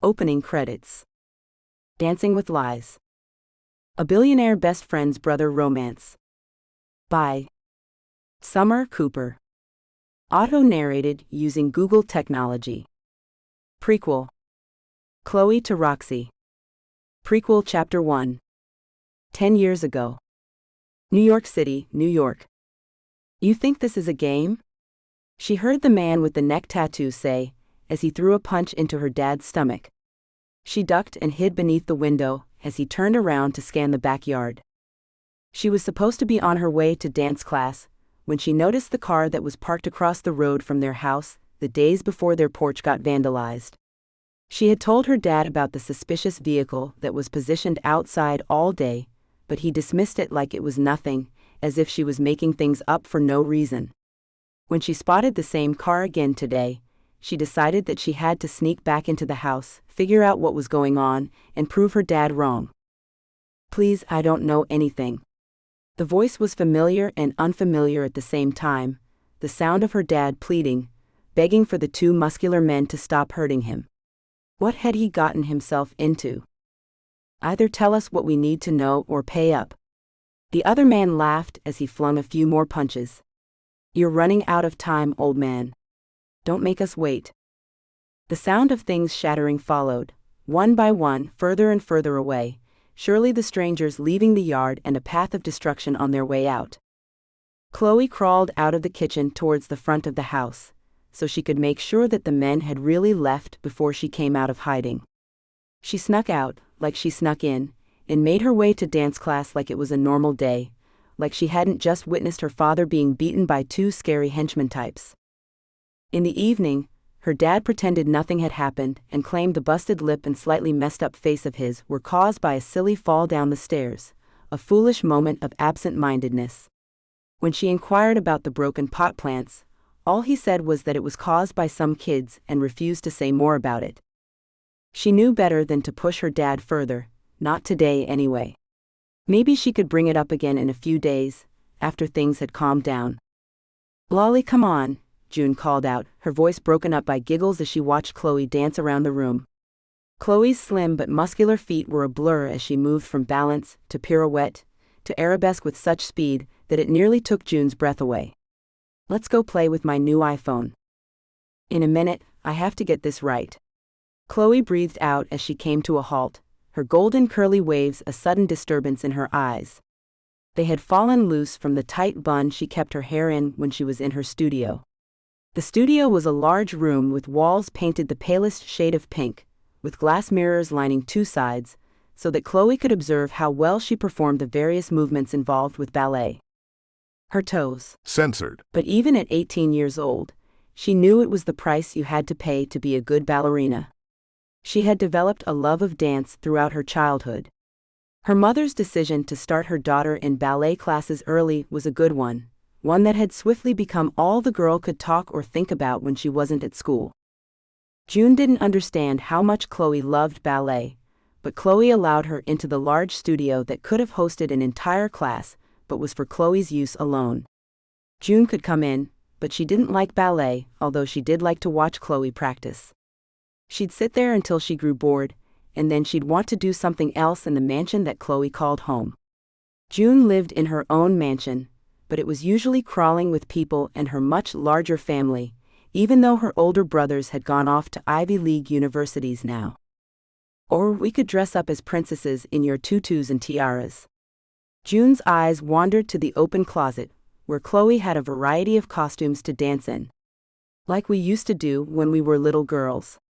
Opening credits. Dancing with Lies. A Billionaire Best Friend's Brother Romance. By Summer Cooper. Auto-narrated using Google technology. Prequel. Chloe to Roxy. Prequel Chapter 1. 10 years ago. New York City, New York. "You think this is a game?" she heard the man with the neck tattoo say, as he threw a punch into her dad's stomach. She ducked and hid beneath the window as he turned around to scan the backyard. She was supposed to be on her way to dance class when she noticed the car that was parked across the road from their house the days before their porch got vandalized. She had told her dad about the suspicious vehicle that was positioned outside all day, but he dismissed it like it was nothing, as if she was making things up for no reason. When she spotted the same car again today, she decided that she had to sneak back into the house, figure out what was going on, and prove her dad wrong. "Please, I don't know anything." The voice was familiar and unfamiliar at the same time, the sound of her dad pleading, begging for the two muscular men to stop hurting him. What had he gotten himself into? "Either tell us what we need to know or pay up." The other man laughed as he flung a few more punches. "You're running out of time, old man. Don't make us wait." The sound of things shattering followed, one by one, further and further away, surely the strangers leaving the yard and a path of destruction on their way out. Chloe crawled out of the kitchen towards the front of the house, so she could make sure that the men had really left before she came out of hiding. She snuck out, like she snuck in, and made her way to dance class like it was a normal day, like she hadn't just witnessed her father being beaten by two scary henchman types. In the evening, her dad pretended nothing had happened and claimed the busted lip and slightly messed up face of his were caused by a silly fall down the stairs, a foolish moment of absent-mindedness. When she inquired about the broken pot plants, all he said was that it was caused by some kids and refused to say more about it. She knew better than to push her dad further, not today anyway. Maybe she could bring it up again in a few days, after things had calmed down. "Lolly, come on," June called out, her voice broken up by giggles as she watched Chloe dance around the room. Chloe's slim but muscular feet were a blur as she moved from balance to pirouette to arabesque with such speed that it nearly took June's breath away. "Let's go play with my new iPhone." "In a minute, I have to get this right." Chloe breathed out as she came to a halt, her golden curly waves a sudden disturbance in her eyes. They had fallen loose from the tight bun she kept her hair in when she was in her studio. The studio was a large room with walls painted the palest shade of pink, with glass mirrors lining two sides, so that Chloe could observe how well she performed the various movements involved with ballet. Her toes. Censored. But even at 18 years old, she knew it was the price you had to pay to be a good ballerina. She had developed a love of dance throughout her childhood. Her mother's decision to start her daughter in ballet classes early was a good one that had swiftly become all the girl could talk or think about when she wasn't at school. June didn't understand how much Chloe loved ballet, but Chloe allowed her into the large studio that could have hosted an entire class, but was for Chloe's use alone. June could come in, but she didn't like ballet, although she did like to watch Chloe practice. She'd sit there until she grew bored, and then she'd want to do something else in the mansion that Chloe called home. June lived in her own mansion, but it was usually crawling with people and her much larger family, even though her older brothers had gone off to Ivy League universities now. "Or we could dress up as princesses in your tutus and tiaras." June's eyes wandered to the open closet, where Chloe had a variety of costumes to dance in. "Like we used to do when we were little girls."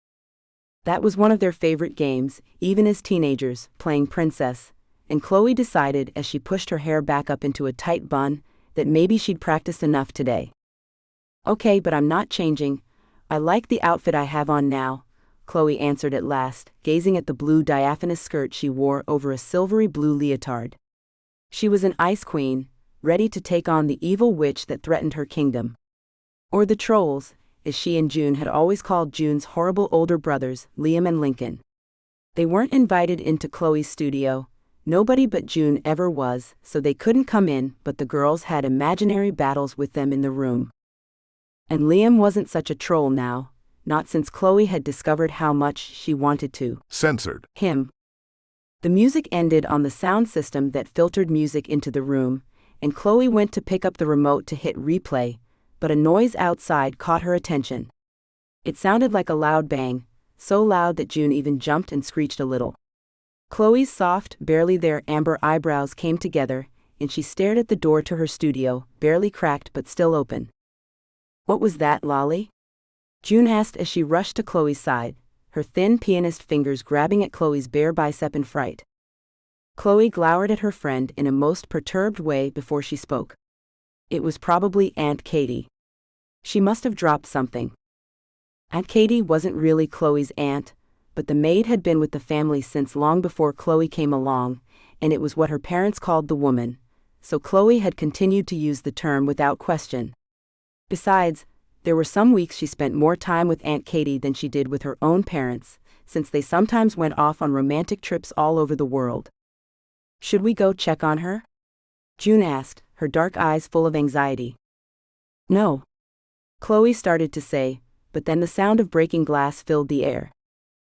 That was one of their favorite games, even as teenagers, playing princess, and Chloe decided as she pushed her hair back up into a tight bun that maybe she'd practiced enough today. "Okay, but I'm not changing. I like the outfit I have on now," Chloe answered at last, gazing at the blue diaphanous skirt she wore over a silvery blue leotard. She was an ice queen, ready to take on the evil witch that threatened her kingdom. Or the trolls, as she and June had always called June's horrible older brothers, Liam and Lincoln. They weren't invited into Chloe's studio. Nobody but June ever was, so they couldn't come in, but the girls had imaginary battles with them in the room. And Liam wasn't such a troll now, not since Chloe had discovered how much she wanted to. Censored. Him. The music ended on the sound system that filtered music into the room, and Chloe went to pick up the remote to hit replay, but a noise outside caught her attention. It sounded like a loud bang, so loud that June even jumped and screeched a little. Chloe's soft, barely there amber eyebrows came together, and she stared at the door to her studio, barely cracked but still open. "What was that, Lolly?" June asked as she rushed to Chloe's side, her thin pianist fingers grabbing at Chloe's bare bicep in fright. Chloe glowered at her friend in a most perturbed way before she spoke. It was probably Aunt Katie. She must have dropped something. Aunt Katie wasn't really Chloe's aunt, but the maid had been with the family since long before Chloe came along, and it was what her parents called the woman, so Chloe had continued to use the term without question. Besides, there were some weeks she spent more time with Aunt Katie than she did with her own parents, since they sometimes went off on romantic trips all over the world. "Should we go check on her?" June asked, her dark eyes full of anxiety. "No," Chloe started to say, but then the sound of breaking glass filled the air.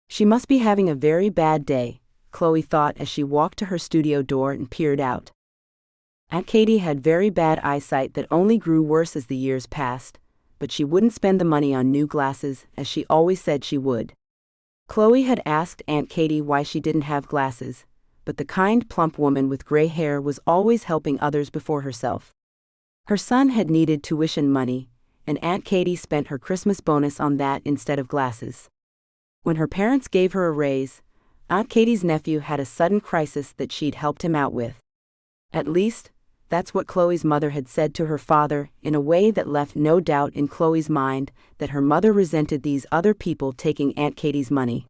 She must be having a very bad day, Chloe thought as she walked to her studio door and peered out. Aunt Katie had very bad eyesight that only grew worse as the years passed, but she wouldn't spend the money on new glasses, as she always said she would. Chloe had asked Aunt Katie why she didn't have glasses, but the kind, plump woman with gray hair was always helping others before herself. Her son had needed tuition money, and Aunt Katie spent her Christmas bonus on that instead of glasses. When her parents gave her a raise, Aunt Katie's nephew had a sudden crisis that she'd helped him out with. At least, that's what Chloe's mother had said to her father, in a way that left no doubt in Chloe's mind that her mother resented these other people taking Aunt Katie's money.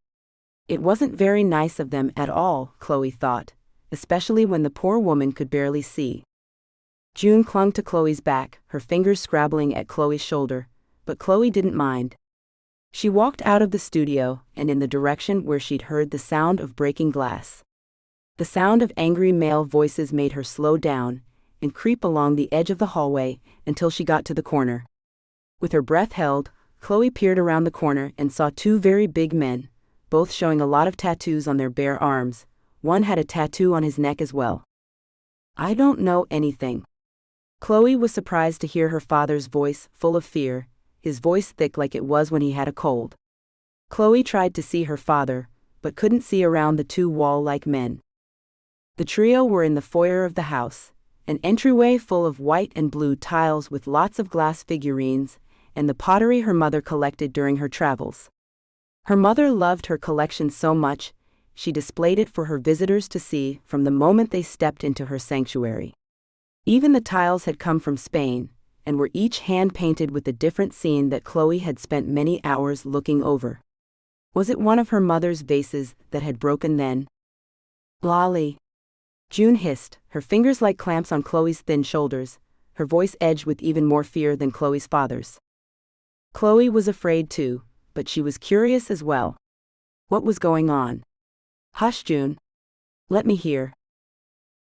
It wasn't very nice of them at all, Chloe thought, especially when the poor woman could barely see. June clung to Chloe's back, her fingers scrabbling at Chloe's shoulder, but Chloe didn't mind. She walked out of the studio and in the direction where she'd heard the sound of breaking glass. The sound of angry male voices made her slow down and creep along the edge of the hallway until she got to the corner. With her breath held, Chloe peered around the corner and saw two very big men, both showing a lot of tattoos on their bare arms. One had a tattoo on his neck as well. "I don't know anything." Chloe was surprised to hear her father's voice, full of fear, his voice thick like it was when he had a cold. Chloe tried to see her father, but couldn't see around the two wall-like men. The trio were in the foyer of the house, an entryway full of white and blue tiles with lots of glass figurines, and the pottery her mother collected during her travels. Her mother loved her collection so much, she displayed it for her visitors to see from the moment they stepped into her sanctuary. Even the tiles had come from Spain, and were each hand-painted with a different scene that Chloe had spent many hours looking over. Was it one of her mother's vases that had broken then? "Lolly," June hissed, her fingers like clamps on Chloe's thin shoulders, her voice edged with even more fear than Chloe's father's. Chloe was afraid too, but she was curious as well. What was going on? "Hush, June. Let me hear."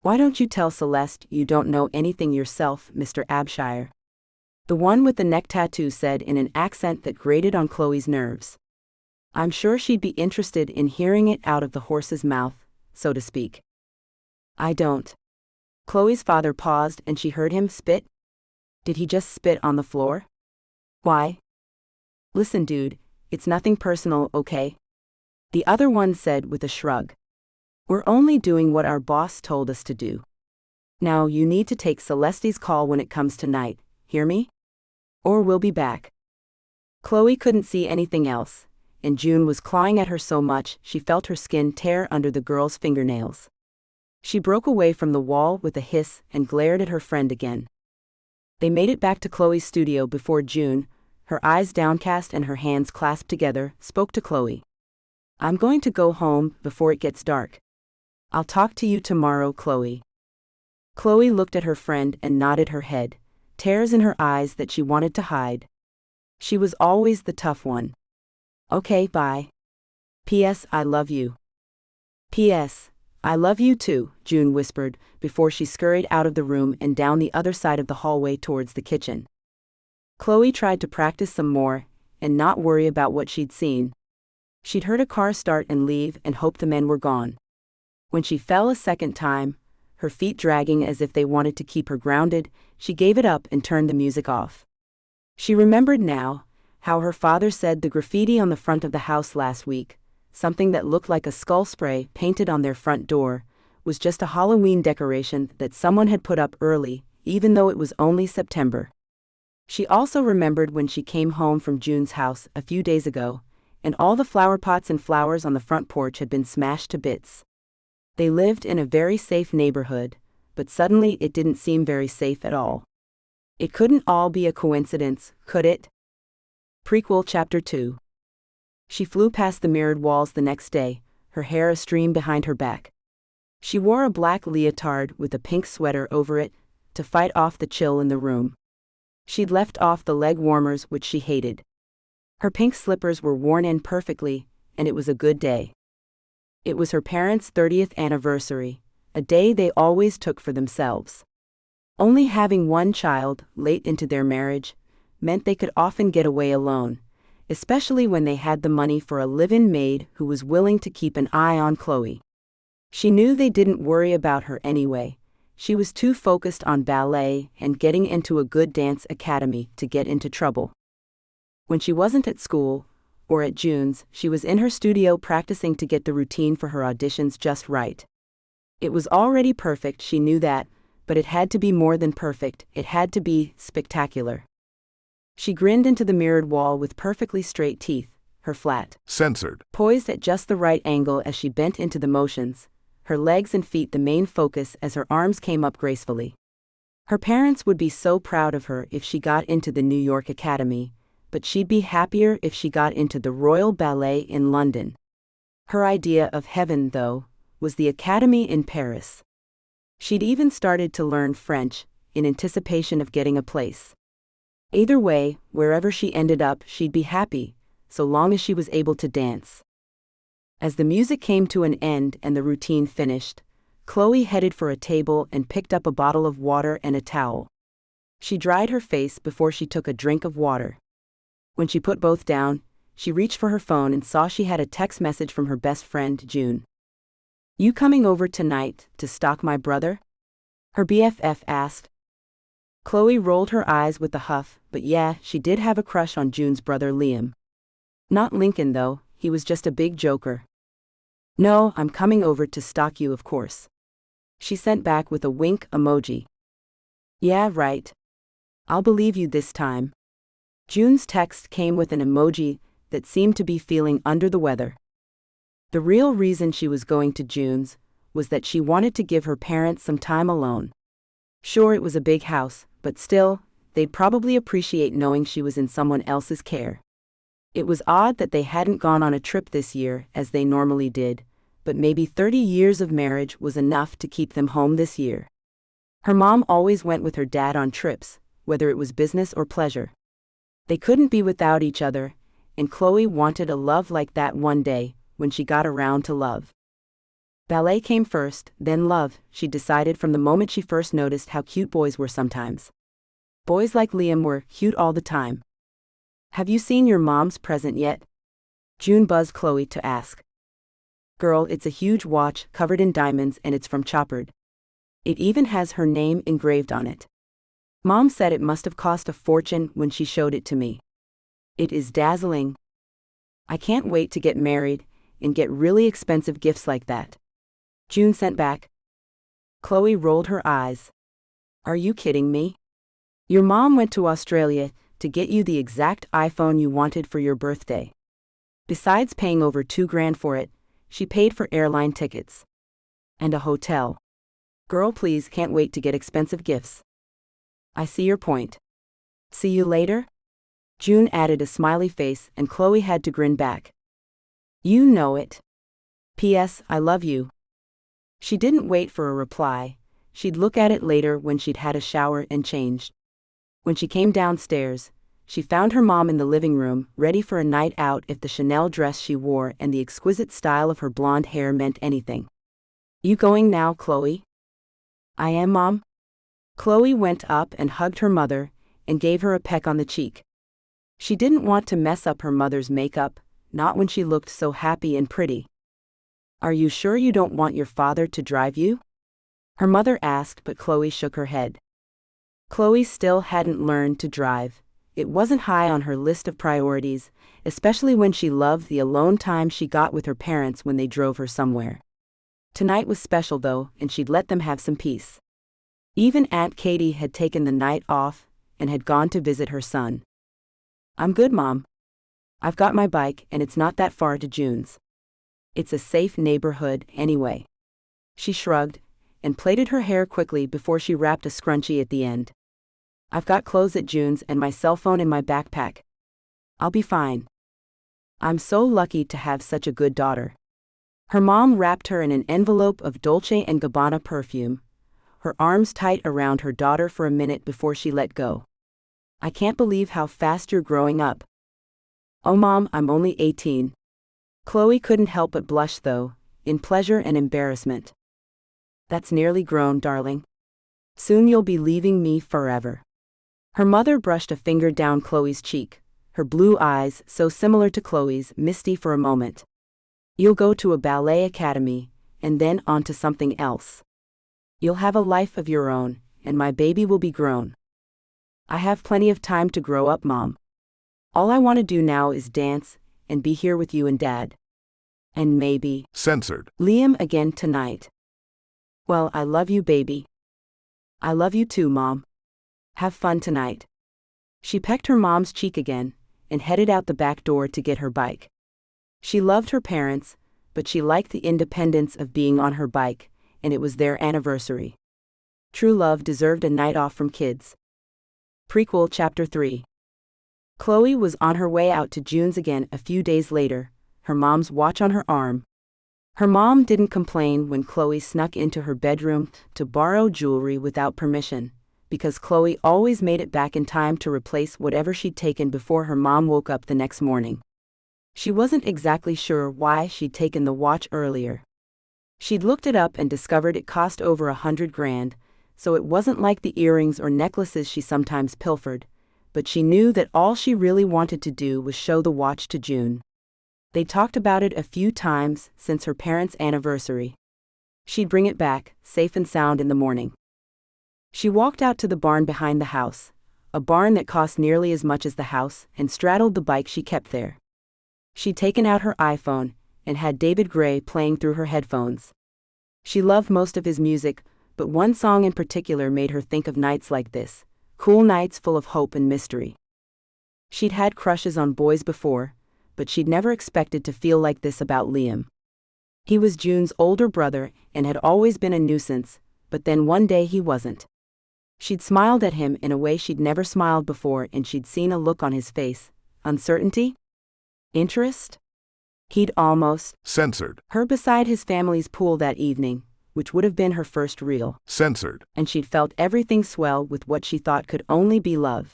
"Why don't you tell Celeste you don't know anything yourself, Mr. Abshire?" The one with the neck tattoo said in an accent that grated on Chloe's nerves. I'm sure she'd be interested in hearing it out of the horse's mouth, so to speak. "I don't." Chloe's father paused and she heard him spit. Did he just spit on the floor? "Why?" "Listen, dude, it's nothing personal, okay?" The other one said with a shrug. "We're only doing what our boss told us to do. Now you need to take Celeste's call when it comes tonight, hear me? Or we'll be back." Chloe couldn't see anything else, and June was clawing at her so much she felt her skin tear under the girl's fingernails. She broke away from the wall with a hiss and glared at her friend again. They made it back to Chloe's studio before June, her eyes downcast and her hands clasped together, spoke to Chloe. "I'm going to go home before it gets dark. I'll talk to you tomorrow, Chloe." Chloe looked at her friend and nodded her head, tears in her eyes that she wanted to hide. She was always the tough one. "Okay, bye. P.S. I love you." "P.S. I love you too," June whispered, before she scurried out of the room and down the other side of the hallway towards the kitchen. Chloe tried to practice some more, and not worry about what she'd seen. She'd heard a car start and leave and hoped the men were gone. When she fell a second time, her feet dragging as if they wanted to keep her grounded, she gave it up and turned the music off. She remembered now how her father said the graffiti on the front of the house last week, something that looked like a skull spray painted on their front door, was just a Halloween decoration that someone had put up early, even though it was only September. She also remembered when she came home from June's house a few days ago, and all the flower pots and flowers on the front porch had been smashed to bits. They lived in a very safe neighborhood, but suddenly it didn't seem very safe at all. It couldn't all be a coincidence, could it? Prequel Chapter 2. She flew past the mirrored walls the next day, her hair a-stream behind her back. She wore a black leotard with a pink sweater over it, to fight off the chill in the room. She'd left off the leg warmers which she hated. Her pink slippers were worn in perfectly, and it was a good day. It was her parents' 30th anniversary, a day they always took for themselves. Only having one child, late into their marriage, meant they could often get away alone, especially when they had the money for a live-in maid who was willing to keep an eye on Chloe. She knew they didn't worry about her anyway. She was too focused on ballet and getting into a good dance academy to get into trouble. When she wasn't at school, or at June's, she was in her studio practicing to get the routine for her auditions just right. It was already perfect, she knew that, but it had to be more than perfect, it had to be spectacular. She grinned into the mirrored wall with perfectly straight teeth, her flat, censored, poised at just the right angle as she bent into the motions, her legs and feet the main focus as her arms came up gracefully. Her parents would be so proud of her if she got into the New York Academy, but she'd be happier if she got into the Royal Ballet in London. Her idea of heaven, though, was the Academy in Paris. She'd even started to learn French, in anticipation of getting a place. Either way, wherever she ended up, she'd be happy, so long as she was able to dance. As the music came to an end and the routine finished, Chloe headed for a table and picked up a bottle of water and a towel. She dried her face before she took a drink of water. When she put both down, she reached for her phone and saw she had a text message from her best friend, June. "You coming over tonight to stalk my brother?" her BFF asked. Chloe rolled her eyes with a huff, but yeah, she did have a crush on June's brother Liam. Not Lincoln though, he was just a big joker. "No, I'm coming over to stalk you of course." She sent back with a wink emoji. "Yeah, right. I'll believe you this time." June's text came with an emoji that seemed to be feeling under the weather. The real reason she was going to June's was that she wanted to give her parents some time alone. Sure, it was a big house, but still, they'd probably appreciate knowing she was in someone else's care. It was odd that they hadn't gone on a trip this year as they normally did, but maybe 30 years of marriage was enough to keep them home this year. Her mom always went with her dad on trips, whether it was business or pleasure. They couldn't be without each other, and Chloe wanted a love like that one day, when she got around to love. Ballet came first, then love, she decided from the moment she first noticed how cute boys were sometimes. Boys like Liam were cute all the time. "Have you seen your mom's present yet?" June buzzed Chloe to ask. "Girl, it's a huge watch covered in diamonds and it's from Chopard. It even has her name engraved on it. Mom said it must have cost a fortune when she showed it to me. It is dazzling. I can't wait to get married and get really expensive gifts like that." June sent back. Chloe rolled her eyes. "Are you kidding me? Your mom went to Australia to get you the exact iPhone you wanted for your birthday. Besides paying over $2,000 for it, she paid for airline tickets. And a hotel. Girl, please, can't wait to get expensive gifts." "I see your point. See you later?" June added a smiley face and Chloe had to grin back. "You know it. P.S. I love you." She didn't wait for a reply. She'd look at it later when she'd had a shower and changed. When she came downstairs, she found her mom in the living room, ready for a night out if the Chanel dress she wore and the exquisite style of her blonde hair meant anything. "You going now, Chloe?" "I am, Mom." Chloe went up and hugged her mother and gave her a peck on the cheek. She didn't want to mess up her mother's makeup, not when she looked so happy and pretty. "Are you sure you don't want your father to drive you?" her mother asked, but Chloe shook her head. Chloe still hadn't learned to drive. It wasn't high on her list of priorities, especially when she loved the alone time she got with her parents when they drove her somewhere. Tonight was special though, and she'd let them have some peace. Even Aunt Katie had taken the night off and had gone to visit her son. "I'm good, Mom. I've got my bike and it's not that far to June's. It's a safe neighborhood anyway." She shrugged and plaited her hair quickly before she wrapped a scrunchie at the end. "I've got clothes at June's and my cell phone in my backpack. I'll be fine. I'm so lucky to have such a good daughter." Her mom wrapped her in an envelope of Dolce & Gabbana perfume, her arms tight around her daughter for a minute before she let go. "I can't believe how fast you're growing up." "Oh Mom, I'm only 18. Chloe couldn't help but blush though, in pleasure and embarrassment. "That's nearly grown, darling. Soon you'll be leaving me forever." Her mother brushed a finger down Chloe's cheek, her blue eyes, so similar to Chloe's, misty for a moment. "You'll go to a ballet academy, and then on to something else. You'll have a life of your own, and my baby will be grown. I have plenty of time to grow up, Mom. All I want to do now is dance, and be here with you and Dad. And maybe Censored. Liam again tonight." "Well, I love you, baby." "I love you too, Mom. Have fun tonight." She pecked her mom's cheek again, and headed out the back door to get her bike. She loved her parents, but she liked the independence of being on her bike, and it was their anniversary. True love deserved a night off from kids. Prequel Chapter 3. Chloe was on her way out to June's again a few days later, her mom's watch on her arm. Her mom didn't complain when Chloe snuck into her bedroom to borrow jewelry without permission, because Chloe always made it back in time to replace whatever she'd taken before her mom woke up the next morning. She wasn't exactly sure why she'd taken the watch earlier. She'd looked it up and discovered it cost over $100,000, so it wasn't like the earrings or necklaces she sometimes pilfered, but she knew that all she really wanted to do was show the watch to June. They talked about it a few times since her parents' anniversary. She'd bring it back, safe and sound, in the morning. She walked out to the barn behind the house, a barn that cost nearly as much as the house, and straddled the bike she kept there. She'd taken out her iPhone and had David Gray playing through her headphones. She loved most of his music, but one song in particular made her think of nights like this, cool nights full of hope and mystery. She'd had crushes on boys before, but she'd never expected to feel like this about Liam. He was June's older brother and had always been a nuisance, but then one day he wasn't. She'd smiled at him in a way she'd never smiled before, and she'd seen a look on his face. Uncertainty? Interest? He'd almost Censored. her beside his family's pool that evening, which would have been her first real. Censored. And she'd felt everything swell with what she thought could only be love.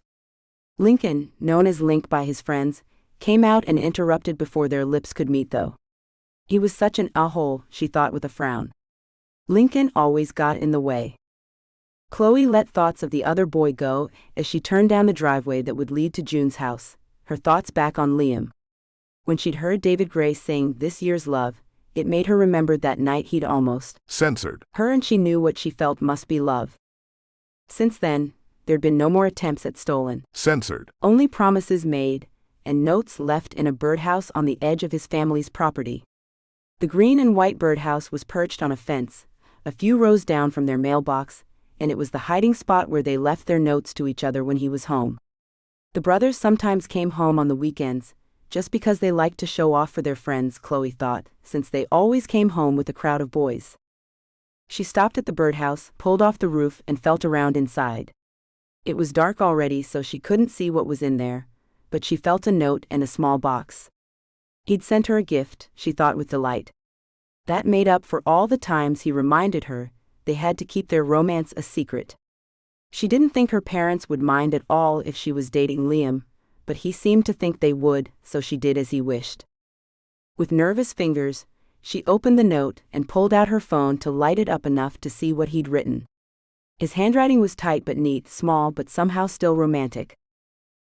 Lincoln, known as Link by his friends, came out and interrupted before their lips could meet though. He was such an a-hole, she thought with a frown. Lincoln always got in the way. Chloe let thoughts of the other boy go as she turned down the driveway that would lead to June's house, her thoughts back on Liam. When she'd heard David Gray sing "This Year's Love," it made her remember that night he'd almost Censored her, and she knew what she felt must be love. Since then, there'd been no more attempts at stolen. Censored. Only promises made, and notes left in a birdhouse on the edge of his family's property. The green and white birdhouse was perched on a fence, a few rows down from their mailbox, and it was the hiding spot where they left their notes to each other when he was home. The brothers sometimes came home on the weekends, just because they liked to show off for their friends, Chloe thought, since they always came home with a crowd of boys. She stopped at the birdhouse, pulled off the roof, and felt around inside. It was dark already, so she couldn't see what was in there, but she felt a note and a small box. He'd sent her a gift, she thought with delight. That made up for all the times he reminded her they had to keep their romance a secret. She didn't think her parents would mind at all if she was dating Liam, but he seemed to think they would, so she did as he wished. With nervous fingers, she opened the note and pulled out her phone to light it up enough to see what he'd written. His handwriting was tight but neat, small but somehow still romantic.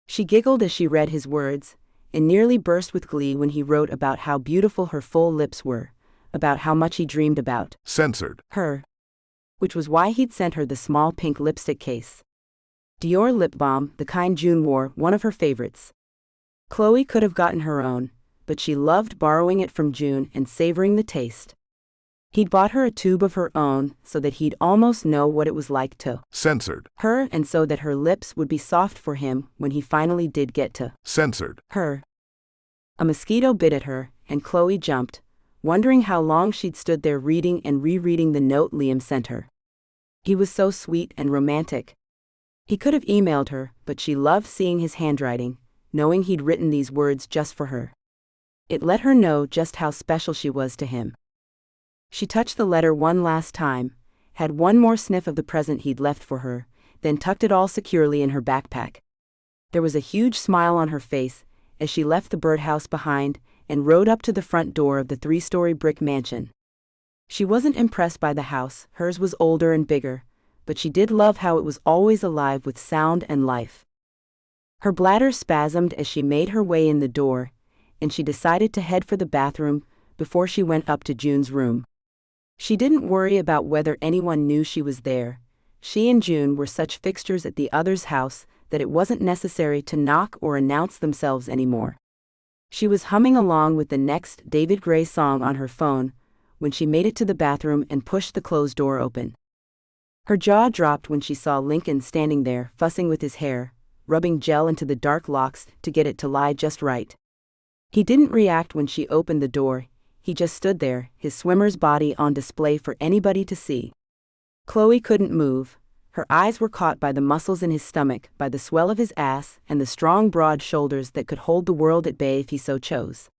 She giggled as she read his words, and nearly burst with glee when he wrote about how beautiful her full lips were, about how much he dreamed about censored her, which was why he'd sent her the small pink lipstick case. Dior lip balm, the kind June wore, one of her favorites. Chloe could have gotten her own, but she loved borrowing it from June and savoring the taste. He'd bought her a tube of her own so that he'd almost know what it was like to censored her, and so that her lips would be soft for him when he finally did get to censored her. A mosquito bit at her, and Chloe jumped, wondering how long she'd stood there reading and rereading the note Liam sent her. He was so sweet and romantic. He could have emailed her, but she loved seeing his handwriting, knowing he'd written these words just for her. It let her know just how special she was to him. She touched the letter one last time, had one more sniff of the present he'd left for her, then tucked it all securely in her backpack. There was a huge smile on her face as she left the birdhouse behind and rode up to the front door of the 3-story brick mansion. She wasn't impressed by the house, hers was older and bigger, but she did love how it was always alive with sound and life. Her bladder spasmed as she made her way in the door, and she decided to head for the bathroom before she went up to June's room. She didn't worry about whether anyone knew she was there. She and June were such fixtures at the other's house that it wasn't necessary to knock or announce themselves anymore. She was humming along with the next David Gray song on her phone when she made it to the bathroom and pushed the closed door open. Her jaw dropped when she saw Lincoln standing there, fussing with his hair, rubbing gel into the dark locks to get it to lie just right. He didn't react when she opened the door. He just stood there, his swimmer's body on display for anybody to see. Chloe couldn't move. Her eyes were caught by the muscles in his stomach, by the swell of his ass, and the strong, broad shoulders that could hold the world at bay if he so chose.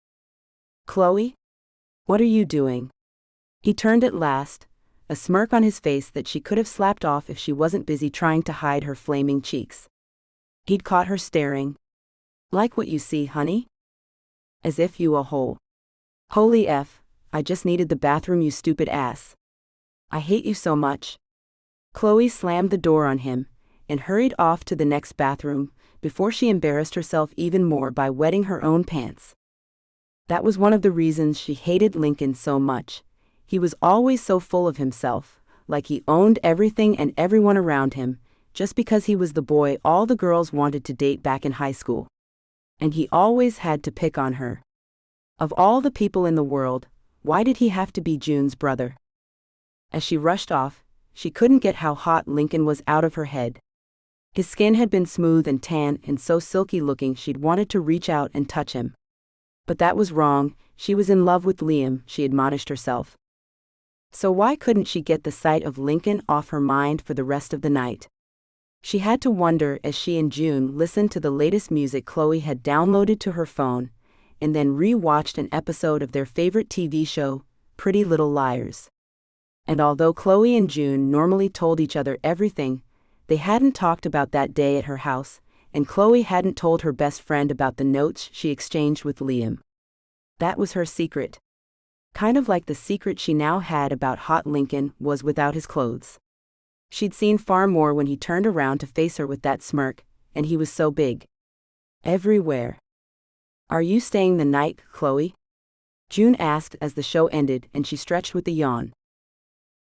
"Chloe? What are you doing?" He turned at last, a smirk on his face that she could have slapped off if she wasn't busy trying to hide her flaming cheeks. He'd caught her staring. "Like what you see, honey? As if you a hole. Holy F, I just needed the bathroom, you stupid ass. I hate you so much." Chloe slammed the door on him and hurried off to the next bathroom before she embarrassed herself even more by wetting her own pants. That was one of the reasons she hated Lincoln so much. He was always so full of himself, like he owned everything and everyone around him, just because he was the boy all the girls wanted to date back in high school. And he always had to pick on her. Of all the people in the world, why did he have to be June's brother? As she rushed off, she couldn't get how hot Lincoln was out of her head. His skin had been smooth and tan and so silky looking she'd wanted to reach out and touch him. But that was wrong. She was in love with Liam, she admonished herself. So why couldn't she get the sight of Lincoln off her mind for the rest of the night? She had to wonder as she and June listened to the latest music Chloe had downloaded to her phone, and then re-watched an episode of their favorite TV show, Pretty Little Liars. And although Chloe and June normally told each other everything, they hadn't talked about that day at her house, and Chloe hadn't told her best friend about the notes she exchanged with Liam. That was her secret. Kind of like the secret she now had about hot Lincoln was without his clothes. She'd seen far more when he turned around to face her with that smirk, and he was so big. Everywhere. "Are you staying the night, Chloe?" June asked as the show ended and she stretched with a yawn.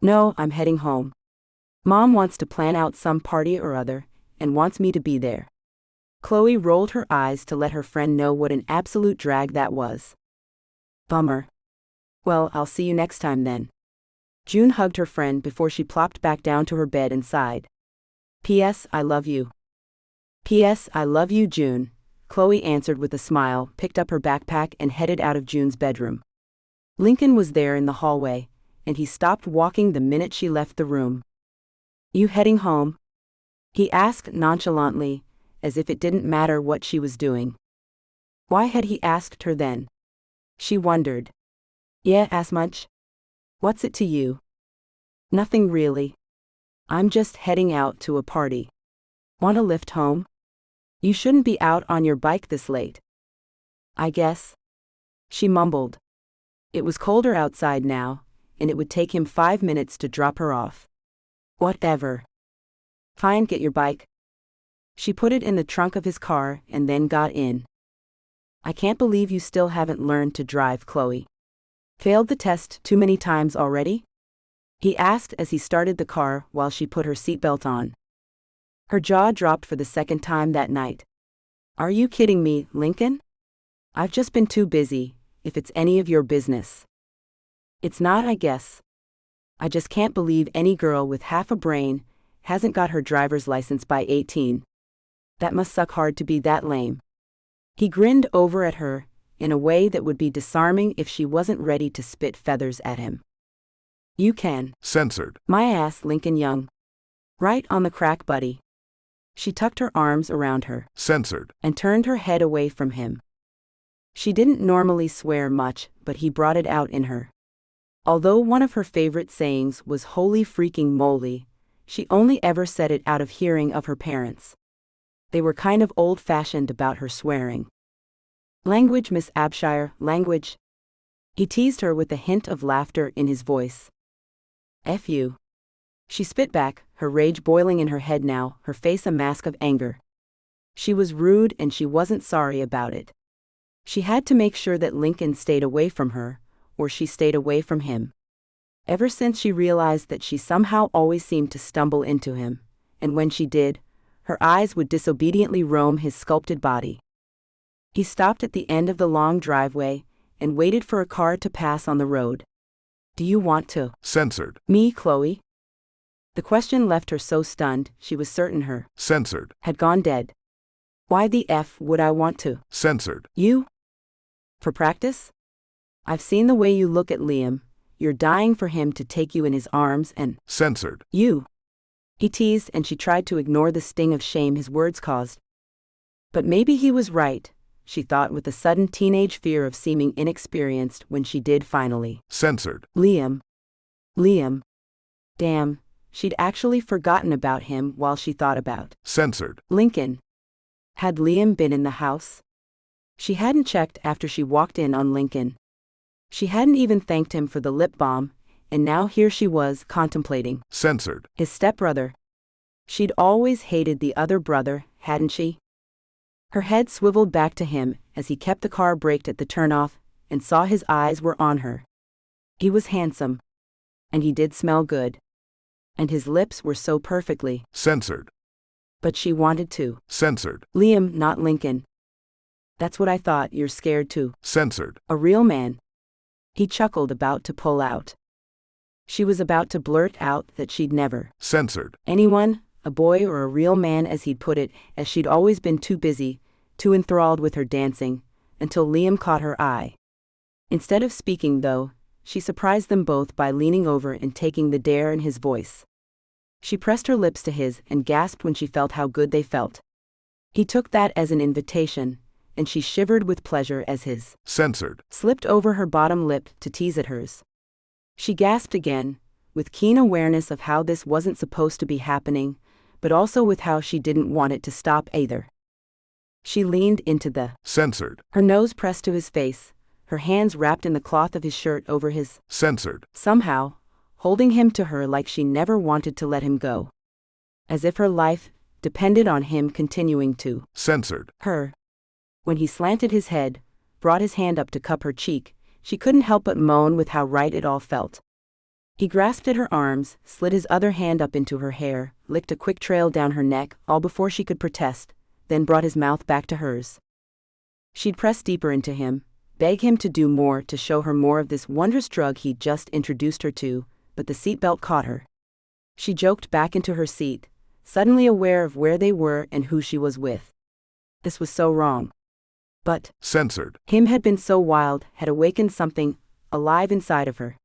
"No, I'm heading home. Mom wants to plan out some party or other, and wants me to be there." Chloe rolled her eyes to let her friend know what an absolute drag that was. "Bummer. Well, I'll see you next time then." June hugged her friend before she plopped back down to her bed and sighed. "P.S. I love you." "P.S. I love you, June," Chloe answered with a smile, picked up her backpack and headed out of June's bedroom. Lincoln was there in the hallway, and he stopped walking the minute she left the room. "You heading home?" he asked nonchalantly, as if it didn't matter what she was doing. Why had he asked her then? She wondered. "Yeah, as much. What's it to you?" "Nothing really. I'm just heading out to a party. Want a lift home?" "You shouldn't be out on your bike this late." "I guess," she mumbled. It was colder outside now, and it would take him 5 minutes to drop her off. "Whatever. Fine, get your bike." She put it in the trunk of his car and then got in. I can't believe you still haven't learned to drive, Chloe. Failed the test too many times already? He asked as he started the car while she put her seatbelt on. Her jaw dropped for the second time that night. Are you kidding me, Lincoln? I've just been too busy, if it's any of your business. It's not, I guess. I just can't believe any girl with half a brain hasn't got her driver's license by 18. That must suck hard to be that lame. He grinned over at her, in a way that would be disarming if she wasn't ready to spit feathers at him. You can. Censored. My ass, Lincoln Young. Right on the crack, buddy. She tucked her arms around her. Censored. And turned her head away from him. She didn't normally swear much, but he brought it out in her. Although one of her favorite sayings was holy freaking moly, she only ever said it out of hearing of her parents. They were kind of old-fashioned about her swearing. Language, Miss Abshire, language. He teased her with a hint of laughter in his voice. F you. She spit back, her rage boiling in her head now, her face a mask of anger. She was rude and she wasn't sorry about it. She had to make sure that Lincoln stayed away from her, or she stayed away from him. Ever since she realized that she somehow always seemed to stumble into him, and when she did, her eyes would disobediently roam his sculpted body. He stopped at the end of the long driveway and waited for a car to pass on the road. Do you want to? Censored. Me, Chloe? The question left her so stunned, she was certain her Censored. had gone dead. Why the F would I want to? Censored. You? For practice? I've seen the way you look at Liam. You're dying for him to take you in his arms and… Censored. You. He teased and she tried to ignore the sting of shame his words caused. But maybe he was right, she thought with a sudden teenage fear of seeming inexperienced when she did finally. Censored. Liam. Liam. Damn, she'd actually forgotten about him while she thought about Censored. Lincoln. Had Liam been in the house? She hadn't checked after she walked in on Lincoln. She hadn't even thanked him for the lip balm, and now here she was contemplating Censored. his stepbrother. She'd always hated the other brother, hadn't she? Her head swiveled back to him as he kept the car braked at the turnoff and saw his eyes were on her. He was handsome. And he did smell good. And his lips were so perfectly Censored. But she wanted to. Censored. Liam, not Lincoln. That's what I thought, you're scared too. Censored. A real man. He chuckled, about to pull out. She was about to blurt out that she'd never Censored. anyone, a boy or a real man as he'd put it, as she'd always been too busy, too enthralled with her dancing, until Liam caught her eye. Instead of speaking though, she surprised them both by leaning over and taking the dare in his voice. She pressed her lips to his and gasped when she felt how good they felt. He took that as an invitation, and she shivered with pleasure as his Censored. slipped over her bottom lip to tease at hers. She gasped again, with keen awareness of how this wasn't supposed to be happening, but also with how she didn't want it to stop either. She leaned into the Censored. her nose pressed to his face, her hands wrapped in the cloth of his shirt over his Censored. somehow, holding him to her like she never wanted to let him go. As if her life depended on him continuing to Censored. her. When he slanted his head, brought his hand up to cup her cheek, she couldn't help but moan with how right it all felt. He grasped at her arms, slid his other hand up into her hair, licked a quick trail down her neck, all before she could protest, then brought his mouth back to hers. She'd press deeper into him, beg him to do more to show her more of this wondrous drug he'd just introduced her to, but the seatbelt caught her. She joked back into her seat, suddenly aware of where they were and who she was with. This was so wrong. But Censored. him had been so wild, had awakened something alive inside of her.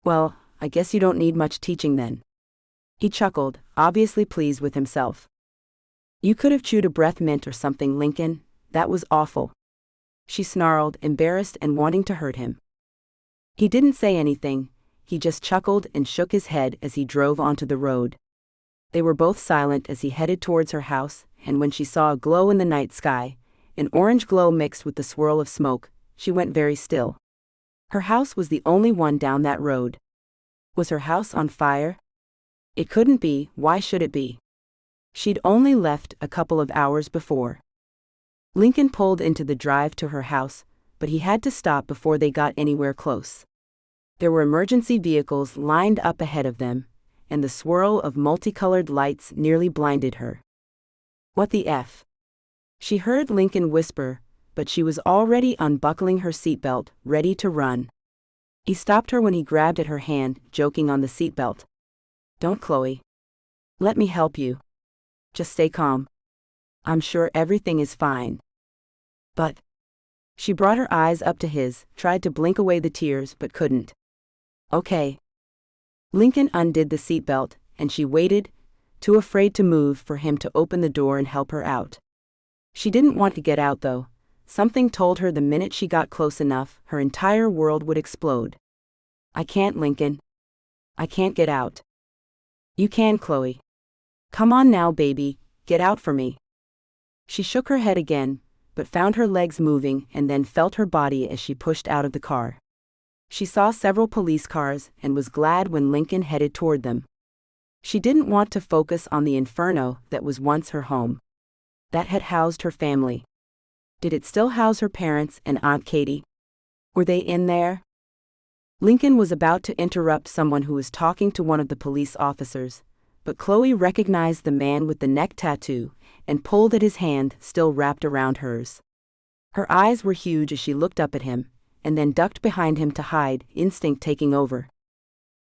Well, I guess you don't need much teaching then. He chuckled, obviously pleased with himself. You could have chewed a breath mint or something, Lincoln. That was awful. She snarled, embarrassed and wanting to hurt him. He didn't say anything, he just chuckled and shook his head as he drove onto the road. They were both silent as he headed towards her house, and when she saw a glow in the night sky, an orange glow mixed with the swirl of smoke, she went very still. Her house was the only one down that road. Was her house on fire? It couldn't be, why should it be? She'd only left a couple of hours before. Lincoln pulled into the drive to her house, but he had to stop before they got anywhere close. There were emergency vehicles lined up ahead of them, and the swirl of multicolored lights nearly blinded her. "What the F?" she heard Lincoln whisper, but she was already unbuckling her seatbelt, ready to run. He stopped her when he grabbed at her hand, joking on the seatbelt. "Don't, Chloe. Let me help you. Just stay calm. I'm sure everything is fine." "But..." She brought her eyes up to his, tried to blink away the tears but couldn't. "Okay." Lincoln undid the seatbelt, and she waited, too afraid to move for him to open the door and help her out. She didn't want to get out though. Something told her the minute she got close enough, her entire world would explode. "I can't, Lincoln. I can't get out." "You can, Chloe. Come on now, baby, get out for me." She shook her head again, but found her legs moving and then felt her body as she pushed out of the car. She saw several police cars and was glad when Lincoln headed toward them. She didn't want to focus on the inferno that was once her home. That had housed her family. Did it still house her parents and Aunt Katie? Were they in there? Lincoln was about to interrupt someone who was talking to one of the police officers, but Chloe recognized the man with the neck tattoo and pulled at his hand still wrapped around hers. Her eyes were huge as she looked up at him, and then ducked behind him to hide, instinct taking over.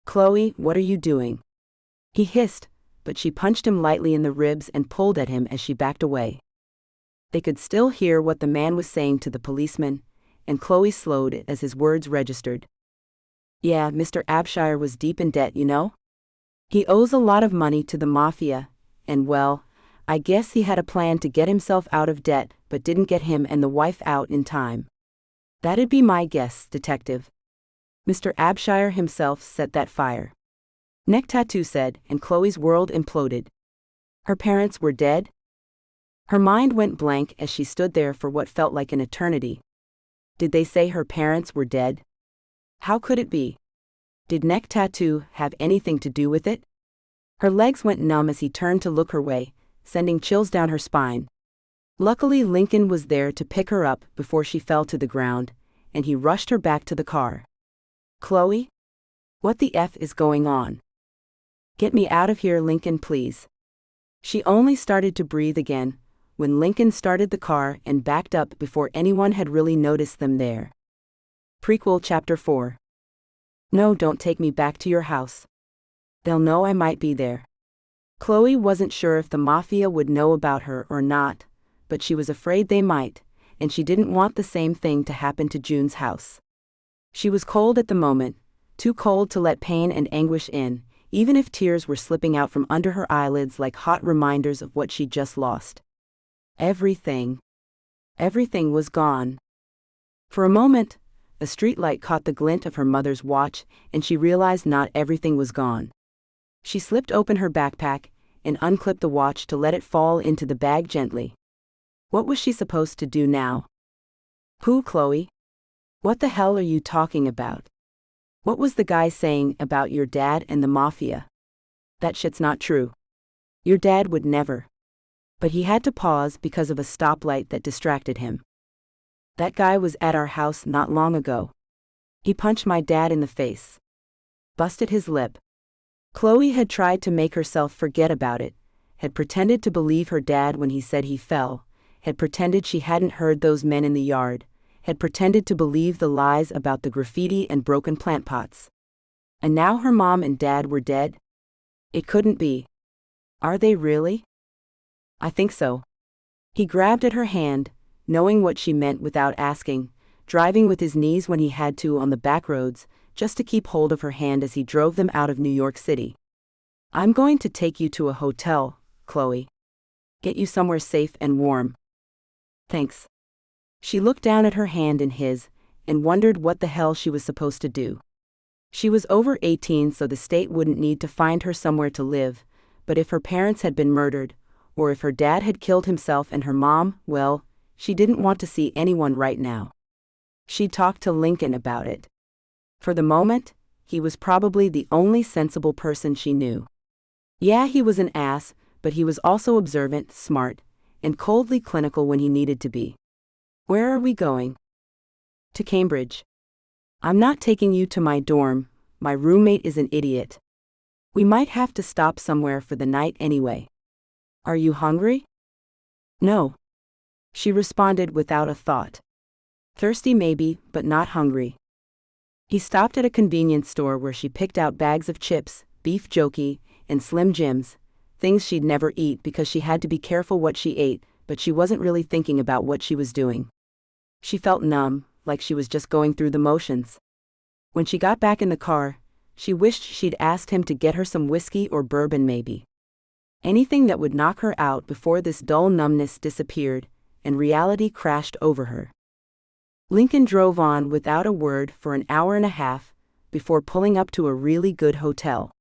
"Chloe, what are you doing?" he hissed, but she punched him lightly in the ribs and pulled at him as she backed away. They could still hear what the man was saying to the policeman, and Chloe slowed as his words registered. "Yeah, Mr. Abshire was deep in debt, you know? He owes a lot of money to the mafia, and well, I guess he had a plan to get himself out of debt but didn't get him and the wife out in time. That'd be my guess, detective. Mr. Abshire himself set that fire." Neck tattoo said, and Chloe's world imploded. Her parents were dead? Her mind went blank as she stood there for what felt like an eternity. Did they say her parents were dead? How could it be? Did Neck tattoo have anything to do with it? Her legs went numb as he turned to look her way, sending chills down her spine. Luckily, Lincoln was there to pick her up before she fell to the ground, and he rushed her back to the car. "Chloe? What the F is going on? Get me out of here, Lincoln, please." She only started to breathe again when Lincoln started the car and backed up before anyone had really noticed them there. Prequel Chapter 4. "No, don't take me back to your house. They'll know I might be there." Chloe wasn't sure if the mafia would know about her or not, but she was afraid they might, and she didn't want the same thing to happen to June's house. She was cold at the moment, too cold to let pain and anguish in, even if tears were slipping out from under her eyelids like hot reminders of what she'd just lost. Everything was gone. For a moment, a streetlight caught the glint of her mother's watch, and she realized not everything was gone. She slipped open her backpack and unclipped the watch to let it fall into the bag gently. What was she supposed to do now? "Who, Chloe? What the hell are you talking about? What was the guy saying about your dad and the mafia? That shit's not true. Your dad would never." But he had to pause because of a stoplight that distracted him. "That guy was at our house not long ago. He punched my dad in the face. Busted his lip." Chloe had tried to make herself forget about it, had pretended to believe her dad when he said he fell, had pretended she hadn't heard those men in the yard, had pretended to believe the lies about the graffiti and broken plant pots. And now her mom and dad were dead? It couldn't be. Are they really? "I think so." He grabbed at her hand, knowing what she meant without asking, driving with his knees when he had to on the back roads, just to keep hold of her hand as he drove them out of New York City. "I'm going to take you to a hotel, Chloe. Get you somewhere safe and warm." "Thanks." She looked down at her hand in his, and wondered what the hell she was supposed to do. She was over 18, so the state wouldn't need to find her somewhere to live, but if her parents had been murdered, or if her dad had killed himself and her mom, well, she didn't want to see anyone right now. She'd talked to Lincoln about it. For the moment, he was probably the only sensible person she knew. Yeah, he was an ass, but he was also observant, smart, and coldly clinical when he needed to be. "Where are we going?" "To Cambridge." "I'm not taking you to my dorm, my roommate is an idiot. We might have to stop somewhere for the night anyway." "Are you hungry?" "No," she responded without a thought. "Thirsty maybe, but not hungry." He stopped at a convenience store where she picked out bags of chips, beef jerky, and Slim Jims, things she'd never eat because she had to be careful what she ate, but she wasn't really thinking about what she was doing. She felt numb, like she was just going through the motions. When she got back in the car, she wished she'd asked him to get her some whiskey or bourbon maybe. Anything that would knock her out before this dull numbness disappeared, and reality crashed over her. Lincoln drove on without a word for an hour and a half, before pulling up to a really good hotel.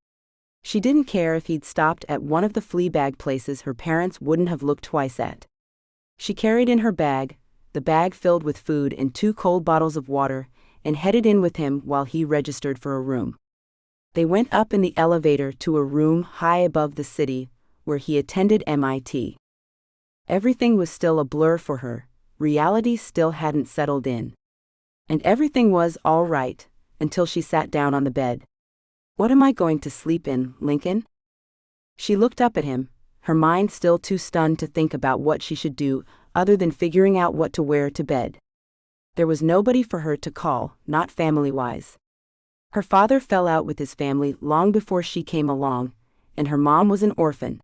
She didn't care if he'd stopped at one of the flea bag places her parents wouldn't have looked twice at. She carried in her bag, the bag filled with food and 2 cold bottles of water, and headed in with him while he registered for a room. They went up in the elevator to a room high above the city, where he attended MIT. Everything was still a blur for her, reality still hadn't settled in. And everything was all right, until she sat down on the bed. "What am I going to sleep in, Lincoln?" She looked up at him, her mind still too stunned to think about what she should do, other than figuring out what to wear to bed. There was nobody for her to call, not family-wise. Her father fell out with his family long before she came along, and her mom was an orphan.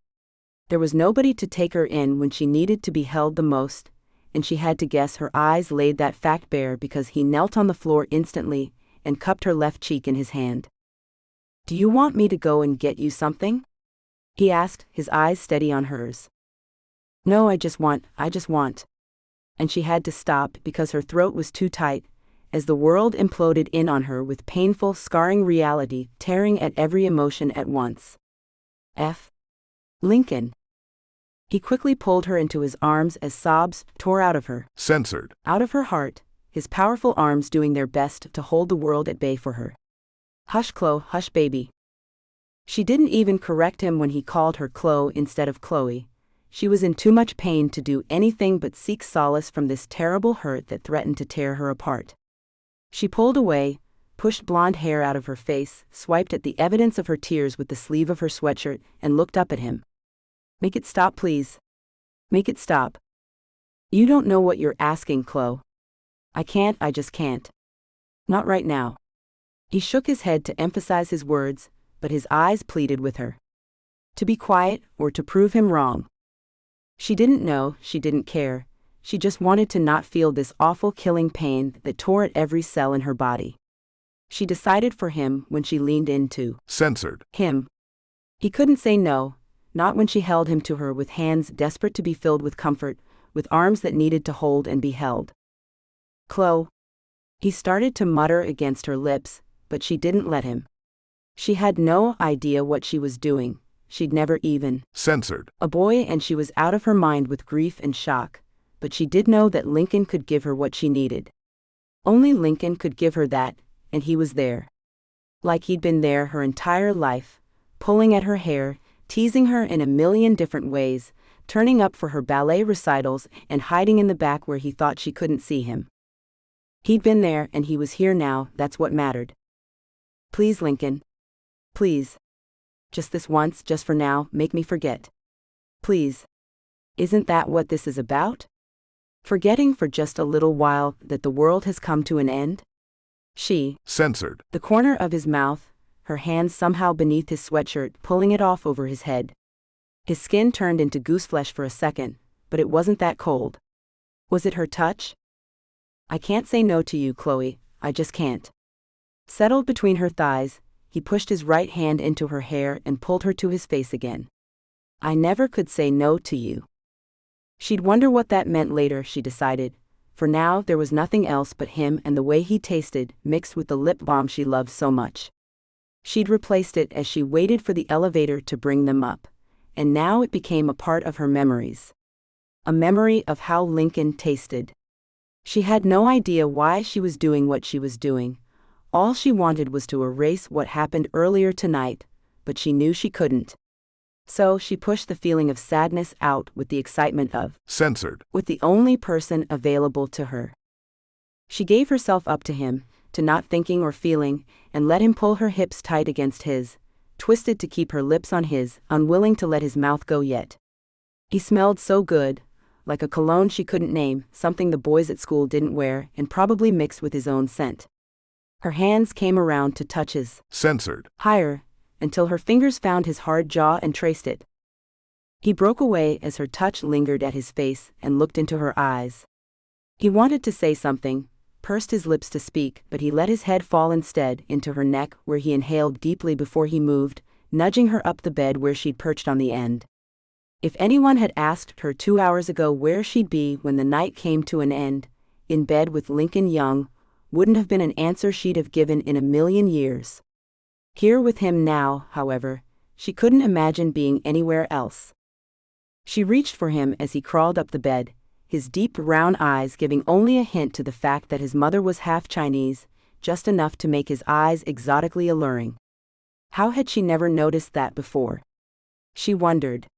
There was nobody to take her in when she needed to be held the most, and she had to guess her eyes laid that fact bare because he knelt on the floor instantly and cupped her left cheek in his hand. "Do you want me to go and get you something?" he asked, his eyes steady on hers. "No, I just want. And she had to stop because her throat was too tight, as the world imploded in on her with painful, scarring reality tearing at every emotion at once. Lincoln. He quickly pulled her into his arms as sobs tore out of her. Censored. Out of her heart, his powerful arms doing their best to hold the world at bay for her. "Hush, Chloe, hush, baby." She didn't even correct him when he called her Chloe instead of Chloe. She was in too much pain to do anything but seek solace from this terrible hurt that threatened to tear her apart. She pulled away, pushed blonde hair out of her face, swiped at the evidence of her tears with the sleeve of her sweatshirt, and looked up at him. "Make it stop, please. Make it stop." "You don't know what you're asking, Chloe." I just can't. Not right now." He shook his head to emphasize his words, but his eyes pleaded with her. To be quiet, or to prove him wrong. She didn't know, she didn't care. She just wanted to not feel this awful killing pain that tore at every cell in her body. She decided for him when she leaned into Censored. him. He couldn't say no, not when she held him to her with hands desperate to be filled with comfort, with arms that needed to hold and be held. "Chloe." He started to mutter against her lips, but she didn't let him. She had no idea what she was doing. She'd never even Censored. a boy, and she was out of her mind with grief and shock, but she did know that Lincoln could give her what she needed. Only Lincoln could give her that, and he was there. Like he'd been there her entire life, pulling at her hair, teasing her in a million different ways, turning up for her ballet recitals and hiding in the back where he thought she couldn't see him. He'd been there and he was here now, that's what mattered. "Please, Lincoln. Please. Just this once, just for now, make me forget. Please. Isn't that what this is about? Forgetting for just a little while that the world has come to an end?" She Censored. the corner of his mouth, her hands somehow beneath his sweatshirt, pulling it off over his head. His skin turned into gooseflesh for a second, but it wasn't that cold. Was it her touch? "I can't say no to you, Chloe, I just can't." Settled between her thighs, he pushed his right hand into her hair and pulled her to his face again. "I never could say no to you." She'd wonder what that meant later, she decided. For now, there was nothing else but him and the way he tasted, mixed with the lip balm she loved so much. She'd replaced it as she waited for the elevator to bring them up, and now it became a part of her memories. A memory of how Lincoln tasted. She had no idea why she was doing what she was doing. All she wanted was to erase what happened earlier tonight, but she knew she couldn't. So she pushed the feeling of sadness out with the excitement of censored. with the only person available to her. She gave herself up to him, to not thinking or feeling, and let him pull her hips tight against his, twisted to keep her lips on his, unwilling to let his mouth go yet. He smelled so good, like a cologne she couldn't name, something the boys at school didn't wear, and probably mixed with his own scent. Her hands came around to touch his, Censored. higher, until her fingers found his hard jaw and traced it. He broke away as her touch lingered at his face and looked into her eyes. He wanted to say something, pursed his lips to speak, but he let his head fall instead into her neck, where he inhaled deeply before he moved, nudging her up the bed where she'd perched on the end. If anyone had asked her 2 hours ago where she'd be when the night came to an end, in bed with Lincoln Young, wouldn't have been an answer she'd have given in a million years. Here with him now, however, she couldn't imagine being anywhere else. She reached for him as he crawled up the bed, his deep brown eyes giving only a hint to the fact that his mother was half Chinese, just enough to make his eyes exotically alluring. How had she never noticed that before? She wondered.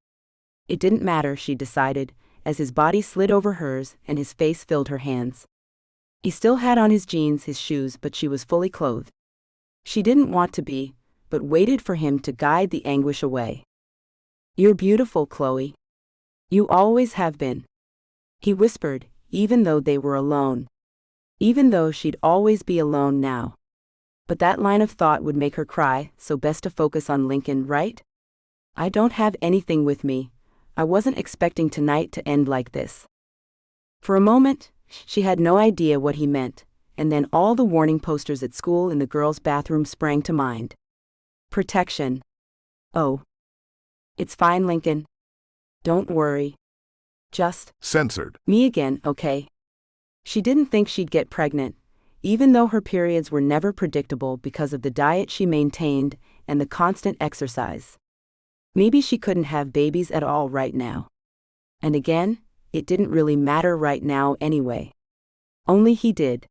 It didn't matter, she decided, as his body slid over hers and his face filled her hands. He still had on his jeans, his shoes, but she was fully clothed. She didn't want to be, but waited for him to guide the anguish away. "You're beautiful, Chloe. You always have been," he whispered, even though they were alone. Even though she'd always be alone now. But that line of thought would make her cry, so best to focus on Lincoln, right? "I don't have anything with me. I wasn't expecting tonight to end like this." For a moment, she had no idea what he meant, and then all the warning posters at school in the girls' bathroom sprang to mind. Protection. "Oh. It's fine, Lincoln. Don't worry. Just Censored. me again, okay?" She didn't think she'd get pregnant, even though her periods were never predictable because of the diet she maintained and the constant exercise. Maybe she couldn't have babies at all right now. And again, it didn't really matter right now anyway. Only he did.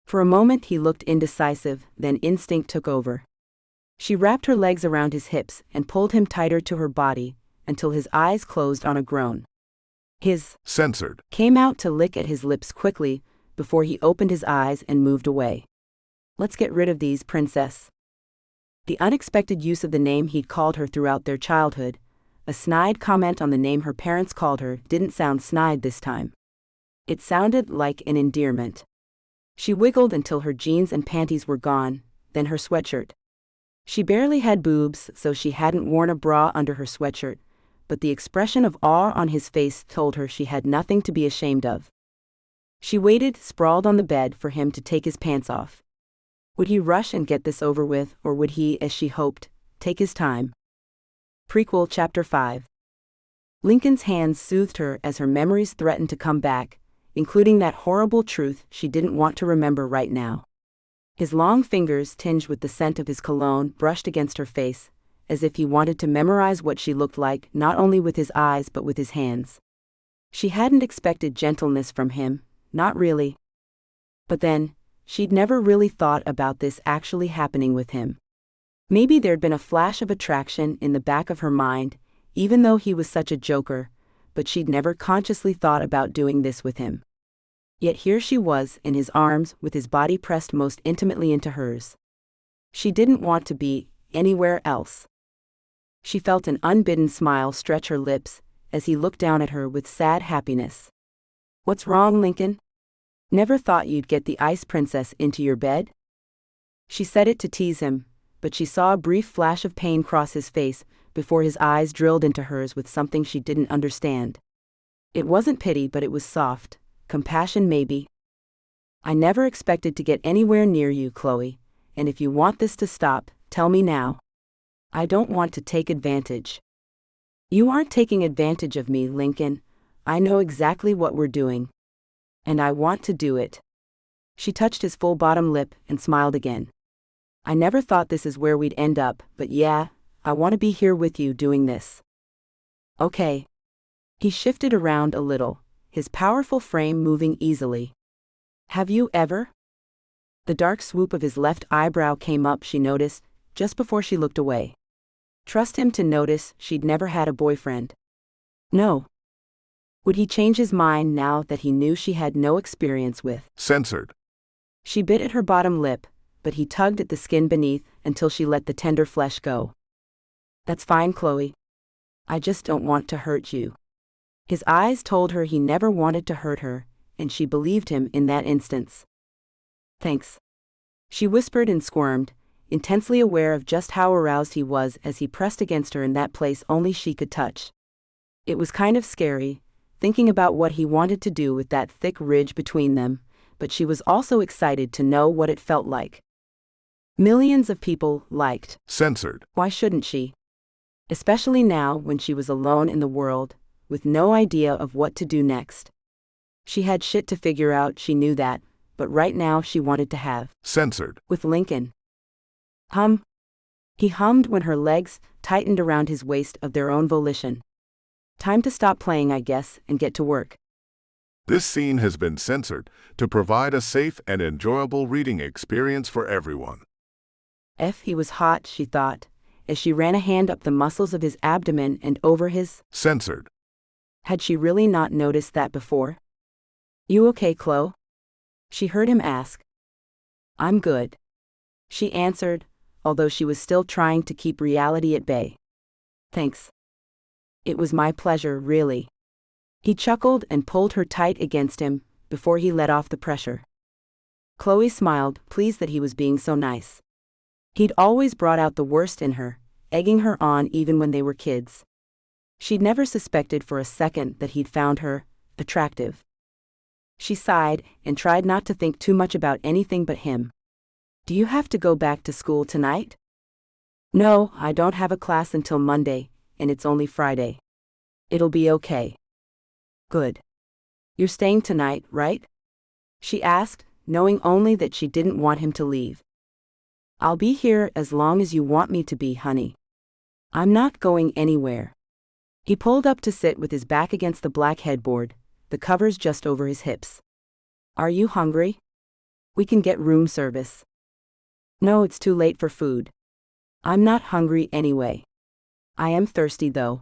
For a moment he looked indecisive, then instinct took over. She wrapped her legs around his hips and pulled him tighter to her body, until his eyes closed on a groan. His Censored. came out to lick at his lips quickly, before he opened his eyes and moved away. "Let's get rid of these, princess." The unexpected use of the name he'd called her throughout their childhood, a snide comment on the name her parents called her, didn't sound snide this time. It sounded like an endearment. She wiggled until her jeans and panties were gone, then her sweatshirt. She barely had boobs, so she hadn't worn a bra under her sweatshirt, but the expression of awe on his face told her she had nothing to be ashamed of. She waited, sprawled on the bed, for him to take his pants off. Would he rush and get this over with, or would he, as she hoped, take his time? Prequel Chapter 5. Lincoln's hands soothed her as her memories threatened to come back, including that horrible truth she didn't want to remember right now. His long fingers, tinged with the scent of his cologne, brushed against her face, as if he wanted to memorize what she looked like, not only with his eyes but with his hands. She hadn't expected gentleness from him, not really. But then, she'd never really thought about this actually happening with him. Maybe there'd been a flash of attraction in the back of her mind, even though he was such a joker, but she'd never consciously thought about doing this with him. Yet here she was, in his arms, with his body pressed most intimately into hers. She didn't want to be anywhere else. She felt an unbidden smile stretch her lips, as he looked down at her with sad happiness. "What's wrong, Lincoln? Never thought you'd get the ice princess into your bed?" She said it to tease him, but she saw a brief flash of pain cross his face before his eyes drilled into hers with something she didn't understand. It wasn't pity, but it was soft, compassion maybe. "I never expected to get anywhere near you, Chloe, and if you want this to stop, tell me now. I don't want to take advantage." "You aren't taking advantage of me, Lincoln. I know exactly what we're doing. And I want to do it." She touched his full bottom lip and smiled again. "I never thought this is where we'd end up, but yeah, I want to be here with you doing this." "Okay." He shifted around a little, his powerful frame moving easily. "Have you ever?" The dark swoop of his left eyebrow came up, she noticed, just before she looked away. Trust him to notice she'd never had a boyfriend? No. Would he change his mind now that he knew she had no experience with? Censored. She bit at her bottom lip, but he tugged at the skin beneath until she let the tender flesh go. That's fine, Chloe. I just don't want to hurt you. His eyes told her he never wanted to hurt her, and she believed him in that instance. Thanks. She whispered and squirmed, intensely aware of just how aroused he was as he pressed against her in that place only she could touch. It was kind of scary, thinking about what he wanted to do with that thick ridge between them, but she was also excited to know what it felt like. Millions of people liked. Censored. Why shouldn't she? Especially now when she was alone in the world, with no idea of what to do next. She had shit to figure out, she knew that, but right now she wanted to have. Censored. With Lincoln. Hum. He hummed when her legs tightened around his waist of their own volition. Time to stop playing, I guess, and get to work. This scene has been censored to provide a safe and enjoyable reading experience for everyone. He was hot, she thought, as she ran a hand up the muscles of his abdomen and over his. Censored. Had she really not noticed that before? You okay, Chloe? She heard him ask. I'm good. She answered, although she was still trying to keep reality at bay. Thanks. It was my pleasure, really. He chuckled and pulled her tight against him before he let off the pressure. Chloe smiled, pleased that he was being so nice. He'd always brought out the worst in her, egging her on even when they were kids. She'd never suspected for a second that he'd found her attractive. She sighed and tried not to think too much about anything but him. Do you have to go back to school tonight? No, I don't have a class until Monday, and it's only Friday. It'll be okay. Good. You're staying tonight, right? She asked, knowing only that she didn't want him to leave. I'll be here as long as you want me to be, honey. I'm not going anywhere. He pulled up to sit with his back against the black headboard, the covers just over his hips. Are you hungry? We can get room service. No, it's too late for food. I'm not hungry anyway. I am thirsty though.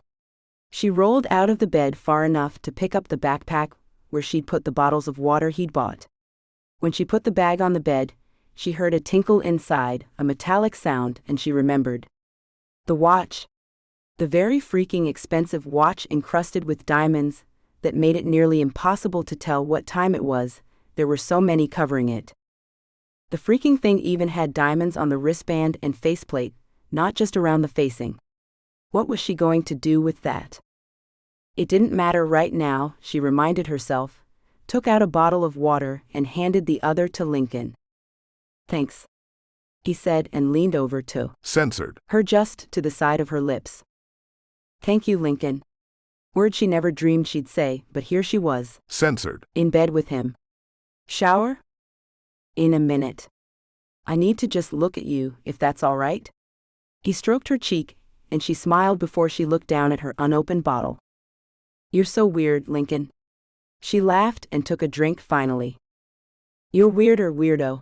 She rolled out of the bed far enough to pick up the backpack where she'd put the bottles of water he'd bought. When she put the bag on the bed, she heard a tinkle inside, a metallic sound, and she remembered. The watch. The very freaking expensive watch encrusted with diamonds that made it nearly impossible to tell what time it was, there were so many covering it. The freaking thing even had diamonds on the wristband and faceplate, not just around the facing. What was she going to do with that? It didn't matter right now, she reminded herself, took out a bottle of water and handed the other to Lincoln. Thanks, he said and leaned over to Censored. her just to the side of her lips. Thank you, Lincoln. Word she never dreamed she'd say, but here she was. Censored. In bed with him. Shower? In a minute. I need to just look at you, if that's all right. He stroked her cheek, and she smiled before she looked down at her unopened bottle. You're so weird, Lincoln. She laughed and took a drink finally. You're weirder, weirdo.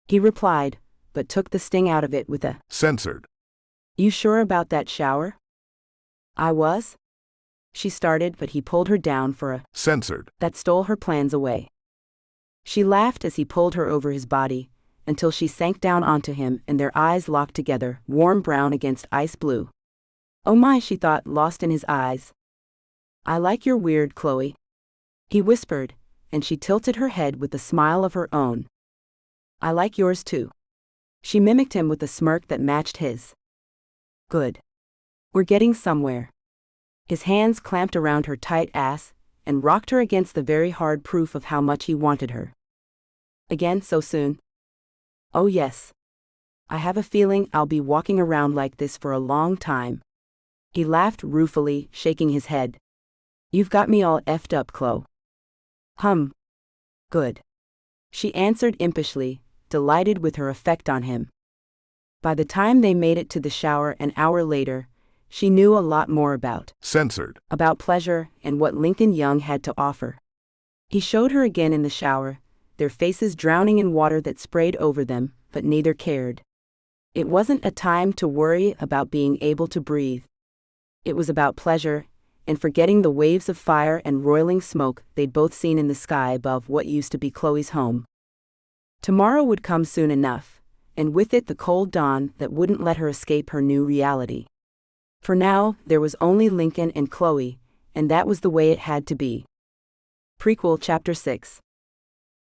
He replied, but took the sting out of it with a Censored. You sure about that shower? I was? She started, but he pulled her down for a Censored. that stole her plans away. She laughed as he pulled her over his body, until she sank down onto him and their eyes locked together, warm brown against ice blue. Oh my, she thought, lost in his eyes. I like your weird, Chloe. He whispered, and she tilted her head with a smile of her own. I like yours too. She mimicked him with a smirk that matched his. Good. We're getting somewhere. His hands clamped around her tight ass and rocked her against the very hard proof of how much he wanted her. Again so soon? Oh yes. I have a feeling I'll be walking around like this for a long time. He laughed ruefully, shaking his head. You've got me all effed up, Chloe. Good. She answered impishly, delighted with her effect on him. By the time they made it to the shower an hour later, she knew a lot more about Censored. About pleasure and what Lincoln Young had to offer. He showed her again in the shower, their faces drowning in water that sprayed over them, but neither cared. It wasn't a time to worry about being able to breathe. It was about pleasure, and forgetting the waves of fire and roiling smoke they'd both seen in the sky above what used to be Chloe's home. Tomorrow would come soon enough, and with it the cold dawn that wouldn't let her escape her new reality. For now, there was only Lincoln and Chloe, and that was the way it had to be. Prequel Chapter 6.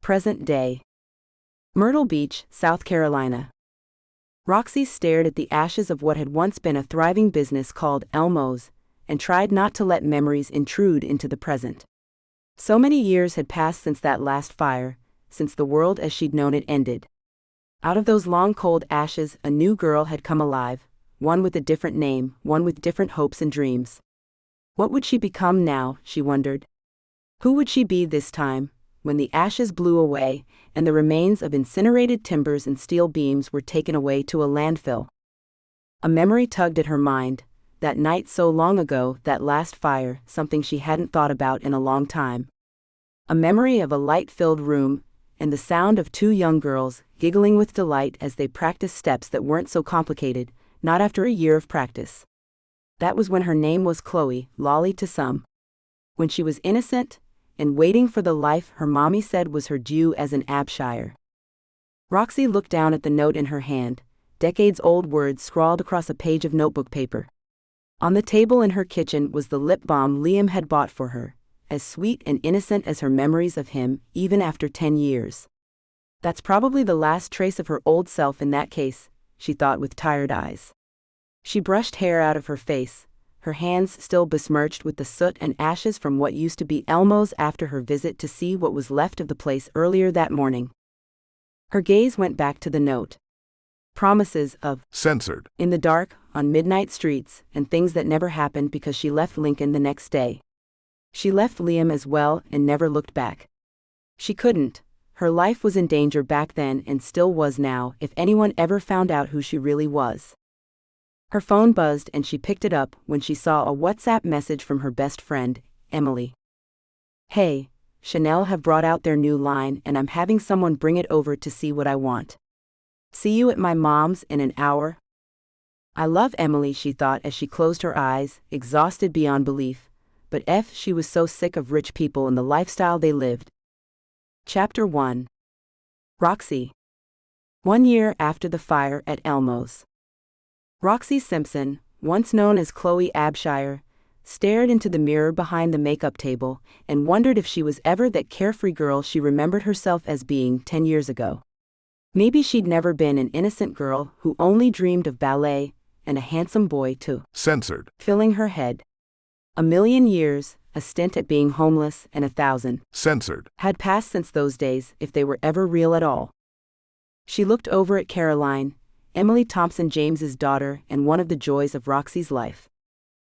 Present Day. Myrtle Beach, South Carolina. Roxy stared at the ashes of what had once been a thriving business called Elmo's, and tried not to let memories intrude into the present. So many years had passed since that last fire, since the world as she'd known it ended. Out of those long cold ashes a new girl had come alive, one with a different name, one with different hopes and dreams. What would she become now, she wondered? Who would she be this time, when the ashes blew away, and the remains of incinerated timbers and steel beams were taken away to a landfill? A memory tugged at her mind, that night so long ago, that last fire, something she hadn't thought about in a long time. A memory of a light-filled room, and the sound of two young girls, giggling with delight as they practiced steps that weren't so complicated, not after a year of practice. That was when her name was Chloe, Lolly to some. When she was innocent, and waiting for the life her mommy said was her due as an Abshire. Roxy looked down at the note in her hand, decades-old words scrawled across a page of notebook paper. On the table in her kitchen was the lip balm Liam had bought for her, as sweet and innocent as her memories of him, even after 10 years. That's probably the last trace of her old self in that case, she thought with tired eyes. She brushed hair out of her face, her hands still besmirched with the soot and ashes from what used to be Elmo's after her visit to see what was left of the place earlier that morning. Her gaze went back to the note. Promises of censored in the dark, on midnight streets, and things that never happened because she left Lincoln the next day. She left Liam as well and never looked back. She couldn't. Her life was in danger back then and still was now if anyone ever found out who she really was. Her phone buzzed and she picked it up when she saw a WhatsApp message from her best friend, Emily. Hey, Chanel have brought out their new line and I'm having someone bring it over to see what I want. See you at my mom's in an hour? I love Emily, she thought as she closed her eyes, exhausted beyond belief, but she was so sick of rich people and the lifestyle they lived. Chapter 1. Roxy. 1 year after the fire at Elmo's. Roxy Simpson, once known as Chloe Abshire, stared into the mirror behind the makeup table and wondered if she was ever that carefree girl she remembered herself as being 10 years ago. Maybe she'd never been an innocent girl who only dreamed of ballet and a handsome boy too. Censored. Filling her head. A million years, a stint at being homeless, and 1,000 censored had passed since those days, if they were ever real at all. She looked over at Caroline, Emily Thompson James's daughter and one of the joys of Roxy's life.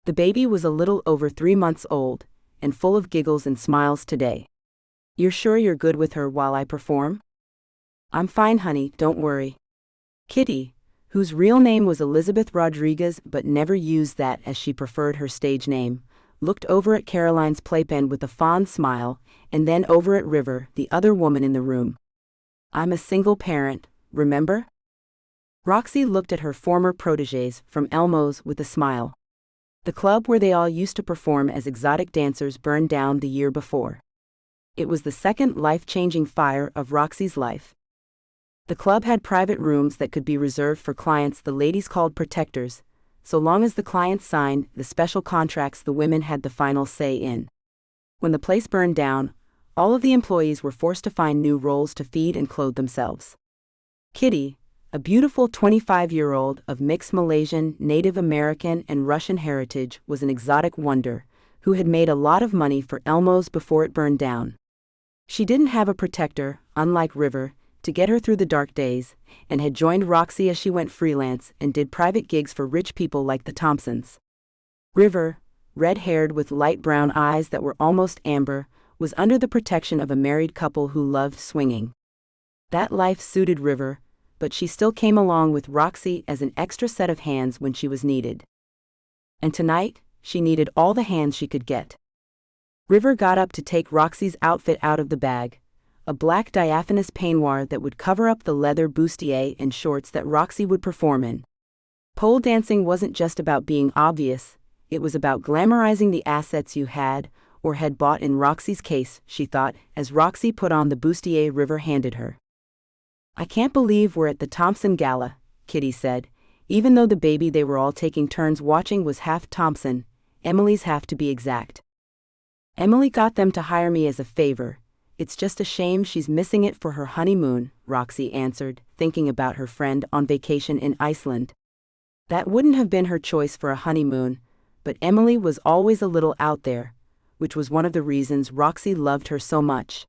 The baby was a little over 3 months old, and full of giggles and smiles today. You're sure you're good with her while I perform? I'm fine, honey, don't worry. Kitty, whose real name was Elizabeth Rodriguez but never used that as she preferred her stage name, looked over at Caroline's playpen with a fond smile, and then over at River, the other woman in the room. I'm a single parent, remember? Roxy looked at her former protégés from Elmo's with a smile. The club where they all used to perform as exotic dancers burned down the year before. It was the second life-changing fire of Roxy's life. The club had private rooms that could be reserved for clients the ladies called protectors, so long as the clients signed the special contracts the women had the final say in. When the place burned down, all of the employees were forced to find new roles to feed and clothe themselves. Kitty, a beautiful 25-year-old of mixed Malaysian, Native American and Russian heritage, was an exotic wonder, who had made a lot of money for Elmo's before it burned down. She didn't have a protector, unlike River, to get her through the dark days, and had joined Roxy as she went freelance and did private gigs for rich people like the Thompsons. River, red-haired with light brown eyes that were almost amber, was under the protection of a married couple who loved swinging. That life suited River, but she still came along with Roxy as an extra set of hands when she was needed. And tonight, she needed all the hands she could get. River got up to take Roxy's outfit out of the bag, a black diaphanous peignoir that would cover up the leather bustier and shorts that Roxy would perform in. Pole dancing wasn't just about being obvious, it was about glamorizing the assets you had, or had bought in Roxy's case, she thought, as Roxy put on the bustier River handed her. "I can't believe we're at the Thompson Gala," Kitty said, even though the baby they were all taking turns watching was half Thompson, Emily's half to be exact. "Emily got them to hire me as a favor. It's just a shame she's missing it for her honeymoon," Roxy answered, thinking about her friend on vacation in Iceland. That wouldn't have been her choice for a honeymoon, but Emily was always a little out there, which was one of the reasons Roxy loved her so much.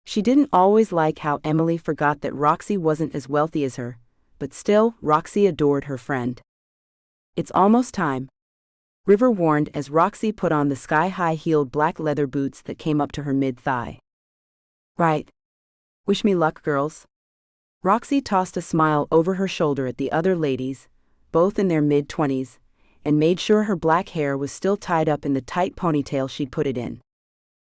She didn't always like how Emily forgot that Roxy wasn't as wealthy as her, but still, Roxy adored her friend. "It's almost time," River warned as Roxy put on the sky-high-heeled black leather boots that came up to her mid-thigh. "Right. Wish me luck, girls." Roxy tossed a smile over her shoulder at the other ladies, both in their mid-20s, and made sure her black hair was still tied up in the tight ponytail she'd put it in.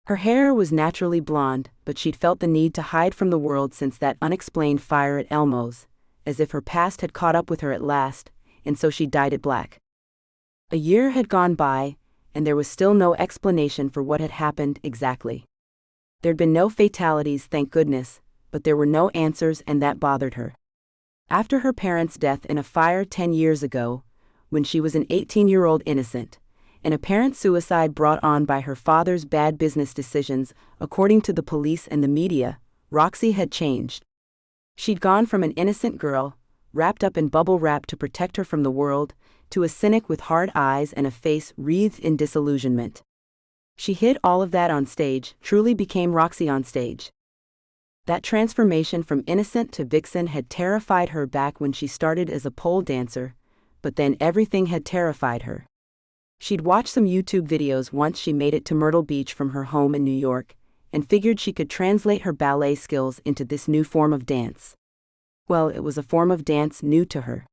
Her hair was naturally blonde, but she'd felt the need to hide from the world since that unexplained fire at Elmo's, as if her past had caught up with her at last, and so she dyed it black. A year had gone by, and there was still no explanation for what had happened exactly. There'd been no fatalities, thank goodness, but there were no answers, and that bothered her. After her parents' death in a fire 10 years ago, when she was an 18-year-old innocent, an apparent suicide brought on by her father's bad business decisions, according to the police and the media, Roxy had changed. She'd gone from an innocent girl, wrapped up in bubble wrap to protect her from the world, to a cynic with hard eyes and a face wreathed in disillusionment. She hid all of that on stage, truly became Roxy on stage. That transformation from innocent to vixen had terrified her back when she started as a pole dancer, but then everything had terrified her. She'd watched some YouTube videos once she made it to Myrtle Beach from her home in New York, and figured she could translate her ballet skills into this new form of dance. Well, it was a form of dance new to her.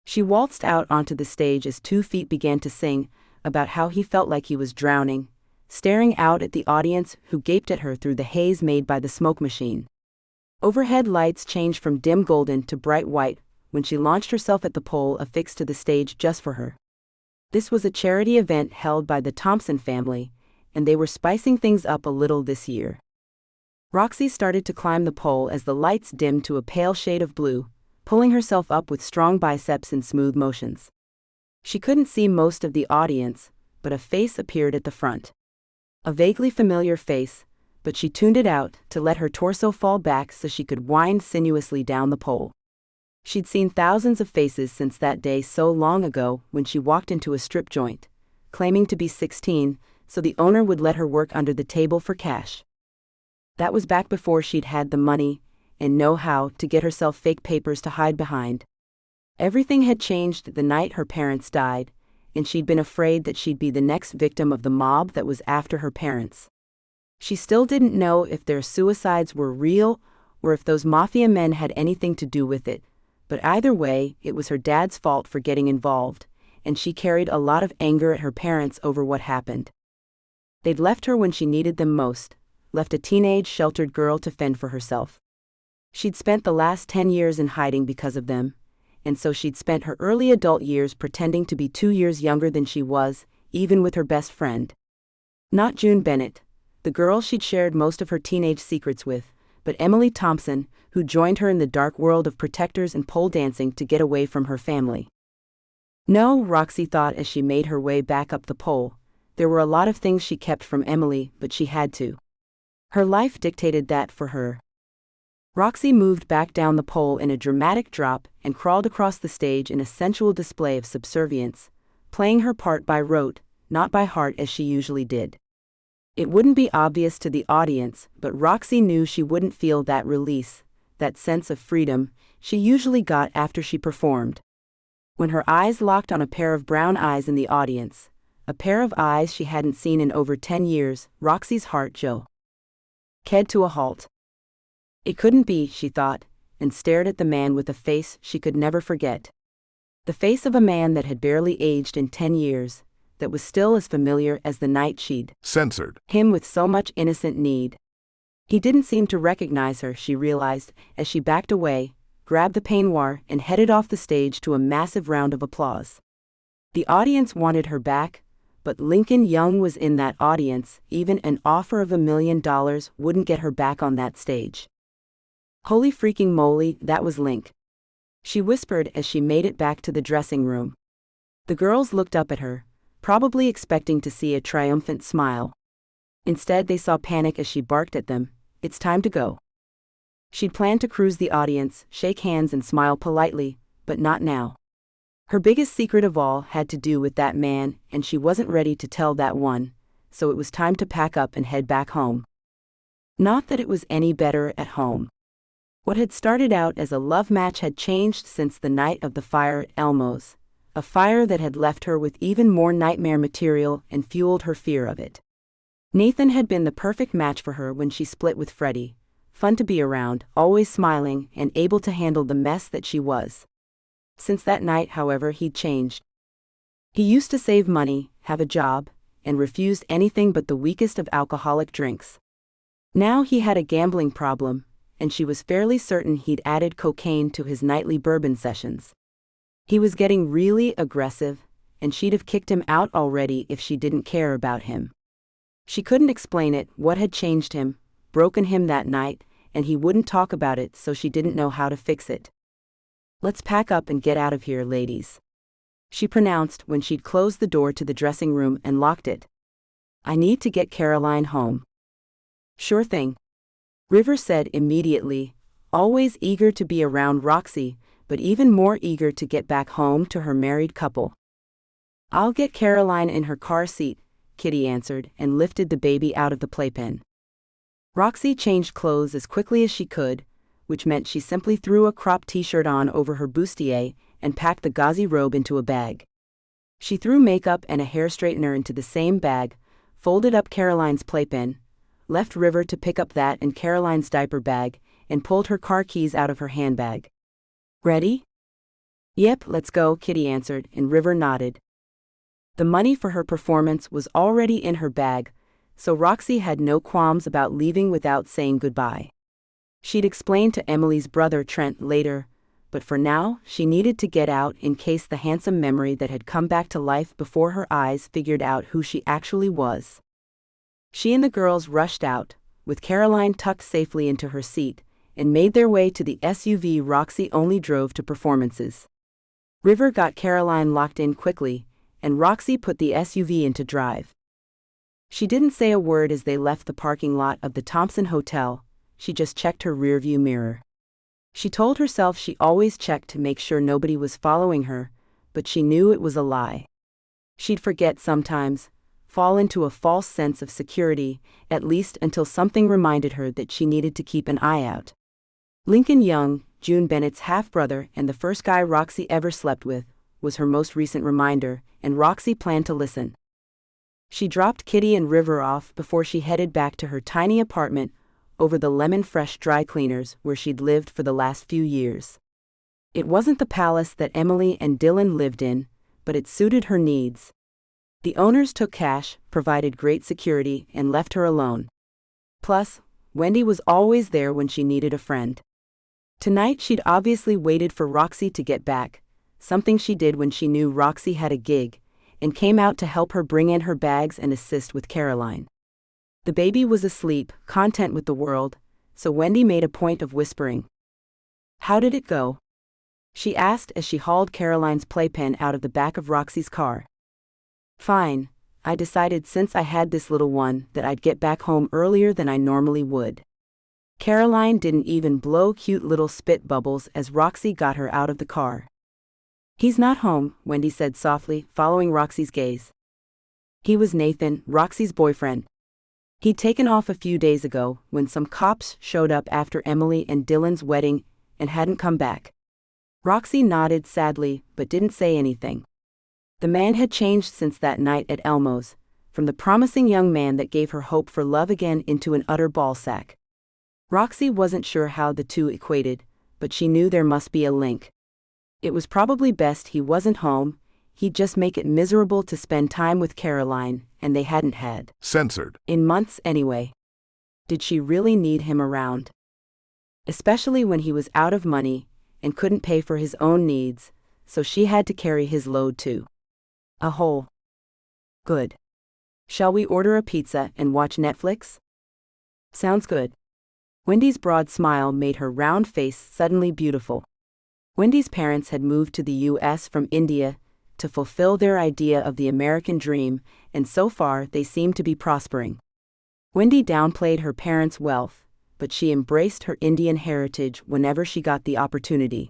She waltzed out onto the stage as 2 Feet began to sing about how he felt like he was drowning, staring out at the audience who gaped at her through the haze made by the smoke machine. Overhead lights changed from dim golden to bright white when she launched herself at the pole affixed to the stage just for her. This was a charity event held by the Thompson family, and they were spicing things up a little this year. Roxy started to climb the pole as the lights dimmed to a pale shade of blue, pulling herself up with strong biceps and smooth motions. She couldn't see most of the audience, but a face appeared at the front. A vaguely familiar face, but she tuned it out to let her torso fall back so she could wind sinuously down the pole. She'd seen thousands of faces since that day so long ago when she walked into a strip joint, claiming to be 16, so the owner would let her work under the table for cash. That was back before she'd had the money and know-how to get herself fake papers to hide behind. Everything had changed the night her parents died, and she'd been afraid that she'd be the next victim of the mob that was after her parents. She still didn't know if their suicides were real or if those mafia men had anything to do with it, but either way, it was her dad's fault for getting involved, and she carried a lot of anger at her parents over what happened. They'd left her when she needed them most, left a teenage sheltered girl to fend for herself. She'd spent the last 10 years in hiding because of them, and so she'd spent her early adult years pretending to be 2 years younger than she was, even with her best friend. Not June Bennett, the girl she'd shared most of her teenage secrets with, but Emily Thompson, who joined her in the dark world of protectors and pole dancing to get away from her family. No, Roxy thought as she made her way back up the pole, there were a lot of things she kept from Emily, but she had to. Her life dictated that for her. Roxy moved back down the pole in a dramatic drop and crawled across the stage in a sensual display of subservience, playing her part by rote, not by heart as she usually did. It wouldn't be obvious to the audience, but Roxy knew she wouldn't feel that release, that sense of freedom, she usually got after she performed. When her eyes locked on a pair of brown eyes in the audience, a pair of eyes she hadn't seen in over 10 years, Roxy's heart ked to a halt. It couldn't be, she thought, and stared at the man with a face she could never forget. The face of a man that had barely aged in 10 years, that was still as familiar as the night she'd censored him with so much innocent need. He didn't seem to recognize her, she realized, as she backed away, grabbed the peignoir, and headed off the stage to a massive round of applause. The audience wanted her back, but Lincoln Young was in that audience. Even an offer of $1 million wouldn't get her back on that stage. Holy freaking moly, that was Link, she whispered as she made it back to the dressing room. The girls looked up at her, probably expecting to see a triumphant smile. Instead, they saw panic as she barked at them, "It's time to go." She'd planned to cruise the audience, shake hands and smile politely, but not now. Her biggest secret of all had to do with that man, and she wasn't ready to tell that one, so it was time to pack up and head back home. Not that it was any better at home. What had started out as a love match had changed since the night of the fire at Elmo's, a fire that had left her with even more nightmare material and fueled her fear of it. Nathan had been the perfect match for her when she split with Freddie, fun to be around, always smiling and able to handle the mess that she was. Since that night, however, he'd changed. He used to save money, have a job, and refused anything but the weakest of alcoholic drinks. Now he had a gambling problem, and she was fairly certain he'd added cocaine to his nightly bourbon sessions. He was getting really aggressive, and she'd have kicked him out already if she didn't care about him. She couldn't explain it, what had changed him, broken him that night, and he wouldn't talk about it, so she didn't know how to fix it. "Let's pack up and get out of here, ladies," she pronounced when she'd closed the door to the dressing room and locked it. "I need to get Caroline home." "Sure thing," River said immediately, always eager to be around Roxy, but even more eager to get back home to her married couple. "I'll get Caroline in her car seat," Kitty answered and lifted the baby out of the playpen. Roxy changed clothes as quickly as she could, which meant she simply threw a crop t-shirt on over her bustier and packed the gauzy robe into a bag. She threw makeup and a hair straightener into the same bag, folded up Caroline's playpen, left River to pick up that and Caroline's diaper bag, and pulled her car keys out of her handbag. "Ready?" "Yep, let's go," Kitty answered, and River nodded. The money for her performance was already in her bag, so Roxy had no qualms about leaving without saying goodbye. She'd explain to Emily's brother Trent later, but for now, she needed to get out in case the handsome memory that had come back to life before her eyes figured out who she actually was. She and the girls rushed out, with Caroline tucked safely into her seat, and made their way to the SUV Roxy only drove to performances. River got Caroline locked in quickly, and Roxy put the SUV into drive. She didn't say a word as they left the parking lot of the Thompson Hotel, she just checked her rearview mirror. She told herself she always checked to make sure nobody was following her, but she knew it was a lie. She'd forget sometimes, fall into a false sense of security, at least until something reminded her that she needed to keep an eye out. Lincoln Young, June Bennett's half-brother and the first guy Roxy ever slept with, was her most recent reminder, and Roxy planned to listen. She dropped Kitty and River off before she headed back to her tiny apartment over the lemon-fresh dry cleaners where she'd lived for the last few years. It wasn't the palace that Emily and Dylan lived in, but it suited her needs. The owners took cash, provided great security, and left her alone. Plus, Wendy was always there when she needed a friend. Tonight she'd obviously waited for Roxy to get back, something she did when she knew Roxy had a gig, and came out to help her bring in her bags and assist with Caroline. The baby was asleep, content with the world, so Wendy made a point of whispering. "How did it go?" she asked as she hauled Caroline's playpen out of the back of Roxy's car. "Fine. I decided since I had this little one that I'd get back home earlier than I normally would." Caroline didn't even blow cute little spit bubbles as Roxy got her out of the car. "He's not home," Wendy said softly, following Roxy's gaze. "He was Nathan, Roxy's boyfriend. He'd taken off a few days ago when some cops showed up after Emily and Dylan's wedding and hadn't come back." Roxy nodded sadly but didn't say anything. The man had changed since that night at Elmo's, from the promising young man that gave her hope for love again into an utter ballsack. Roxy wasn't sure how the two equated, but she knew there must be a link. It was probably best he wasn't home, he'd just make it miserable to spend time with Caroline, and they hadn't had Censored. in months anyway. Did she really need him around? Especially when he was out of money and couldn't pay for his own needs, so she had to carry his load too. A whole. Good. Shall we order a pizza and watch Netflix? Sounds good. Wendy's broad smile made her round face suddenly beautiful. Wendy's parents had moved to the U.S. from India to fulfill their idea of the American dream, and so far they seemed to be prospering. Wendy downplayed her parents' wealth, but she embraced her Indian heritage whenever she got the opportunity.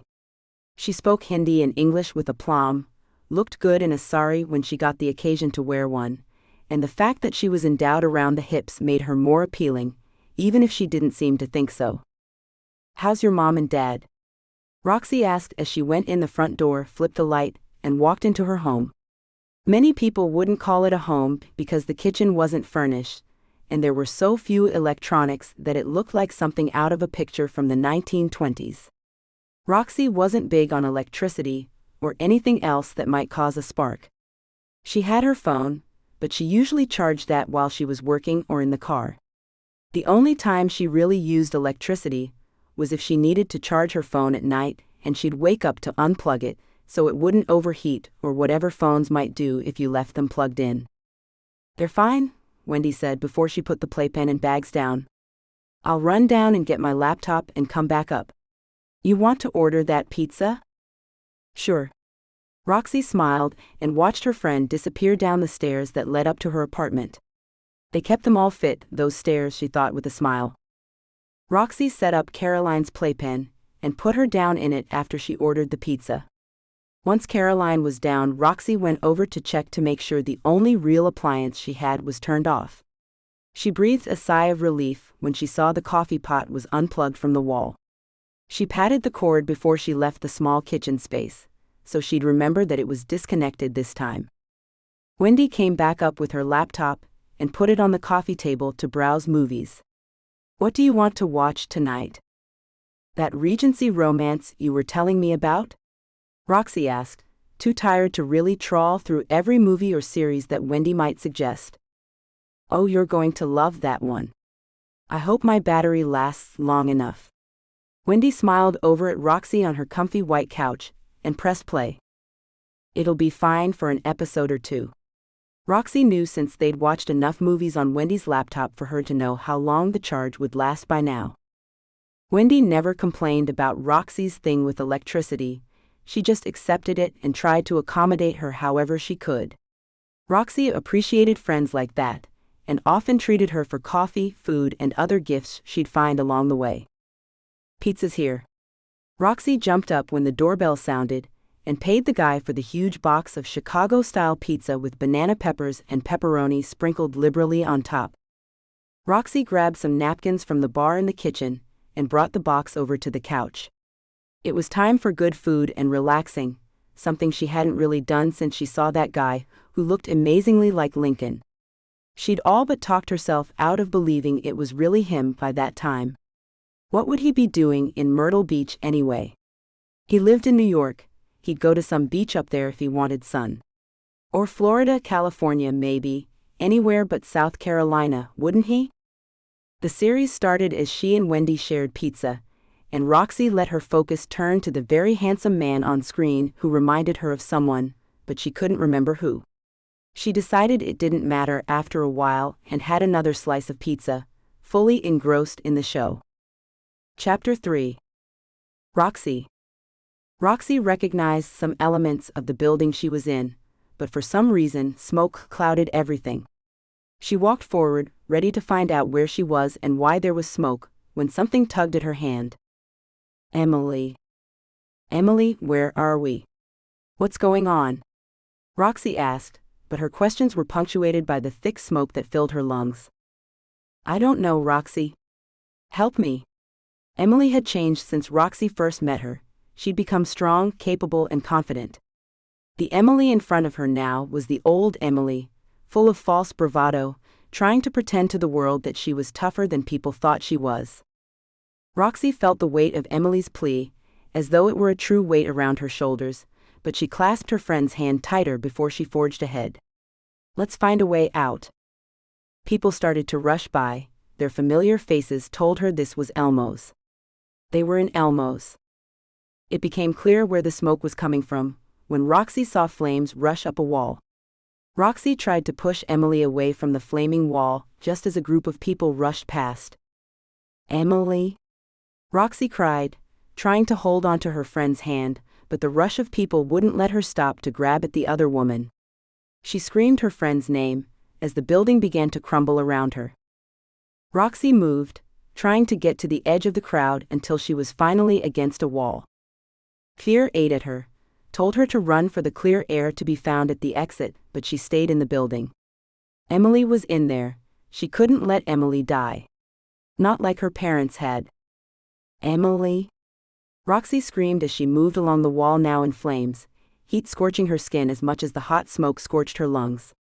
She spoke Hindi and English with aplomb, looked good in a sari when she got the occasion to wear one, and the fact that she was endowed around the hips made her more appealing, even if she didn't seem to think so. How's your mom and dad? Roxy asked as she went in the front door, flipped the light, and walked into her home. Many people wouldn't call it a home because the kitchen wasn't furnished, and there were so few electronics that it looked like something out of a picture from the 1920s. Roxy wasn't big on electricity or anything else that might cause a spark. She had her phone, but she usually charged that while she was working or in the car. The only time she really used electricity was if she needed to charge her phone at night and she'd wake up to unplug it so it wouldn't overheat or whatever phones might do if you left them plugged in. They're fine, Wendy said before she put the playpen and bags down. I'll run down and get my laptop and come back up. You want to order that pizza? Sure. Roxy smiled and watched her friend disappear down the stairs that led up to her apartment. They kept them all fit, those stairs, she thought with a smile. Roxy set up Caroline's playpen and put her down in it after she ordered the pizza. Once Caroline was down, Roxy went over to check to make sure the only real appliance she had was turned off. She breathed a sigh of relief when she saw the coffee pot was unplugged from the wall. She patted the cord before she left the small kitchen space, so she'd remember that it was disconnected this time. Wendy came back up with her laptop and put it on the coffee table to browse movies. What do you want to watch tonight? That Regency romance you were telling me about? Roxy asked, too tired to really trawl through every movie or series that Wendy might suggest. Oh, you're going to love that one. I hope my battery lasts long enough. Wendy smiled over at Roxy on her comfy white couch and pressed play. It'll be fine for an episode or two. Roxy knew since they'd watched enough movies on Wendy's laptop for her to know how long the charge would last by now. Wendy never complained about Roxy's thing with electricity. She just accepted it and tried to accommodate her however she could. Roxy appreciated friends like that, and often treated her for coffee, food, and other gifts she'd find along the way. Pizza's here. Roxy jumped up when the doorbell sounded, and paid the guy for the huge box of Chicago-style pizza with banana peppers and pepperoni sprinkled liberally on top. Roxy grabbed some napkins from the bar in the kitchen and brought the box over to the couch. It was time for good food and relaxing, something she hadn't really done since she saw that guy who looked amazingly like Lincoln. She'd all but talked herself out of believing it was really him by that time. What would he be doing in Myrtle Beach anyway? He lived in New York. He'd go to some beach up there if he wanted sun. Or Florida, California, maybe, anywhere but South Carolina, wouldn't he? The series started as she and Wendy shared pizza, and Roxy let her focus turn to the very handsome man on screen who reminded her of someone, but she couldn't remember who. She decided it didn't matter after a while and had another slice of pizza, fully engrossed in the show. Chapter 3. Roxy. Roxy recognized some elements of the building she was in, but for some reason smoke clouded everything. She walked forward, ready to find out where she was and why there was smoke, when something tugged at her hand. Emily. Emily, where are we? What's going on? Roxy asked, but her questions were punctuated by the thick smoke that filled her lungs. I don't know, Roxy. Help me. Emily had changed since Roxy first met her. She'd become strong, capable, and confident. The Emily in front of her now was the old Emily, full of false bravado, trying to pretend to the world that she was tougher than people thought she was. Roxy felt the weight of Emily's plea, as though it were a true weight around her shoulders, but she clasped her friend's hand tighter before she forged ahead. Let's find a way out. People started to rush by, their familiar faces told her this was Elmo's. They were in Elmo's. It became clear where the smoke was coming from when Roxy saw flames rush up a wall. Roxy tried to push Emily away from the flaming wall just as a group of people rushed past. "Emily?" Roxy cried, trying to hold onto her friend's hand, but the rush of people wouldn't let her stop to grab at the other woman. She screamed her friend's name as the building began to crumble around her. Roxy moved, trying to get to the edge of the crowd until she was finally against a wall. Fear ate at her, told her to run for the clear air to be found at the exit, but she stayed in the building. Emily was in there. She couldn't let Emily die. Not like her parents had. "Emily?" Roxy screamed as she moved along the wall, now in flames, heat scorching her skin as much as the hot smoke scorched her lungs.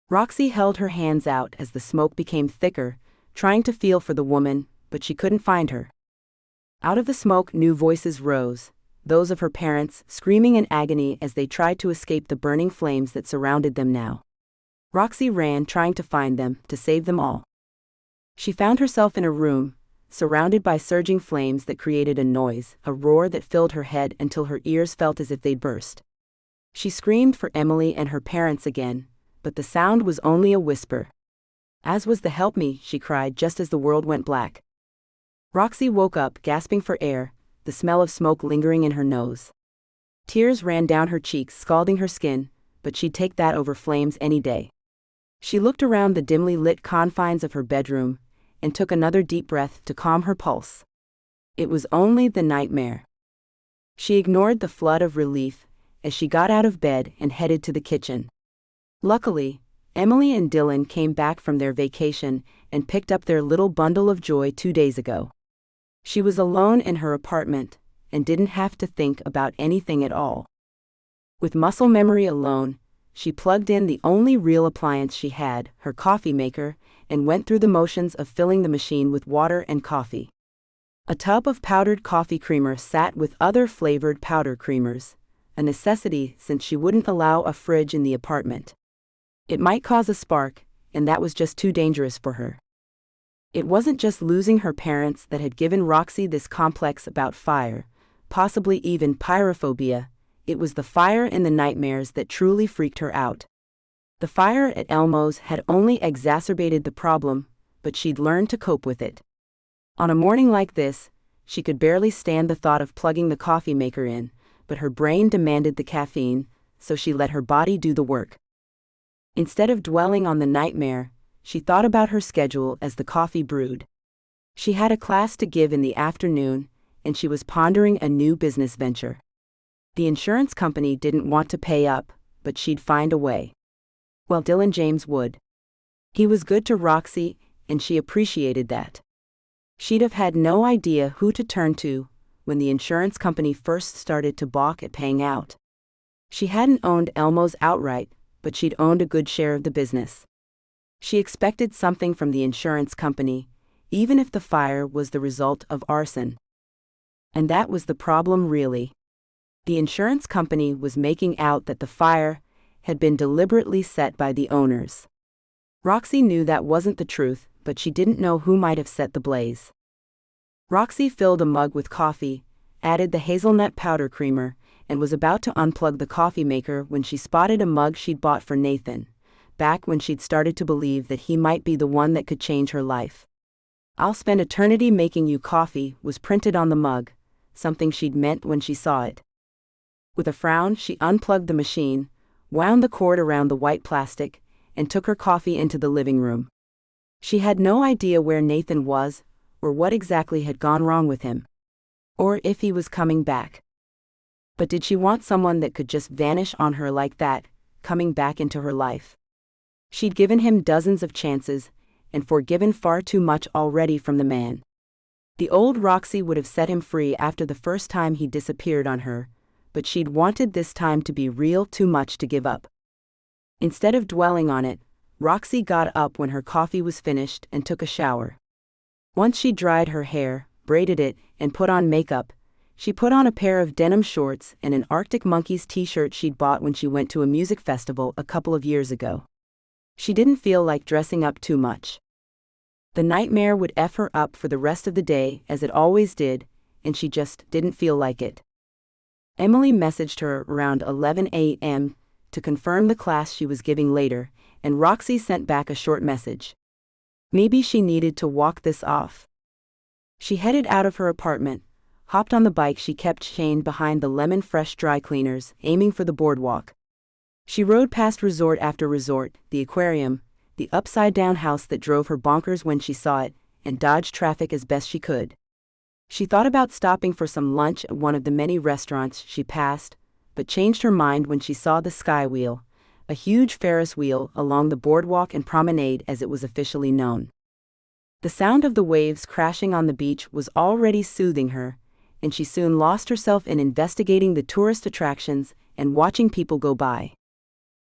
Roxy held her hands out as the smoke became thicker, trying to feel for the woman, but she couldn't find her. Out of the smoke, new voices rose, those of her parents, screaming in agony as they tried to escape the burning flames that surrounded them now. Roxy ran, trying to find them, to save them all. She found herself in a room, surrounded by surging flames that created a noise, a roar that filled her head until her ears felt as if they'd burst. She screamed for Emily and her parents again, but the sound was only a whisper. As was the "help me," she cried just as the world went black. Roxy woke up, gasping for air, the smell of smoke lingering in her nose. Tears ran down her cheeks, scalding her skin, but she'd take that over flames any day. She looked around the dimly lit confines of her bedroom and took another deep breath to calm her pulse. It was only the nightmare. She ignored the flood of relief as she got out of bed and headed to the kitchen. Luckily, Emily and Dylan came back from their vacation and picked up their little bundle of joy 2 days ago. She was alone in her apartment and didn't have to think about anything at all. With muscle memory alone, she plugged in the only real appliance she had, her coffee maker, and went through the motions of filling the machine with water and coffee. A tub of powdered coffee creamer sat with other flavored powder creamers, a necessity since she wouldn't allow a fridge in the apartment. It might cause a spark, and that was just too dangerous for her. It wasn't just losing her parents that had given Roxy this complex about fire, possibly even pyrophobia. It was the fire in the nightmares that truly freaked her out. The fire at Elmo's had only exacerbated the problem, but she'd learned to cope with it. On a morning like this, she could barely stand the thought of plugging the coffee maker in, but her brain demanded the caffeine, so she let her body do the work. Instead of dwelling on the nightmare, she thought about her schedule as the coffee brewed. She had a class to give in the afternoon, and she was pondering a new business venture. The insurance company didn't want to pay up, but she'd find a way. Well, Dylan James would. He was good to Roxy, and she appreciated that. She'd have had no idea who to turn to when the insurance company first started to balk at paying out. She hadn't owned Elmo's outright, but she'd owned a good share of the business. She expected something from the insurance company, even if the fire was the result of arson. And that was the problem, really. The insurance company was making out that the fire had been deliberately set by the owners. Roxy knew that wasn't the truth, but she didn't know who might have set the blaze. Roxy filled a mug with coffee, added the hazelnut powder creamer, and was about to unplug the coffee maker when she spotted a mug she'd bought for Nathan, back when she'd started to believe that he might be the one that could change her life. "I'll spend eternity making you coffee" was printed on the mug, something she'd meant when she saw it. With a frown, she unplugged the machine, wound the cord around the white plastic, and took her coffee into the living room. She had no idea where Nathan was, or what exactly had gone wrong with him, or if he was coming back. But did she want someone that could just vanish on her like that, coming back into her life? She'd given him dozens of chances, and forgiven far too much already from the man. The old Roxy would have set him free after the first time he disappeared on her, but she'd wanted this time to be real too much to give up. Instead of dwelling on it, Roxy got up when her coffee was finished and took a shower. Once she dried her hair, braided it, and put on makeup, she put on a pair of denim shorts and an Arctic Monkeys t-shirt she'd bought when she went to a music festival a couple of years ago. She didn't feel like dressing up too much. The nightmare would F her up for the rest of the day, as it always did, and she just didn't feel like it. Emily messaged her around 11 a.m. to confirm the class she was giving later, and Roxy sent back a short message. Maybe she needed to walk this off. She headed out of her apartment, hopped on the bike she kept chained behind the Lemon Fresh dry cleaners, aiming for the boardwalk. She rode past resort after resort, the aquarium, the upside-down house that drove her bonkers when she saw it, and dodged traffic as best she could. She thought about stopping for some lunch at one of the many restaurants she passed, but changed her mind when she saw the Sky Wheel, a huge Ferris wheel along the boardwalk and promenade as it was officially known. The sound of the waves crashing on the beach was already soothing her, and she soon lost herself in investigating the tourist attractions and watching people go by.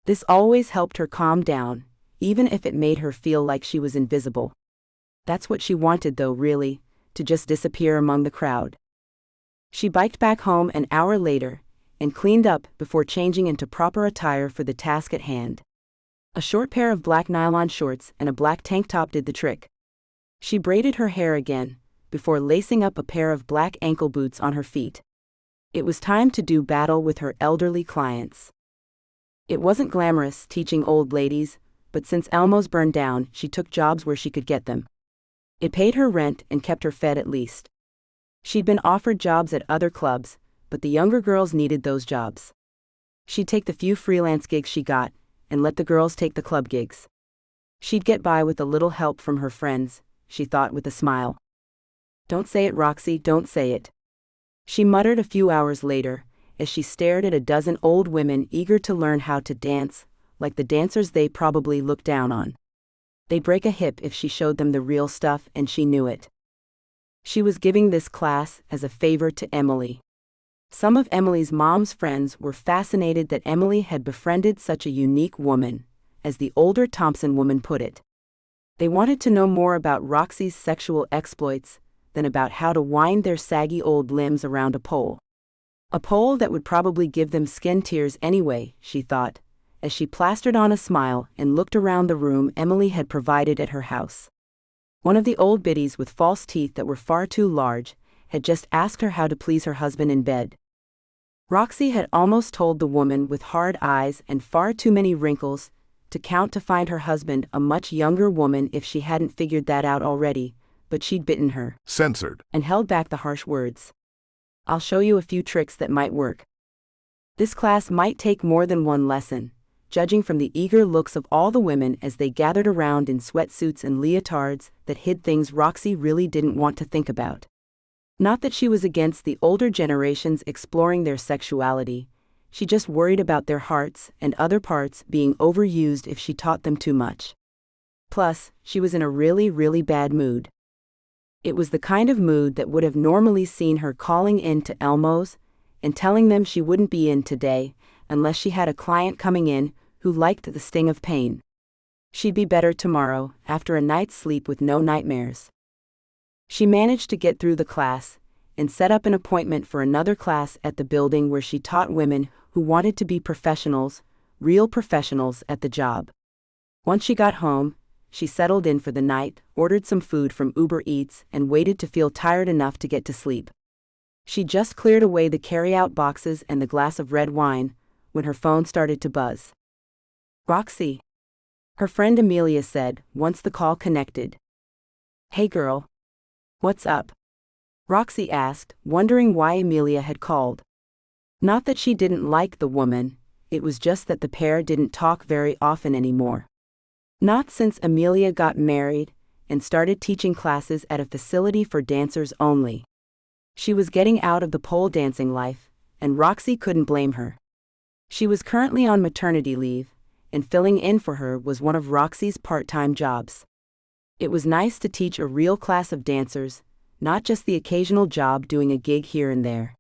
This always helped her calm down, even if it made her feel like she was invisible. That's what she wanted though, really, to just disappear among the crowd. She biked back home an hour later, and cleaned up before changing into proper attire for the task at hand. A short pair of black nylon shorts and a black tank top did the trick. She braided her hair again, before lacing up a pair of black ankle boots on her feet. It was time to do battle with her elderly clients. It wasn't glamorous teaching old ladies, but since Elmo's burned down, she took jobs where she could get them. It paid her rent and kept her fed at least. She'd been offered jobs at other clubs, but the younger girls needed those jobs. She'd take the few freelance gigs she got, and let the girls take the club gigs. She'd get by with a little help from her friends, she thought with a smile. "Don't say it, Roxy, don't say it," she muttered a few hours later, as she stared at a dozen old women eager to learn how to dance, like the dancers they probably looked down on. They'd break a hip if she showed them the real stuff, and she knew it. She was giving this class as a favor to Emily. Some of Emily's mom's friends were fascinated that Emily had befriended such a unique woman, as the older Thompson woman put it. They wanted to know more about Roxy's sexual exploits than about how to wind their saggy old limbs around a pole. A pole that would probably give them skin tears anyway, she thought, as she plastered on a smile and looked around the room Emily had provided at her house. One of the old biddies with false teeth that were far too large had just asked her how to please her husband in bed. Roxy had almost told the woman with hard eyes and far too many wrinkles to count to find her husband a much younger woman if she hadn't figured that out already, but she'd bitten her. Censored. And held back the harsh words. "I'll show you a few tricks that might work." This class might take more than one lesson, judging from the eager looks of all the women as they gathered around in sweatsuits and leotards that hid things Roxy really didn't want to think about. Not that she was against the older generations exploring their sexuality, she just worried about their hearts and other parts being overused if she taught them too much. Plus, she was in a really, really bad mood. It was the kind of mood that would have normally seen her calling in to Elmo's and telling them she wouldn't be in today unless she had a client coming in who liked the sting of pain. She'd be better tomorrow, after a night's sleep with no nightmares. She managed to get through the class and set up an appointment for another class at the building where she taught women who wanted to be professionals, real professionals at the job. Once she got home, she settled in for the night, ordered some food from Uber Eats, and waited to feel tired enough to get to sleep. She just cleared away the carry-out boxes and the glass of red wine when her phone started to buzz. "Roxy," her friend Amelia said once the call connected. "Hey girl. What's up?" Roxy asked, wondering why Amelia had called. Not that she didn't like the woman, it was just that the pair didn't talk very often anymore. Not since Amelia got married and started teaching classes at a facility for dancers only. She was getting out of the pole dancing life, and Roxy couldn't blame her. She was currently on maternity leave, and filling in for her was one of Roxy's part-time jobs. It was nice to teach a real class of dancers, not just the occasional job doing a gig here and there.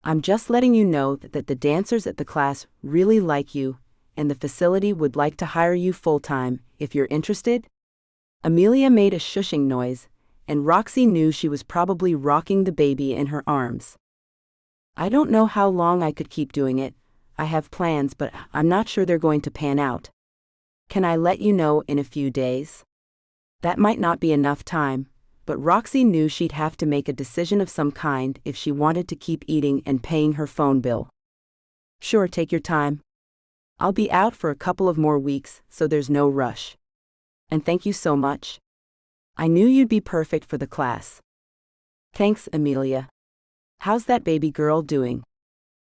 "I'm just letting you know that the dancers at the class really like you, and the facility would like to hire you full-time, if you're interested." Amelia made a shushing noise, and Roxy knew she was probably rocking the baby in her arms. "I don't know how long I could keep doing it. I have plans, but I'm not sure they're going to pan out. Can I let you know in a few days?" That might not be enough time, but Roxy knew she'd have to make a decision of some kind if she wanted to keep eating and paying her phone bill. Sure, take your time. I'll be out for a couple of more weeks, so there's no rush. And thank you so much. I knew you'd be perfect for the class. Thanks, Amelia. How's that baby girl doing?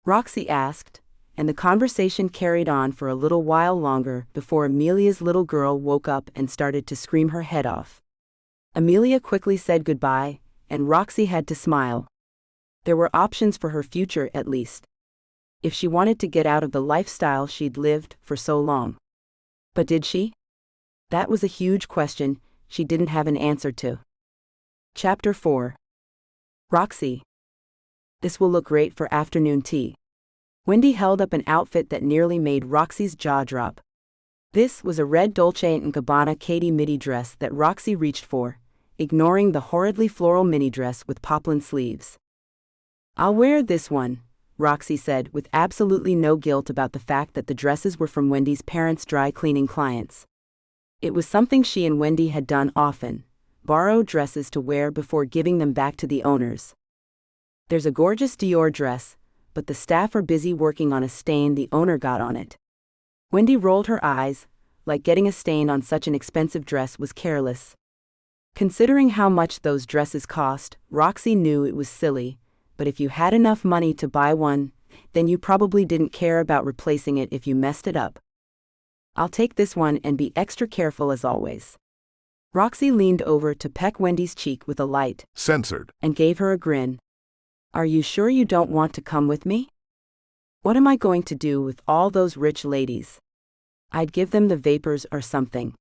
Roxy asked, and the conversation carried on for a little while longer before Amelia's little girl woke up and started to scream her head off. Amelia quickly said goodbye, and Roxy had to smile. There were options for her future at least. If she wanted to get out of the lifestyle she'd lived for so long. But did she? That was a huge question she didn't have an answer to. Chapter 4. Roxy. This will look great for afternoon tea. Wendy held up an outfit that nearly made Roxy's jaw drop. This was a red Dolce & Gabbana Katie midi dress that Roxy reached for, ignoring the horridly floral mini dress with poplin sleeves. I'll wear this one, Roxy said with absolutely no guilt about the fact that the dresses were from Wendy's parents' dry cleaning clients. It was something she and Wendy had done often, borrow dresses to wear before giving them back to the owners. There's a gorgeous Dior dress, but the staff are busy working on a stain the owner got on it. Wendy rolled her eyes, like getting a stain on such an expensive dress was careless. Considering how much those dresses cost, Roxy knew it was silly, but if you had enough money to buy one, then you probably didn't care about replacing it if you messed it up. I'll take this one and be extra careful as always. Roxy leaned over to peck Wendy's cheek with a light, Censored, and gave her a grin. Are you sure you don't want to come with me? What am I going to do with all those rich ladies? I'd give them the vapors or something.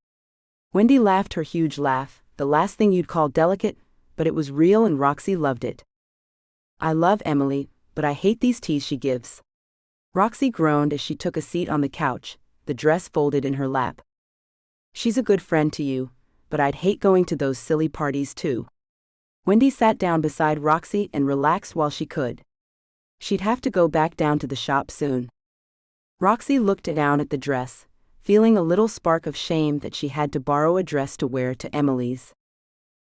Wendy laughed her huge laugh, the last thing you'd call delicate, but it was real and Roxy loved it. I love Emily, but I hate these teas she gives. Roxy groaned as she took a seat on the couch, the dress folded in her lap. She's a good friend to you, but I'd hate going to those silly parties too. Wendy sat down beside Roxy and relaxed while she could. She'd have to go back down to the shop soon. Roxy looked down at the dress, feeling a little spark of shame that she had to borrow a dress to wear to Emily's.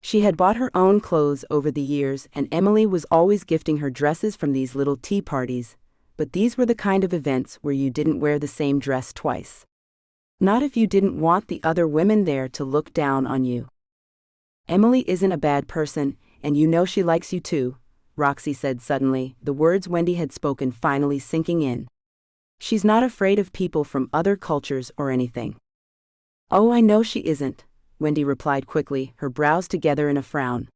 She had bought her own clothes over the years and Emily was always gifting her dresses from these little tea parties, but these were the kind of events where you didn't wear the same dress twice. Not if you didn't want the other women there to look down on you. Emily isn't a bad person, and you know she likes you too, Roxy said suddenly, the words Wendy had spoken finally sinking in. She's not afraid of people from other cultures or anything. Oh, I know she isn't, Wendy replied quickly, her brows together in a frown.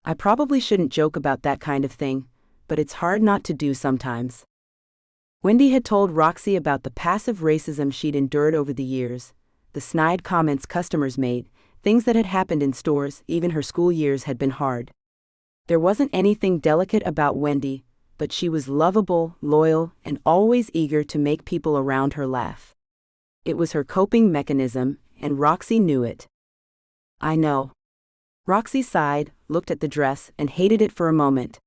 I probably shouldn't joke about that kind of thing, but it's hard not to do sometimes. Wendy had told Roxy about the passive racism she'd endured over the years, the snide comments customers made, things that had happened in stores. Even her school years had been hard. There wasn't anything delicate about Wendy, but she was lovable, loyal, and always eager to make people around her laugh. It was her coping mechanism, and Roxy knew it. I know. Roxy sighed, looked at the dress, and hated it for a moment.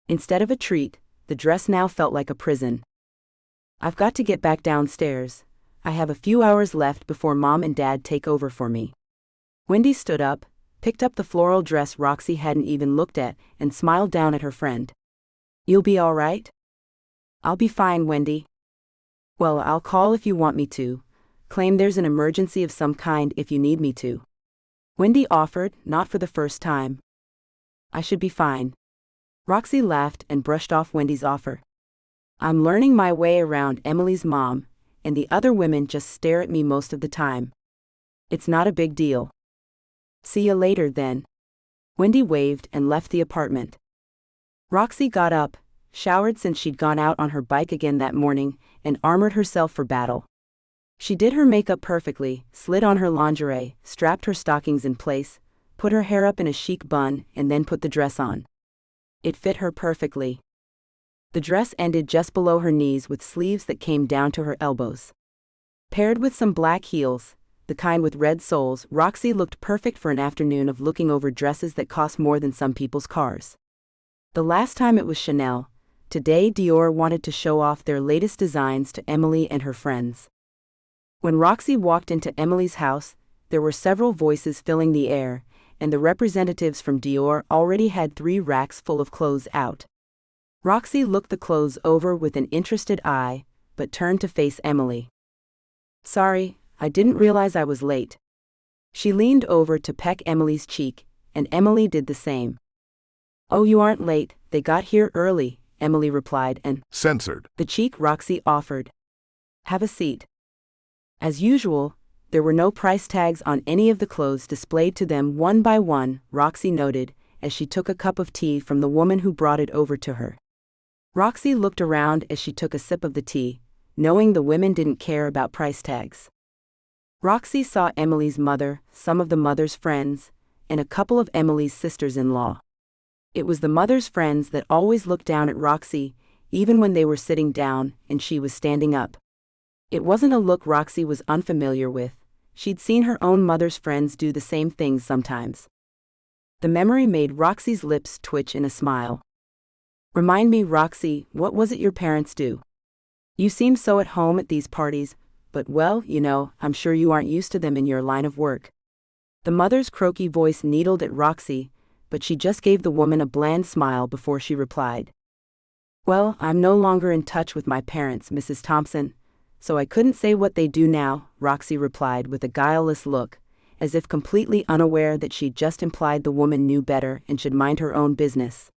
Instead of a treat, the dress now felt like a prison. I've got to get back downstairs. I have a few hours left before Mom and Dad take over for me. Wendy stood up, picked up the floral dress Roxy hadn't even looked at, and smiled down at her friend. You'll be all right? I'll be fine, Wendy. Well, I'll call if you want me to. Claim there's an emergency of some kind if you need me to. Wendy offered, not for the first time. I should be fine. Roxy laughed and brushed off Wendy's offer. I'm learning my way around Emily's mom, and the other women just stare at me most of the time. It's not a big deal. See you later then. Wendy waved and left the apartment. Roxy got up, showered since she'd gone out on her bike again that morning, and armored herself for battle. She did her makeup perfectly, slid on her lingerie, strapped her stockings in place, put her hair up in a chic bun, and then put the dress on. It fit her perfectly. The dress ended just below her knees with sleeves that came down to her elbows. Paired with some black heels, the kind with red soles, Roxy looked perfect for an afternoon of looking over dresses that cost more than some people's cars. The last time it was Chanel, today Dior wanted to show off their latest designs to Emily and her friends. When Roxy walked into Emily's house, there were several voices filling the air, and the representatives from Dior already had 3 racks full of clothes out. Roxy looked the clothes over with an interested eye, but turned to face Emily. "Sorry, I didn't realize I was late." She leaned over to peck Emily's cheek, and Emily did the same. "Oh, you aren't late, they got here early," Emily replied, and censored the cheek Roxy offered. "Have a seat." As usual, there were no price tags on any of the clothes displayed to them one by one, Roxy noted, as she took a cup of tea from the woman who brought it over to her. Roxy looked around as she took a sip of the tea, knowing the women didn't care about price tags. Roxy saw Emily's mother, some of the mother's friends, and a couple of Emily's sisters-in-law. It was the mother's friends that always looked down at Roxy, even when they were sitting down and she was standing up. It wasn't a look Roxy was unfamiliar with. She'd seen her own mother's friends do the same things sometimes. The memory made Roxy's lips twitch in a smile. "Remind me, Roxy, what was it your parents do? You seem so at home at these parties, but well, I'm sure you aren't used to them in your line of work." The mother's croaky voice needled at Roxy, but she just gave the woman a bland smile before she replied. "Well, I'm no longer in touch with my parents, Mrs. Thompson, so I couldn't say what they do now," Roxy replied with a guileless look, as if completely unaware that she'd just implied the woman knew better and should mind her own business.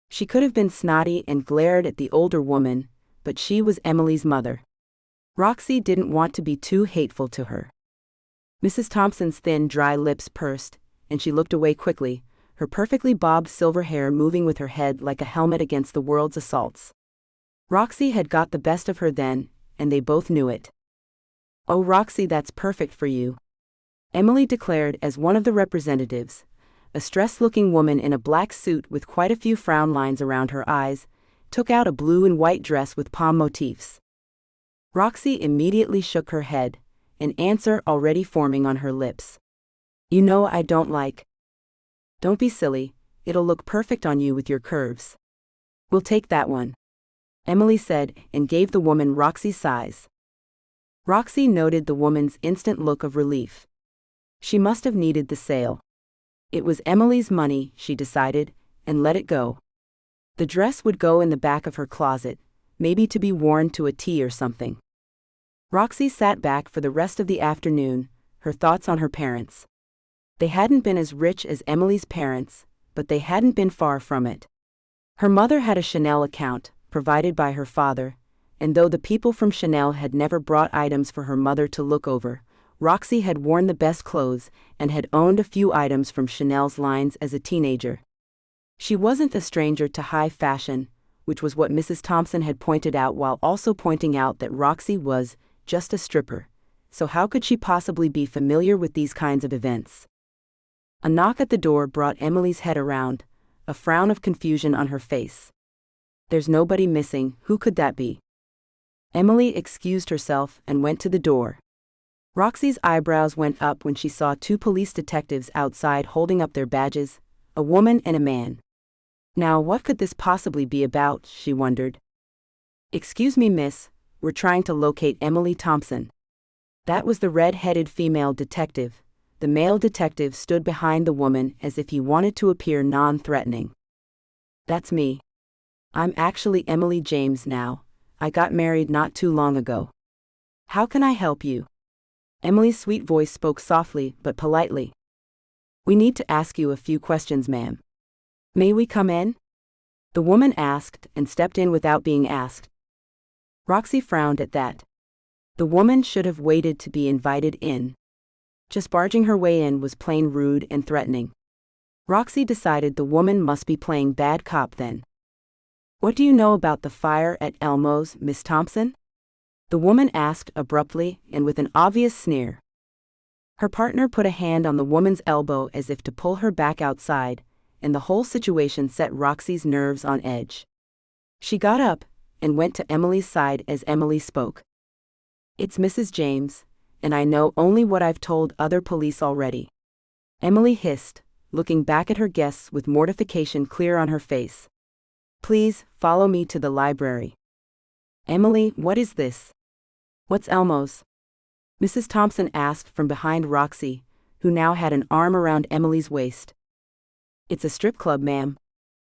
She could have been snotty and glared at the older woman, but she was Emily's mother. Roxy didn't want to be too hateful to her. Mrs. Thompson's thin, dry lips pursed, and she looked away quickly, her perfectly bobbed silver hair moving with her head like a helmet against the world's assaults. Roxy had got the best of her then, and they both knew it. "Oh, Roxy, that's perfect for you," Emily declared as one of the representatives, a stressed-looking woman in a black suit with quite a few frown lines around her eyes, took out a blue and white dress with palm motifs. Roxy immediately shook her head, an answer already forming on her lips. "You know I don't like." "Don't be silly, it'll look perfect on you with your curves." "We'll take that one," Emily said, and gave the woman Roxy's size. Roxy noted the woman's instant look of relief. She must have needed the sale. It was Emily's money, she decided, and let it go. The dress would go in the back of her closet, maybe to be worn to a tea or something. Roxy sat back for the rest of the afternoon, her thoughts on her parents. They hadn't been as rich as Emily's parents, but they hadn't been far from it. Her mother had a Chanel account, provided by her father, and though the people from Chanel had never brought items for her mother to look over, Roxy had worn the best clothes and had owned a few items from Chanel's lines as a teenager. She wasn't a stranger to high fashion, which was what Mrs. Thompson had pointed out, while also pointing out that Roxy was just a stripper, so how could she possibly be familiar with these kinds of events? A knock at the door brought Emily's head around, a frown of confusion on her face. "There's nobody missing, who could that be?" Emily excused herself and went to the door. Roxy's eyebrows went up when she saw 2 police detectives outside holding up their badges, a woman and a man. Now what could this possibly be about, she wondered. "Excuse me, miss, we're trying to locate Emily Thompson." That was the red-headed female detective. The male detective stood behind the woman as if he wanted to appear non-threatening. "That's me. I'm actually Emily James now. I got married not too long ago. How can I help you?" Emily's sweet voice spoke softly but politely. "We need to ask you a few questions, ma'am." "May we come in?" the woman asked and stepped in without being asked. Roxy frowned at that. The woman should have waited to be invited in. Just barging her way in was plain rude and threatening. Roxy decided the woman must be playing bad cop then. "What do you know about the fire at Elmo's, Miss Thompson?" the woman asked abruptly and with an obvious sneer. Her partner put a hand on the woman's elbow as if to pull her back outside, and the whole situation set Roxy's nerves on edge. She got up and went to Emily's side as Emily spoke. "It's Mrs. James, and I know only what I've told other police already," Emily hissed, looking back at her guests with mortification clear on her face. "Please, follow me to the library." "Emily, what is this? What's Elmo's?" Mrs. Thompson asked from behind Roxy, who now had an arm around Emily's waist. "It's a strip club, ma'am,"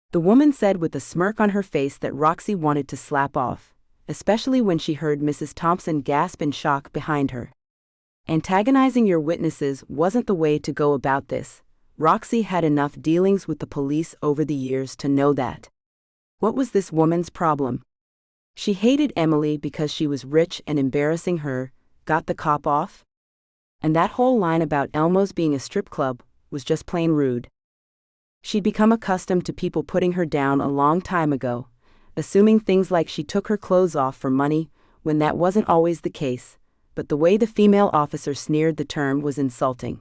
the woman said with a smirk on her face that Roxy wanted to slap off, especially when she heard Mrs. Thompson gasp in shock behind her. Antagonizing your witnesses wasn't the way to go about this. Roxy had enough dealings with the police over the years to know that. What was this woman's problem? She hated Emily because she was rich and embarrassing her, got the cop off? And that whole line about Elmo's being a strip club was just plain rude. She'd become accustomed to people putting her down a long time ago, assuming things like she took her clothes off for money, when that wasn't always the case, but the way the female officer sneered the term was insulting.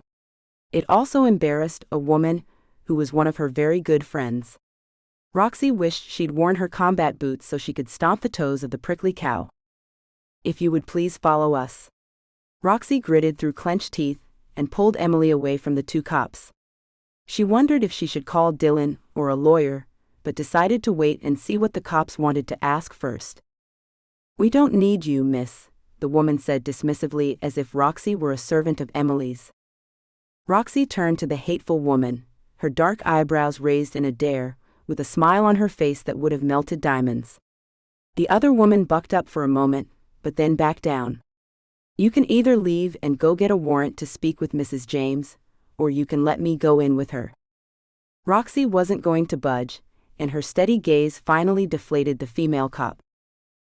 It also embarrassed a woman who was one of her very good friends. Roxy wished she'd worn her combat boots so she could stomp the toes of the prickly cow. "If you would please follow us." Roxy gritted through clenched teeth and pulled Emily away from the two cops. She wondered if she should call Dylan or a lawyer, but decided to wait and see what the cops wanted to ask first. "We don't need you, miss," the woman said dismissively, as if Roxy were a servant of Emily's. Roxy turned to the hateful woman, her dark eyebrows raised in a dare, with a smile on her face that would have melted diamonds. The other woman bucked up for a moment, but then backed down. "You can either leave and go get a warrant to speak with Mrs. James, or you can let me go in with her." Roxy wasn't going to budge, and her steady gaze finally deflated the female cop.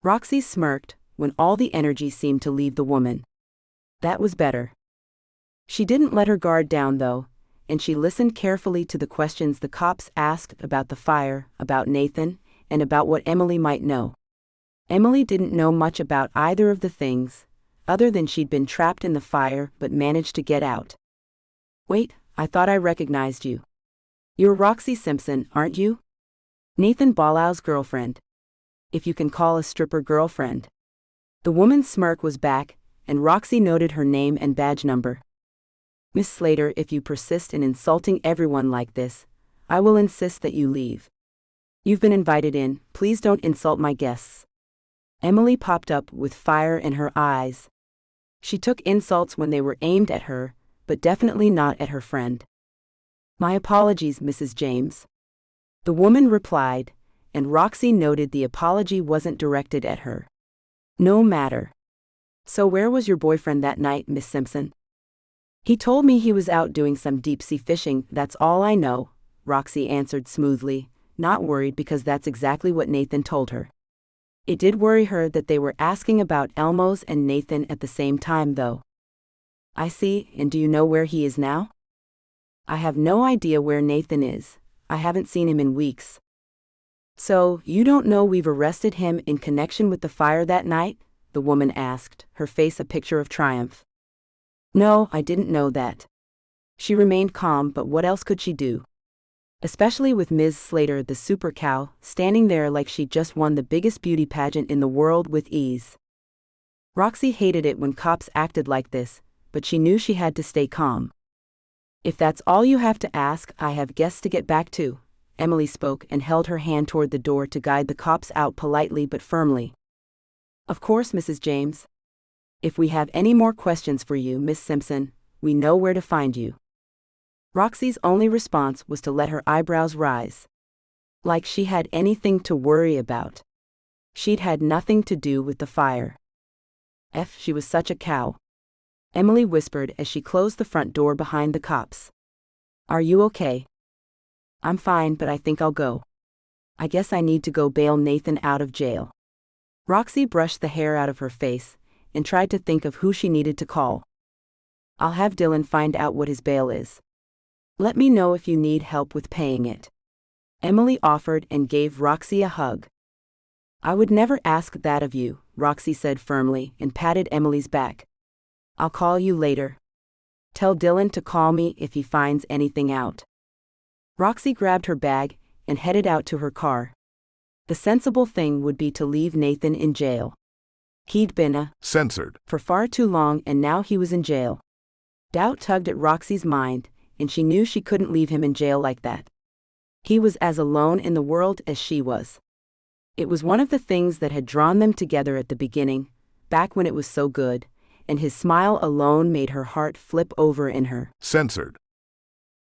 Roxy smirked when all the energy seemed to leave the woman. That was better. She didn't let her guard down, though, and she listened carefully to the questions the cops asked about the fire, about Nathan, and about what Emily might know. Emily didn't know much about either of the things, other than she'd been trapped in the fire but managed to get out. "Wait, I thought I recognized you. You're Roxy Simpson, aren't you? Nathan Ballow's girlfriend. If you can call a stripper girlfriend." The woman's smirk was back, and Roxy noted her name and badge number. "Miss Slater, if you persist in insulting everyone like this, I will insist that you leave. You've been invited in, please don't insult my guests." Emily popped up with fire in her eyes. She took insults when they were aimed at her, but definitely not at her friend. "My apologies, Mrs. James," the woman replied, and Roxy noted the apology wasn't directed at her. "No matter. So where was your boyfriend that night, Miss Simpson?" "He told me he was out doing some deep-sea fishing, that's all I know," Roxy answered smoothly, not worried because that's exactly what Nathan told her. It did worry her that they were asking about Elmo's and Nathan at the same time, though. "I see, and do you know where he is now?" "I have no idea where Nathan is. I haven't seen him in weeks." "So, you don't know we've arrested him in connection with the fire that night?" the woman asked, her face a picture of triumph. "No, I didn't know that." She remained calm, but what else could she do? Especially with Ms. Slater, the super cow, standing there like she'd just won the biggest beauty pageant in the world with ease. Roxy hated it when cops acted like this, but she knew she had to stay calm. "If that's all you have to ask, I have guests to get back to," Emily spoke and held her hand toward the door to guide the cops out politely but firmly. "Of course, Mrs. James. If we have any more questions for you, Miss Simpson, we know where to find you." Roxy's only response was to let her eyebrows rise. Like she had anything to worry about. She'd had nothing to do with the fire. She was such a cow. Emily whispered as she closed the front door behind the cops. "Are you okay?" "I'm fine, but I think I'll go. I guess I need to go bail Nathan out of jail." Roxy brushed the hair out of her face and tried to think of who she needed to call. "I'll have Dylan find out what his bail is. Let me know if you need help with paying it." Emily offered and gave Roxy a hug. "I would never ask that of you," Roxy said firmly and patted Emily's back. "I'll call you later. Tell Dylan to call me if he finds anything out." Roxy grabbed her bag and headed out to her car. The sensible thing would be to leave Nathan in jail. He'd been censored for far too long, and now he was in jail. Doubt tugged at Roxy's mind, and she knew she couldn't leave him in jail like that. He was as alone in the world as she was. It was one of the things that had drawn them together at the beginning, back when it was so good, and his smile alone made her heart flip over in her. Censored.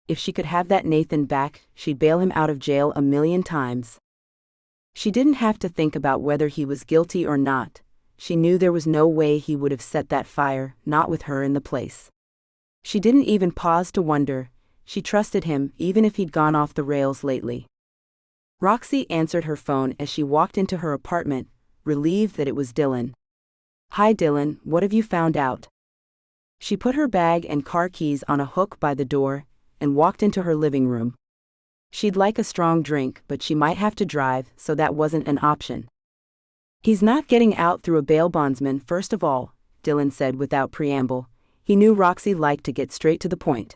If she could have that Nathan back, she'd bail him out of jail 1,000,000 times. She didn't have to think about whether he was guilty or not. She knew there was no way he would have set that fire, not with her in the place. She didn't even pause to wonder. She trusted him, even if he'd gone off the rails lately. Roxy answered her phone as she walked into her apartment, relieved that it was Dylan. "Hi Dylan, what have you found out?" She put her bag and car keys on a hook by the door and walked into her living room. She'd like a strong drink, but she might have to drive, so that wasn't an option. "He's not getting out through a bail bondsman, first of all," Dylan said without preamble. He knew Roxy liked to get straight to the point.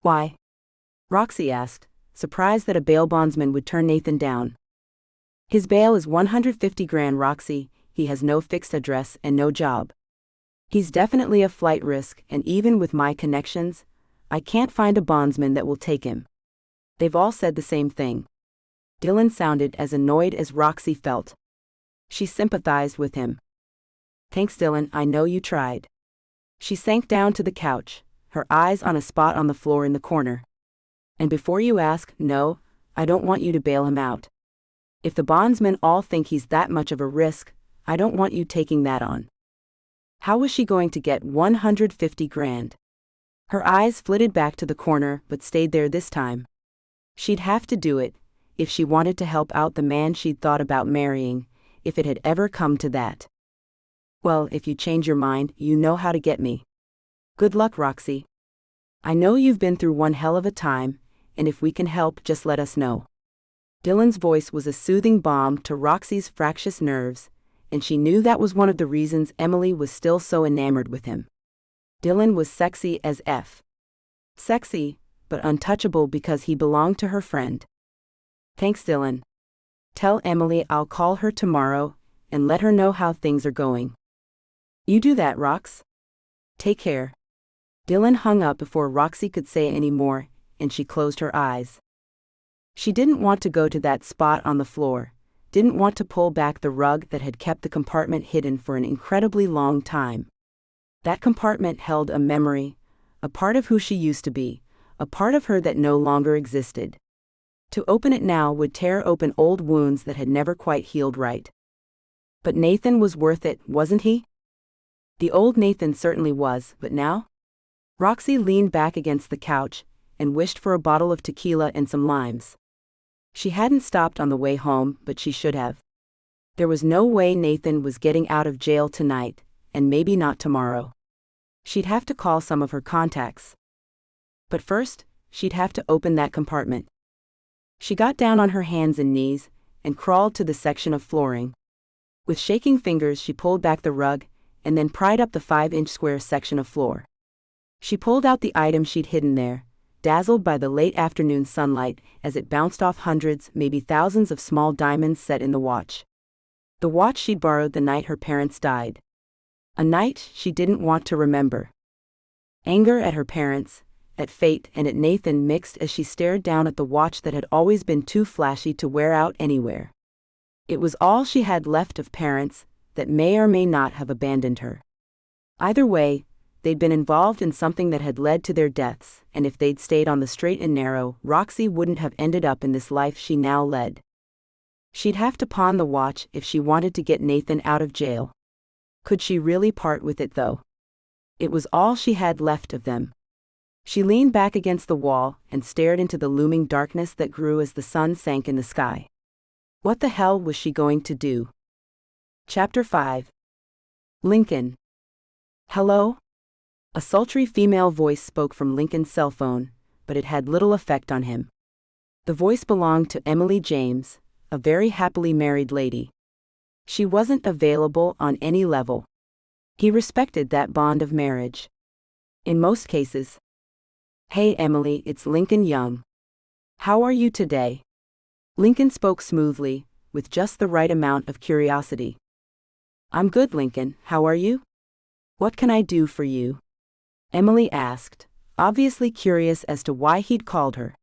"Why?" Roxy asked, surprised that a bail bondsman would turn Nathan down. "His bail is 150 grand, Roxy. He has no fixed address and no job. He's definitely a flight risk, and even with my connections, I can't find a bondsman that will take him." They've all said the same thing. Dylan sounded as annoyed as Roxy felt. She sympathized with him. "Thanks Dylan, I know you tried." She sank down to the couch, her eyes on a spot on the floor in the corner. "And before you ask, no, I don't want you to bail him out. If the bondsmen all think he's that much of a risk, I don't want you taking that on." How was she going to get 150 grand? Her eyes flitted back to the corner but stayed there this time. She'd have to do it, if she wanted to help out the man she'd thought about marrying, if it had ever come to that. "Well, if you change your mind, you know how to get me." "Good luck, Roxy. I know you've been through one hell of a time, and if we can help, just let us know." Dylan's voice was a soothing balm to Roxy's fractious nerves, and she knew that was one of the reasons Emily was still so enamored with him. Dylan was sexy as F. Sexy, but untouchable because he belonged to her friend. "Thanks, Dylan. Tell Emily I'll call her tomorrow and let her know how things are going." "You do that, Rox. Take care." Dylan hung up before Roxy could say any more, and she closed her eyes. She didn't want to go to that spot on the floor, didn't want to pull back the rug that had kept the compartment hidden for an incredibly long time. That compartment held a memory, a part of who she used to be, a part of her that no longer existed. To open it now would tear open old wounds that had never quite healed right. But Nathan was worth it, wasn't he? The old Nathan certainly was, but now? Roxy leaned back against the couch and wished for a bottle of tequila and some limes. She hadn't stopped on the way home, but she should have. There was no way Nathan was getting out of jail tonight, and maybe not tomorrow. She'd have to call some of her contacts. But first, she'd have to open that compartment. She got down on her hands and knees and crawled to the section of flooring. With shaking fingers, she pulled back the rug and then pried up the 5-inch square section of floor. She pulled out the item she'd hidden there, dazzled by the late afternoon sunlight as it bounced off hundreds, maybe thousands of small diamonds set in the watch. The watch she'd borrowed the night her parents died. A night she didn't want to remember. Anger at her parents, at fate, and at Nathan mixed as she stared down at the watch that had always been too flashy to wear out anywhere. It was all she had left of parents that may or may not have abandoned her. Either way, they'd been involved in something that had led to their deaths, and if they'd stayed on the straight and narrow, Roxy wouldn't have ended up in this life she now led. She'd have to pawn the watch if she wanted to get Nathan out of jail. Could she really part with it, though? It was all she had left of them. She leaned back against the wall and stared into the looming darkness that grew as the sun sank in the sky. What the hell was she going to do? Chapter 5. Lincoln. "Hello?" A sultry female voice spoke from Lincoln's cell phone, but it had little effect on him. The voice belonged to Emily James, a very happily married lady. She wasn't available on any level. He respected that bond of marriage. In most cases. "Hey Emily, it's Lincoln Young. How are you today?" Lincoln spoke smoothly, with just the right amount of curiosity. "I'm good, Lincoln, how are you? What can I do for you?" Emily asked, obviously curious as to why he'd called her.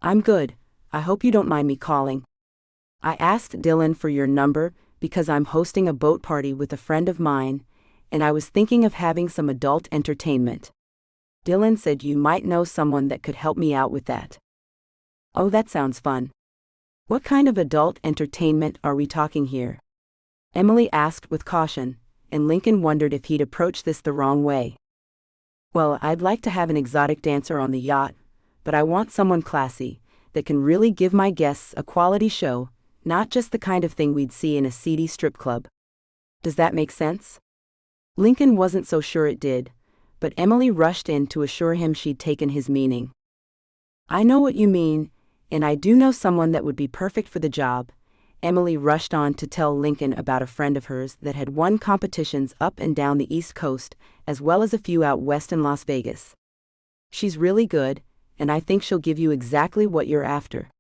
"I'm good, I hope you don't mind me calling. I asked Dylan for your number because I'm hosting a boat party with a friend of mine, and I was thinking of having some adult entertainment. Dylan said you might know someone that could help me out with that. Oh, that sounds fun. What kind of adult entertainment are we talking here? Emily asked with caution, and Lincoln wondered if he'd approach this the wrong way. Well, I'd like to have an exotic dancer on the yacht, but I want someone classy, that can really give my guests a quality show, not just the kind of thing we'd see in a seedy strip club. Does that make sense? Lincoln wasn't so sure it did, but Emily rushed in to assure him she'd taken his meaning. I know what you mean, and I do know someone that would be perfect for the job. Emily rushed on to tell Lincoln about a friend of hers that had won competitions up and down the East Coast, as well as a few out west in Las Vegas. She's really good, and I think she'll give you exactly what you're after.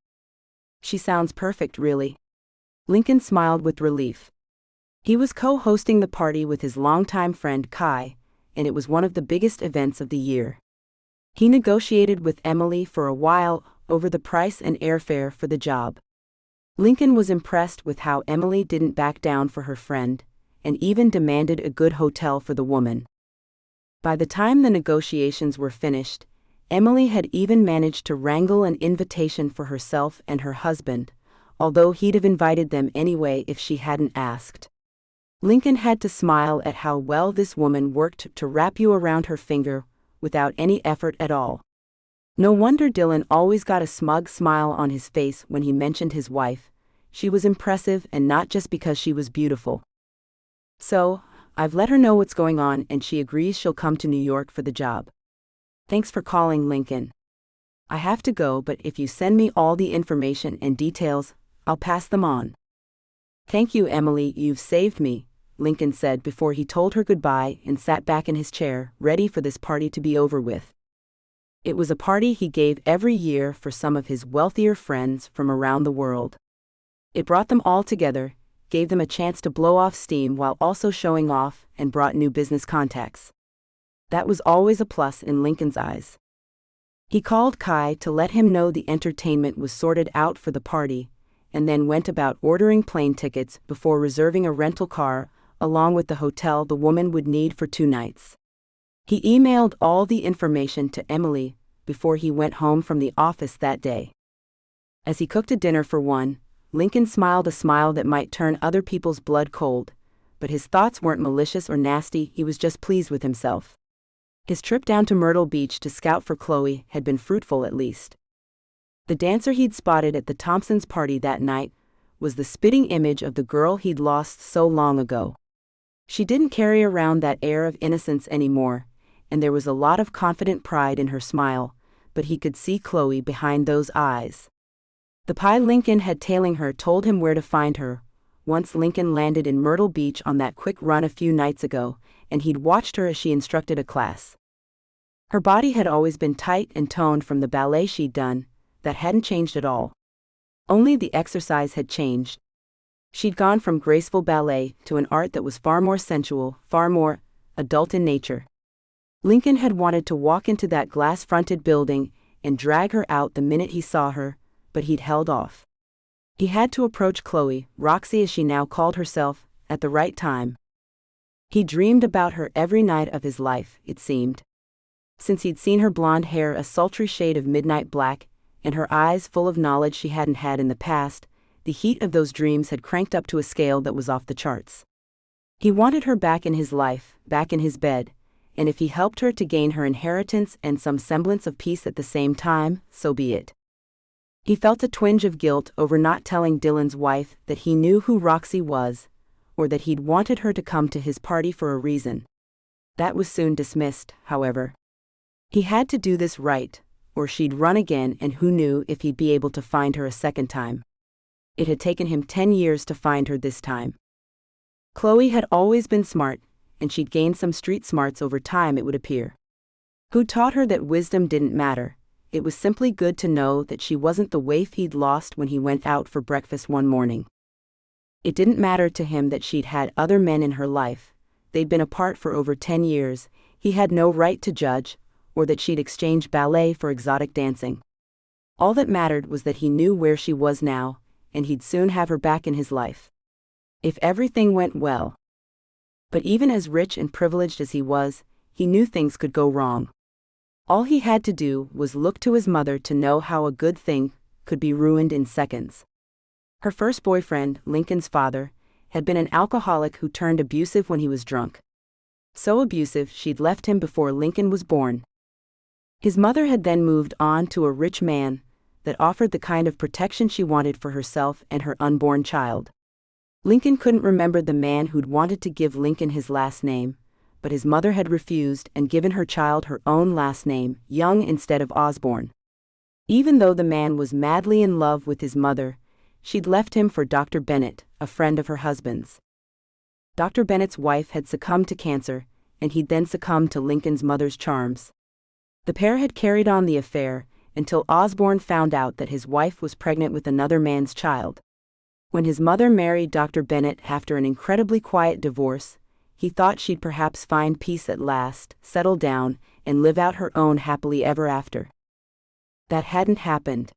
She sounds perfect, really. Lincoln smiled with relief. He was co-hosting the party with his longtime friend Kai, and it was one of the biggest events of the year. He negotiated with Emily for a while over the price and airfare for the job. Lincoln was impressed with how Emily didn't back down for her friend, and even demanded a good hotel for the woman. By the time the negotiations were finished, Emily had even managed to wrangle an invitation for herself and her husband, although he'd have invited them anyway if she hadn't asked. Lincoln had to smile at how well this woman worked to wrap you around her finger without any effort at all. No wonder Dylan always got a smug smile on his face when he mentioned his wife. She was impressive, and not just because she was beautiful. So, I've let her know what's going on, and she agrees she'll come to New York for the job. Thanks for calling, Lincoln. I have to go, but if you send me all the information and details, I'll pass them on. Thank you, Emily, you've saved me, Lincoln said before he told her goodbye and sat back in his chair, ready for this party to be over with. It was a party he gave every year for some of his wealthier friends from around the world. It brought them all together, gave them a chance to blow off steam while also showing off, and brought new business contacts. That was always a plus in Lincoln's eyes. He called Kai to let him know the entertainment was sorted out for the party, and then went about ordering plane tickets before reserving a rental car, along with the hotel the woman would need for 2 nights. He emailed all the information to Emily before he went home from the office that day. As he cooked a dinner for one, Lincoln smiled a smile that might turn other people's blood cold, but his thoughts weren't malicious or nasty, he was just pleased with himself. His trip down to Myrtle Beach to scout for Chloe had been fruitful at least. The dancer he'd spotted at the Thompsons' party that night was the spitting image of the girl he'd lost so long ago. She didn't carry around that air of innocence anymore, and there was a lot of confident pride in her smile, but he could see Chloe behind those eyes. The pie Lincoln had tailing her told him where to find her. Once Lincoln landed in Myrtle Beach on that quick run a few nights ago, and he'd watched her as she instructed a class. Her body had always been tight and toned from the ballet she'd done. That hadn't changed at all. Only the exercise had changed. She'd gone from graceful ballet to an art that was far more sensual, far more adult in nature. Lincoln had wanted to walk into that glass-fronted building and drag her out the minute he saw her, but he'd held off. He had to approach Chloe, Roxy as she now called herself, at the right time. He dreamed about her every night of his life, it seemed. Since he'd seen her blonde hair a sultry shade of midnight black, and her eyes full of knowledge she hadn't had in the past, the heat of those dreams had cranked up to a scale that was off the charts. He wanted her back in his life, back in his bed, and if he helped her to gain her inheritance and some semblance of peace at the same time, so be it. He felt a twinge of guilt over not telling Dylan's wife that he knew who Roxy was, or that he'd wanted her to come to his party for a reason. That was soon dismissed, however. He had to do this right, or she'd run again, and who knew if he'd be able to find her a second time. It had taken him 10 years to find her this time. Chloe had always been smart, and she'd gained some street smarts over time, it would appear. Who taught her that wisdom didn't matter? It was simply good to know that she wasn't the waif he'd lost when he went out for breakfast one morning. It didn't matter to him that she'd had other men in her life. They'd been apart for over 10 years, he had no right to judge, or that she'd exchanged ballet for exotic dancing. All that mattered was that he knew where she was now, and he'd soon have her back in his life. If everything went well. But even as rich and privileged as he was, he knew things could go wrong. All he had to do was look to his mother to know how a good thing could be ruined in seconds. Her first boyfriend, Lincoln's father, had been an alcoholic who turned abusive when he was drunk. So abusive she'd left him before Lincoln was born. His mother had then moved on to a rich man that offered the kind of protection she wanted for herself and her unborn child. Lincoln couldn't remember the man who'd wanted to give Lincoln his last name, but his mother had refused and given her child her own last name, Young instead of Osborne. Even though the man was madly in love with his mother, she'd left him for Dr. Bennett, a friend of her husband's. Dr. Bennett's wife had succumbed to cancer, and he'd then succumbed to Lincoln's mother's charms. The pair had carried on the affair until Osborne found out that his wife was pregnant with another man's child. When his mother married Dr. Bennett after an incredibly quiet divorce, he thought she'd perhaps find peace at last, settle down, and live out her own happily ever after. That hadn't happened.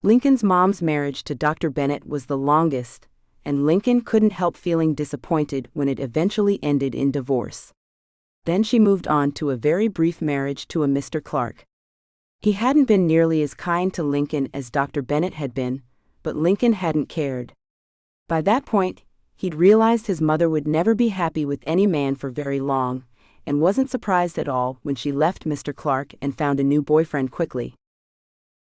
Lincoln's mom's marriage to Dr. Bennett was the longest, and Lincoln couldn't help feeling disappointed when it eventually ended in divorce. Then she moved on to a very brief marriage to a Mr. Clark. He hadn't been nearly as kind to Lincoln as Dr. Bennett had been, but Lincoln hadn't cared. By that point, he'd realized his mother would never be happy with any man for very long, and wasn't surprised at all when she left Mr. Clark and found a new boyfriend quickly.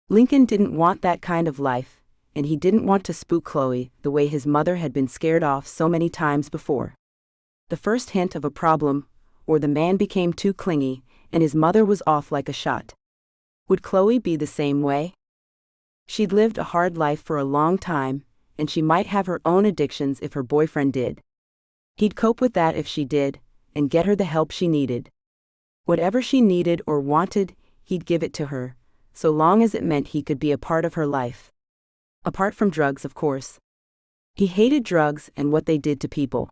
Lincoln didn't want that kind of life, and he didn't want to spook Chloe the way his mother had been scared off so many times before. The first hint of a problem, or the man became too clingy, and his mother was off like a shot. Would Chloe be the same way? She'd lived a hard life for a long time, and she might have her own addictions if her boyfriend did. He'd cope with that if she did, and get her the help she needed. Whatever she needed or wanted, he'd give it to her, so long as it meant he could be a part of her life. Apart from drugs, of course. He hated drugs and what they did to people.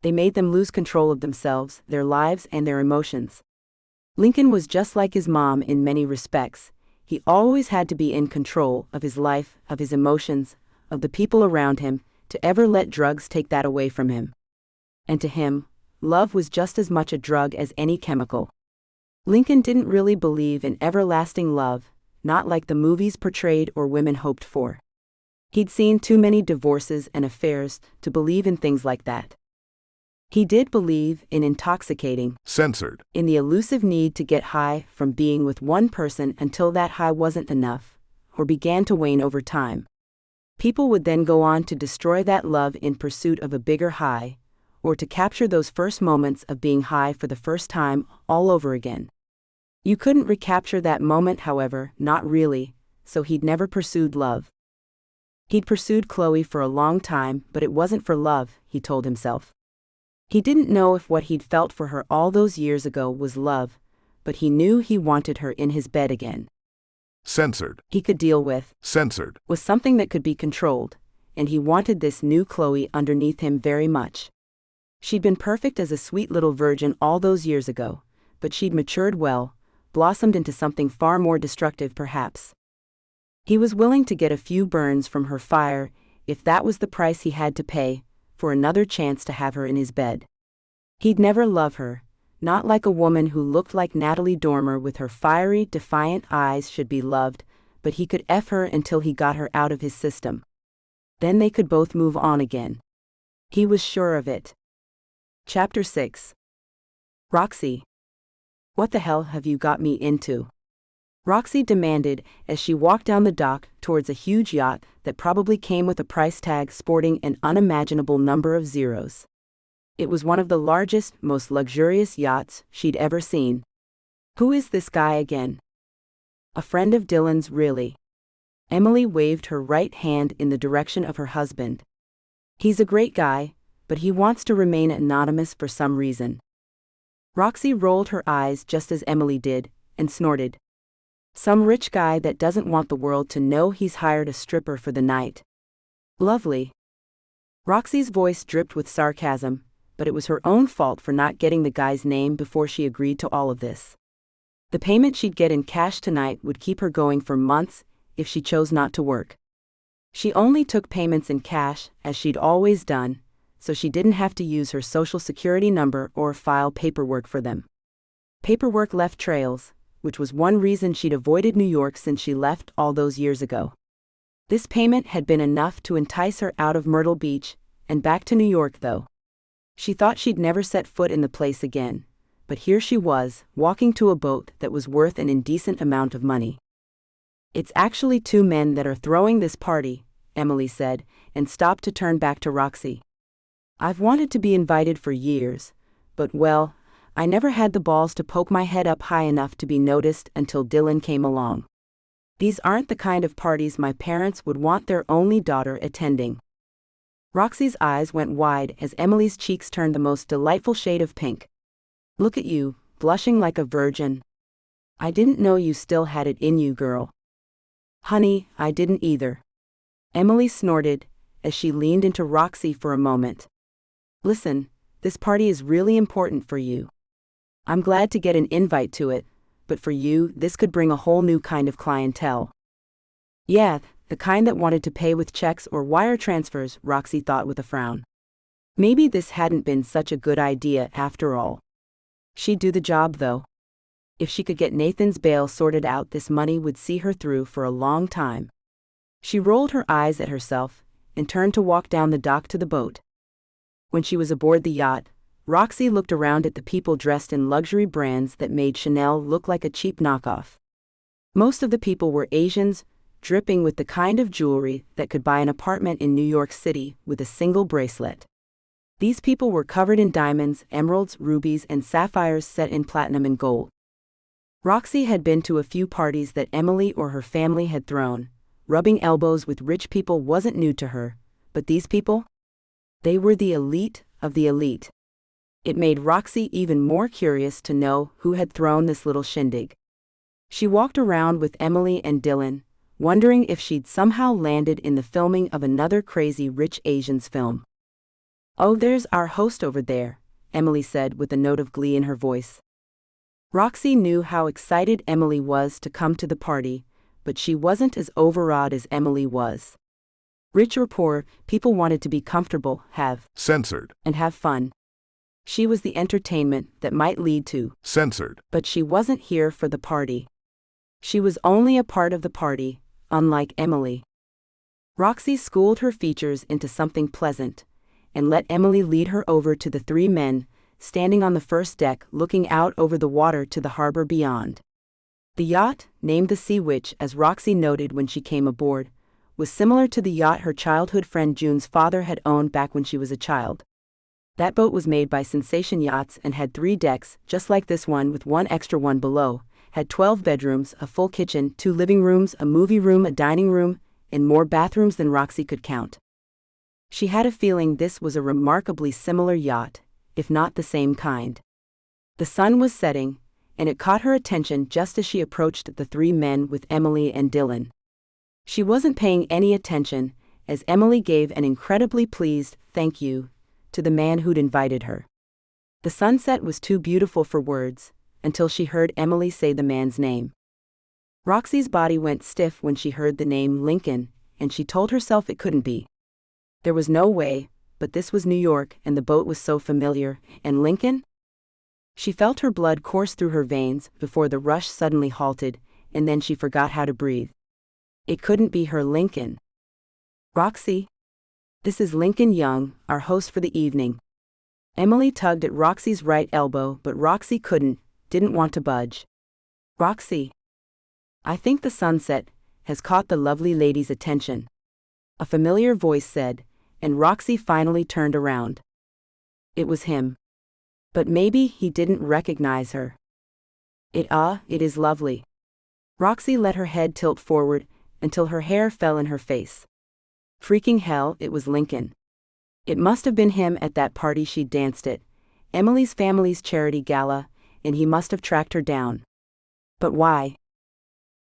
They made them lose control of themselves, their lives, and their emotions. Lincoln was just like his mom in many respects. He always had to be in control of his life, of his emotions, of the people around him, to ever let drugs take that away from him. And to him, love was just as much a drug as any chemical. Lincoln didn't really believe in everlasting love, not like the movies portrayed or women hoped for. He'd seen too many divorces and affairs to believe in things like that. He did believe in intoxicating, Censored. in the elusive need to get high from being with one person until that high wasn't enough, or began to wane over time. People would then go on to destroy that love in pursuit of a bigger high, or to capture those first moments of being high for the first time all over again. You couldn't recapture that moment, however, not really, so he'd never pursued love. He'd pursued Chloe for a long time, but it wasn't for love, he told himself. He didn't know if what he'd felt for her all those years ago was love, but he knew he wanted her in his bed again. Censored. He could deal with, Censored. was something that could be controlled, and he wanted this new Chloe underneath him very much. She'd been perfect as a sweet little virgin all those years ago, but she'd matured well, blossomed into something far more destructive perhaps. He was willing to get a few burns from her fire, if that was the price he had to pay, for another chance to have her in his bed. He'd never love her, not like a woman who looked like Natalie Dormer with her fiery, defiant eyes should be loved, but he could F her until he got her out of his system. Then they could both move on again. He was sure of it. Chapter 6. Roxy. What the hell have you got me into? Roxy demanded as she walked down the dock towards a huge yacht that probably came with a price tag sporting an unimaginable number of zeros. It was one of the largest, most luxurious yachts she'd ever seen. Who is this guy again? A friend of Dylan's, really. Emily waved her right hand in the direction of her husband. He's a great guy, but he wants to remain anonymous for some reason. Roxy rolled her eyes just as Emily did, and snorted. Some rich guy that doesn't want the world to know he's hired a stripper for the night. Lovely. Roxy's voice dripped with sarcasm, but it was her own fault for not getting the guy's name before she agreed to all of this. The payment she'd get in cash tonight would keep her going for months if she chose not to work. She only took payments in cash, as she'd always done, so she didn't have to use her social security number or file paperwork for them. Paperwork left trails, which was one reason she'd avoided New York since she left all those years ago. This payment had been enough to entice her out of Myrtle Beach and back to New York, though. She thought she'd never set foot in the place again, but here she was, walking to a boat that was worth an indecent amount of money. "It's actually two men that are throwing this party," Emily said, and stopped to turn back to Roxy. "I've wanted to be invited for years, but well, I never had the balls to poke my head up high enough to be noticed until Dylan came along. These aren't the kind of parties my parents would want their only daughter attending." Roxy's eyes went wide as Emily's cheeks turned the most delightful shade of pink. "Look at you, blushing like a virgin. I didn't know you still had it in you, girl." "Honey, I didn't either." Emily snorted as she leaned into Roxy for a moment. "Listen, this party is really important for you. I'm glad to get an invite to it, but for you, this could bring a whole new kind of clientele." "Yeah, the kind that wanted to pay with checks or wire transfers," Roxy thought with a frown. Maybe this hadn't been such a good idea after all. She'd do the job, though. If she could get Nathan's bail sorted out, this money would see her through for a long time. She rolled her eyes at herself and turned to walk down the dock to the boat. When she was aboard the yacht, Roxy looked around at the people dressed in luxury brands that made Chanel look like a cheap knockoff. Most of the people were Asians, dripping with the kind of jewelry that could buy an apartment in New York City with a single bracelet. These people were covered in diamonds, emeralds, rubies, and sapphires set in platinum and gold. Roxy had been to a few parties that Emily or her family had thrown. Rubbing elbows with rich people wasn't new to her, but these people? They were the elite of the elite. It made Roxy even more curious to know who had thrown this little shindig. She walked around with Emily and Dylan, wondering if she'd somehow landed in the filming of another crazy rich Asians film. "Oh, there's our host over there," Emily said with a note of glee in her voice. Roxy knew how excited Emily was to come to the party, but she wasn't as overawed as Emily was. Rich or poor, people wanted to be comfortable, have censored, and have fun. She was the entertainment that might lead to censored, but she wasn't here for the party. She was only a part of the party, unlike Emily. Roxy schooled her features into something pleasant, and let Emily lead her over to the three men, standing on the first deck looking out over the water to the harbor beyond. The yacht, named the Sea Witch as Roxy noted when she came aboard, was similar to the yacht her childhood friend June's father had owned back when she was a child. That boat was made by Sensation Yachts and had 3 decks, just like this one with one extra one below, had 12 bedrooms, a full kitchen, 2 living rooms, a movie room, a dining room, and more bathrooms than Roxy could count. She had a feeling this was a remarkably similar yacht, if not the same kind. The sun was setting, and it caught her attention just as she approached the 3 men with Emily and Dylan. She wasn't paying any attention, as Emily gave an incredibly pleased "thank you" to the man who'd invited her. The sunset was too beautiful for words, until she heard Emily say the man's name. Roxy's body went stiff when she heard the name Lincoln, and she told herself it couldn't be. There was no way, but this was New York and the boat was so familiar, and Lincoln? She felt her blood course through her veins before the rush suddenly halted, and then she forgot how to breathe. It couldn't be her Lincoln. "Roxy? This is Lincoln Young, our host for the evening." Emily tugged at Roxy's right elbow, but Roxy didn't want to budge. "Roxy, I think the sunset has caught the lovely lady's attention," a familiar voice said, and Roxy finally turned around. It was him. But maybe he didn't recognize her. It is lovely." Roxy let her head tilt forward until her hair fell in her face. Freaking hell, it was Lincoln. It must have been him at that party she danced at, Emily's family's charity gala, and he must have tracked her down. But why?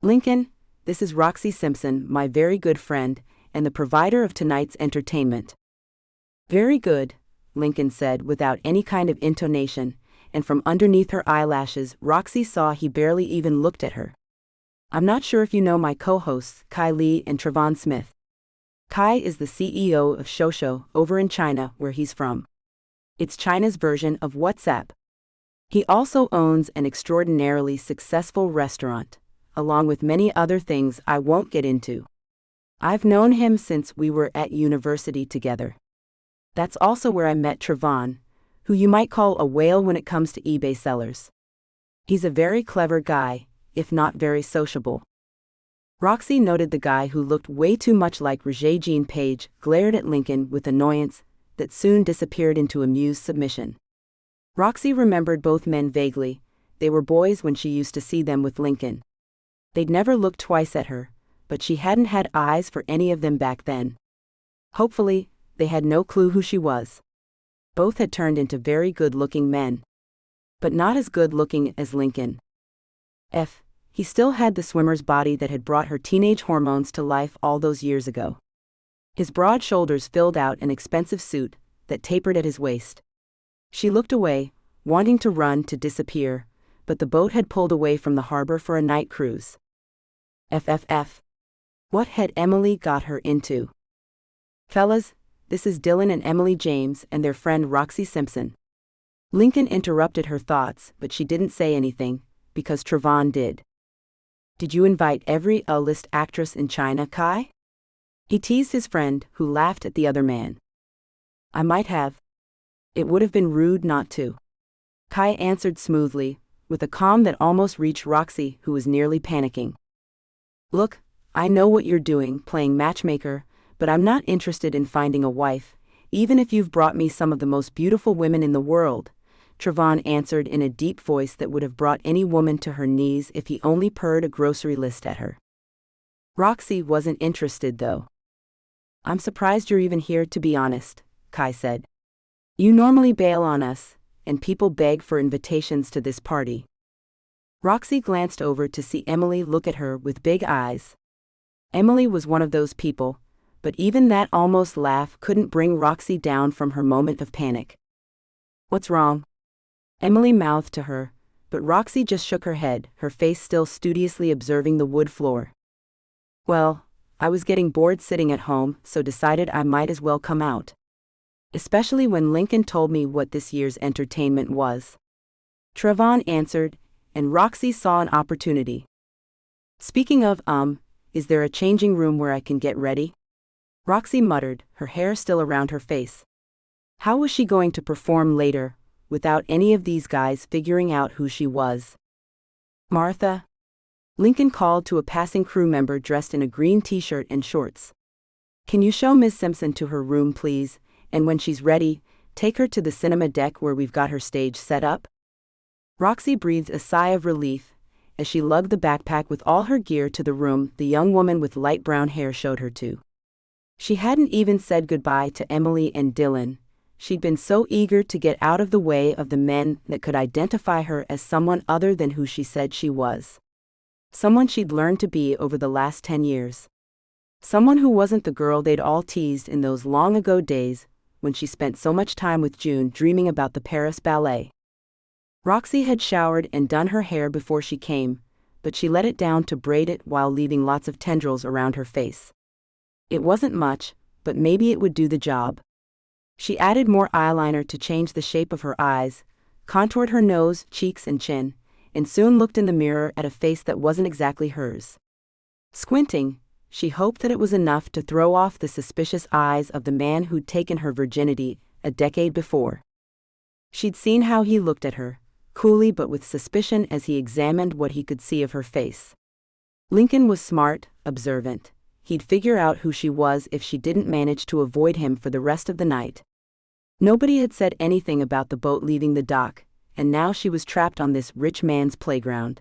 "Lincoln, this is Roxy Simpson, my very good friend, and the provider of tonight's entertainment." "Very good," Lincoln said without any kind of intonation, and from underneath her eyelashes Roxy saw he barely even looked at her. "I'm not sure if you know my co-hosts, Kylie and Trevon Smith." Kai is the CEO of Shosho over in China where he's from. It's China's version of WhatsApp. He also owns an extraordinarily successful restaurant, along with many other things I won't get into. I've known him since we were at university together. That's also where I met Trevon, who you might call a whale when it comes to eBay sellers. He's a very clever guy, if not very sociable. Roxy noted the guy who looked way too much like Regé-Jean Page glared at Lincoln with annoyance that soon disappeared into amused submission. Roxy remembered both men vaguely. They were boys when she used to see them with Lincoln. They'd never looked twice at her, but she hadn't had eyes for any of them back then. Hopefully, they had no clue who she was. Both had turned into very good-looking men. But not as good-looking as Lincoln. He still had the swimmer's body that had brought her teenage hormones to life all those years ago. His broad shoulders filled out an expensive suit that tapered at his waist. She looked away, wanting to run to disappear, but the boat had pulled away from the harbor for a night cruise. What had Emily got her into? Fellas, this is Dylan and Emily James and their friend Roxy Simpson. Lincoln interrupted her thoughts, but she didn't say anything, because Trevon did. Did you invite every A-list actress in China, Kai? He teased his friend, who laughed at the other man. I might have. It would have been rude not to. Kai answered smoothly, with a calm that almost reached Roxy, who was nearly panicking. Look, I know what you're doing, playing matchmaker, but I'm not interested in finding a wife, even if you've brought me some of the most beautiful women in the world, Trevon answered in a deep voice that would have brought any woman to her knees if he only purred a grocery list at her. Roxy wasn't interested, though. I'm surprised you're even here, to be honest, Kai said. You normally bail on us, and people beg for invitations to this party. Roxy glanced over to see Emily look at her with big eyes. Emily was one of those people, but even that almost laugh couldn't bring Roxy down from her moment of panic. What's wrong? Emily mouthed to her, but Roxy just shook her head, her face still studiously observing the wood floor. Well, I was getting bored sitting at home, so decided I might as well come out. Especially when Lincoln told me what this year's entertainment was. Trevon answered, and Roxy saw an opportunity. Speaking of, is there a changing room where I can get ready? Roxy muttered, her hair still around her face. How was she going to perform later, without any of these guys figuring out who she was? Martha? Lincoln called to a passing crew member dressed in a green t-shirt and shorts. Can you show Ms. Simpson to her room, please, and when she's ready, take her to the cinema deck where we've got her stage set up? Roxy breathed a sigh of relief as she lugged the backpack with all her gear to the room the young woman with light brown hair showed her to. She hadn't even said goodbye to Emily and Dylan. She'd been so eager to get out of the way of the men that could identify her as someone other than who she said she was. Someone she'd learned to be over the last 10 years. Someone who wasn't the girl they'd all teased in those long-ago days when she spent so much time with June dreaming about the Paris ballet. Roxy had showered and done her hair before she came, but she let it down to braid it while leaving lots of tendrils around her face. It wasn't much, but maybe it would do the job. She added more eyeliner to change the shape of her eyes, contoured her nose, cheeks, and chin, and soon looked in the mirror at a face that wasn't exactly hers. Squinting, she hoped that it was enough to throw off the suspicious eyes of the man who'd taken her virginity a decade before. She'd seen how he looked at her, coolly but with suspicion as he examined what he could see of her face. Lincoln was smart, observant. He'd figure out who she was if she didn't manage to avoid him for the rest of the night. Nobody had said anything about the boat leaving the dock, and now she was trapped on this rich man's playground.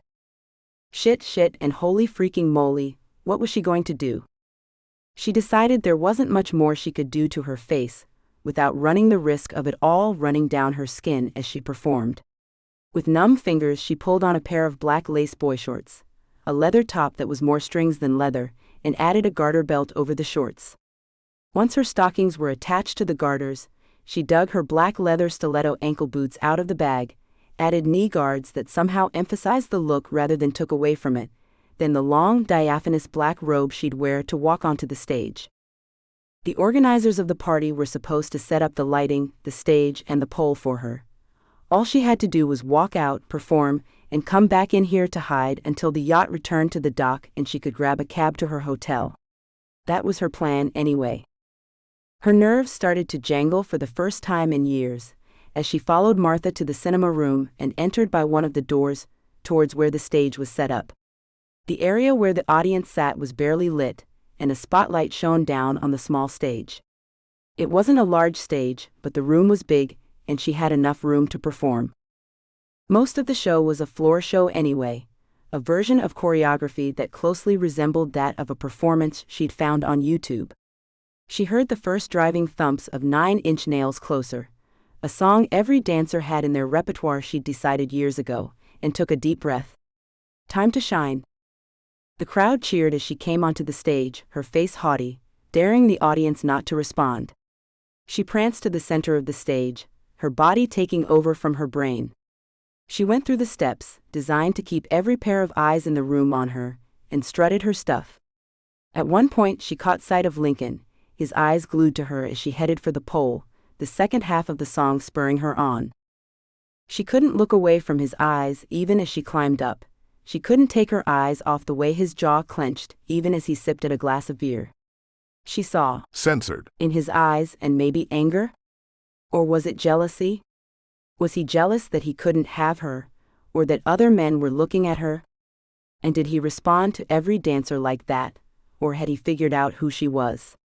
Shit, and holy freaking moly, what was she going to do? She decided there wasn't much more she could do to her face, without running the risk of it all running down her skin as she performed. With numb fingers she pulled on a pair of black lace boy shorts, a leather top that was more strings than leather, and added a garter belt over the shorts. Once her stockings were attached to the garters, she dug her black leather stiletto ankle boots out of the bag, added knee guards that somehow emphasized the look rather than took away from it, then the long, diaphanous black robe she'd wear to walk onto the stage. The organizers of the party were supposed to set up the lighting, the stage, and the pole for her. All she had to do was walk out, perform, and come back in here to hide until the yacht returned to the dock and she could grab a cab to her hotel. That was her plan anyway. Her nerves started to jangle for the first time in years, as she followed Martha to the cinema room and entered by one of the doors towards where the stage was set up. The area where the audience sat was barely lit, and a spotlight shone down on the small stage. It wasn't a large stage, but the room was big, and she had enough room to perform. Most of the show was a floor show anyway, a version of choreography that closely resembled that of a performance she'd found on YouTube. She heard the first driving thumps of 9-inch nails closer, a song every dancer had in their repertoire she'd decided years ago, and took a deep breath. Time to shine. The crowd cheered as she came onto the stage, her face haughty, daring the audience not to respond. She pranced to the center of the stage, her body taking over from her brain. She went through the steps, designed to keep every pair of eyes in the room on her, and strutted her stuff. At one point she caught sight of Lincoln, his eyes glued to her as she headed for the pole, the second half of the song spurring her on. She couldn't look away from his eyes even as she climbed up. She couldn't take her eyes off the way his jaw clenched even as he sipped at a glass of beer. She saw censored in his eyes, and maybe anger? Or was it jealousy? Was he jealous that he couldn't have her, or that other men were looking at her? And did he respond to every dancer like that, or had he figured out who she was?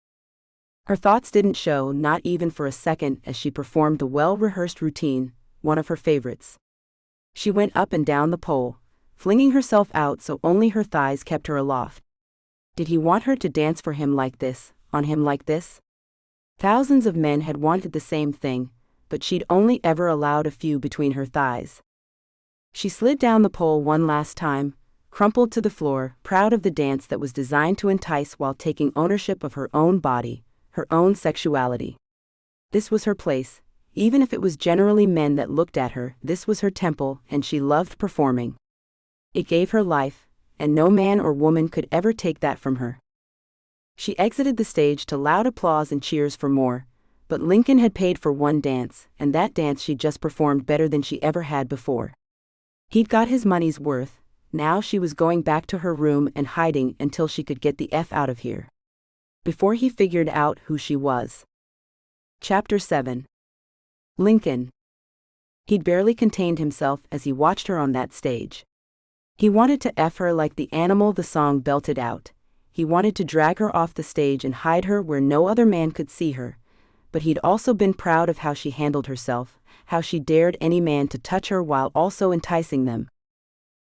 Her thoughts didn't show, not even for a second, as she performed the well-rehearsed routine, one of her favorites. She went up and down the pole, flinging herself out so only her thighs kept her aloft. Did he want her to dance for him like this, on him like this? Thousands of men had wanted the same thing, but she'd only ever allowed a few between her thighs. She slid down the pole one last time, crumpled to the floor, proud of the dance that was designed to entice while taking ownership of her own body, her own sexuality. This was her place, even if it was generally men that looked at her. This was her temple, and she loved performing. It gave her life, and no man or woman could ever take that from her. She exited the stage to loud applause and cheers for more, but Lincoln had paid for one dance, and that dance she just performed better than she ever had before. He'd got his money's worth. Now she was going back to her room and hiding until she could get the F out of here. Before he figured out who she was. Chapter 7. Lincoln. He'd barely contained himself as he watched her on that stage. He wanted to F her like the animal the song belted out. He wanted to drag her off the stage and hide her where no other man could see her. But he'd also been proud of how she handled herself, how she dared any man to touch her while also enticing them.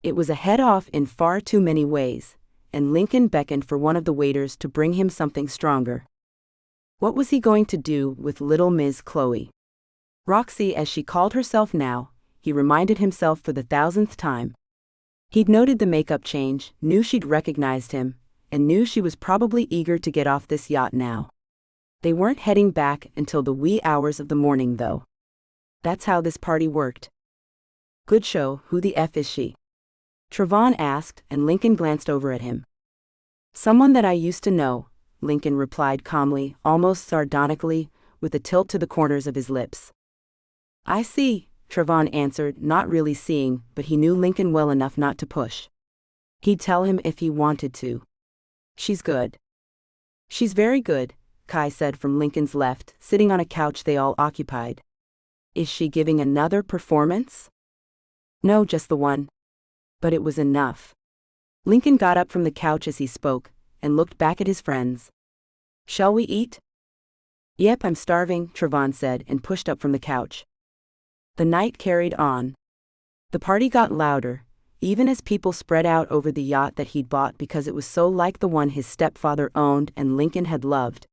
It was a head-off in far too many ways, and Lincoln beckoned for one of the waiters to bring him something stronger. What was he going to do with little Miss Chloe? Roxy, as she called herself now, he reminded himself for the 1000th time. He'd noted the makeup change, knew she'd recognized him, and knew she was probably eager to get off this yacht now. They weren't heading back until the wee hours of the morning, though. That's how this party worked. Good show. Who the F is she? Trevon asked, and Lincoln glanced over at him. Someone that I used to know, Lincoln replied calmly, almost sardonically, with a tilt to the corners of his lips. I see, Trevon answered, not really seeing, but he knew Lincoln well enough not to push. He'd tell him if he wanted to. She's good. She's very good, Kai said from Lincoln's left, sitting on a couch they all occupied. Is she giving another performance? No, just the one. But it was enough. Lincoln got up from the couch as he spoke, and looked back at his friends. Shall we eat? Yep, I'm starving, Trevon said, and pushed up from the couch. The night carried on. The party got louder, even as people spread out over the yacht that he'd bought because it was so like the one his stepfather owned and Lincoln had loved.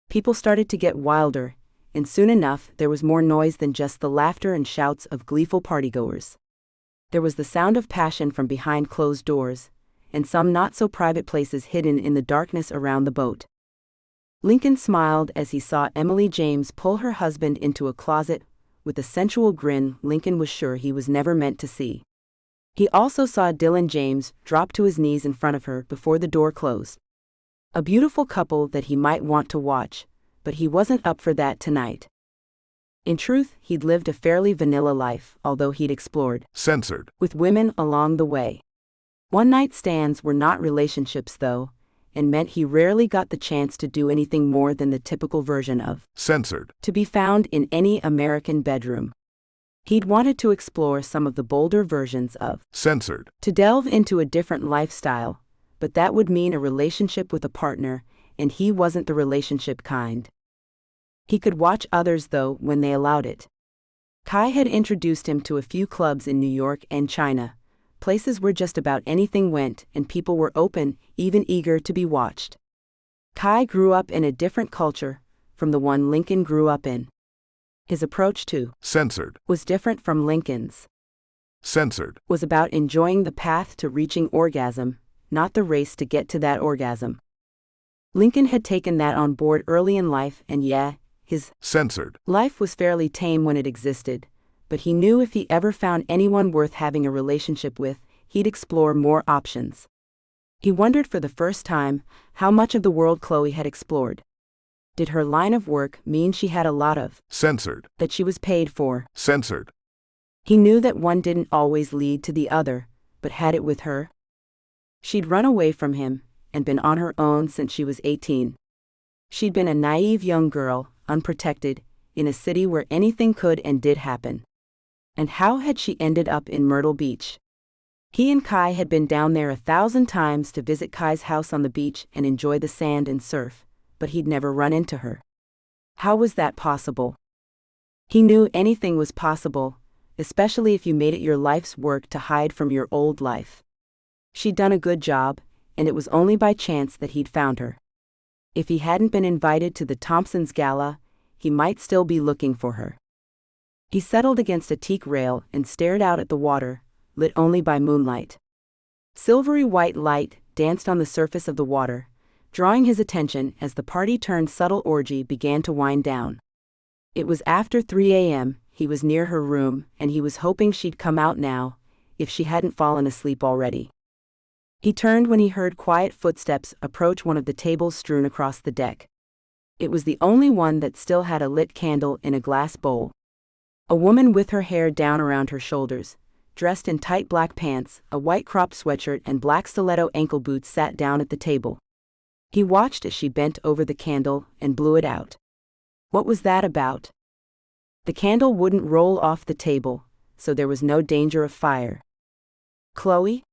People started to get wilder, and soon enough there was more noise than just the laughter and shouts of gleeful partygoers. There was the sound of passion from behind closed doors, and some not-so-private places hidden in the darkness around the boat. Lincoln smiled as he saw Emily James pull her husband into a closet, with a sensual grin Lincoln was sure he was never meant to see. He also saw Dylan James drop to his knees in front of her before the door closed. A beautiful couple that he might want to watch, but he wasn't up for that tonight. In truth, he'd lived a fairly vanilla life, although he'd explored Censored. with women along the way. One-night stands were not relationships, though, and meant he rarely got the chance to do anything more than the typical version of Censored. to be found in any American bedroom. He'd wanted to explore some of the bolder versions of Censored. to delve into a different lifestyle, but that would mean a relationship with a partner, and he wasn't the relationship kind. He could watch others, though, when they allowed it. Kai had introduced him to a few clubs in New York and China, places where just about anything went and people were open, even eager to be watched. Kai grew up in a different culture from the one Lincoln grew up in. His approach to Censored. was different from Lincoln's. Censored. Was about enjoying the path to reaching orgasm, not the race to get to that orgasm. Lincoln had taken that on board early in life, and his Censored. life was fairly tame when it existed, but he knew if he ever found anyone worth having a relationship with, he'd explore more options. He wondered for the first time how much of the world Chloe had explored. Did her line of work mean she had a lot of Censored. that she was paid for? Censored. He knew that one didn't always lead to the other, but had it with her? She'd run away from him and been on her own since she was 18. She'd been a naive young girl, unprotected, in a city where anything could and did happen. And how had she ended up in Myrtle Beach? He and Kai had been down there 1,000 times to visit Kai's house on the beach and enjoy the sand and surf, but he'd never run into her. How was that possible? He knew anything was possible, especially if you made it your life's work to hide from your old life. She'd done a good job, and it was only by chance that he'd found her. If he hadn't been invited to the Thompsons' gala, he might still be looking for her. He settled against a teak rail and stared out at the water, lit only by moonlight. Silvery white light danced on the surface of the water, drawing his attention as the party-turned-subtle orgy began to wind down. It was after 3 a.m., he was near her room, and he was hoping she'd come out now, if she hadn't fallen asleep already. He turned when he heard quiet footsteps approach one of the tables strewn across the deck. It was the only one that still had a lit candle in a glass bowl. A woman with her hair down around her shoulders, dressed in tight black pants, a white cropped sweatshirt and black stiletto ankle boots sat down at the table. He watched as she bent over the candle and blew it out. What was that about? The candle wouldn't roll off the table, so there was no danger of fire. Chloe?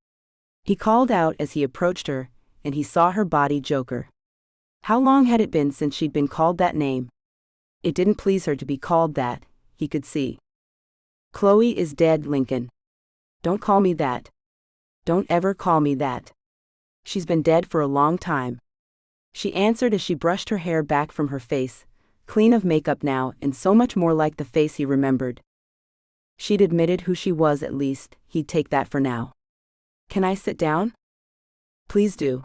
He called out as he approached her, and he saw her body joker. How long had it been since she'd been called that name? It didn't please her to be called that, he could see. Chloe is dead, Lincoln. Don't call me that. Don't ever call me that. She's been dead for a long time. She answered as she brushed her hair back from her face, clean of makeup now and so much more like the face he remembered. She'd admitted who she was at least, he'd take that for now. Can I sit down? Please do.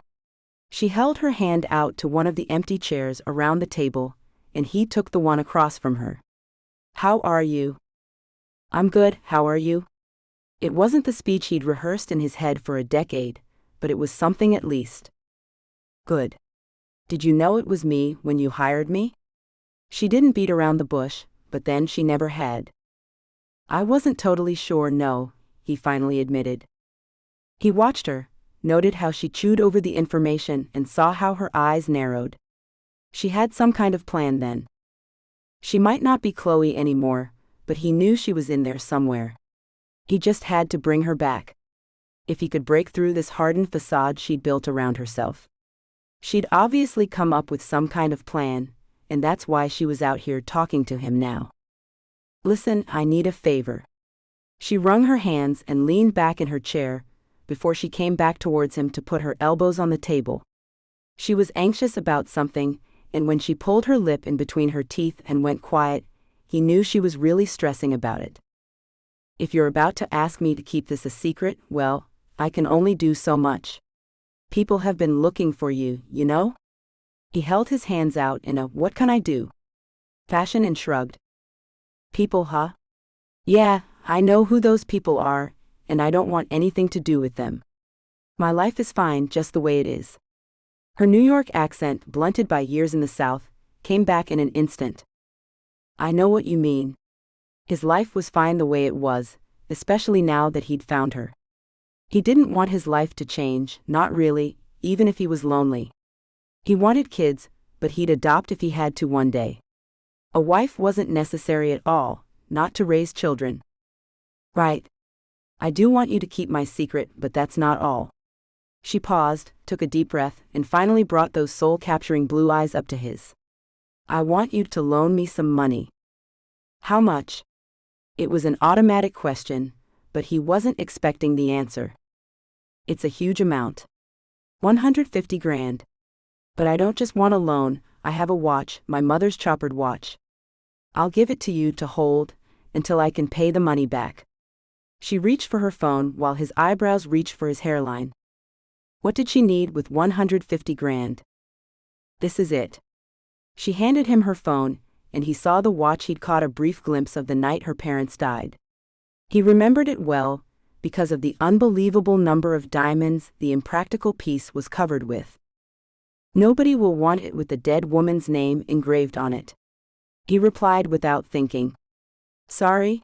She held her hand out to one of the empty chairs around the table, and he took the one across from her. How are you? I'm good, how are you? It wasn't the speech he'd rehearsed in his head for a decade, but it was something at least. Good. Did you know it was me when you hired me? She didn't beat around the bush, but then she never had. I wasn't totally sure, no, he finally admitted. He watched her, noted how she chewed over the information and saw how her eyes narrowed. She had some kind of plan then. She might not be Chloe anymore, but he knew she was in there somewhere. He just had to bring her back. If he could break through this hardened facade she'd built around herself. She'd obviously come up with some kind of plan, and that's why she was out here talking to him now. Listen, I need a favor. She wrung her hands and leaned back in her chair, before she came back towards him to put her elbows on the table. She was anxious about something, and when she pulled her lip in between her teeth and went quiet, he knew she was really stressing about it. If you're about to ask me to keep this a secret, well, I can only do so much. People have been looking for you, you know? He held his hands out in a "what can I do?" fashion and shrugged. People, huh? Yeah, I know who those people are, and I don't want anything to do with them. My life is fine just the way it is. Her New York accent, blunted by years in the South, came back in an instant. I know what you mean. His life was fine the way it was, especially now that he'd found her. He didn't want his life to change, not really, even if he was lonely. He wanted kids, but he'd adopt if he had to one day. A wife wasn't necessary at all, not to raise children. Right. I do want you to keep my secret, but that's not all. She paused, took a deep breath, and finally brought those soul-capturing blue eyes up to his. I want you to loan me some money. How much? It was an automatic question, but he wasn't expecting the answer. It's a huge amount. 150 grand. But I don't just want a loan, I have a watch, my mother's choppered watch. I'll give it to you to hold, until I can pay the money back. She reached for her phone while his eyebrows reached for his hairline. What did she need with 150 grand? This is it. She handed him her phone, and he saw the watch he'd caught a brief glimpse of the night her parents died. He remembered it well, because of the unbelievable number of diamonds the impractical piece was covered with. Nobody will want it with the dead woman's name engraved on it. He replied without thinking. Sorry?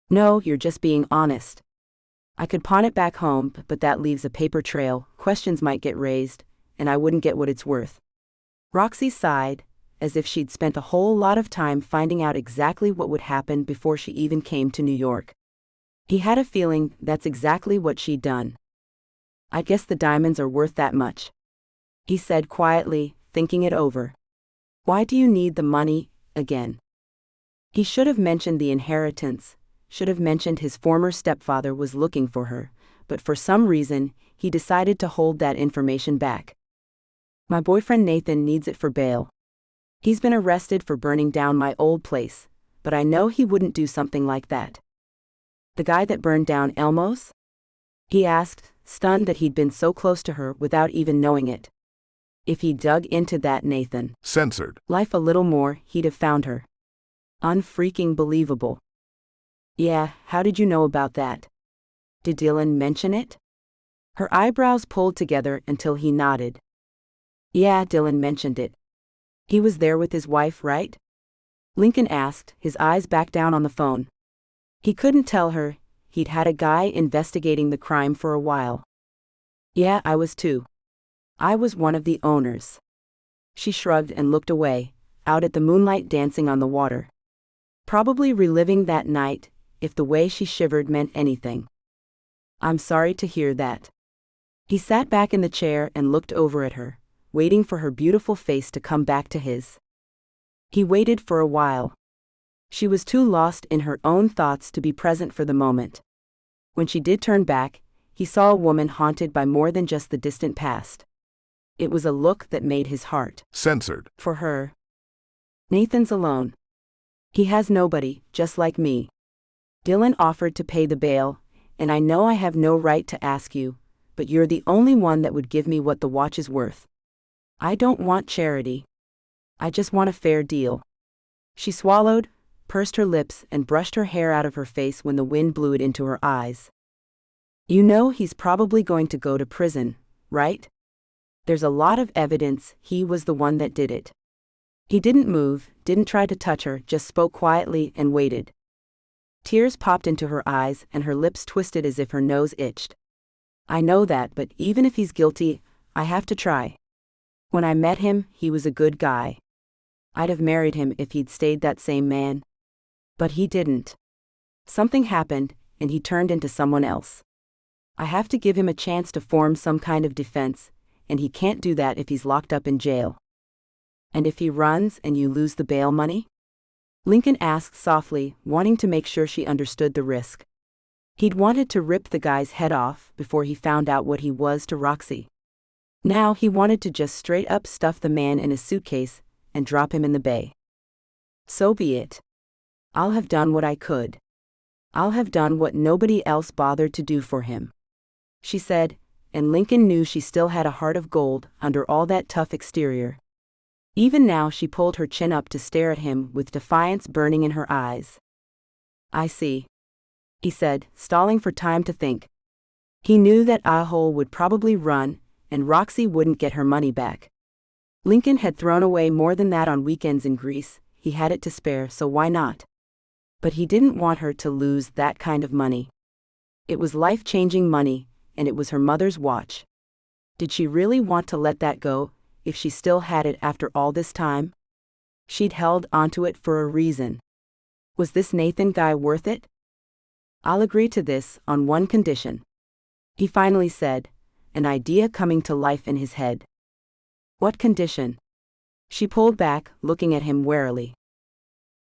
No, you're just being honest. I could pawn it back home, but that leaves a paper trail, questions might get raised, and I wouldn't get what it's worth. Roxy sighed, as if she'd spent a whole lot of time finding out exactly what would happen before she even came to New York. He had a feeling that's exactly what she'd done. I guess the diamonds are worth that much, he said quietly, thinking it over. Why do you need the money, again? He should have mentioned the inheritance, should have mentioned his former stepfather was looking for her, but for some reason, he decided to hold that information back. My boyfriend Nathan needs it for bail. He's been arrested for burning down my old place, but I know he wouldn't do something like that. The guy that burned down Elmo's? He asked, stunned that he'd been so close to her without even knowing it. If he dug into that Nathan Censored. life a little more, he'd have found her. Unfreaking believable. Yeah, how did you know about that? Did Dylan mention it? Her eyebrows pulled together until he nodded. Yeah, Dylan mentioned it. He was there with his wife, right? Lincoln asked, his eyes back down on the phone. He couldn't tell her, he'd had a guy investigating the crime for a while. Yeah, I was too. I was one of the owners. She shrugged and looked away, out at the moonlight dancing on the water. Probably reliving that night, if the way she shivered meant anything. I'm sorry to hear that. He sat back in the chair and looked over at her, waiting for her beautiful face to come back to his. He waited for a while. She was too lost in her own thoughts to be present for the moment. When she did turn back, he saw a woman haunted by more than just the distant past. It was a look that made his heart. Censored. For her. Nathan's alone. He has nobody, just like me. Dylan offered to pay the bail, and I know I have no right to ask you, but you're the only one that would give me what the watch is worth. I don't want charity. I just want a fair deal. She swallowed, pursed her lips, and brushed her hair out of her face when the wind blew it into her eyes. You know he's probably going to go to prison, right? There's a lot of evidence he was the one that did it. He didn't move, didn't try to touch her, just spoke quietly and waited. Tears popped into her eyes and her lips twisted as if her nose itched. I know that, but even if he's guilty, I have to try. When I met him, he was a good guy. I'd have married him if he'd stayed that same man. But he didn't. Something happened, and he turned into someone else. I have to give him a chance to form some kind of defense, and he can't do that if he's locked up in jail. And if he runs and you lose the bail money? Lincoln asked softly, wanting to make sure she understood the risk. He'd wanted to rip the guy's head off before he found out what he was to Roxy. Now he wanted to just straight up stuff the man in a suitcase and drop him in the bay. So be it. I'll have done what I could. I'll have done what nobody else bothered to do for him, she said, and Lincoln knew she still had a heart of gold under all that tough exterior. Even now she pulled her chin up to stare at him with defiance burning in her eyes. I see, he said, stalling for time to think. He knew that Aho would probably run, and Roxy wouldn't get her money back. Lincoln had thrown away more than that on weekends in Greece. He had it to spare, so why not? But he didn't want her to lose that kind of money. It was life-changing money, and it was her mother's watch. Did she really want to let that go, if she still had it after all this time? She'd held onto it for a reason. Was this Nathan guy worth it? I'll agree to this, on one condition. He finally said, an idea coming to life in his head. What condition? She pulled back, looking at him warily.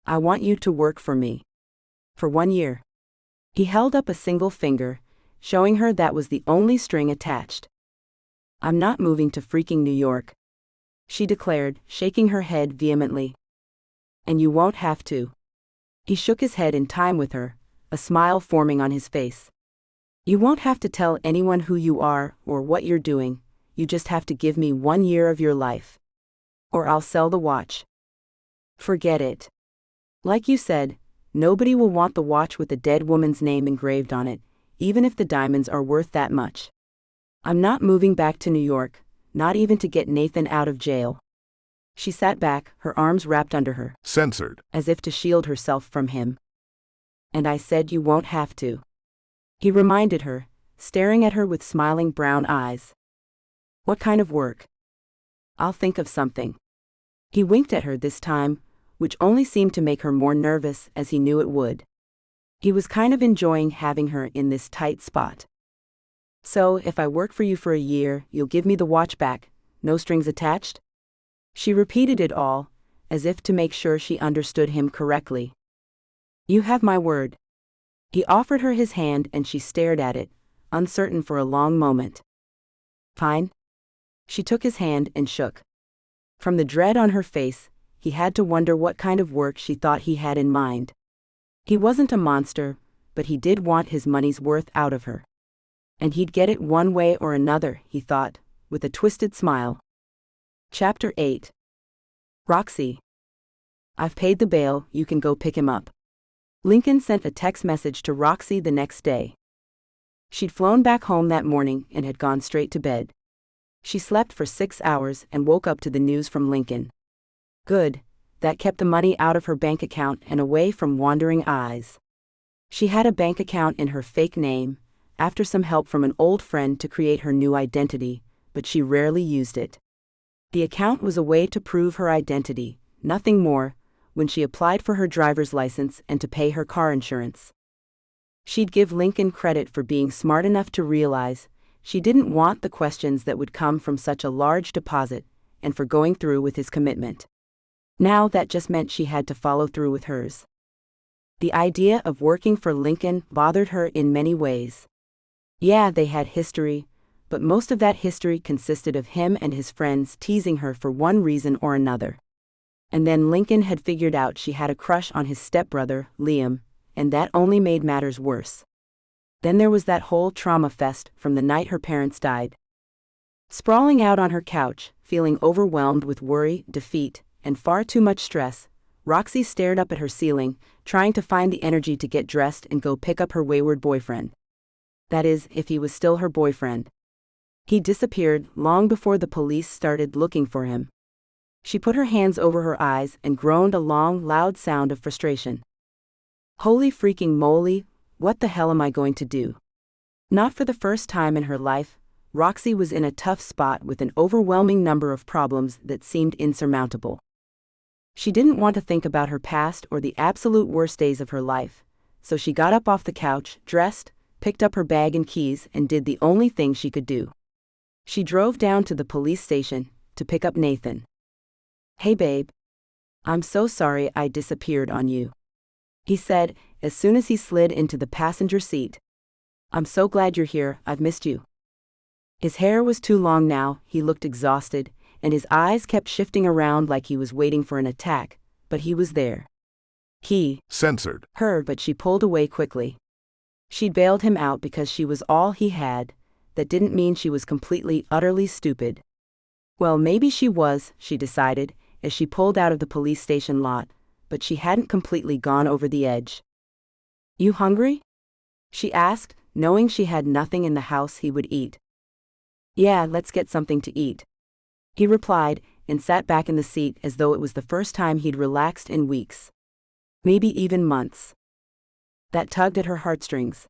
I want you to work for me. For 1 year. He held up a single finger, showing her that was the only string attached. I'm not moving to freaking New York, she declared, shaking her head vehemently. And you won't have to. He shook his head in time with her, a smile forming on his face. You won't have to tell anyone who you are or what you're doing, you just have to give me 1 year of your life. Or I'll sell the watch. Forget it. Like you said, nobody will want the watch with a dead woman's name engraved on it, even if the diamonds are worth that much. I'm not moving back to New York, not even to get Nathan out of jail. She sat back, her arms wrapped under her. Censored. As if to shield herself from him. And I said you won't have to. He reminded her, staring at her with smiling brown eyes. What kind of work? I'll think of something. He winked at her this time, which only seemed to make her more nervous, as he knew it would. He was kind of enjoying having her in this tight spot. So, if I work for you for a year, you'll give me the watch back, no strings attached? She repeated it all, as if to make sure she understood him correctly. You have my word. He offered her his hand and she stared at it, uncertain for a long moment. Fine. She took his hand and shook. From the dread on her face, he had to wonder what kind of work she thought he had in mind. He wasn't a monster, but he did want his money's worth out of her. And he'd get it one way or another, he thought, with a twisted smile. Chapter 8. Roxy. I've paid the bail, you can go pick him up. Lincoln sent a text message to Roxy the next day. She'd flown back home that morning and had gone straight to bed. She slept for 6 hours and woke up to the news from Lincoln. Good, that kept the money out of her bank account and away from wandering eyes. She had a bank account in her fake name, after some help from an old friend to create her new identity, but she rarely used it. The account was a way to prove her identity, nothing more, when she applied for her driver's license and to pay her car insurance. She'd give Lincoln credit for being smart enough to realize she didn't want the questions that would come from such a large deposit, and for going through with his commitment. Now that just meant she had to follow through with hers. The idea of working for Lincoln bothered her in many ways. Yeah, they had history, but most of that history consisted of him and his friends teasing her for one reason or another. And then Lincoln had figured out she had a crush on his stepbrother, Liam, and that only made matters worse. Then there was that whole trauma fest from the night her parents died. Sprawling out on her couch, feeling overwhelmed with worry, defeat, and far too much stress, Roxy stared up at her ceiling, trying to find the energy to get dressed and go pick up her wayward boyfriend. That is, if he was still her boyfriend. He disappeared long before the police started looking for him. She put her hands over her eyes and groaned a long, loud sound of frustration. Holy freaking moly, what the hell am I going to do? Not for the first time in her life, Roxy was in a tough spot with an overwhelming number of problems that seemed insurmountable. She didn't want to think about her past or the absolute worst days of her life, so she got up off the couch, dressed, picked up her bag and keys, and did the only thing she could do. She drove down to the police station to pick up Nathan. Hey babe. I'm so sorry I disappeared on you, he said, as soon as he slid into the passenger seat. I'm so glad you're here, I've missed you. His hair was too long now, he looked exhausted, and his eyes kept shifting around like he was waiting for an attack, but he was there. He Censored. Her, but she pulled away quickly. She'd bailed him out because she was all he had. That didn't mean she was completely, utterly stupid. Well, maybe she was, she decided, as she pulled out of the police station lot, but she hadn't completely gone over the edge. You hungry? She asked, knowing she had nothing in the house he would eat. Yeah, let's get something to eat, he replied, and sat back in the seat as though it was the first time he'd relaxed in weeks. Maybe even months. That tugged at her heartstrings.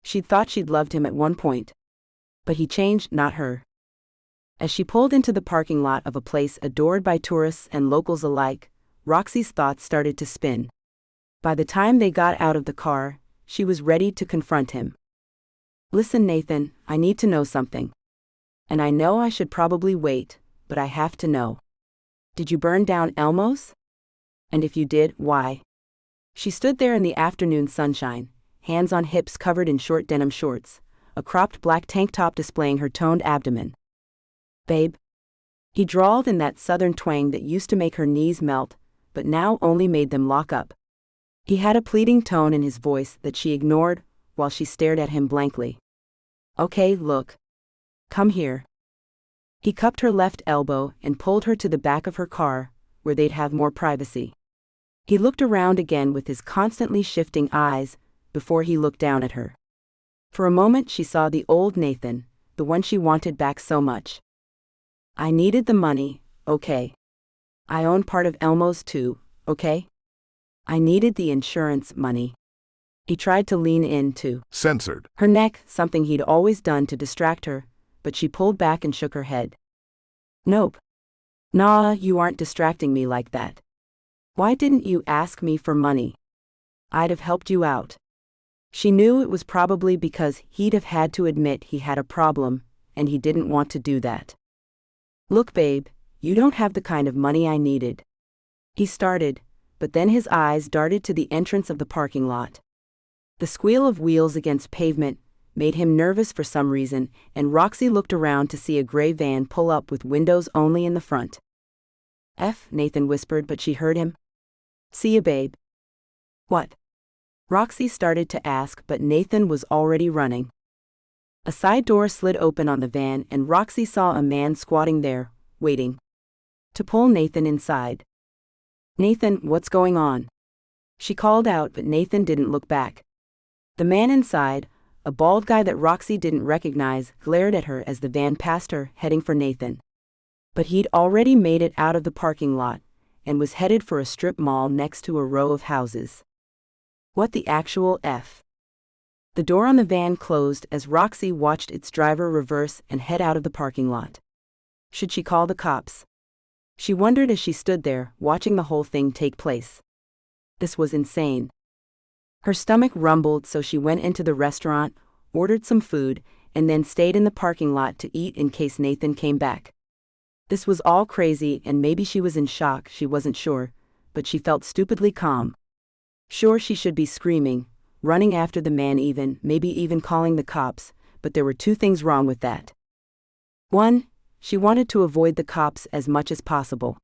She'd thought she'd loved him at one point. But he changed, not her. As she pulled into the parking lot of a place adored by tourists and locals alike, Roxy's thoughts started to spin. By the time they got out of the car, she was ready to confront him. "Listen, Nathan, I need to know something. And I know I should probably wait, but I have to know. Did you burn down Elmo's? And if you did, why?" She stood there in the afternoon sunshine, hands on hips covered in short denim shorts, a cropped black tank top displaying her toned abdomen. "Babe," he drawled in that southern twang that used to make her knees melt, but now only made them lock up. He had a pleading tone in his voice that she ignored while she stared at him blankly. "Okay, look. Come here." He cupped her left elbow and pulled her to the back of her car, where they'd have more privacy. He looked around again with his constantly shifting eyes before he looked down at her. For a moment she saw the old Nathan, the one she wanted back so much. "I needed the money, okay. I own part of Elmo's too, okay? I needed the insurance money." He tried to lean in to Censored. her neck, something he'd always done to distract her, but she pulled back and shook her head. "Nope. Nah, you aren't distracting me like that. Why didn't you ask me for money? I'd have helped you out." She knew it was probably because he'd have had to admit he had a problem, and he didn't want to do that. "Look, babe, you don't have the kind of money I needed." He started, but then his eyes darted to the entrance of the parking lot. The squeal of wheels against pavement made him nervous for some reason, and Roxy looked around to see a gray van pull up with windows only in the front. Nathan whispered, but she heard him. "See ya, babe." "What?" Roxy started to ask, but Nathan was already running. A side door slid open on the van and Roxy saw a man squatting there, waiting to pull Nathan inside. "Nathan, what's going on?" She called out, but Nathan didn't look back. The man inside, a bald guy that Roxy didn't recognize, glared at her as the van passed her, heading for Nathan. But he'd already made it out of the parking lot and was headed for a strip mall next to a row of houses. What the actual F? The door on the van closed as Roxy watched its driver reverse and head out of the parking lot. Should she call the cops? She wondered as she stood there, watching the whole thing take place. This was insane. Her stomach rumbled, so she went into the restaurant, ordered some food, and then stayed in the parking lot to eat in case Nathan came back. This was all crazy, and maybe she was in shock, she wasn't sure, but she felt stupidly calm. Sure, she should be screaming, running after the man, maybe even calling the cops, but there were two things wrong with that. One, she wanted to avoid the cops as much as possible.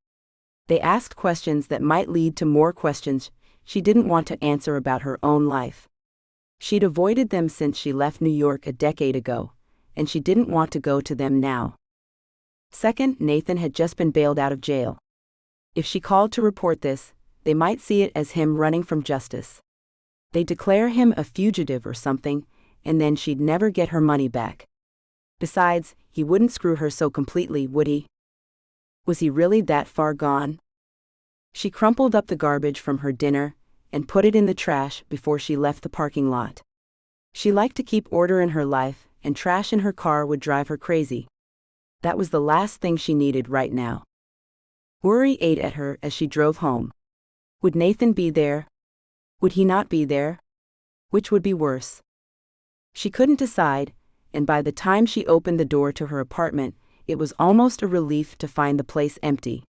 They asked questions that might lead to more questions she didn't want to answer about her own life. She'd avoided them since she left New York a decade ago, and she didn't want to go to them now. Second, Nathan had just been bailed out of jail. If she called to report this, they might see it as him running from justice. They'd declare him a fugitive or something, and then she'd never get her money back. Besides, he wouldn't screw her so completely, would he? Was he really that far gone? She crumpled up the garbage from her dinner and put it in the trash before she left the parking lot. She liked to keep order in her life, and trash in her car would drive her crazy. That was the last thing she needed right now. Worry ate at her as she drove home. Would Nathan be there? Would he not be there? Which would be worse? She couldn't decide, and by the time she opened the door to her apartment, it was almost a relief to find the place empty.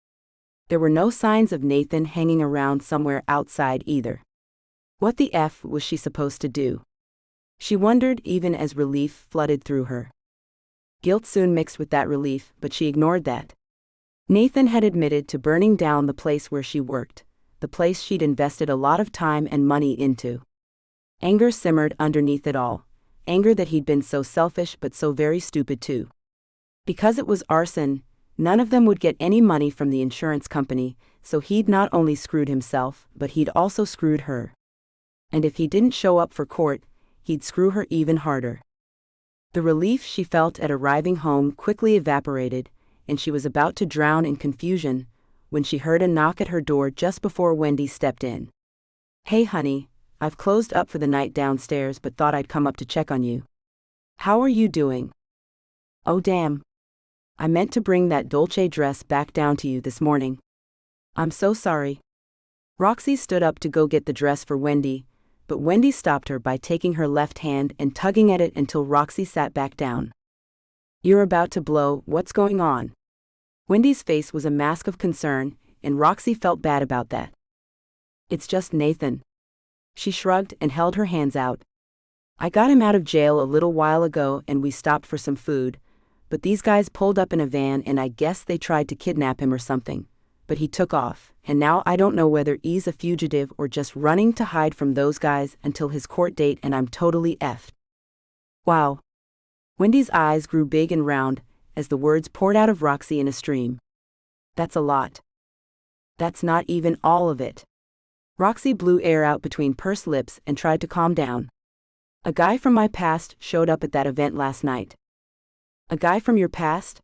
There were no signs of Nathan hanging around somewhere outside either. What the F was she supposed to do? She wondered even as relief flooded through her. Guilt soon mixed with that relief, but she ignored that. Nathan had admitted to burning down the place where she worked, the place she'd invested a lot of time and money into. Anger simmered underneath it all, anger that he'd been so selfish but so very stupid too. Because it was arson, none of them would get any money from the insurance company, so he'd not only screwed himself, but he'd also screwed her. And if he didn't show up for court, he'd screw her even harder. The relief she felt at arriving home quickly evaporated, and she was about to drown in confusion when she heard a knock at her door just before Wendy stepped in. "Hey honey, I've closed up for the night downstairs but thought I'd come up to check on you. How are you doing?" "Oh damn. I meant to bring that Dolce dress back down to you this morning. I'm so sorry." Roxy stood up to go get the dress for Wendy, but Wendy stopped her by taking her left hand and tugging at it until Roxy sat back down. "You're about to blow, what's going on?" Wendy's face was a mask of concern, and Roxy felt bad about that. "It's just Nathan." She shrugged and held her hands out. "I got him out of jail a little while ago and we stopped for some food, but these guys pulled up in a van and I guess they tried to kidnap him or something. But he took off, and now I don't know whether he's a fugitive or just running to hide from those guys until his court date, and I'm totally effed." Wow. Wendy's eyes grew big and round as the words poured out of Roxy in a stream. "That's a lot." "That's not even all of it." Roxy blew air out between pursed lips and tried to calm down. "A guy from my past showed up at that event last night." "A guy from your past?"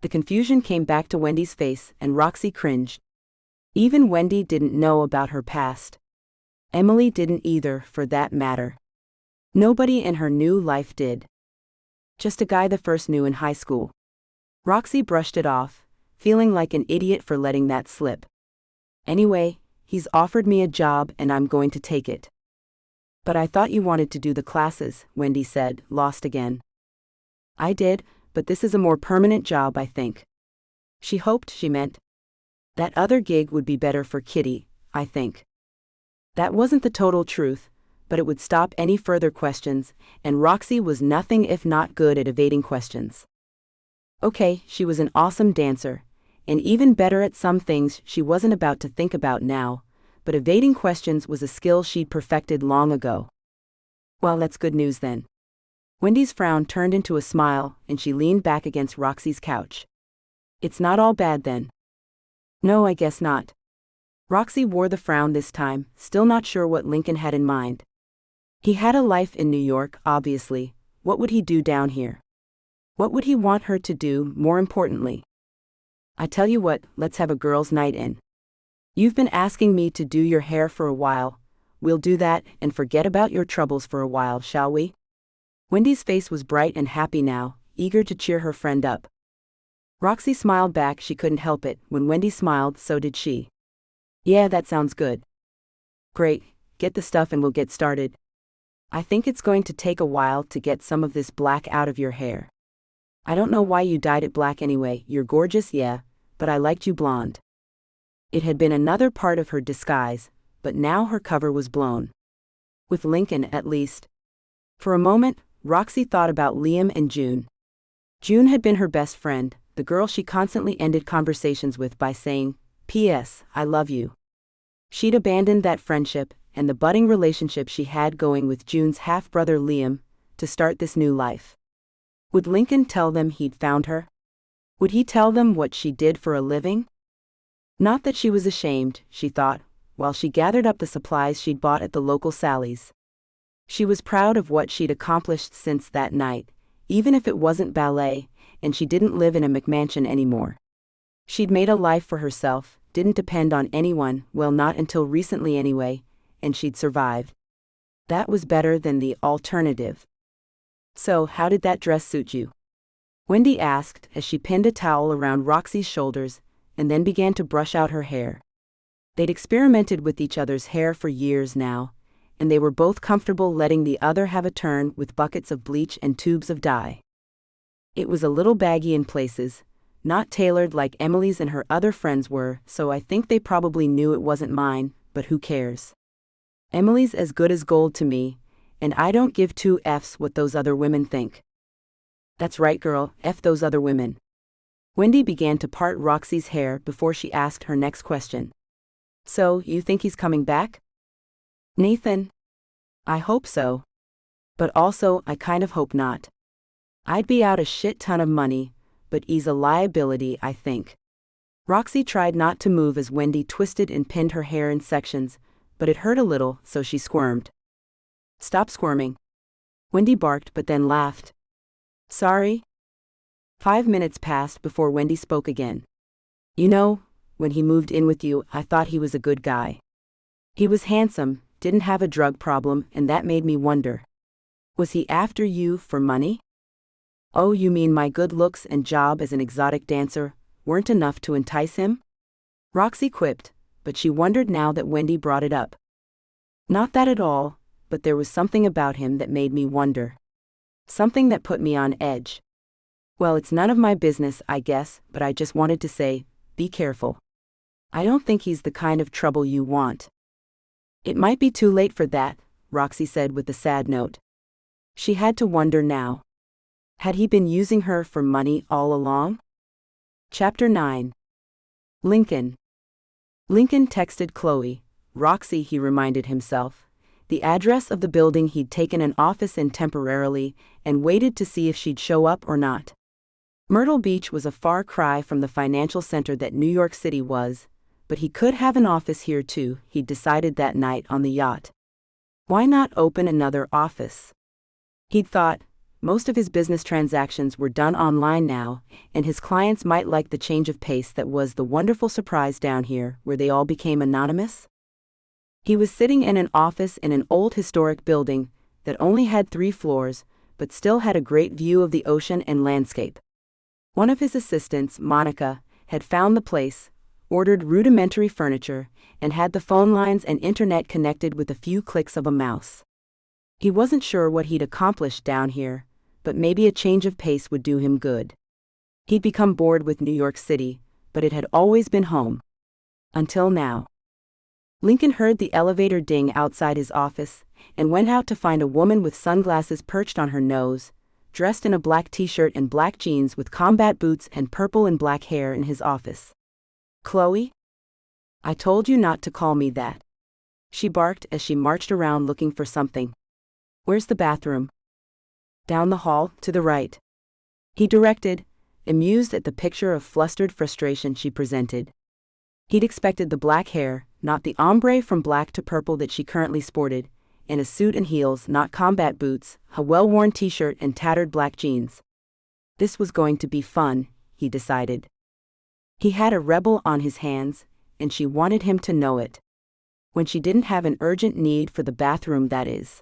The confusion came back to Wendy's face and Roxy cringed. Even Wendy didn't know about her past. Emily didn't either, for that matter. Nobody in her new life did. Just a guy the first knew in high school. Roxy brushed it off, feeling like an idiot for letting that slip. "Anyway, he's offered me a job and I'm going to take it." "But I thought you wanted to do the classes," Wendy said, lost again. "I did, but this is a more permanent job, I think." She hoped she meant that other gig would be better for Kitty, I think. That wasn't the total truth, but it would stop any further questions, and Roxy was nothing if not good at evading questions. Okay, she was an awesome dancer, and even better at some things she wasn't about to think about now, but evading questions was a skill she'd perfected long ago. Well, that's good news then. Wendy's frown turned into a smile, and she leaned back against Roxy's couch. "It's not all bad then." "No, I guess not." Roxy wore the frown this time, still not sure what Lincoln had in mind. He had a life in New York, obviously. What would he do down here? What would he want her to do, more importantly? "I tell you what, let's have a girls' night in. You've been asking me to do your hair for a while. We'll do that and forget about your troubles for a while, shall we?" Wendy's face was bright and happy now, eager to cheer her friend up. Roxy smiled back. She couldn't help it. When Wendy smiled, so did she. "Yeah, that sounds good." "Great, get the stuff and we'll get started. I think it's going to take a while to get some of this black out of your hair. I don't know why you dyed it black anyway. You're gorgeous, yeah, but I liked you blonde." It had been another part of her disguise, but now her cover was blown. With Lincoln, at least. For a moment, Roxy thought about Liam and June. June had been her best friend, the girl she constantly ended conversations with by saying, "P.S. I love you." She'd abandoned that friendship and the budding relationship she had going with June's half-brother Liam to start this new life. Would Lincoln tell them he'd found her? Would he tell them what she did for a living? Not that she was ashamed, she thought, while she gathered up the supplies she'd bought at the local Sally's. She was proud of what she'd accomplished since that night, even if it wasn't ballet, and she didn't live in a McMansion anymore. She'd made a life for herself, didn't depend on anyone, well, not until recently anyway, and she'd survived. That was better than the alternative. "So, how did that dress suit you?" Wendy asked as she pinned a towel around Roxy's shoulders and then began to brush out her hair. They'd experimented with each other's hair for years now, and they were both comfortable letting the other have a turn with buckets of bleach and tubes of dye. It was a little baggy in places, not tailored like Emily's and her other friends were, so I think they probably knew it wasn't mine, but who cares? Emily's as good as gold to me, and I don't give two F's what those other women think. That's right, girl, F those other women. Wendy began to part Roxy's hair before she asked her next question. "So, you think he's coming back?" "Nathan? I hope so. But also, I kind of hope not. I'd be out a shit ton of money, but he's a liability, I think." Roxy tried not to move as Wendy twisted and pinned her hair in sections, but it hurt a little, so she squirmed. "Stop squirming." Wendy barked but then laughed. "Sorry?" 5 minutes passed before Wendy spoke again. You know, when he moved in with you, I thought he was a good guy. He was handsome, didn't have a drug problem, and that made me wonder. Was he after you for money? Oh, you mean my good looks and job as an exotic dancer weren't enough to entice him? Roxy quipped, but she wondered now that Wendy brought it up. Not that at all, but there was something about him that made me wonder. Something that put me on edge. Well, it's none of my business, I guess, but I just wanted to say, be careful. I don't think he's the kind of trouble you want. It might be too late for that, Roxy said with a sad note. She had to wonder now. Had he been using her for money all along? Chapter 9. Lincoln. Lincoln texted Chloe, Roxy, he reminded himself, the address of the building he'd taken an office in temporarily, and waited to see if she'd show up or not. Myrtle Beach was a far cry from the financial center that New York City was, but he could have an office here too, he'd decided that night on the yacht. Why not open another office? He'd thought, most of his business transactions were done online now, and his clients might like the change of pace that was the wonderful surprise down here, where they all became anonymous. He was sitting in an office in an old historic building that only had 3 floors, but still had a great view of the ocean and landscape. One of his assistants, Monica, had found the place, ordered rudimentary furniture, and had the phone lines and internet connected with a few clicks of a mouse. He wasn't sure what he'd accomplished down here, but maybe a change of pace would do him good. He'd become bored with New York City, but it had always been home. Until now. Lincoln heard the elevator ding outside his office, and went out to find a woman with sunglasses perched on her nose, dressed in a black t-shirt and black jeans with combat boots and purple and black hair in his office. Chloe? I told you not to call me that. She barked as she marched around looking for something. Where's the bathroom? Down the hall, to the right. He directed, amused at the picture of flustered frustration she presented. He'd expected the black hair, not the ombre from black to purple that she currently sported, and a suit and heels, not combat boots, a well-worn t-shirt and tattered black jeans. This was going to be fun, he decided. He had a rebel on his hands, and she wanted him to know it. When she didn't have an urgent need for the bathroom, that is.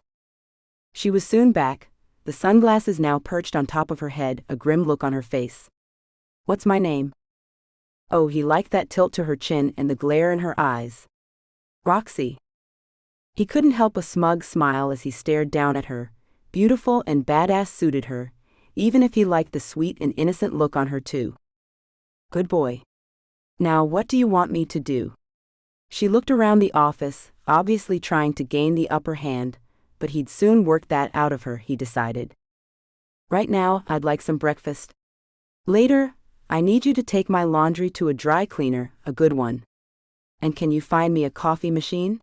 She was soon back, the sunglasses now perched on top of her head, a grim look on her face. What's my name? Oh, he liked that tilt to her chin and the glare in her eyes. Roxy. He couldn't help a smug smile as he stared down at her. Beautiful and badass suited her, even if he liked the sweet and innocent look on her too. Good boy. Now what do you want me to do? She looked around the office, obviously trying to gain the upper hand, but he'd soon work that out of her, he decided. Right now, I'd like some breakfast. Later, I need you to take my laundry to a dry cleaner, a good one. And can you find me a coffee machine?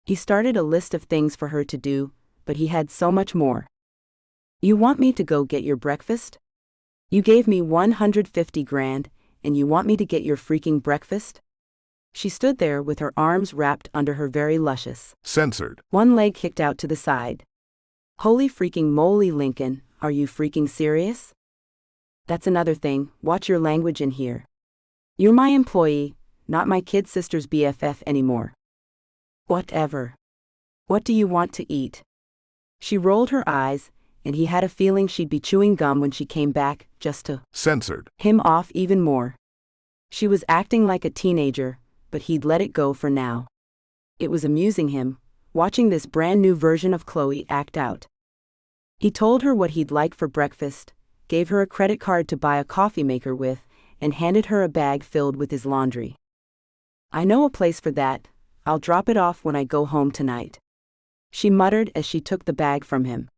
He started a list of things for her to do, but he had so much more. You want me to go get your breakfast? You gave me $150,000, and you want me to get your freaking breakfast? She stood there with her arms wrapped under her very luscious. Censored. One leg kicked out to the side. Holy freaking moly, Lincoln, are you freaking serious? That's another thing, watch your language in here. You're my employee, not my kid sister's BFF anymore. Whatever. What do you want to eat? She rolled her eyes, and he had a feeling she'd be chewing gum when she came back, just to Censored. him off even more. She was acting like a teenager, but he'd let it go for now. It was amusing him, watching this brand new version of Chloe act out. He told her what he'd like for breakfast, gave her a credit card to buy a coffee maker with, and handed her a bag filled with his laundry. I know a place for that, I'll drop it off when I go home tonight. She muttered as she took the bag from him.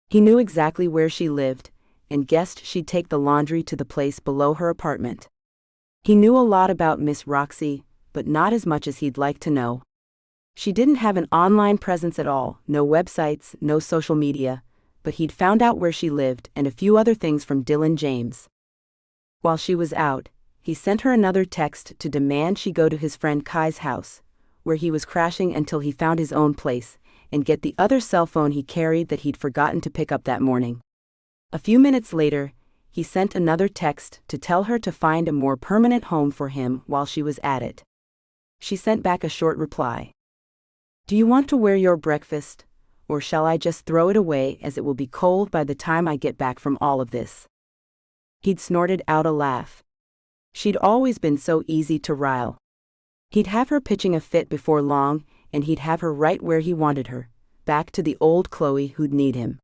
He knew exactly where she lived, and guessed she'd take the laundry to the place below her apartment. He knew a lot about Miss Roxy, but not as much as he'd like to know. She didn't have an online presence at all, no websites, no social media, but he'd found out where she lived and a few other things from Dylan James. While she was out, he sent her another text to demand she go to his friend Kai's house, where he was crashing until he found his own place, and get the other cell phone he carried that he'd forgotten to pick up that morning. A few minutes later, he sent another text to tell her to find a more permanent home for him while she was at it. She sent back a short reply. "Do you want to wear your breakfast, or shall I just throw it away as it will be cold by the time I get back from all of this?" He'd snorted out a laugh. She'd always been so easy to rile. He'd have her pitching a fit before long, and he'd have her right where he wanted her, back to the old Chloe who'd need him.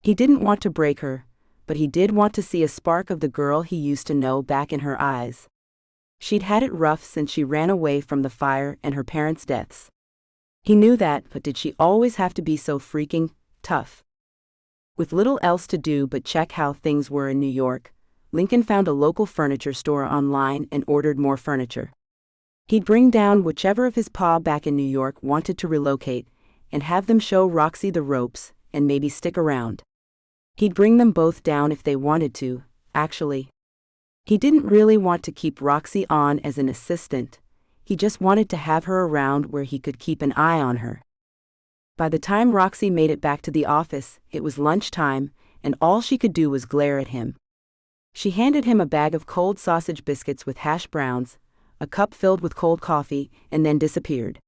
He didn't want to break her, but he did want to see a spark of the girl he used to know back in her eyes. She'd had it rough since she ran away from the fire and her parents' deaths. He knew that, but did she always have to be so freaking tough? With little else to do but check how things were in New York, Lincoln found a local furniture store online and ordered more furniture. He'd bring down whichever of his pa back in New York wanted to relocate, and have them show Roxy the ropes, and maybe stick around. He'd bring them both down if they wanted to, actually. He didn't really want to keep Roxy on as an assistant, he just wanted to have her around where he could keep an eye on her. By the time Roxy made it back to the office, it was lunchtime, and all she could do was glare at him. She handed him a bag of cold sausage biscuits with hash browns, a cup filled with cold coffee, and then disappeared.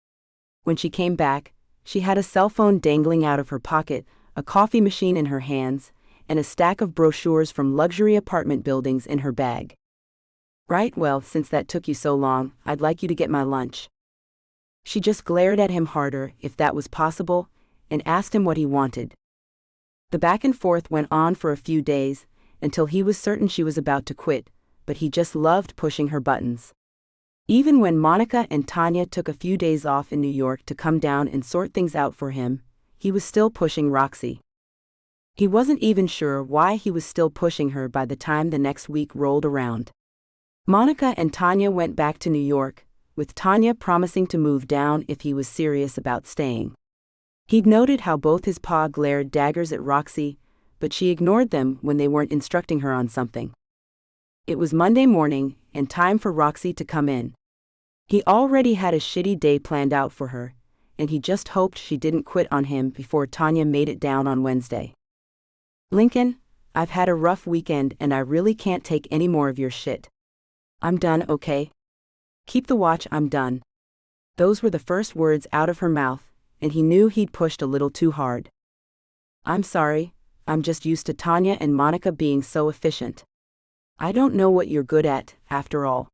When she came back, she had a cell phone dangling out of her pocket, a coffee machine in her hands, and a stack of brochures from luxury apartment buildings in her bag. "Right, well, since that took you so long, I'd like you to get my lunch." She just glared at him harder, if that was possible, and asked him what he wanted. The back and forth went on for a few days, until he was certain she was about to quit, but he just loved pushing her buttons. Even when Monica and Tanya took a few days off in New York to come down and sort things out for him, he was still pushing Roxy. He wasn't even sure why he was still pushing her by the time the next week rolled around. Monica and Tanya went back to New York, with Tanya promising to move down if he was serious about staying. He'd noted how both his pa glared daggers at Roxy, but she ignored them when they weren't instructing her on something. It was Monday morning, and time for Roxy to come in. He already had a shitty day planned out for her, and he just hoped she didn't quit on him before Tanya made it down on Wednesday. "Lincoln, I've had a rough weekend and I really can't take any more of your shit. I'm done, okay? Keep the watch, I'm done." Those were the first words out of her mouth, and he knew he'd pushed a little too hard. "I'm sorry, I'm just used to Tanya and Monica being so efficient. I don't know what you're good at, after all."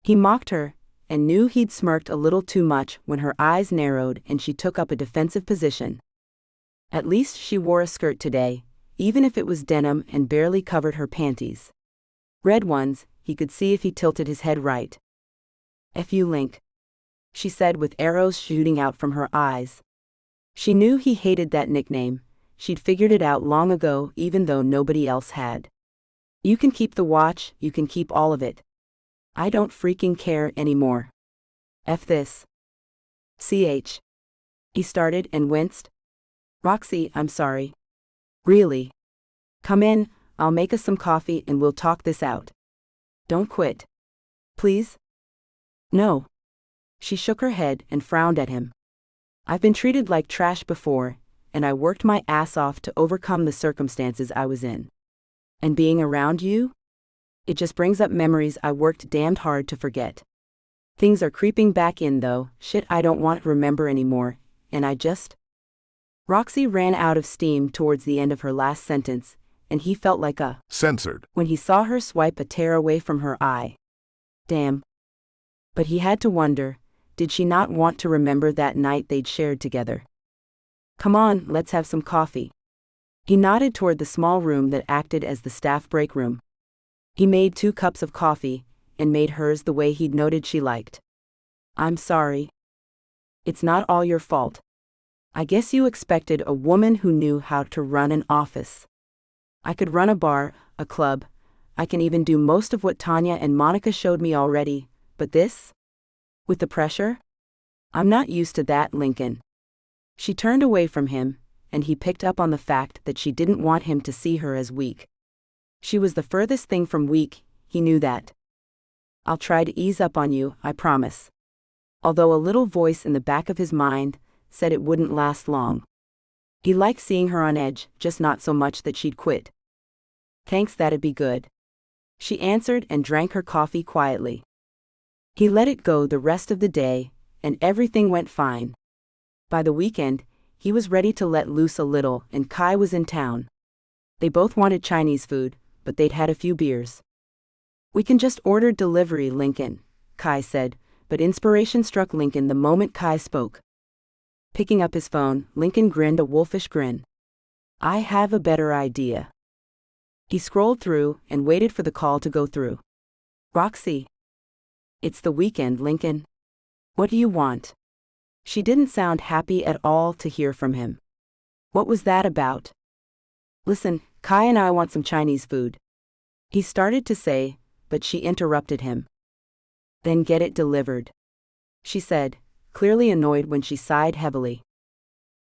He mocked her, and knew he'd smirked a little too much when her eyes narrowed and she took up a defensive position. At least she wore a skirt today, even if it was denim and barely covered her panties. Red ones, he could see if he tilted his head right. "F you, Link," she said with arrows shooting out from her eyes. She knew he hated that nickname, she'd figured it out long ago even though nobody else had. "You can keep the watch, you can keep all of it. I don't freaking care anymore. F this." "CH." He started and winced. "Roxy, I'm sorry. Really. Come in, I'll make us some coffee and we'll talk this out. Don't quit. Please?" "No." She shook her head and frowned at him. "I've been treated like trash before, and I worked my ass off to overcome the circumstances I was in. And being around you? It just brings up memories I worked damned hard to forget. Things are creeping back in though, shit I don't want to remember anymore, and I just..." Roxy ran out of steam towards the end of her last sentence, and he felt like a Censored. when he saw her swipe a tear away from her eye. Damn. But he had to wonder, did she not want to remember that night they'd shared together? "Come on, let's have some coffee." He nodded toward the small room that acted as the staff break room. He made 2 cups of coffee, and made hers the way he'd noted she liked. "I'm sorry. It's not all your fault. I guess you expected a woman who knew how to run an office. I could run a bar, a club, I can even do most of what Tanya and Monica showed me already, but this? With the pressure? I'm not used to that, Lincoln." She turned away from him, and he picked up on the fact that she didn't want him to see her as weak. She was the furthest thing from weak, he knew that. "I'll try to ease up on you, I promise." Although a little voice in the back of his mind said it wouldn't last long. He liked seeing her on edge, just not so much that she'd quit. Thanks, that'd be good. She answered and drank her coffee quietly. He let it go the rest of the day, and everything went fine. By the weekend, he was ready to let loose a little, and Kai was in town. They both wanted Chinese food, but they'd had a few beers. We can just order delivery, Lincoln, Kai said, but inspiration struck Lincoln the moment Kai spoke. Picking up his phone, Lincoln grinned a wolfish grin. I have a better idea. He scrolled through and waited for the call to go through. Roxy. It's the weekend, Lincoln. What do you want? She didn't sound happy at all to hear from him. What was that about? Listen, Kai and I want some Chinese food. He started to say, but she interrupted him. Then get it delivered, she said, clearly annoyed when she sighed heavily.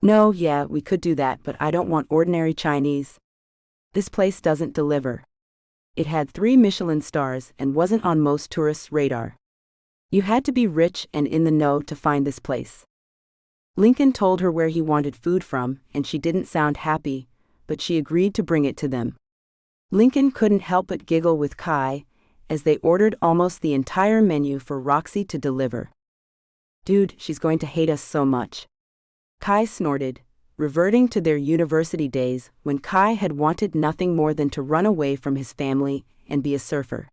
No, yeah, we could do that, but I don't want ordinary Chinese. This place doesn't deliver. It had 3 Michelin stars and wasn't on most tourists' radar. You had to be rich and in the know to find this place. Lincoln told her where he wanted food from, and she didn't sound happy, but she agreed to bring it to them. Lincoln couldn't help but giggle with Kai, as they ordered almost the entire menu for Roxy to deliver. Dude, she's going to hate us so much. Kai snorted, reverting to their university days when Kai had wanted nothing more than to run away from his family and be a surfer.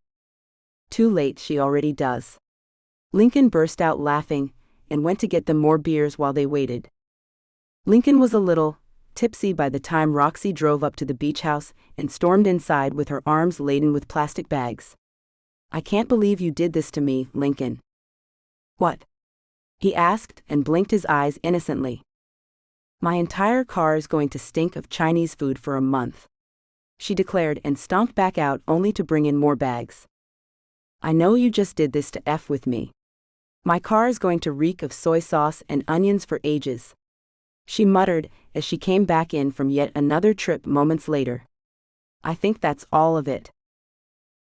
Too late, she already does. Lincoln burst out laughing and went to get them more beers while they waited. Lincoln was a little tipsy by the time Roxy drove up to the beach house and stormed inside with her arms laden with plastic bags. I can't believe you did this to me, Lincoln. What? He asked and blinked his eyes innocently. My entire car is going to stink of Chinese food for a month, she declared and stomped back out only to bring in more bags. I know you just did this to F with me. My car is going to reek of soy sauce and onions for ages, she muttered as she came back in from yet another trip moments later. I think that's all of it.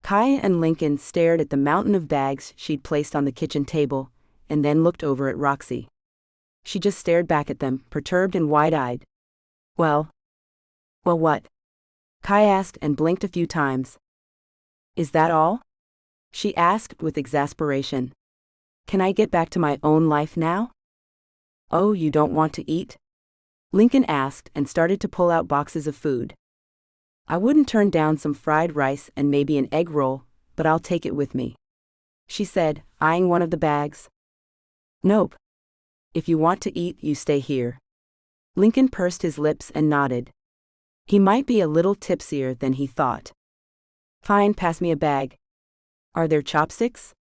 Kai and Lincoln stared at the mountain of bags she'd placed on the kitchen table, and then looked over at Roxy. She just stared back at them, perturbed and wide-eyed. Well, what? Kai asked and blinked a few times. Is that all? She asked with exasperation. Can I get back to my own life now? Oh, you don't want to eat? Lincoln asked and started to pull out boxes of food. I wouldn't turn down some fried rice and maybe an egg roll, but I'll take it with me, she said, eyeing one of the bags. Nope. If you want to eat, you stay here. Lincoln pursed his lips and nodded. He might be a little tipsier than he thought. Fine, pass me a bag. Are there chopsticks?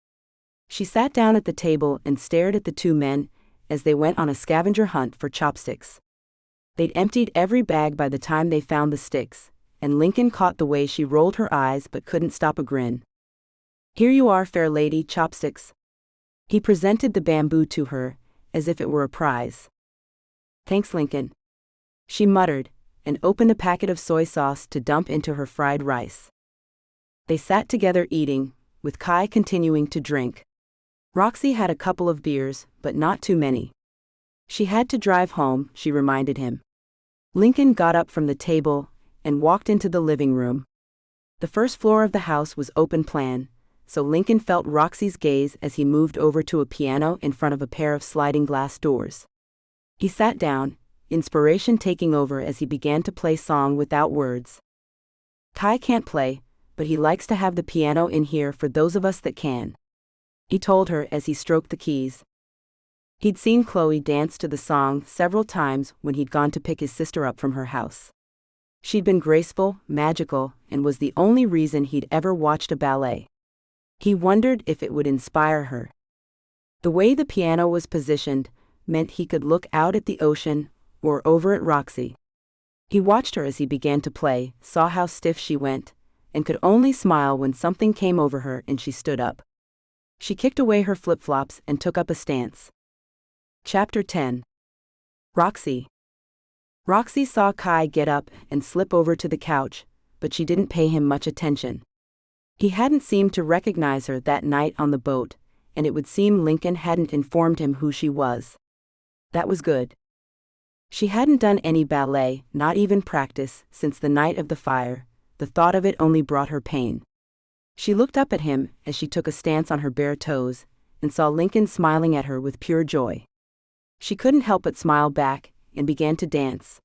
She sat down at the table and stared at the 2 men as they went on a scavenger hunt for chopsticks. They'd emptied every bag by the time they found the sticks, and Lincoln caught the way she rolled her eyes but couldn't stop a grin. Here you are, fair lady, chopsticks. He presented the bamboo to her, as if it were a prize. Thanks, Lincoln, she muttered, and opened a packet of soy sauce to dump into her fried rice. They sat together eating, with Kai continuing to drink. Roxy had a couple of beers, but not too many. She had to drive home, she reminded him. Lincoln got up from the table and walked into the living room. The first floor of the house was open plan, so Lincoln felt Roxy's gaze as he moved over to a piano in front of a pair of sliding glass doors. He sat down, inspiration taking over as he began to play song without words. Kai can't play, but he likes to have the piano in here for those of us that can, he told her as he stroked the keys. He'd seen Chloe dance to the song several times when he'd gone to pick his sister up from her house. She'd been graceful, magical, and was the only reason he'd ever watched a ballet. He wondered if it would inspire her. The way the piano was positioned meant he could look out at the ocean or over at Roxy. He watched her as he began to play, saw how stiff she went, and could only smile when something came over her and she stood up. She kicked away her flip-flops and took up a stance. Chapter 10. Roxy. Roxy saw Kai get up and slip over to the couch, but she didn't pay him much attention. He hadn't seemed to recognize her that night on the boat, and it would seem Lincoln hadn't informed him who she was. That was good. She hadn't done any ballet, not even practice, since the night of the fire, the thought of it only brought her pain. She looked up at him as she took a stance on her bare toes, and saw Lincoln smiling at her with pure joy. She couldn't help but smile back, and began to dance.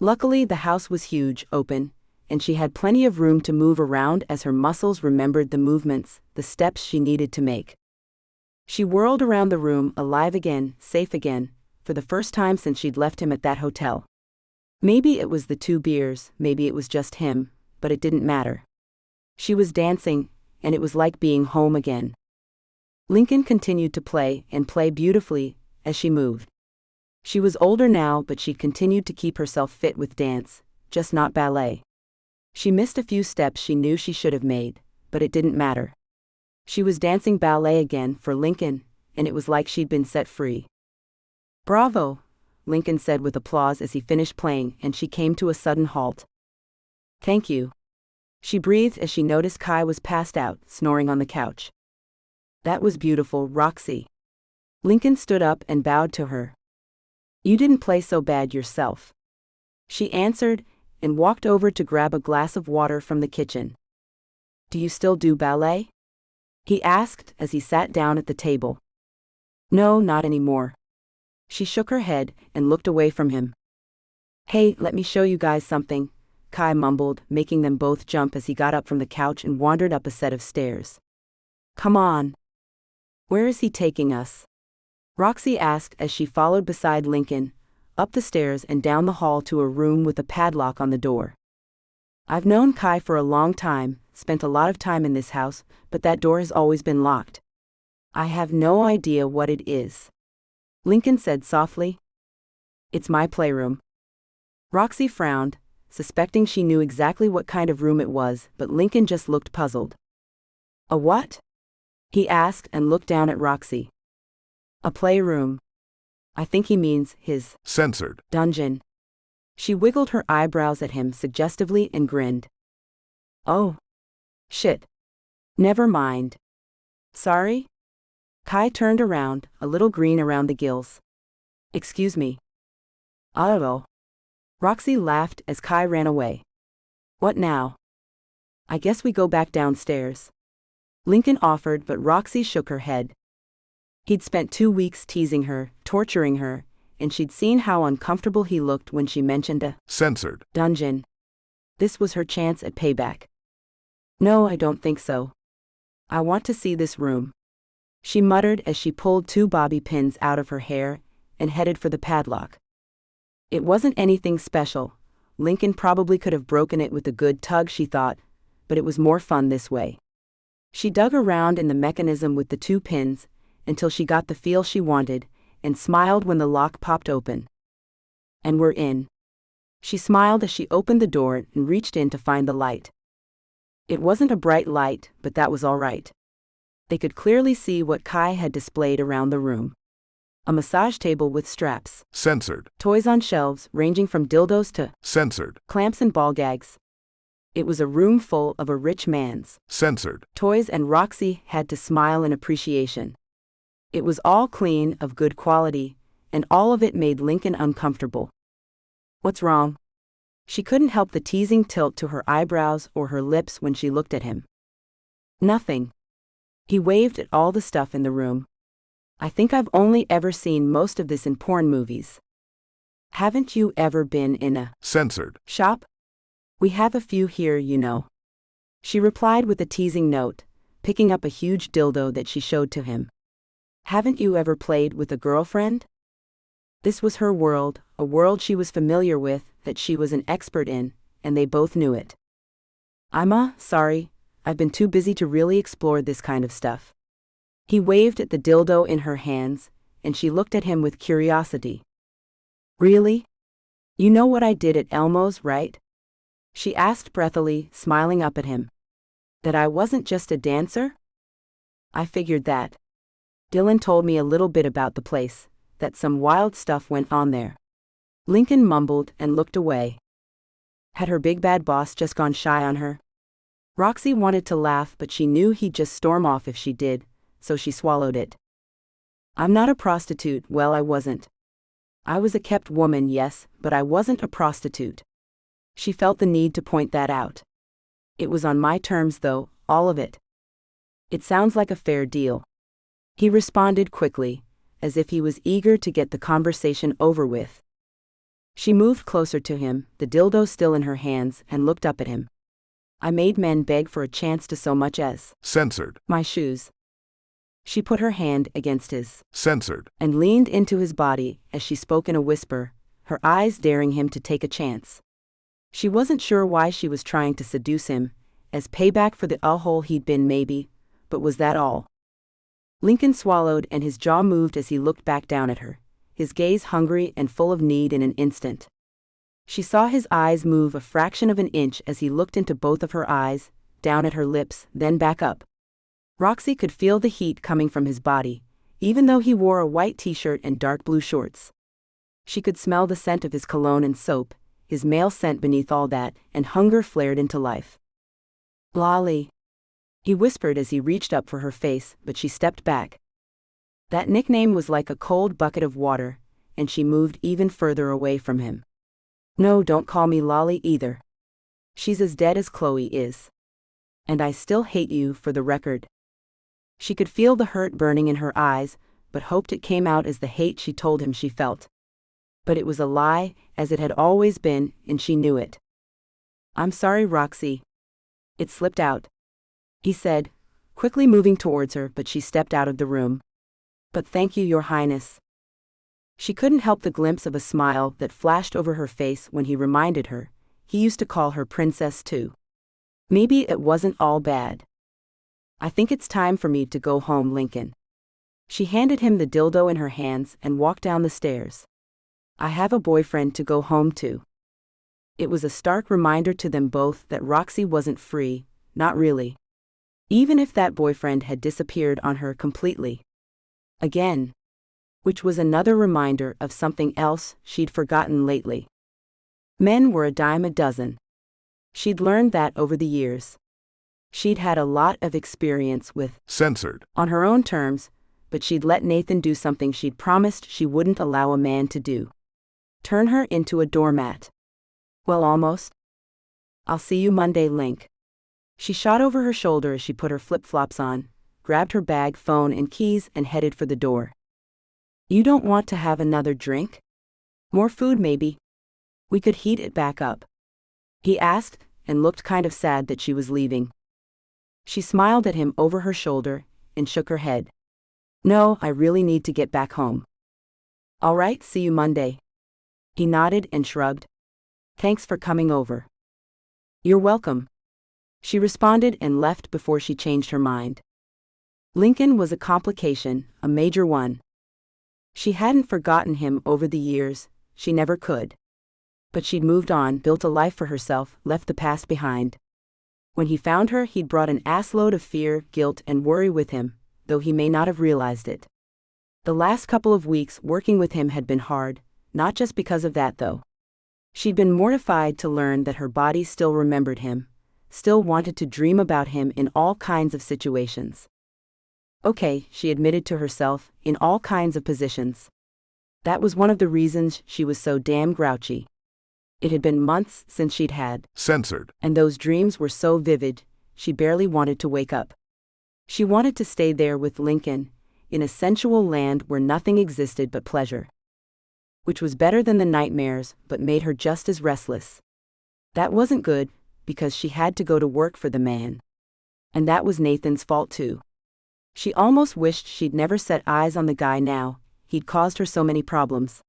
Luckily, the house was huge, open, and she had plenty of room to move around as her muscles remembered the movements, the steps she needed to make. She whirled around the room, alive again, safe again, for the first time since she'd left him at that hotel. Maybe it was the 2 beers, maybe it was just him, but it didn't matter. She was dancing, and it was like being home again. Lincoln continued to play, and play beautifully, as she moved. She was older now, but she continued to keep herself fit with dance, just not ballet. She missed a few steps she knew she should have made, but it didn't matter. She was dancing ballet again for Lincoln, and it was like she'd been set free. "Bravo," Lincoln said with applause as he finished playing, and she came to a sudden halt. "Thank you," she breathed as she noticed Kai was passed out, snoring on the couch. "That was beautiful, Roxy." Lincoln stood up and bowed to her. "You didn't play so bad yourself," she answered, and walked over to grab a glass of water from the kitchen. "Do you still do ballet?" he asked as he sat down at the table. "No, not anymore." She shook her head and looked away from him. "Hey, let me show you guys something," Kai mumbled, making them both jump as he got up from the couch and wandered up a set of stairs. "Come on." "Where is he taking us?" Roxy asked as she followed beside Lincoln, up the stairs and down the hall to a room with a padlock on the door. "I've known Kai for a long time, spent a lot of time in this house, but that door has always been locked. I have no idea what it is," Lincoln said softly. "It's my playroom." Roxy frowned, suspecting she knew exactly what kind of room it was, but Lincoln just looked puzzled. "A what?" he asked and looked down at Roxy. "A playroom. I think he means his censored dungeon." She wiggled her eyebrows at him suggestively and grinned. "Oh. Shit. Never mind. Sorry?" Kai turned around, a little green around the gills. "Excuse me." "Oh." Roxy laughed as Kai ran away. "What now?" "I guess we go back downstairs," Lincoln offered, but Roxy shook her head. He'd spent 2 weeks teasing her, torturing her, and she'd seen how uncomfortable he looked when she mentioned a censored dungeon. This was her chance at payback. "No, I don't think so. I want to see this room," she muttered as she pulled 2 bobby pins out of her hair and headed for the padlock. It wasn't anything special. Lincoln probably could have broken it with a good tug, she thought, but it was more fun this way. She dug around in the mechanism with the 2 pins until she got the feel she wanted, and smiled when the lock popped open. "And we're in." She smiled as she opened the door and reached in to find the light. It wasn't a bright light, but that was all right. They could clearly see what Kai had displayed around the room. A massage table with straps, censored toys on shelves ranging from dildos to censored clamps and ball gags. It was a room full of a rich man's censored toys, and Roxy had to smile in appreciation. It was all clean, of good quality, and all of it made Lincoln uncomfortable. "What's wrong?" She couldn't help the teasing tilt to her eyebrows or her lips when she looked at him. "Nothing." He waved at all the stuff in the room. "I think I've only ever seen most of this in porn movies." "Haven't you ever been in a censored shop? We have a few here, you know," she replied with a teasing note, picking up a huge dildo that she showed to him. "Haven't you ever played with a girlfriend?" This was her world, a world she was familiar with, that she was an expert in, and they both knew it. Sorry, I've been too busy to really explore this kind of stuff." He waved at the dildo in her hands, and she looked at him with curiosity. "Really? You know what I did at Elmo's, right?" she asked breathily, smiling up at him. "That I wasn't just a dancer?" "I figured that. Dylan told me a little bit about the place, that some wild stuff went on there." Lincoln mumbled and looked away. Had her big bad boss just gone shy on her? Roxy wanted to laugh, but she knew he'd just storm off if she did, so she swallowed it. "I'm not a prostitute." "Well, I wasn't. I was a kept woman, yes, but I wasn't a prostitute." She felt the need to point that out. It was on my terms though, all of it. It sounds like a fair deal. He responded quickly, as if he was eager to get the conversation over with. She moved closer to him, the dildo still in her hands, and looked up at him. I made men beg for a chance to so much as censored. My shoes. She put her hand against his Censored. and leaned into his body as she spoke in a whisper, her eyes daring him to take a chance. She wasn't sure why she was trying to seduce him, as payback for the a-hole he'd been maybe, but was that all? Lincoln swallowed and his jaw moved as he looked back down at her, his gaze hungry and full of need in an instant. She saw his eyes move a fraction of an inch as he looked into both of her eyes, down at her lips, then back up. Roxy could feel the heat coming from his body, even though he wore a white t-shirt and dark blue shorts. She could smell the scent of his cologne and soap, his male scent beneath all that, and hunger flared into life. Lolly, he whispered as he reached up for her face, but she stepped back. That nickname was like a cold bucket of water, and she moved even further away from him. No, don't call me Lolly either. She's as dead as Chloe is. And I still hate you, for the record. She could feel the hurt burning in her eyes, but hoped it came out as the hate she told him she felt. But it was a lie, as it had always been, and she knew it. I'm sorry, Roxy. It slipped out, he said, quickly moving towards her, but she stepped out of the room. But thank you, Your Highness. She couldn't help the glimpse of a smile that flashed over her face when he reminded her he used to call her princess too. Maybe it wasn't all bad. I think it's time for me to go home, Lincoln. She handed him the dildo in her hands and walked down the stairs. I have a boyfriend to go home to. It was a stark reminder to them both that Roxy wasn't free, not really. Even if that boyfriend had disappeared on her completely. Again. Which was another reminder of something else she'd forgotten lately. Men were a dime a dozen. She'd learned that over the years. She'd had a lot of experience with censored on her own terms, but she'd let Nathan do something she'd promised she wouldn't allow a man to do. Turn her into a doormat. Well, almost. I'll see you Monday, Link. She shot over her shoulder as she put her flip-flops on, grabbed her bag, phone, and keys and headed for the door. You don't want to have another drink? More food, maybe? We could heat it back up. He asked, and looked kind of sad that she was leaving. She smiled at him over her shoulder, and shook her head. No, I really need to get back home. All right, see you Monday. He nodded and shrugged. Thanks for coming over. You're welcome. She responded and left before she changed her mind. Lincoln was a complication, a major one. She hadn't forgotten him over the years, she never could. But she'd moved on, built a life for herself, left the past behind. When he found her, he'd brought an assload of fear, guilt, and worry with him, though he may not have realized it. The last couple of weeks working with him had been hard, not just because of that though. She'd been mortified to learn that her body still remembered him, still wanted to dream about him in all kinds of situations. Okay, she admitted to herself, in all kinds of positions. That was one of the reasons she was so damn grouchy. It had been months since she'd had censored, and those dreams were so vivid, she barely wanted to wake up. She wanted to stay there with Lincoln, in a sensual land where nothing existed but pleasure. Which was better than the nightmares, but made her just as restless. That wasn't good, because she had to go to work for the man. And that was Nathan's fault too. She almost wished she'd never set eyes on the guy now, he'd caused her so many problems.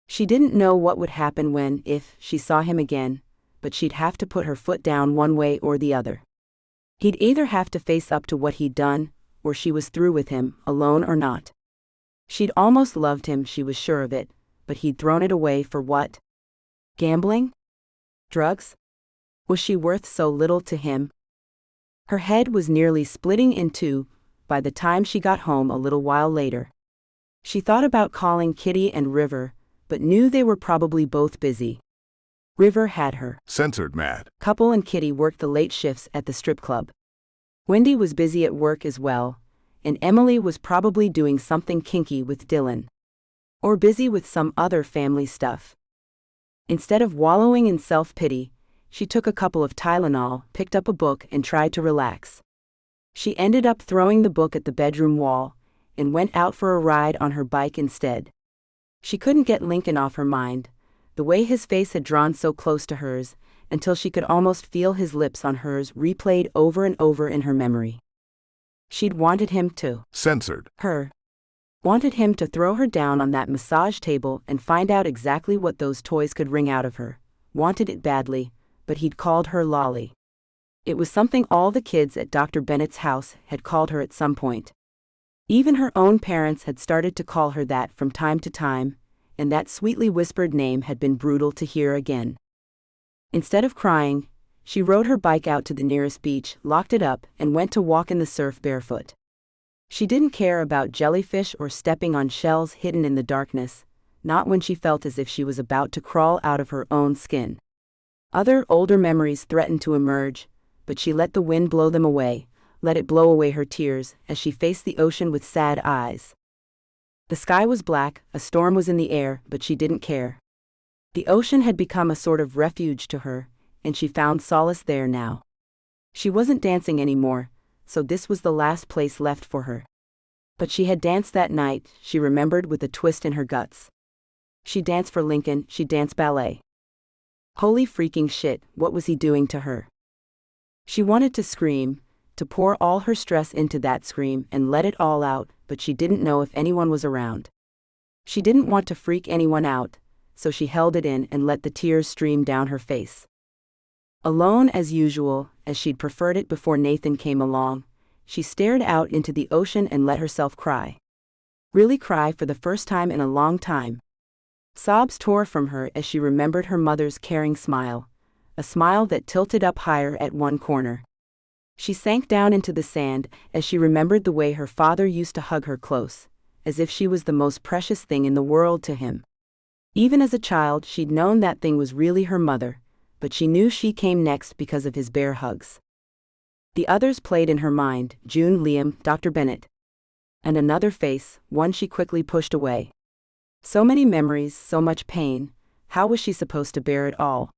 She didn't know what would happen when, if, she saw him again, but she'd have to put her foot down one way or the other. He'd either have to face up to what he'd done, or she was through with him, alone or not. She'd almost loved him, she was sure of it, but he'd thrown it away for what? Gambling? Drugs? Was she worth so little to him? Her head was nearly splitting in two by the time she got home a little while later. She thought about calling Kitty and River, but knew they were probably both busy. River had her censored mad. Couple and Kitty worked the late shifts at the strip club. Wendy was busy at work as well, and Emily was probably doing something kinky with Dylan. Or busy with some other family stuff. Instead of wallowing in self-pity, she took a couple of Tylenol, picked up a book, and tried to relax. She ended up throwing the book at the bedroom wall and went out for a ride on her bike instead. She couldn't get Lincoln off her mind, the way his face had drawn so close to hers, until she could almost feel his lips on hers replayed over and over in her memory. She'd wanted him to Censored. her. Wanted him to throw her down on that massage table and find out exactly what those toys could wring out of her. Wanted it badly, but he'd called her Lolly. It was something all the kids at Dr. Bennett's house had called her at some point. Even her own parents had started to call her that from time to time, and that sweetly whispered name had been brutal to hear again. Instead of crying, she rode her bike out to the nearest beach, locked it up, and went to walk in the surf barefoot. She didn't care about jellyfish or stepping on shells hidden in the darkness, not when she felt as if she was about to crawl out of her own skin. Other older memories threatened to emerge, but she let the wind blow them away, let it blow away her tears as she faced the ocean with sad eyes. The sky was black, a storm was in the air, but she didn't care. The ocean had become a sort of refuge to her, and she found solace there now. She wasn't dancing anymore, so this was the last place left for her. But she had danced that night, she remembered with a twist in her guts. She danced for Lincoln, she danced ballet. Holy freaking shit, what was he doing to her? She wanted to scream, to pour all her stress into that scream and let it all out, but she didn't know if anyone was around. She didn't want to freak anyone out, so she held it in and let the tears stream down her face. Alone as usual, as she'd preferred it before Nathan came along, she stared out into the ocean and let herself cry. Really cry for the first time in a long time. Sobs tore from her as she remembered her mother's caring smile, a smile that tilted up higher at one corner. She sank down into the sand as she remembered the way her father used to hug her close, as if she was the most precious thing in the world to him. Even as a child, she'd known that thing was really her mother, but she knew she came next because of his bare hugs. The others played in her mind: June, Liam, Dr. Bennett. And another face, one she quickly pushed away. So many memories, so much pain. How was she supposed to bear it all?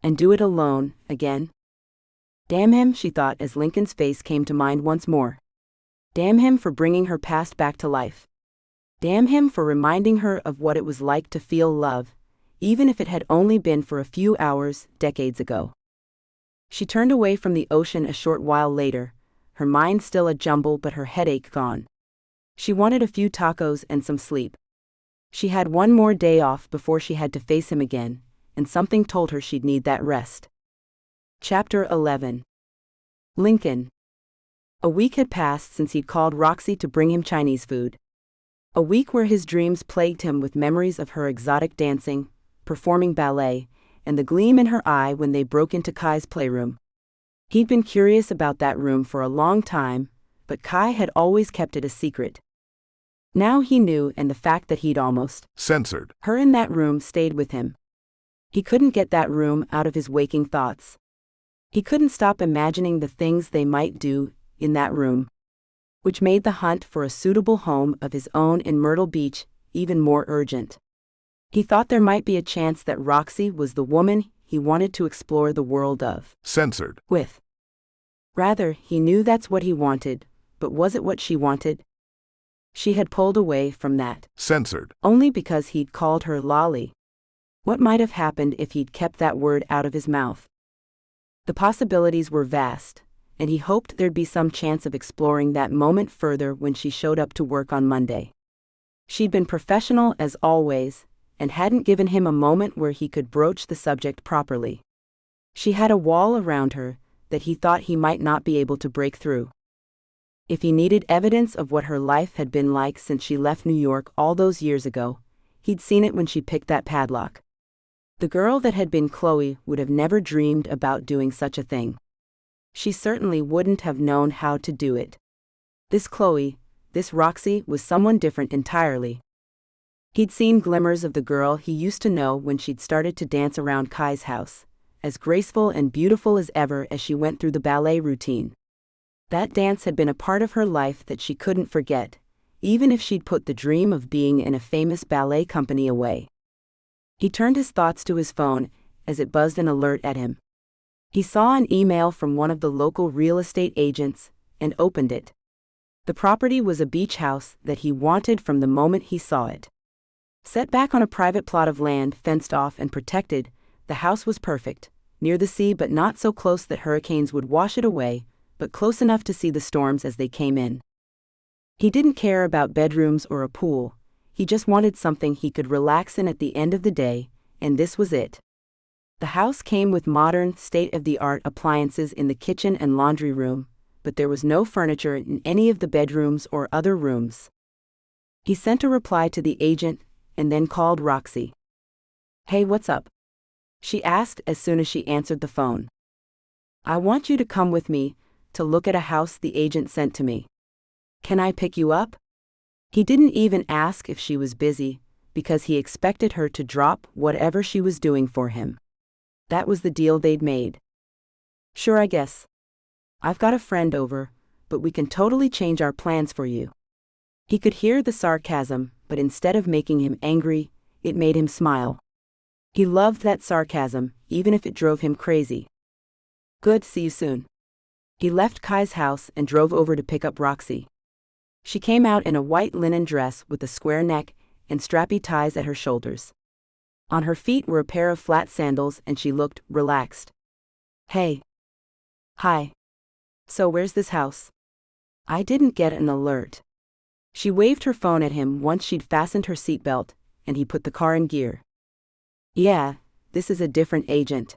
And do it alone, again? Damn him, she thought as Lincoln's face came to mind once more. Damn him for bringing her past back to life. Damn him for reminding her of what it was like to feel love, even if it had only been for a few hours, decades ago. She turned away from the ocean a short while later, her mind still a jumble but her headache gone. She wanted a few tacos and some sleep. She had one more day off before she had to face him again, and something told her she'd need that rest. Chapter 11. Lincoln. A week had passed since he'd called Roxy to bring him Chinese food. A week where his dreams plagued him with memories of her exotic dancing, performing ballet, and the gleam in her eye when they broke into Kai's playroom. He'd been curious about that room for a long time, but Kai had always kept it a secret. Now he knew, and the fact that he'd almost censored her in that room stayed with him. He couldn't get that room out of his waking thoughts. He couldn't stop imagining the things they might do in that room, which made the hunt for a suitable home of his own in Myrtle Beach even more urgent. He thought there might be a chance that Roxy was the woman he wanted to explore the world of censored with. Rather, he knew that's what he wanted, but was it what she wanted? She had pulled away from that censored only because he'd called her Lolly. What might have happened if he'd kept that word out of his mouth? The possibilities were vast, and he hoped there'd be some chance of exploring that moment further when she showed up to work on Monday. She'd been professional as always, and hadn't given him a moment where he could broach the subject properly. She had a wall around her that he thought he might not be able to break through. If he needed evidence of what her life had been like since she left New York all those years ago, he'd seen it when she picked that padlock. The girl that had been Chloe would have never dreamed about doing such a thing. She certainly wouldn't have known how to do it. This Chloe, this Roxy, was someone different entirely. He'd seen glimmers of the girl he used to know when she'd started to dance around Kai's house, as graceful and beautiful as ever as she went through the ballet routine. That dance had been a part of her life that she couldn't forget, even if she'd put the dream of being in a famous ballet company away. He turned his thoughts to his phone as it buzzed an alert at him. He saw an email from one of the local real estate agents and opened it. The property was a beach house that he wanted from the moment he saw it. Set back on a private plot of land fenced off and protected, the house was perfect, near the sea but not so close that hurricanes would wash it away, but close enough to see the storms as they came in. He didn't care about bedrooms or a pool, he just wanted something he could relax in at the end of the day, and this was it. The house came with modern, state-of-the-art appliances in the kitchen and laundry room, but there was no furniture in any of the bedrooms or other rooms. He sent a reply to the agent and then called Roxy. "Hey, what's up?" she asked as soon as she answered the phone. "I want you to come with me to look at a house the agent sent to me. Can I pick you up?" He didn't even ask if she was busy, because he expected her to drop whatever she was doing for him. That was the deal they'd made. "Sure, I guess. I've got a friend over, but we can totally change our plans for you." He could hear the sarcasm, but instead of making him angry, it made him smile. He loved that sarcasm, even if it drove him crazy. "Good, see you soon." He left Kai's house and drove over to pick up Roxy. She came out in a white linen dress with a square neck and strappy ties at her shoulders. On her feet were a pair of flat sandals and she looked relaxed. "Hey." "Hi. So where's this house?" "I didn't get an alert." She waved her phone at him once she'd fastened her seatbelt, and he put the car in gear. "Yeah, this is a different agent."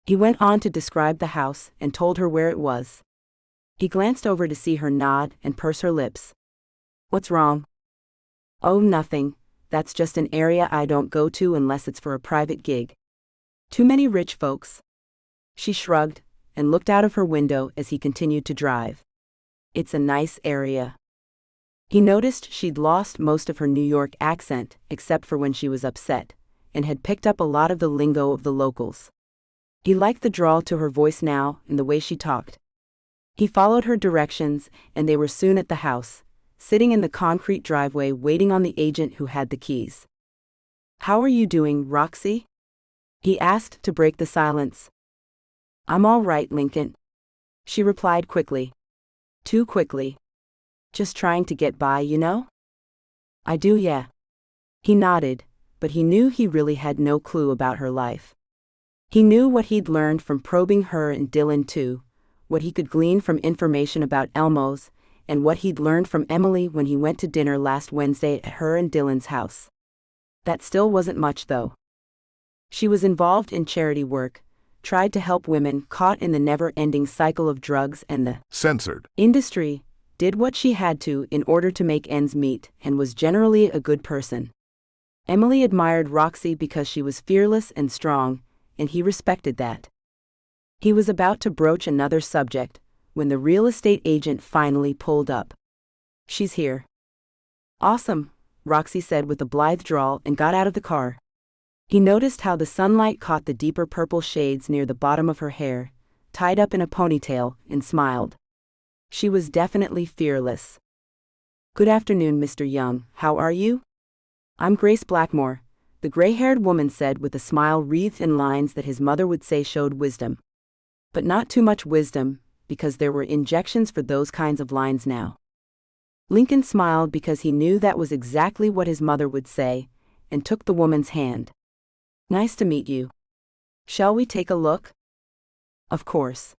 He went on to describe the house and told her where it was. He glanced over to see her nod and purse her lips. "What's wrong?" "Oh, nothing. That's just an area I don't go to unless it's for a private gig. Too many rich folks." She shrugged and looked out of her window as he continued to drive. "It's a nice area." He noticed she'd lost most of her New York accent, except for when she was upset, and had picked up a lot of the lingo of the locals. He liked the drawl to her voice now and the way she talked. He followed her directions, and they were soon at the house, sitting in the concrete driveway waiting on the agent who had the keys. "How are you doing, Roxy?" he asked to break the silence. "I'm all right, Lincoln," she replied quickly. Too quickly. "Just trying to get by, you know?" "I do, yeah." He nodded, but he knew he really had no clue about her life. He knew what he'd learned from probing her and Dylan too, what he could glean from information about Elmo's, and what he'd learned from Emily when he went to dinner last Wednesday at her and Dylan's house. That still wasn't much though. She was involved in charity work, tried to help women caught in the never-ending cycle of drugs and the censored industry, did what she had to in order to make ends meet, and was generally a good person. Emily admired Roxy because she was fearless and strong, and he respected that. He was about to broach another subject when the real estate agent finally pulled up. "She's here." "Awesome," Roxy said with a blithe drawl and got out of the car. He noticed how the sunlight caught the deeper purple shades near the bottom of her hair, tied up in a ponytail, and smiled. She was definitely fearless. "Good afternoon, Mr. Young, how are you?" "I'm Grace Blackmore," the gray-haired woman said with a smile wreathed in lines that his mother would say showed wisdom. But not too much wisdom, because there were injections for those kinds of lines now. Lincoln smiled because he knew that was exactly what his mother would say, and took the woman's hand. "Nice to meet you. Shall we take a look?" Of course.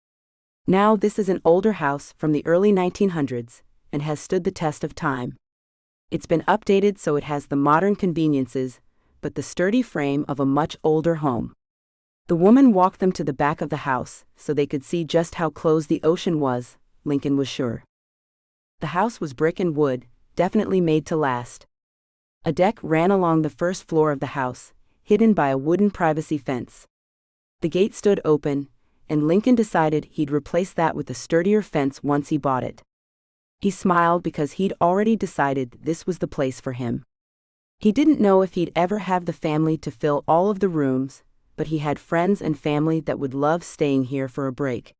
Now this is an older house from the early 1900s, and has stood the test of time. It's been updated so it has the modern conveniences, but the sturdy frame of a much older home. The woman walked them to the back of the house so they could see just how close the ocean was, Lincoln was sure. The house was brick and wood, definitely made to last. A deck ran along the first floor of the house, hidden by a wooden privacy fence. The gate stood open, and Lincoln decided he'd replace that with a sturdier fence once he bought it. He smiled because he'd already decided this was the place for him. He didn't know if he'd ever have the family to fill all of the rooms, but he had friends and family that would love staying here for a break.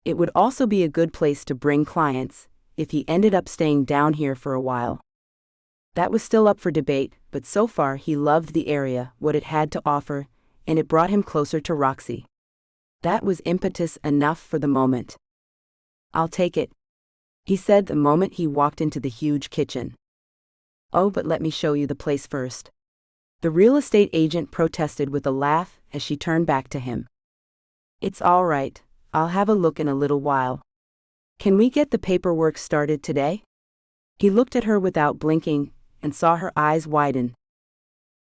It would also be a good place to bring clients, if he ended up staying down here for a while. That was still up for debate, but so far he loved the area, what it had to offer, and it brought him closer to Roxy. That was impetus enough for the moment. "I'll take it," he said the moment he walked into the huge kitchen. "Oh, but let me show you the place first." The real estate agent protested with a laugh as she turned back to him. "It's all right, I'll have a look in a little while. Can we get the paperwork started today?" He looked at her without blinking and saw her eyes widen.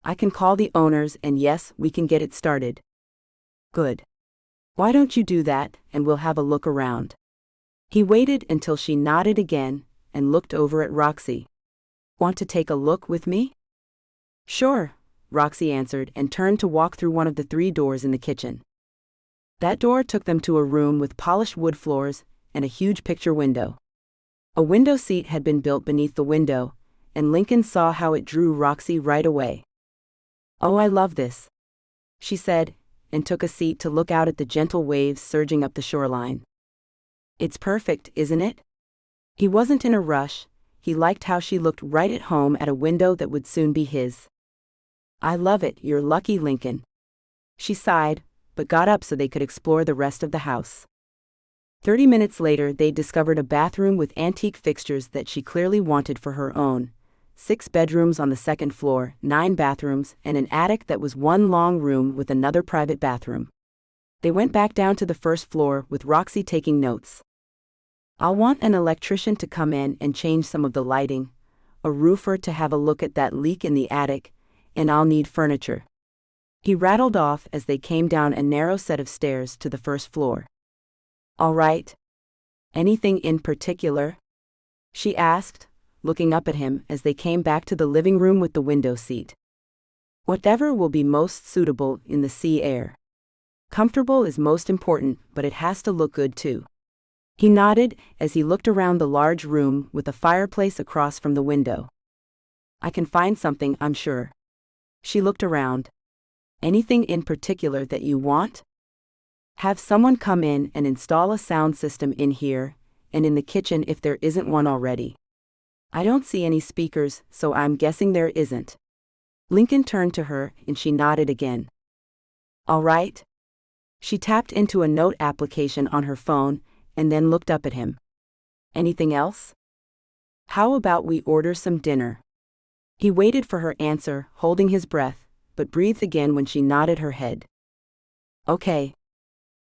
"I can call the owners and yes, we can get it started." "Good. Why don't you do that and we'll have a look around?" He waited until she nodded again and looked over at Roxy. "Want to take a look with me?" "Sure," Roxy answered and turned to walk through one of the 3 doors in the kitchen. That door took them to a room with polished wood floors and a huge picture window. A window seat had been built beneath the window, and Lincoln saw how it drew Roxy right away. "Oh, I love this," she said, and took a seat to look out at the gentle waves surging up the shoreline. "It's perfect, isn't it?" He wasn't in a rush. He liked how she looked right at home at a window that would soon be his. "I love it, you're lucky, Lincoln." She sighed, but got up so they could explore the rest of the house. 30 minutes later they discovered a bathroom with antique fixtures that she clearly wanted for her own. 6 bedrooms on the 2nd floor, 9 bathrooms, and an attic that was one long room with another private bathroom. They went back down to the 1st floor with Roxy taking notes. "I'll want an electrician to come in and change some of the lighting, a roofer to have a look at that leak in the attic, and I'll need furniture." He rattled off as they came down a narrow set of stairs to the 1st floor. "All right. Anything in particular?" she asked, looking up at him as they came back to the living room with the window seat. "Whatever will be most suitable in the sea air. Comfortable is most important, but it has to look good too." He nodded as he looked around the large room with a fireplace across from the window. "I can find something, I'm sure." She looked around. "Anything in particular that you want?" "Have someone come in and install a sound system in here, and in the kitchen if there isn't one already." "I don't see any speakers, so I'm guessing there isn't." Lincoln turned to her and she nodded again. "All right." She tapped into a note application on her phone and then looked up at him. "Anything else?" "How about we order some dinner?" He waited for her answer, holding his breath, but breathed again when she nodded her head. "Okay."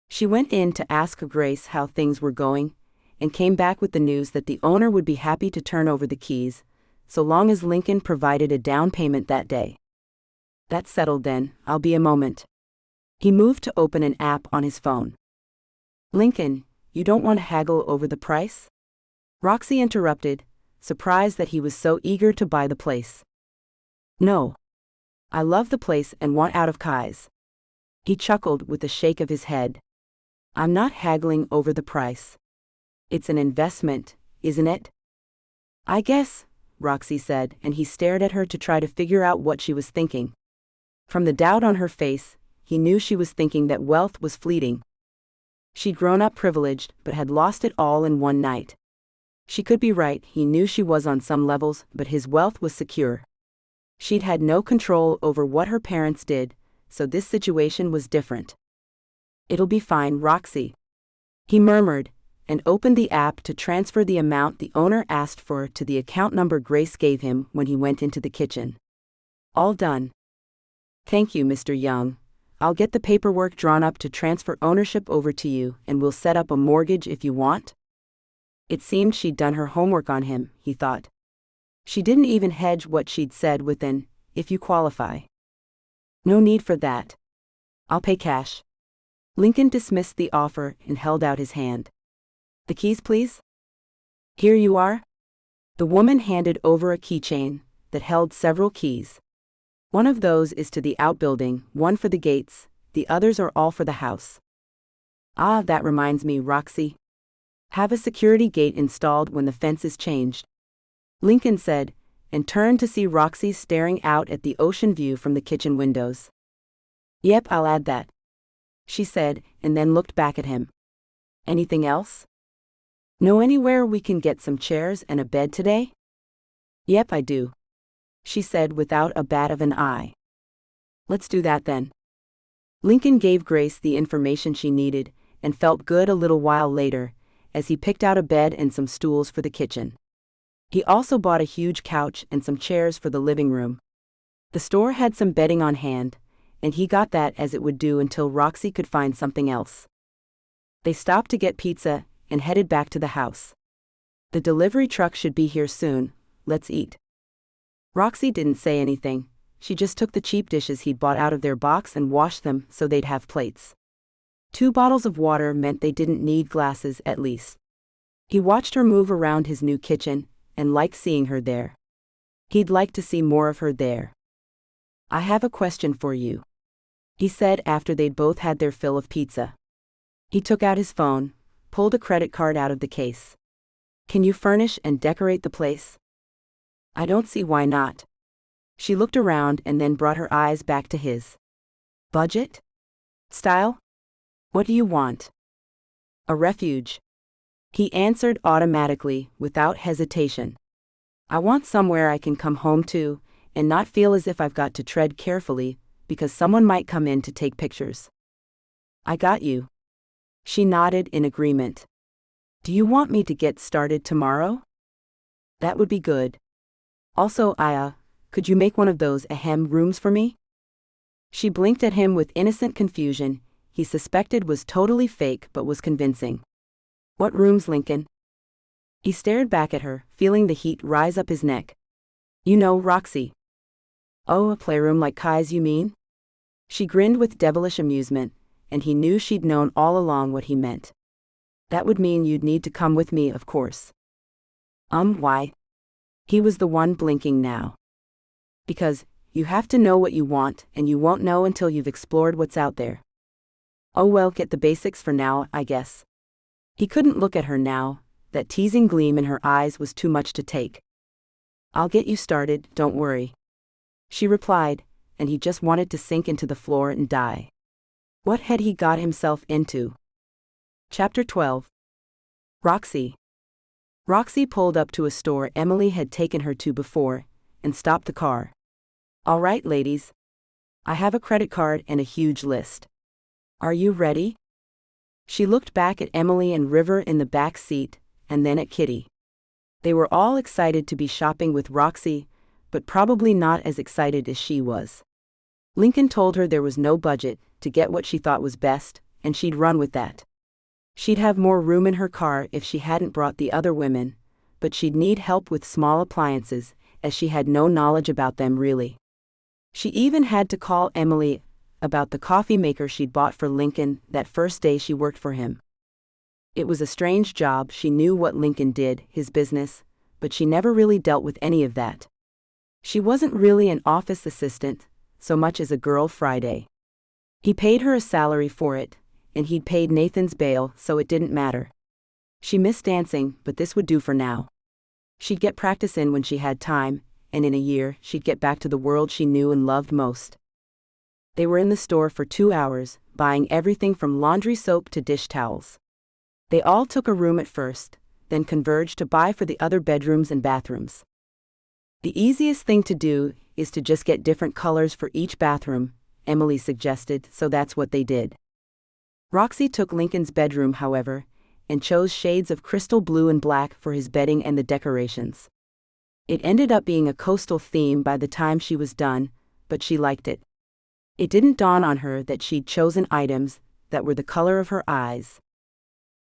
She went in to ask Grace how things were going, and came back with the news that the owner would be happy to turn over the keys, so long as Lincoln provided a down payment that day. "That's settled then, I'll be a moment." He moved to open an app on his phone. "Lincoln, you don't want to haggle over the price?" Roxy interrupted, surprised that he was so eager to buy the place. "No. I love the place and want out of Kai's." He chuckled with a shake of his head. "I'm not haggling over the price. It's an investment, isn't it?" "I guess," Roxy said, and he stared at her to try to figure out what she was thinking. From the doubt on her face, he knew she was thinking that wealth was fleeting. She'd grown up privileged, but had lost it all in one night. She could be right, he knew she was on some levels, but his wealth was secure. She'd had no control over what her parents did, so this situation was different. "It'll be fine, Roxy," he murmured, and opened the app to transfer the amount the owner asked for to the account number Grace gave him when he went into the kitchen. "All done." "Thank you, Mr. Young. I'll get the paperwork drawn up to transfer ownership over to you, and we'll set up a mortgage if you want." It seemed she'd done her homework on him, he thought. She didn't even hedge what she'd said with an, "if you qualify." "No need for that. I'll pay cash." Lincoln dismissed the offer and held out his hand. "The keys, please?" "Here you are." The woman handed over a keychain that held several keys. "One of those is to the outbuilding, one for the gates, the others are all for the house." "Ah, that reminds me, Roxy. Have a security gate installed when the fence is changed," Lincoln said, and turned to see Roxy staring out at the ocean view from the kitchen windows. "Yep, I'll add that," she said, and then looked back at him. "Anything else? Know anywhere we can get some chairs and a bed today?" "Yep, I do," she said without a bat of an eye. "Let's do that then." Lincoln gave Grace the information she needed and felt good a little while later as he picked out a bed and some stools for the kitchen. He also bought a huge couch and some chairs for the living room. The store had some bedding on hand, and he got that as it would do until Roxy could find something else. They stopped to get pizza and headed back to the house. The delivery truck should be here soon, let's eat. Roxy didn't say anything, she just took the cheap dishes he'd bought out of their box and washed them so they'd have plates. 2 bottles of water meant they didn't need glasses at least. He watched her move around his new kitchen and liked seeing her there. He'd like to see more of her there. I have a question for you, he said after they'd both had their fill of pizza. He took out his phone, pulled a credit card out of the case. Can you furnish and decorate the place? I don't see why not. She looked around and then brought her eyes back to his. Budget? Style? What do you want? A refuge. He answered automatically, without hesitation. I want somewhere I can come home to, and not feel as if I've got to tread carefully, because someone might come in to take pictures. I got you. She nodded in agreement. Do you want me to get started tomorrow? That would be good. Also, could you make one of those ahem rooms for me? She blinked at him with innocent confusion. He suspected was totally fake but was convincing. What rooms, Lincoln? He stared back at her, feeling the heat rise up his neck. You know, Roxy. Oh, a playroom like Kai's, you mean? She grinned with devilish amusement, and he knew she'd known all along what he meant. That would mean you'd need to come with me, of course. Why? He was the one blinking now. Because, you have to know what you want, and you won't know until you've explored what's out there. Oh well, get the basics for now, I guess. He couldn't look at her now, that teasing gleam in her eyes was too much to take. I'll get you started, don't worry. She replied, and he just wanted to sink into the floor and die. What had he got himself into? Chapter 12. Roxy. Roxy pulled up to a store Emily had taken her to before, and stopped the car. All right, ladies. I have a credit card and a huge list. Are you ready? She looked back at Emily and River in the back seat, and then at Kitty. They were all excited to be shopping with Roxy, but probably not as excited as she was. Lincoln told her there was no budget to get what she thought was best, and she'd run with that. She'd have more room in her car if she hadn't brought the other women, but she'd need help with small appliances, as she had no knowledge about them really. She even had to call Emily about the coffee maker she'd bought for Lincoln that first day she worked for him. It was a strange job. She knew what Lincoln did, his business, but she never really dealt with any of that. She wasn't really an office assistant, so much as a girl Friday. He paid her a salary for it, and he'd paid Nathan's bail, so it didn't matter. She missed dancing, but this would do for now. She'd get practice in when she had time, and in a year, she'd get back to the world she knew and loved most. They were in the store for 2 hours, buying everything from laundry soap to dish towels. They all took a room at first, then converged to buy for the other bedrooms and bathrooms. The easiest thing to do is to just get different colors for each bathroom, Emily suggested, so that's what they did. Roxy took Lincoln's bedroom, however, and chose shades of crystal blue and black for his bedding and the decorations. It ended up being a coastal theme by the time she was done, but she liked it. It didn't dawn on her that she'd chosen items that were the color of her eyes.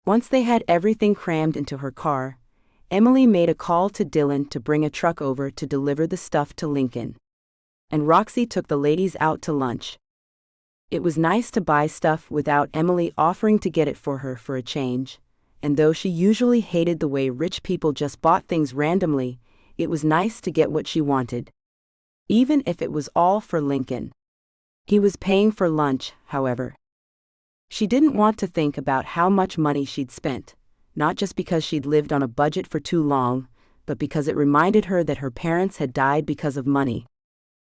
Once they had everything crammed into her car, Emily made a call to Dylan to bring a truck over to deliver the stuff to Lincoln. And Roxy took the ladies out to lunch. It was nice to buy stuff without Emily offering to get it for her for a change, and though she usually hated the way rich people just bought things randomly, it was nice to get what she wanted. Even if it was all for Lincoln. He was paying for lunch, however. She didn't want to think about how much money she'd spent, not just because she'd lived on a budget for too long, but because it reminded her that her parents had died because of money.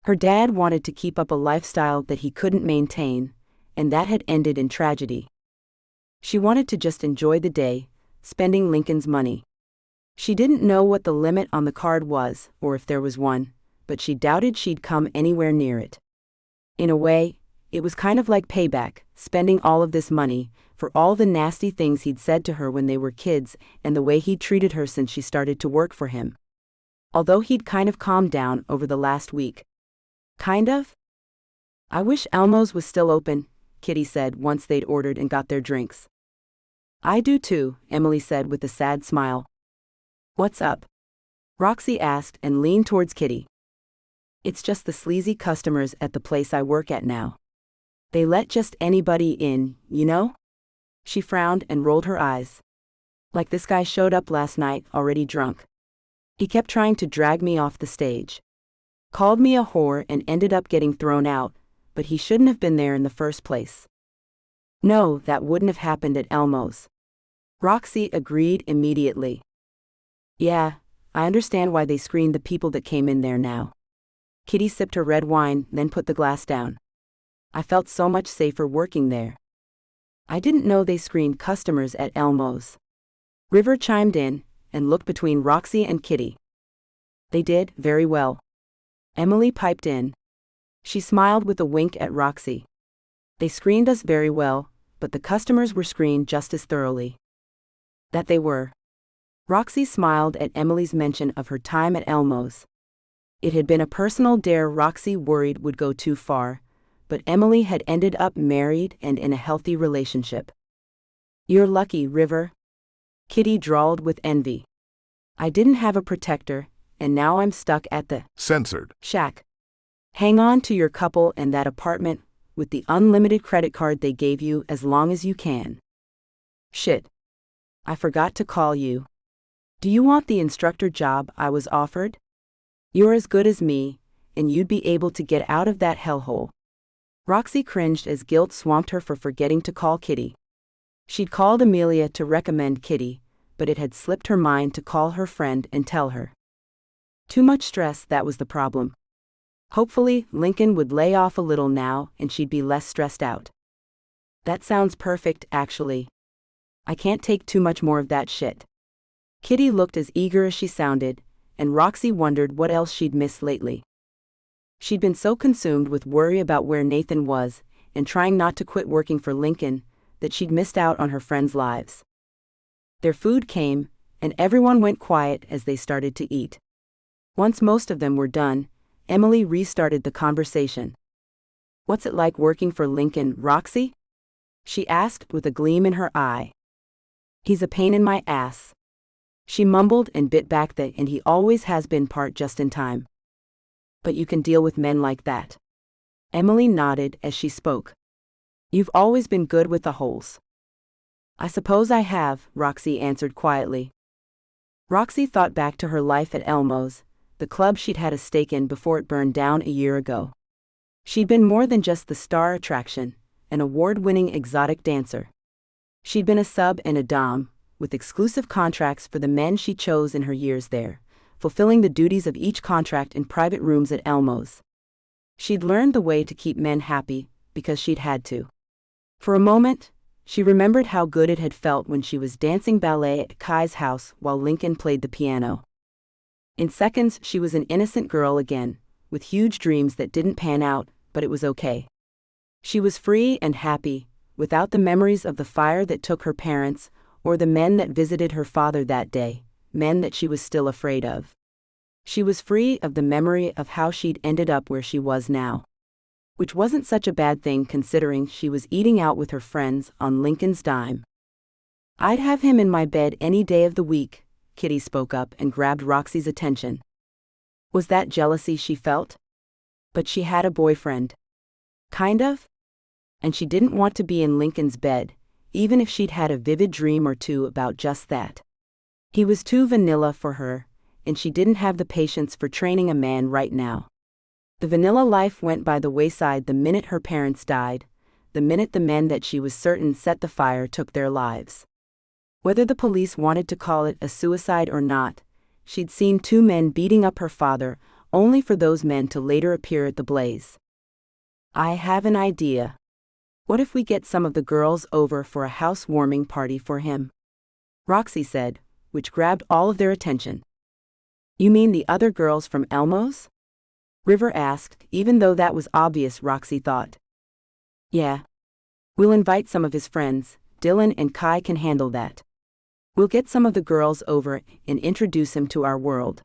Her dad wanted to keep up a lifestyle that he couldn't maintain, and that had ended in tragedy. She wanted to just enjoy the day, spending Lincoln's money. She didn't know what the limit on the card was, or if there was one, but she doubted she'd come anywhere near it. In a way, It was kind of like payback, spending all of this money for all the nasty things he'd said to her when they were kids and the way he'd treated her since she started to work for him. Although he'd kind of calmed down over the last week. Kind of? I wish Elmo's was still open, Kitty said once they'd ordered and got their drinks. I do too, Emily said with a sad smile. What's up? Roxy asked and leaned towards Kitty. It's just the sleazy customers at the place I work at now. They let just anybody in, you know? She frowned and rolled her eyes. Like this guy showed up last night, already drunk. He kept trying to drag me off the stage. Called me a whore and ended up getting thrown out, but he shouldn't have been there in the first place. No, that wouldn't have happened at Elmo's. Roxy agreed immediately. Yeah, I understand why they screened the people that came in there now. Kitty sipped her red wine, then put the glass down. I felt so much safer working there. I didn't know they screened customers at Elmo's. River chimed in and looked between Roxy and Kitty. They did very well. Emily piped in. She smiled with a wink at Roxy. They screened us very well, but the customers were screened just as thoroughly. That they were. Roxy smiled at Emily's mention of her time at Elmo's. It had been a personal dare Roxy worried would go too far, but Emily had ended up married and in a healthy relationship. You're lucky, River. Kitty drawled with envy. I didn't have a protector, and now I'm stuck at the censored shack. Hang on to your couple and that apartment with the unlimited credit card they gave you as long as you can. Shit. I forgot to call you. Do you want the instructor job I was offered? You're as good as me, and you'd be able to get out of that hellhole. Roxy cringed as guilt swamped her for forgetting to call Kitty. She'd called Amelia to recommend Kitty, but it had slipped her mind to call her friend and tell her. Too much stress, that was the problem. Hopefully, Lincoln would lay off a little now and she'd be less stressed out. That sounds perfect, actually. I can't take too much more of that shit. Kitty looked as eager as she sounded, and Roxy wondered what else she'd missed lately. She'd been so consumed with worry about where Nathan was and trying not to quit working for Lincoln that she'd missed out on her friends' lives. Their food came, and everyone went quiet as they started to eat. Once most of them were done, Emily restarted the conversation. What's it like working for Lincoln, Roxy? She asked with a gleam in her eye. He's a pain in my ass. She mumbled and bit back the "and he always has been" part just in time. But you can deal with men like that. Emily nodded as she spoke. You've always been good with the holes. I suppose I have, Roxy answered quietly. Roxy thought back to her life at Elmo's, the club she'd had a stake in before it burned down a year ago. She'd been more than just the star attraction, an award-winning exotic dancer. She'd been a sub and a dom, with exclusive contracts for the men she chose in her years there, fulfilling the duties of each contract in private rooms at Elmo's. She'd learned the way to keep men happy, because she'd had to. For a moment, she remembered how good it had felt when she was dancing ballet at Kai's house while Lincoln played the piano. In seconds, she was an innocent girl again, with huge dreams that didn't pan out, but it was okay. She was free and happy, without the memories of the fire that took her parents, or the men that visited her father that day, men that she was still afraid of. She was free of the memory of how she'd ended up where she was now. Which wasn't such a bad thing considering she was eating out with her friends on Lincoln's dime. I'd have him in my bed any day of the week, Kitty spoke up and grabbed Roxy's attention. Was that jealousy she felt? But she had a boyfriend. Kind of? And she didn't want to be in Lincoln's bed, even if she'd had a vivid dream or two about just that. He was too vanilla for her, and she didn't have the patience for training a man right now. The vanilla life went by the wayside the minute her parents died, the minute the men that she was certain set the fire took their lives. Whether the police wanted to call it a suicide or not, she'd seen two men beating up her father, only for those men to later appear at the blaze. I have an idea. What if we get some of the girls over for a housewarming party for him? Roxy said, which grabbed all of their attention. You mean the other girls from Elmo's? River asked, even though that was obvious, Roxy thought. Yeah. We'll invite some of his friends. Dylan and Kai can handle that. We'll get some of the girls over and introduce him to our world.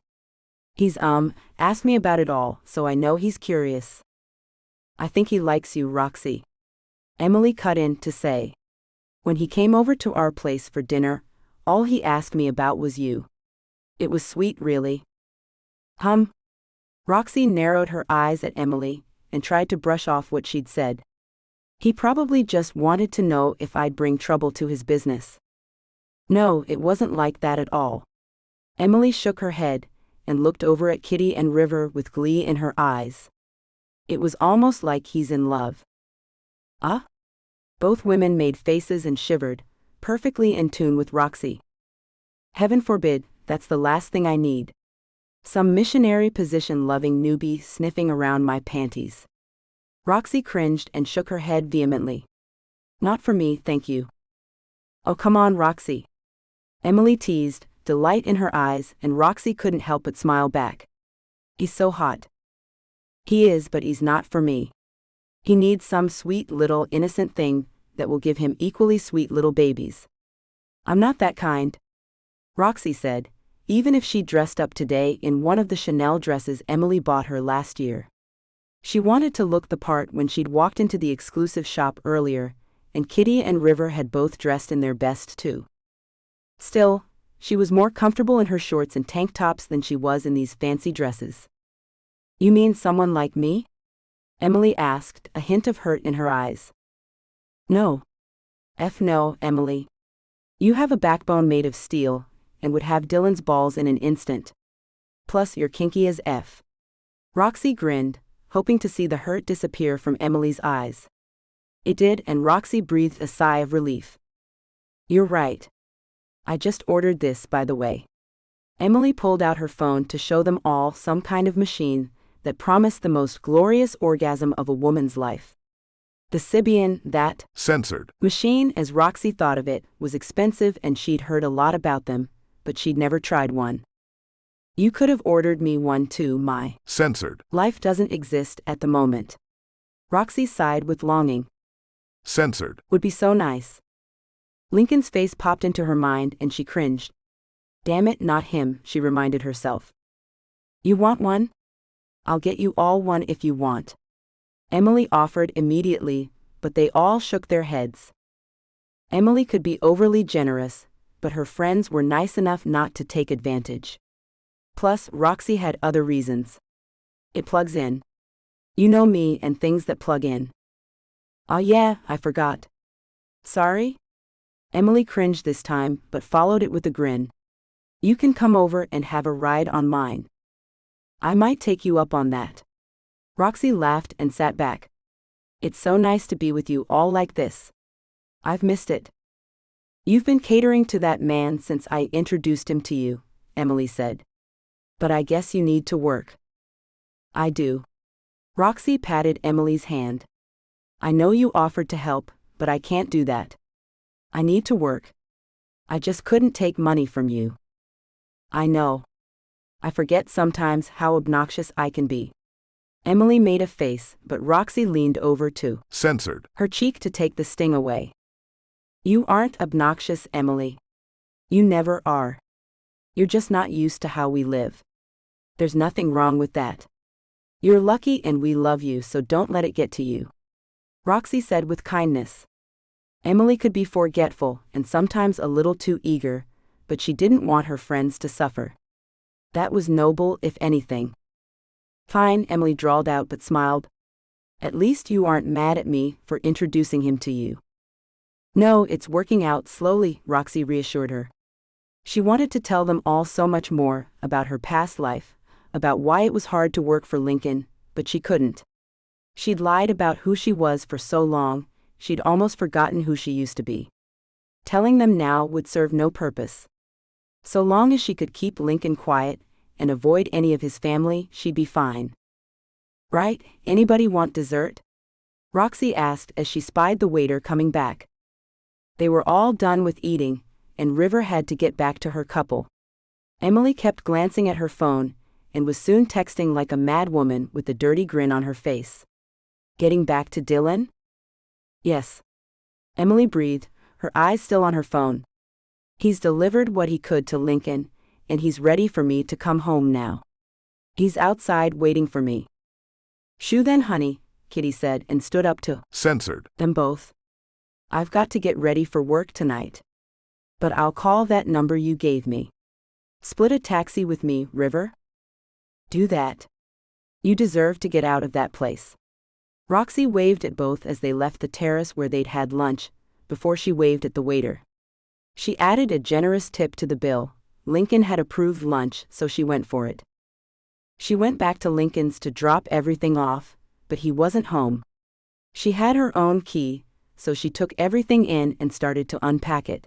He's asked me about it all, so I know he's curious. I think he likes you, Roxy. Emily cut in to say. When he came over to our place for dinner, all he asked me about was you. It was sweet, really. Roxy narrowed her eyes at Emily and tried to brush off what she'd said. He probably just wanted to know if I'd bring trouble to his business. No, it wasn't like that at all. Emily shook her head and looked over at Kitty and River with glee in her eyes. It was almost like he's in love. Ah? Both women made faces and shivered, perfectly in tune with Roxy. Heaven forbid, that's the last thing I need. Some missionary position-loving newbie sniffing around my panties. Roxy cringed and shook her head vehemently. Not for me, thank you. Oh, come on, Roxy. Emily teased, delight in her eyes, and Roxy couldn't help but smile back. He's so hot. He is, but he's not for me. He needs some sweet little innocent thing that will give him equally sweet little babies. I'm not that kind. Roxy said, even if she dressed up today in one of the Chanel dresses Emily bought her last year. She wanted to look the part when she'd walked into the exclusive shop earlier, and Kitty and River had both dressed in their best too. Still, she was more comfortable in her shorts and tank tops than she was in these fancy dresses. You mean someone like me? Emily asked, a hint of hurt in her eyes. No. No, Emily. You have a backbone made of steel, and would have Dylan's balls in an instant. Plus, you're kinky as F. Roxy grinned, hoping to see the hurt disappear from Emily's eyes. It did, and Roxy breathed a sigh of relief. You're right. I just ordered this, by the way. Emily pulled out her phone to show them all some kind of machine that promised the most glorious orgasm of a woman's life. The Sibian, that Censored. Machine, as Roxy thought of it, was expensive and she'd heard a lot about them, but she'd never tried one. You could have ordered me one too, my Censored. life doesn't exist at the moment. Roxy sighed with longing. Censored. Would be so nice. Lincoln's face popped into her mind and she cringed. Damn it, not him, she reminded herself. You want one? I'll get you all one if you want. Emily offered immediately, but they all shook their heads. Emily could be overly generous, but her friends were nice enough not to take advantage. Plus, Roxy had other reasons. It plugs in. You know me and things that plug in. Oh yeah, I forgot. Sorry? Emily cringed this time, but followed it with a grin. You can come over and have a ride on mine. I might take you up on that. Roxy laughed and sat back. It's so nice to be with you all like this. I've missed it. You've been catering to that man since I introduced him to you, Emily said. But I guess you need to work. I do. Roxy patted Emily's hand. I know you offered to help, but I can't do that. I need to work. I just couldn't take money from you. I know. I forget sometimes how obnoxious I can be. Emily made a face, but Roxy leaned over to Censored. her cheek to take the sting away. You aren't obnoxious, Emily. You never are. You're just not used to how we live. There's nothing wrong with that. You're lucky and we love you, so don't let it get to you. Roxy said with kindness. Emily could be forgetful and sometimes a little too eager, but she didn't want her friends to suffer. That was noble, if anything. Fine, Emily drawled out but smiled. At least you aren't mad at me for introducing him to you. No, it's working out slowly, Roxy reassured her. She wanted to tell them all so much more about her past life, about why it was hard to work for Lincoln, but she couldn't. She'd lied about who she was for so long, she'd almost forgotten who she used to be. Telling them now would serve no purpose. So long as she could keep Lincoln quiet and avoid any of his family, she'd be fine. Right, anybody want dessert? Roxy asked as she spied the waiter coming back. They were all done with eating, and River had to get back to her couple. Emily kept glancing at her phone, and was soon texting like a mad woman with a dirty grin on her face. Getting back to Dylan? Yes. Emily breathed, her eyes still on her phone. He's delivered what he could to Lincoln, and he's ready for me to come home now. He's outside waiting for me. Shoo then, honey, Kitty said and stood up to Censored. them both. I've got to get ready for work tonight. But I'll call that number you gave me. Split a taxi with me, River? Do that. You deserve to get out of that place. Roxy waved at both as they left the terrace where they'd had lunch, before she waved at the waiter. She added a generous tip to the bill. Lincoln had approved lunch, so she went for it. She went back to Lincoln's to drop everything off, but he wasn't home. She had her own key, so she took everything in and started to unpack it.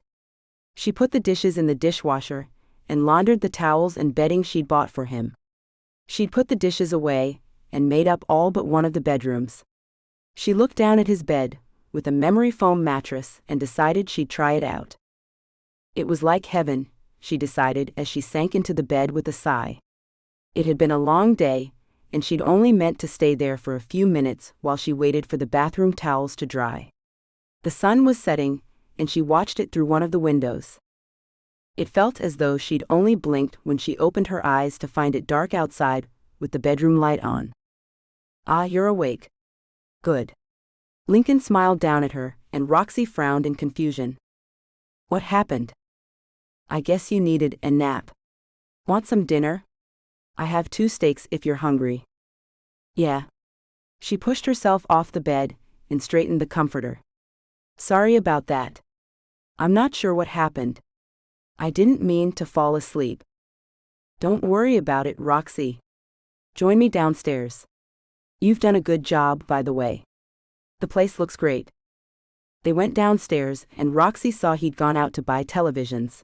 She put the dishes in the dishwasher and laundered the towels and bedding she'd bought for him. She'd put the dishes away and made up all but one of the bedrooms. She looked down at his bed, with a memory foam mattress, and decided she'd try it out. It was like heaven, she decided as she sank into the bed with a sigh. It had been a long day, and she'd only meant to stay there for a few minutes while she waited for the bathroom towels to dry. The sun was setting, and she watched it through one of the windows. It felt as though she'd only blinked when she opened her eyes to find it dark outside, with the bedroom light on. Ah, you're awake. Good. Lincoln smiled down at her, and Roxy frowned in confusion. What happened? I guess you needed a nap. Want some dinner? I have 2 steaks if you're hungry. Yeah. She pushed herself off the bed and straightened the comforter. Sorry about that. I'm not sure what happened. I didn't mean to fall asleep. Don't worry about it, Roxy. Join me downstairs. You've done a good job, by the way. The place looks great. They went downstairs, and Roxy saw he'd gone out to buy televisions.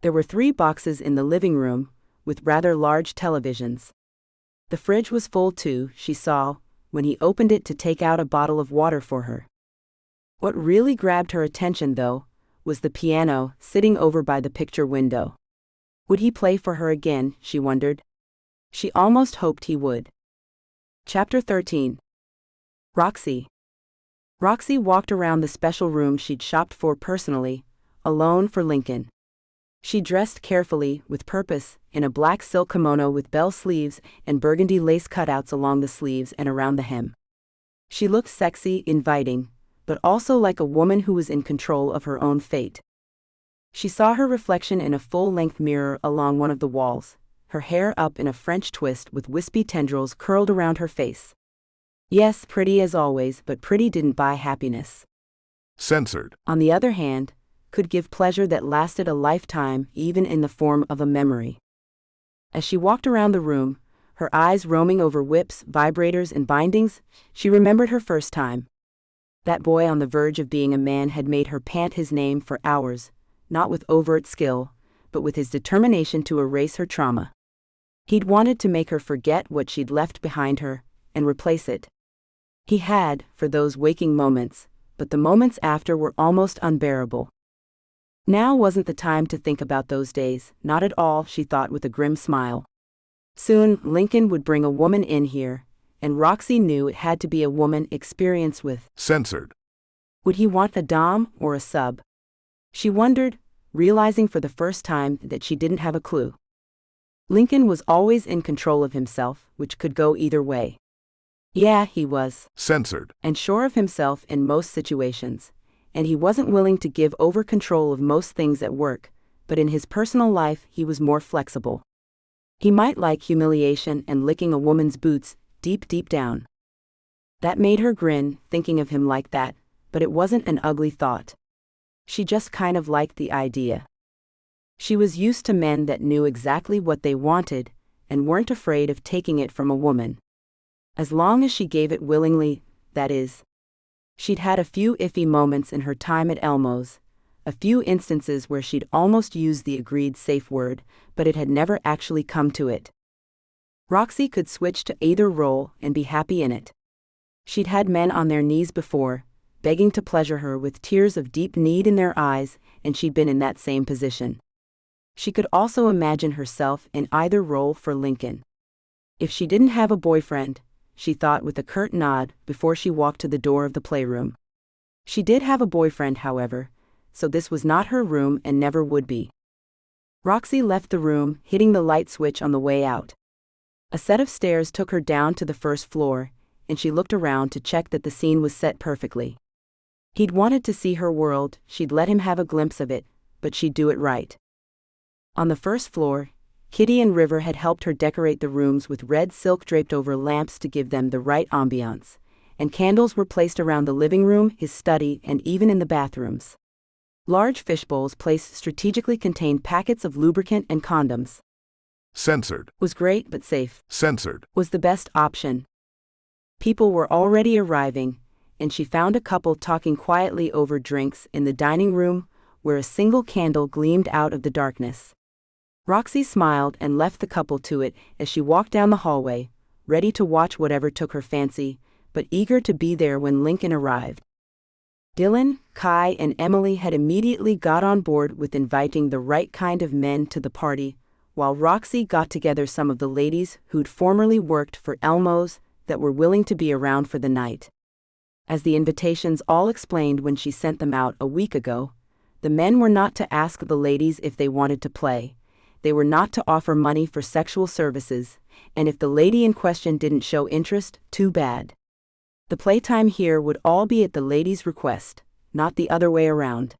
There were 3 boxes in the living room, with rather large televisions. The fridge was full too, she saw, when he opened it to take out a bottle of water for her. What really grabbed her attention, though, was the piano sitting over by the picture window. Would he play for her again, she wondered. She almost hoped he would. Chapter 13. Roxy. Roxy walked around the special room she'd shopped for personally, alone for Lincoln. She dressed carefully, with purpose, in a black silk kimono with bell sleeves and burgundy lace cutouts along the sleeves and around the hem. She looked sexy, inviting, but also like a woman who was in control of her own fate. She saw her reflection in a full-length mirror along one of the walls, her hair up in a French twist with wispy tendrils curled around her face. Yes, pretty as always, but pretty didn't buy happiness. Censored. On the other hand, could give pleasure that lasted a lifetime, even in the form of a memory. As she walked around the room, her eyes roaming over whips, vibrators, and bindings, she remembered her first time. That boy on the verge of being a man had made her pant his name for hours, not with overt skill, but with his determination to erase her trauma. He'd wanted to make her forget what she'd left behind her, and replace it. He had, for those waking moments, but the moments after were almost unbearable. Now wasn't the time to think about those days, not at all, she thought with a grim smile. Soon, Lincoln would bring a woman in here, and Roxy knew it had to be a woman experienced with. Censored. Would he want a dom or a sub? She wondered, realizing for the first time that she didn't have a clue. Lincoln was always in control of himself, which could go either way. Yeah, he was. Censored. And sure of himself in most situations. And he wasn't willing to give over control of most things at work, but in his personal life he was more flexible. He might like humiliation and licking a woman's boots, deep down. That made her grin, thinking of him like that, but it wasn't an ugly thought. She just kind of liked the idea. She was used to men that knew exactly what they wanted, and weren't afraid of taking it from a woman. As long as she gave it willingly, that is. She'd had a few iffy moments in her time at Elmo's, a few instances where she'd almost used the agreed safe word, but it had never actually come to it. Roxy could switch to either role and be happy in it. She'd had men on their knees before, begging to pleasure her with tears of deep need in their eyes, and she'd been in that same position. She could also imagine herself in either role for Lincoln. If she didn't have a boyfriend, she thought with a curt nod before she walked to the door of the playroom. She did have a boyfriend, however, so this was not her room and never would be. Roxy left the room, hitting the light switch on the way out. A set of stairs took her down to the first floor, and she looked around to check that the scene was set perfectly. He'd wanted to see her world, she'd let him have a glimpse of it, but she'd do it right. On the first floor, Kitty and River had helped her decorate the rooms with red silk draped over lamps to give them the right ambiance, and candles were placed around the living room, his study, and even in the bathrooms. Large fish bowls placed strategically contained packets of lubricant and condoms. Censored. Was great but safe. Censored. Was the best option. People were already arriving, and she found a couple talking quietly over drinks in the dining room, where a single candle gleamed out of the darkness. Roxy smiled and left the couple to it as she walked down the hallway, ready to watch whatever took her fancy, but eager to be there when Lincoln arrived. Dylan, Kai, and Emily had immediately got on board with inviting the right kind of men to the party, while Roxy got together some of the ladies who'd formerly worked for Elmo's that were willing to be around for the night. As the invitations all explained when she sent them out a week ago, the men were not to ask the ladies if they wanted to play, they were not to offer money for sexual services, and if the lady in question didn't show interest, too bad. The playtime here would all be at the lady's request, not the other way around.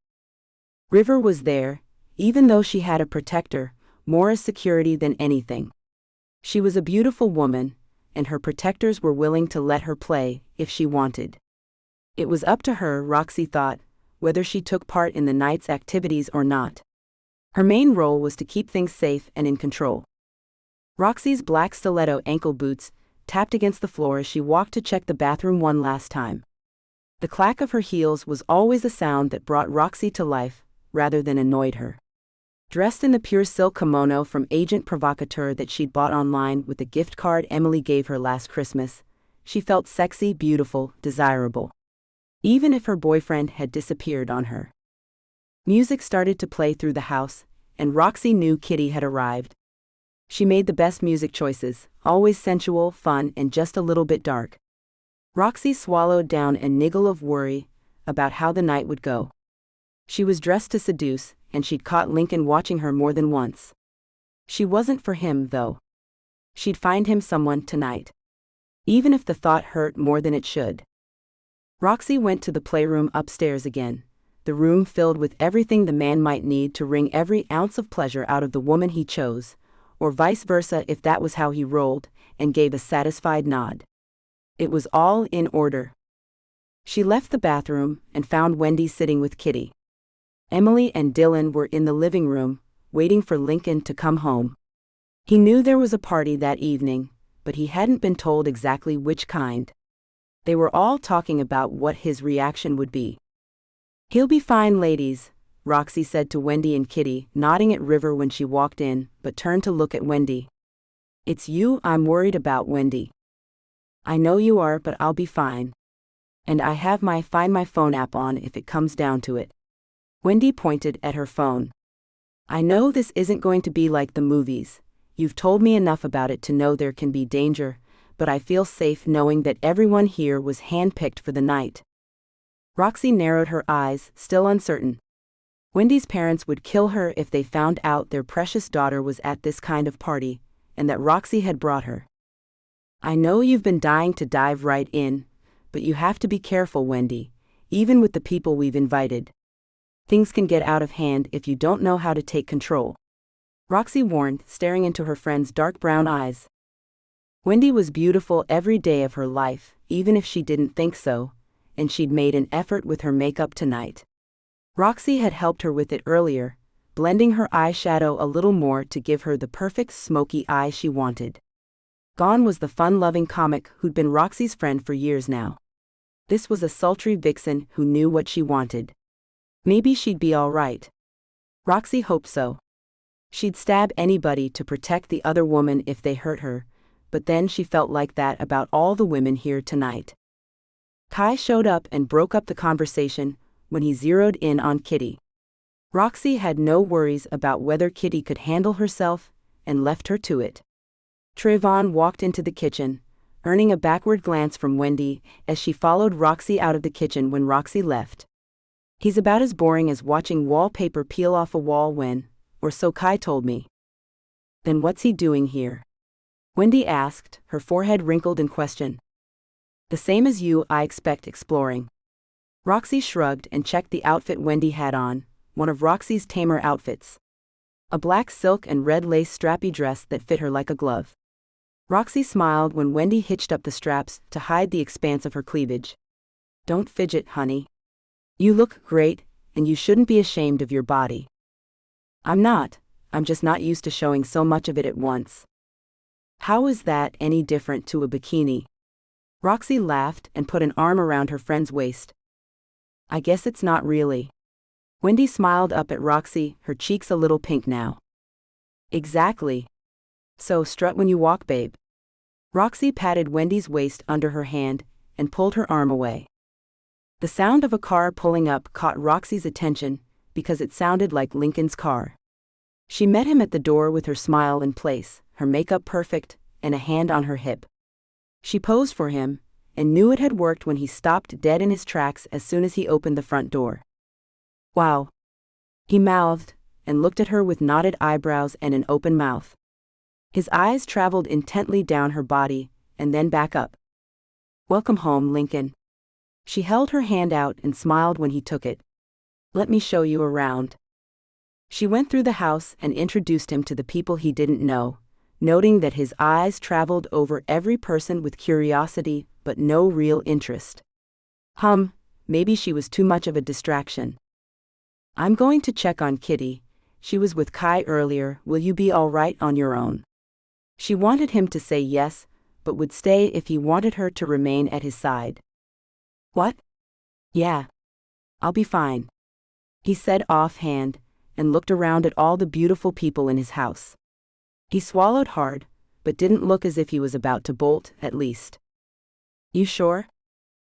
River was there, even though she had a protector, more as security than anything. She was a beautiful woman, and her protectors were willing to let her play, if she wanted. It was up to her, Roxy thought, whether she took part in the night's activities or not. Her main role was to keep things safe and in control. Roxy's black stiletto ankle boots tapped against the floor as she walked to check the bathroom one last time. The clack of her heels was always a sound that brought Roxy to life, rather than annoyed her. Dressed in the pure silk kimono from Agent Provocateur that she'd bought online with the gift card Emily gave her last Christmas, she felt sexy, beautiful, desirable. Even if her boyfriend had disappeared on her. Music started to play through the house, and Roxy knew Kitty had arrived. She made the best music choices, always sensual, fun, and just a little bit dark. Roxy swallowed down a niggle of worry about how the night would go. She was dressed to seduce, and she'd caught Lincoln watching her more than once. She wasn't for him, though. She'd find him someone tonight. Even if the thought hurt more than it should. Roxy went to the playroom upstairs again, the room filled with everything the man might need to wring every ounce of pleasure out of the woman he chose, or vice versa if that was how he rolled, and gave a satisfied nod. It was all in order. She left the bathroom and found Wendy sitting with Kitty. Emily and Dylan were in the living room, waiting for Lincoln to come home. He knew there was a party that evening, but he hadn't been told exactly which kind. They were all talking about what his reaction would be. "He'll be fine, ladies," Roxy said to Wendy and Kitty, nodding at River when she walked in, but turned to look at Wendy. "It's you I'm worried about, Wendy." "I know you are, but I'll be fine. And I have my Find My Phone app on if it comes down to it." Wendy pointed at her phone. "I know this isn't going to be like the movies. You've told me enough about it to know there can be danger, but I feel safe knowing that everyone here was handpicked for the night." Roxy narrowed her eyes, still uncertain. Wendy's parents would kill her if they found out their precious daughter was at this kind of party, and that Roxy had brought her. "I know you've been dying to dive right in, but you have to be careful, Wendy, even with the people we've invited. Things can get out of hand if you don't know how to take control," Roxy warned, staring into her friend's dark brown eyes. Wendy was beautiful every day of her life, even if she didn't think so, and she'd made an effort with her makeup tonight. Roxy had helped her with it earlier, blending her eyeshadow a little more to give her the perfect smoky eye she wanted. Gone was the fun-loving comic who'd been Roxy's friend for years now. This was a sultry vixen who knew what she wanted. Maybe she'd be all right. Roxy hoped so. She'd stab anybody to protect the other woman if they hurt her, but then she felt like that about all the women here tonight. Kai showed up and broke up the conversation when he zeroed in on Kitty. Roxy had no worries about whether Kitty could handle herself, and left her to it. Trayvon walked into the kitchen, earning a backward glance from Wendy as she followed Roxy out of the kitchen when Roxy left. He's about as boring as watching wallpaper peel off a wall or so Kai told me. Then what's he doing here? Wendy asked, her forehead wrinkled in question. The same as you, I expect, exploring. Roxy shrugged and checked the outfit Wendy had on, one of Roxy's tamer outfits. A black silk and red lace strappy dress that fit her like a glove. Roxy smiled when Wendy hitched up the straps to hide the expanse of her cleavage. Don't fidget, honey. You look great, and you shouldn't be ashamed of your body. I'm not, I'm just not used to showing so much of it at once. How is that any different to a bikini? Roxy laughed and put an arm around her friend's waist. I guess it's not really. Wendy smiled up at Roxy, her cheeks a little pink now. Exactly. So strut when you walk, babe. Roxy patted Wendy's waist under her hand and pulled her arm away. The sound of a car pulling up caught Roxy's attention because it sounded like Lincoln's car. She met him at the door with her smile in place, her makeup perfect, and a hand on her hip. She posed for him and knew it had worked when he stopped dead in his tracks as soon as he opened the front door. Wow. He mouthed and looked at her with knotted eyebrows and an open mouth. His eyes traveled intently down her body and then back up. Welcome home, Lincoln. She held her hand out and smiled when he took it. Let me show you around. She went through the house and introduced him to the people he didn't know, noting that his eyes traveled over every person with curiosity but no real interest. Maybe she was too much of a distraction. I'm going to check on Kitty. She was with Kai earlier. Will you be all right on your own? She wanted him to say yes, but would stay if he wanted her to remain at his side. What? Yeah. I'll be fine. He said offhand, and looked around at all the beautiful people in his house. He swallowed hard, but didn't look as if he was about to bolt, at least. You sure?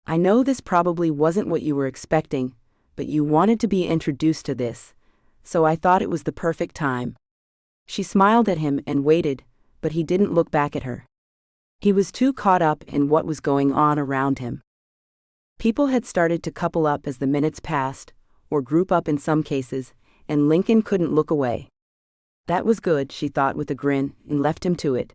I know this probably wasn't what you were expecting, but you wanted to be introduced to this, so I thought it was the perfect time. She smiled at him and waited, but he didn't look back at her. He was too caught up in what was going on around him. People had started to couple up as the minutes passed, or group up in some cases, and Lincoln couldn't look away. That was good, she thought with a grin, and left him to it.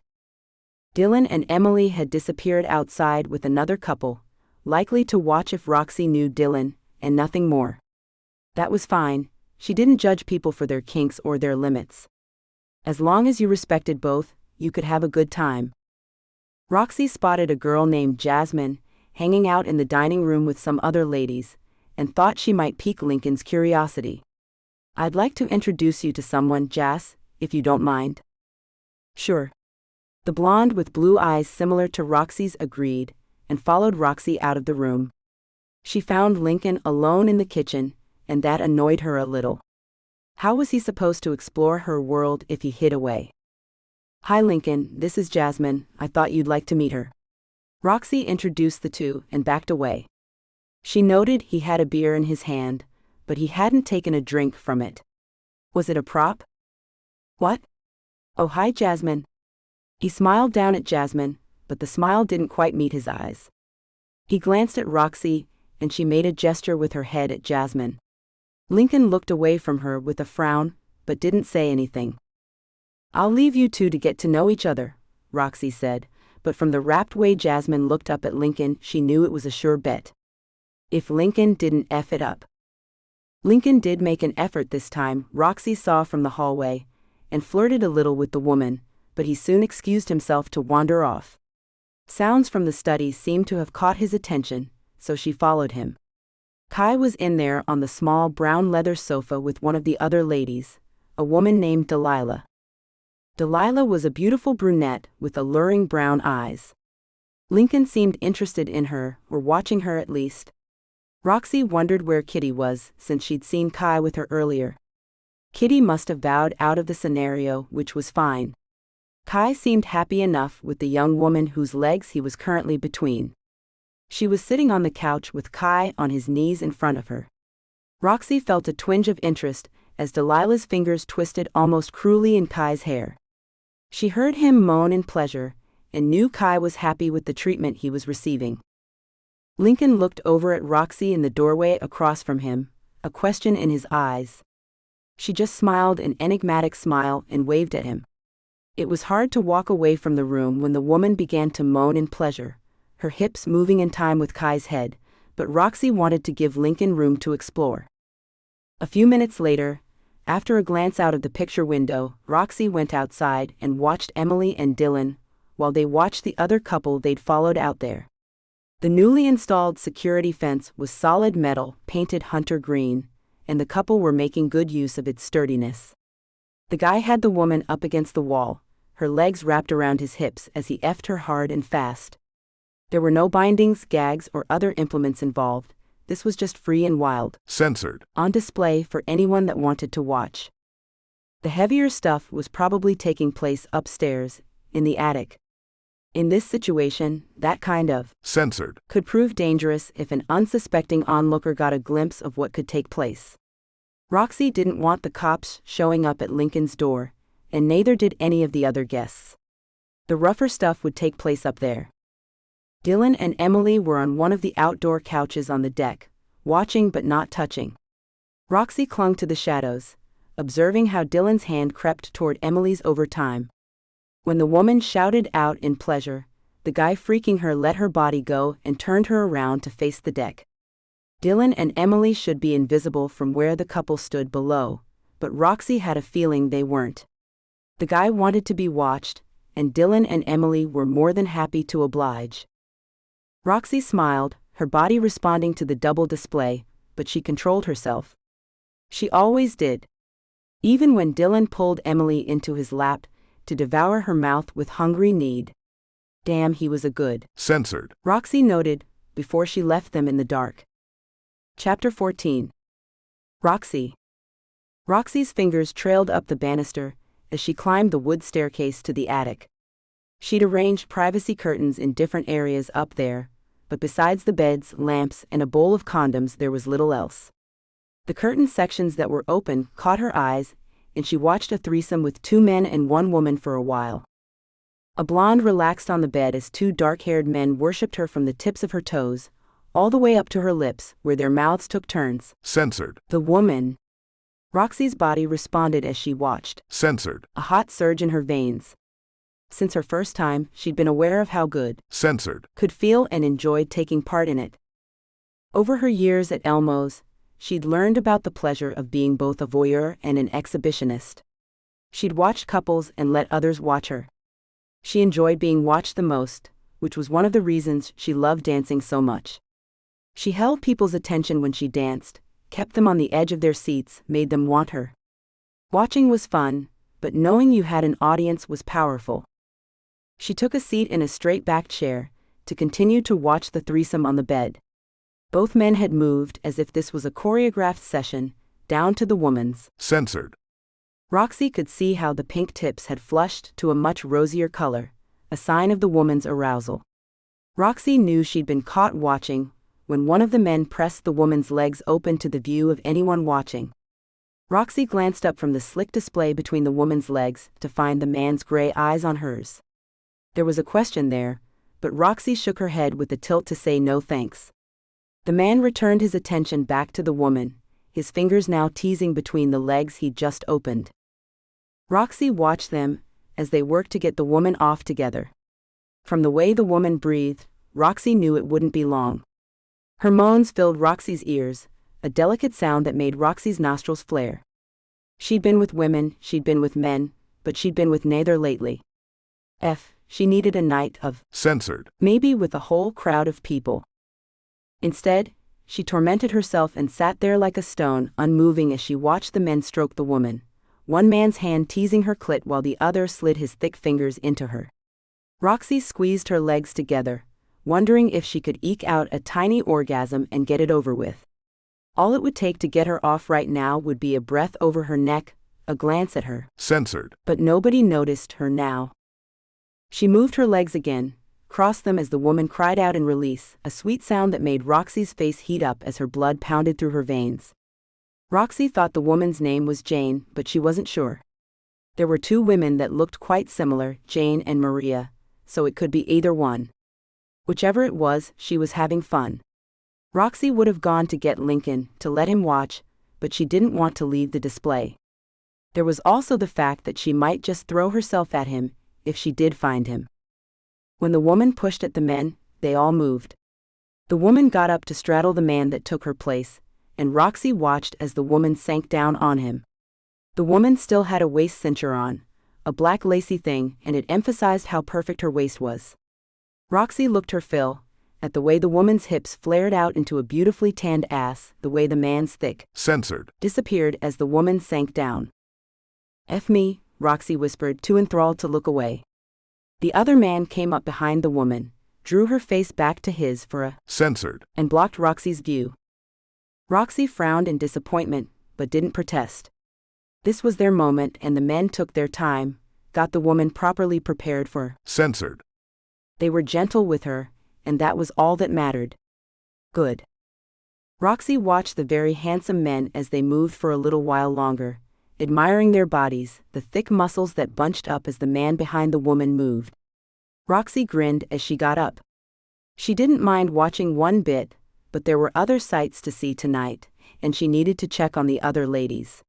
Dylan and Emily had disappeared outside with another couple, likely to watch if Roxy knew Dylan, and nothing more. That was fine, she didn't judge people for their kinks or their limits. As long as you respected both, you could have a good time. Roxy spotted a girl named Jasmine, hanging out in the dining room with some other ladies, and thought she might pique Lincoln's curiosity. I'd like to introduce you to someone, Jas, if you don't mind. Sure. The blonde with blue eyes similar to Roxy's agreed, and followed Roxy out of the room. She found Lincoln alone in the kitchen, and that annoyed her a little. How was he supposed to explore her world if he hid away? Hi Lincoln, this is Jasmine, I thought you'd like to meet her. Roxy introduced the two and backed away. She noted he had a beer in his hand, but he hadn't taken a drink from it. Was it a prop? What? Oh hi Jasmine. He smiled down at Jasmine, but the smile didn't quite meet his eyes. He glanced at Roxy, and she made a gesture with her head at Jasmine. Lincoln looked away from her with a frown, but didn't say anything. I'll leave you two to get to know each other, Roxy said, but from the rapt way Jasmine looked up at Lincoln, she knew it was a sure bet. If Lincoln didn't F it up. Lincoln did make an effort this time, Roxy saw from the hallway, and flirted a little with the woman, but he soon excused himself to wander off. Sounds from the study seemed to have caught his attention, so she followed him. Kai was in there on the small brown leather sofa with one of the other ladies, a woman named Delilah. Delilah was a beautiful brunette with alluring brown eyes. Lincoln seemed interested in her, or watching her at least. Roxy wondered where Kitty was, since she'd seen Kai with her earlier. Kitty must have bowed out of the scenario, which was fine. Kai seemed happy enough with the young woman whose legs he was currently between. She was sitting on the couch with Kai on his knees in front of her. Roxy felt a twinge of interest as Delilah's fingers twisted almost cruelly in Kai's hair. She heard him moan in pleasure, and knew Kai was happy with the treatment he was receiving. Lincoln looked over at Roxy in the doorway across from him, a question in his eyes. She just smiled an enigmatic smile and waved at him. It was hard to walk away from the room when the woman began to moan in pleasure, her hips moving in time with Kai's head, but Roxy wanted to give Lincoln room to explore. A few minutes later, after a glance out of the picture window, Roxy went outside and watched Emily and Dylan, while they watched the other couple they'd followed out there. The newly installed security fence was solid metal, painted hunter green, and the couple were making good use of its sturdiness. The guy had the woman up against the wall, her legs wrapped around his hips as he effed her hard and fast. There were no bindings, gags, or other implements involved. This was just free and wild. Censored. On display for anyone that wanted to watch. The heavier stuff was probably taking place upstairs, in the attic. In this situation, that kind of censored could prove dangerous if an unsuspecting onlooker got a glimpse of what could take place. Roxy didn't want the cops showing up at Lincoln's door, and neither did any of the other guests. The rougher stuff would take place up there. Dylan and Emily were on one of the outdoor couches on the deck, watching but not touching. Roxy clung to the shadows, observing how Dylan's hand crept toward Emily's over time. When the woman shouted out in pleasure, the guy freaking her let her body go and turned her around to face the deck. Dylan and Emily should be invisible from where the couple stood below, but Roxy had a feeling they weren't. The guy wanted to be watched, and Dylan and Emily were more than happy to oblige. Roxy smiled, her body responding to the double display, but she controlled herself. She always did. Even when Dylan pulled Emily into his lap to devour her mouth with hungry need. Damn, he was a good censored Roxy noted, before she left them in the dark. Chapter 14. Roxy. Roxy's fingers trailed up the banister as she climbed the wood staircase to the attic. She'd arranged privacy curtains in different areas up there, but besides the beds, lamps, and a bowl of condoms there was little else. The curtain sections that were open caught her eyes, and she watched a threesome with 2 men and 1 woman for a while. A blonde relaxed on the bed as 2 dark-haired men worshipped her from the tips of her toes, all the way up to her lips, where their mouths took turns. Censored. The woman. Roxy's body responded as she watched. Censored. A hot surge in her veins. Since her first time, she'd been aware of how good censored could feel and enjoyed taking part in it. Over her years at Elmo's, she'd learned about the pleasure of being both a voyeur and an exhibitionist. She'd watched couples and let others watch her. She enjoyed being watched the most, which was one of the reasons she loved dancing so much. She held people's attention when she danced, kept them on the edge of their seats, made them want her. Watching was fun, but knowing you had an audience was powerful. She took a seat in a straight-backed chair, to continue to watch the threesome on the bed. Both men had moved as if this was a choreographed session, down to the woman's censored. Roxy could see how the pink tips had flushed to a much rosier color, a sign of the woman's arousal. Roxy knew she'd been caught watching when one of the men pressed the woman's legs open to the view of anyone watching. Roxy glanced up from the slick display between the woman's legs to find the man's gray eyes on hers. There was a question there, but Roxy shook her head with a tilt to say no thanks. The man returned his attention back to the woman, his fingers now teasing between the legs he'd just opened. Roxy watched them as they worked to get the woman off together. From the way the woman breathed, Roxy knew it wouldn't be long. Her moans filled Roxy's ears, a delicate sound that made Roxy's nostrils flare. She'd been with women, she'd been with men, but she'd been with neither lately. She needed a night of censored, maybe with a whole crowd of people. Instead, she tormented herself and sat there like a stone, unmoving as she watched the men stroke the woman, one man's hand teasing her clit while the other slid his thick fingers into her. Roxy squeezed her legs together, wondering if she could eke out a tiny orgasm and get it over with. All it would take to get her off right now would be a breath over her neck, a glance at her. Censored. But nobody noticed her now. She moved her legs again, crossed them as the woman cried out in release, a sweet sound that made Roxy's face heat up as her blood pounded through her veins. Roxy thought the woman's name was Jane, but she wasn't sure. There were 2 women that looked quite similar, Jane and Maria, so it could be either one. Whichever it was, she was having fun. Roxy would have gone to get Lincoln to let him watch, but she didn't want to leave the display. There was also the fact that she might just throw herself at him if she did find him. When the woman pushed at the men, they all moved. The woman got up to straddle the man that took her place, and Roxy watched as the woman sank down on him. The woman still had a waist cincher on, a black lacy thing, and it emphasized how perfect her waist was. Roxy looked her fill at the way the woman's hips flared out into a beautifully tanned ass, the way the man's thick censored disappeared as the woman sank down. "F me," Roxy whispered, too enthralled to look away. The other man came up behind the woman, drew her face back to his for a censored and blocked Roxy's view. Roxy frowned in disappointment, but didn't protest. This was their moment, and the men took their time, got the woman properly prepared for censored. They were gentle with her, and that was all that mattered. Good. Roxy watched the very handsome men as they moved for a little while longer, admiring their bodies, the thick muscles that bunched up as the man behind the woman moved. Roxy grinned as she got up. She didn't mind watching one bit, but there were other sights to see tonight, and she needed to check on the other ladies.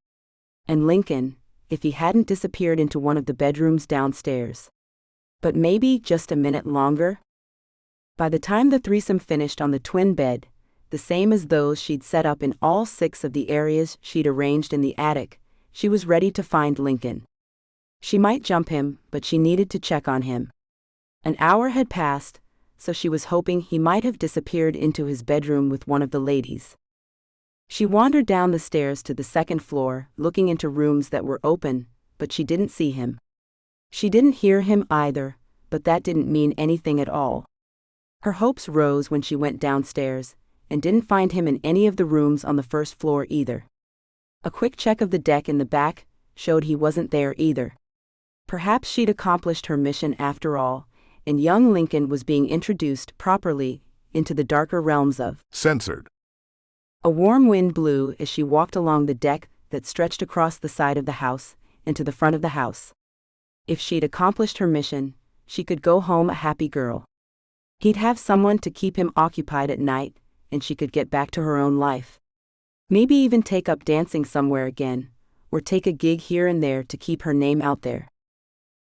And Lincoln, if he hadn't disappeared into one of the bedrooms downstairs. But maybe just a minute longer? By the time the threesome finished on the twin bed, the same as those she'd set up in all 6 of the areas she'd arranged in the attic, she was ready to find Lincoln. She might jump him, but she needed to check on him. An hour had passed, so she was hoping he might have disappeared into his bedroom with one of the ladies. She wandered down the stairs to the 2nd floor, looking into rooms that were open, but she didn't see him. She didn't hear him either, but that didn't mean anything at all. Her hopes rose when she went downstairs, and didn't find him in any of the rooms on the 1st floor either. A quick check of the deck in the back showed he wasn't there either. Perhaps she'd accomplished her mission after all, and young Lincoln was being introduced properly into the darker realms of censored. A warm wind blew as she walked along the deck that stretched across the side of the house and to the front of the house. If she'd accomplished her mission, she could go home a happy girl. He'd have someone to keep him occupied at night, and she could get back to her own life. Maybe even take up dancing somewhere again, or take a gig here and there to keep her name out there.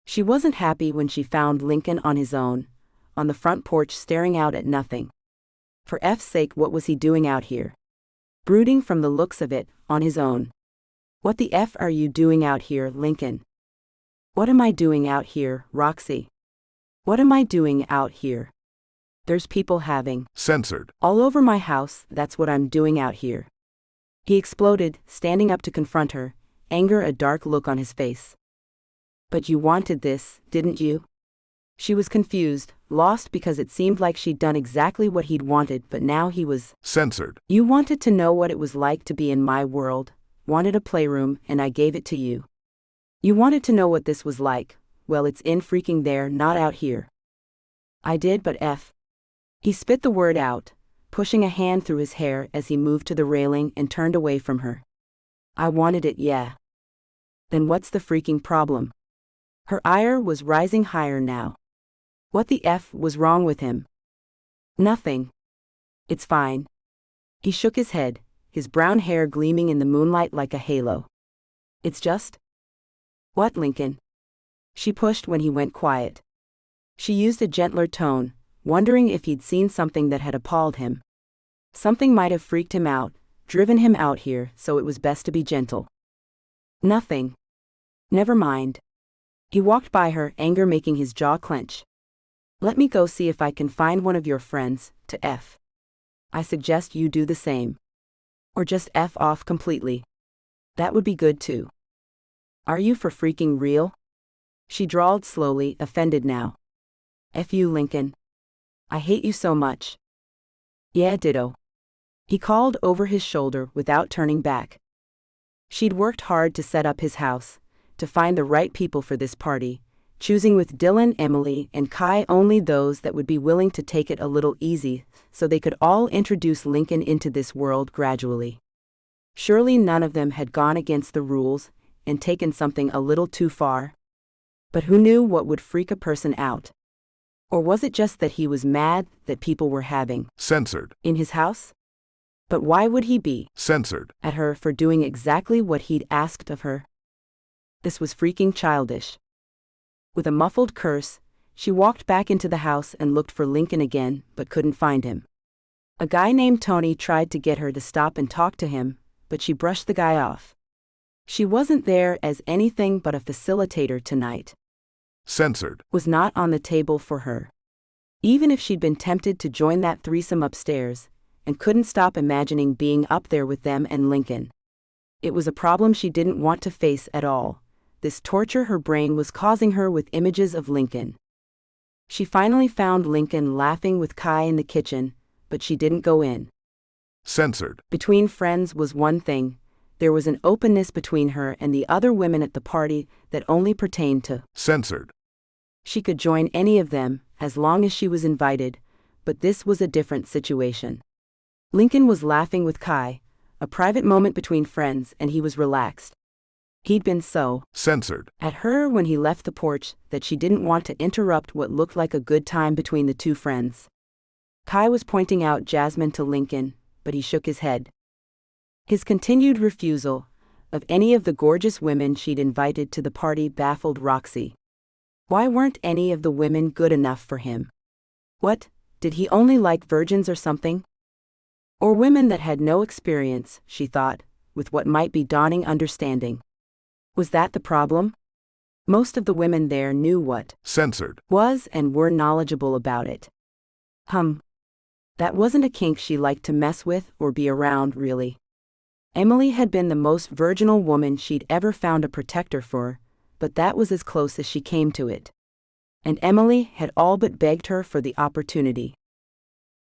She wasn't happy when she found Lincoln on his own, on the front porch staring out at nothing. For F's sake, what was he doing out here? Brooding from the looks of it, on his own. What the F are you doing out here, Lincoln? What am I doing out here, Roxy? What am I doing out here? There's people having censored all over my house, that's what I'm doing out here. He exploded, standing up to confront her, anger a dark look on his face. But you wanted this, didn't you? She was confused, lost because it seemed like she'd done exactly what he'd wanted, but now he was censored. You wanted to know what it was like to be in my world, wanted a playroom, and I gave it to you. You wanted to know what this was like, well, it's in freaking there, not out here. I did, but F. He spit the word out, pushing a hand through his hair as he moved to the railing and turned away from her. I wanted it, yeah. Then what's the freaking problem? Her ire was rising higher now. What the F was wrong with him? Nothing. It's fine. He shook his head, his brown hair gleaming in the moonlight like a halo. It's just... What, Lincoln? She pushed when he went quiet. She used a gentler tone, wondering if he'd seen something that had appalled him. Something might have freaked him out, driven him out here, so it was best to be gentle. Nothing. Never mind. He walked by her, anger making his jaw clench. Let me go see if I can find one of your friends to F. I suggest you do the same. Or just F off completely. That would be good too. Are you for freaking real? She drawled slowly, offended now. F you, Lincoln. I hate you so much. Yeah, ditto. He called over his shoulder without turning back. She'd worked hard to set up his house, to find the right people for this party, choosing with Dylan, Emily, and Kai only those that would be willing to take it a little easy, so they could all introduce Lincoln into this world gradually. Surely none of them had gone against the rules and taken something a little too far. But who knew what would freak a person out? Or was it just that he was mad that people were having Censored. in his house? But why would he be Censored. at her for doing exactly what he'd asked of her? This was freaking childish. With a muffled curse, she walked back into the house and looked for Lincoln again, but couldn't find him. A guy named Tony tried to get her to stop and talk to him, but she brushed the guy off. She wasn't there as anything but a facilitator tonight. Censored. Was not on the table for her. Even if she'd been tempted to join that threesome upstairs, and couldn't stop imagining being up there with them and Lincoln. It was a problem she didn't want to face at all. This torture her brain was causing her with images of Lincoln. She finally found Lincoln laughing with Kai in the kitchen, but she didn't go in. Censored. Between friends was one thing. There was an openness between her and the other women at the party that only pertained to Censored. She could join any of them, as long as she was invited, but this was a different situation. Lincoln was laughing with Kai, a private moment between friends, and he was relaxed. He'd been so Censored. at her when he left the porch that she didn't want to interrupt what looked like a good time between the two friends. Kai was pointing out Jasmine to Lincoln, but he shook his head. His continued refusal of any of the gorgeous women she'd invited to the party baffled Roxy. Why weren't any of the women good enough for him? What, did he only like virgins or something? Or women that had no experience, she thought, with what might be dawning understanding. Was that the problem? Most of the women there knew what Censored. was and were knowledgeable about it. That wasn't a kink she liked to mess with or be around, really. Emily had been the most virginal woman she'd ever found a protector for, but that was as close as she came to it. And Emily had all but begged her for the opportunity.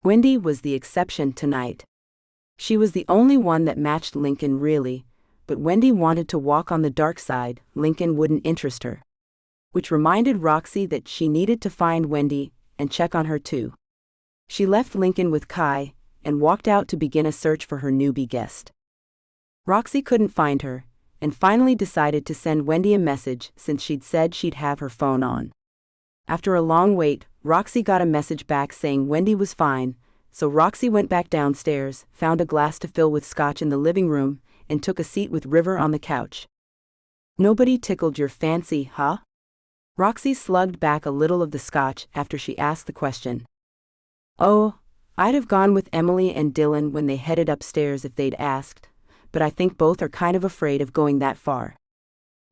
Wendy was the exception tonight. She was the only one that matched Lincoln really, but Wendy wanted to walk on the dark side. Lincoln wouldn't interest her. Which reminded Roxy that she needed to find Wendy and check on her too. She left Lincoln with Kai and walked out to begin a search for her newbie guest. Roxy couldn't find her, and finally decided to send Wendy a message since she'd said she'd have her phone on. After a long wait, Roxy got a message back saying Wendy was fine, so Roxy went back downstairs, found a glass to fill with scotch in the living room, and took a seat with River on the couch. Nobody tickled your fancy, huh? Roxy slugged back a little of the scotch after she asked the question. Oh, I'd have gone with Emily and Dylan when they headed upstairs if they'd asked, but I think both are kind of afraid of going that far.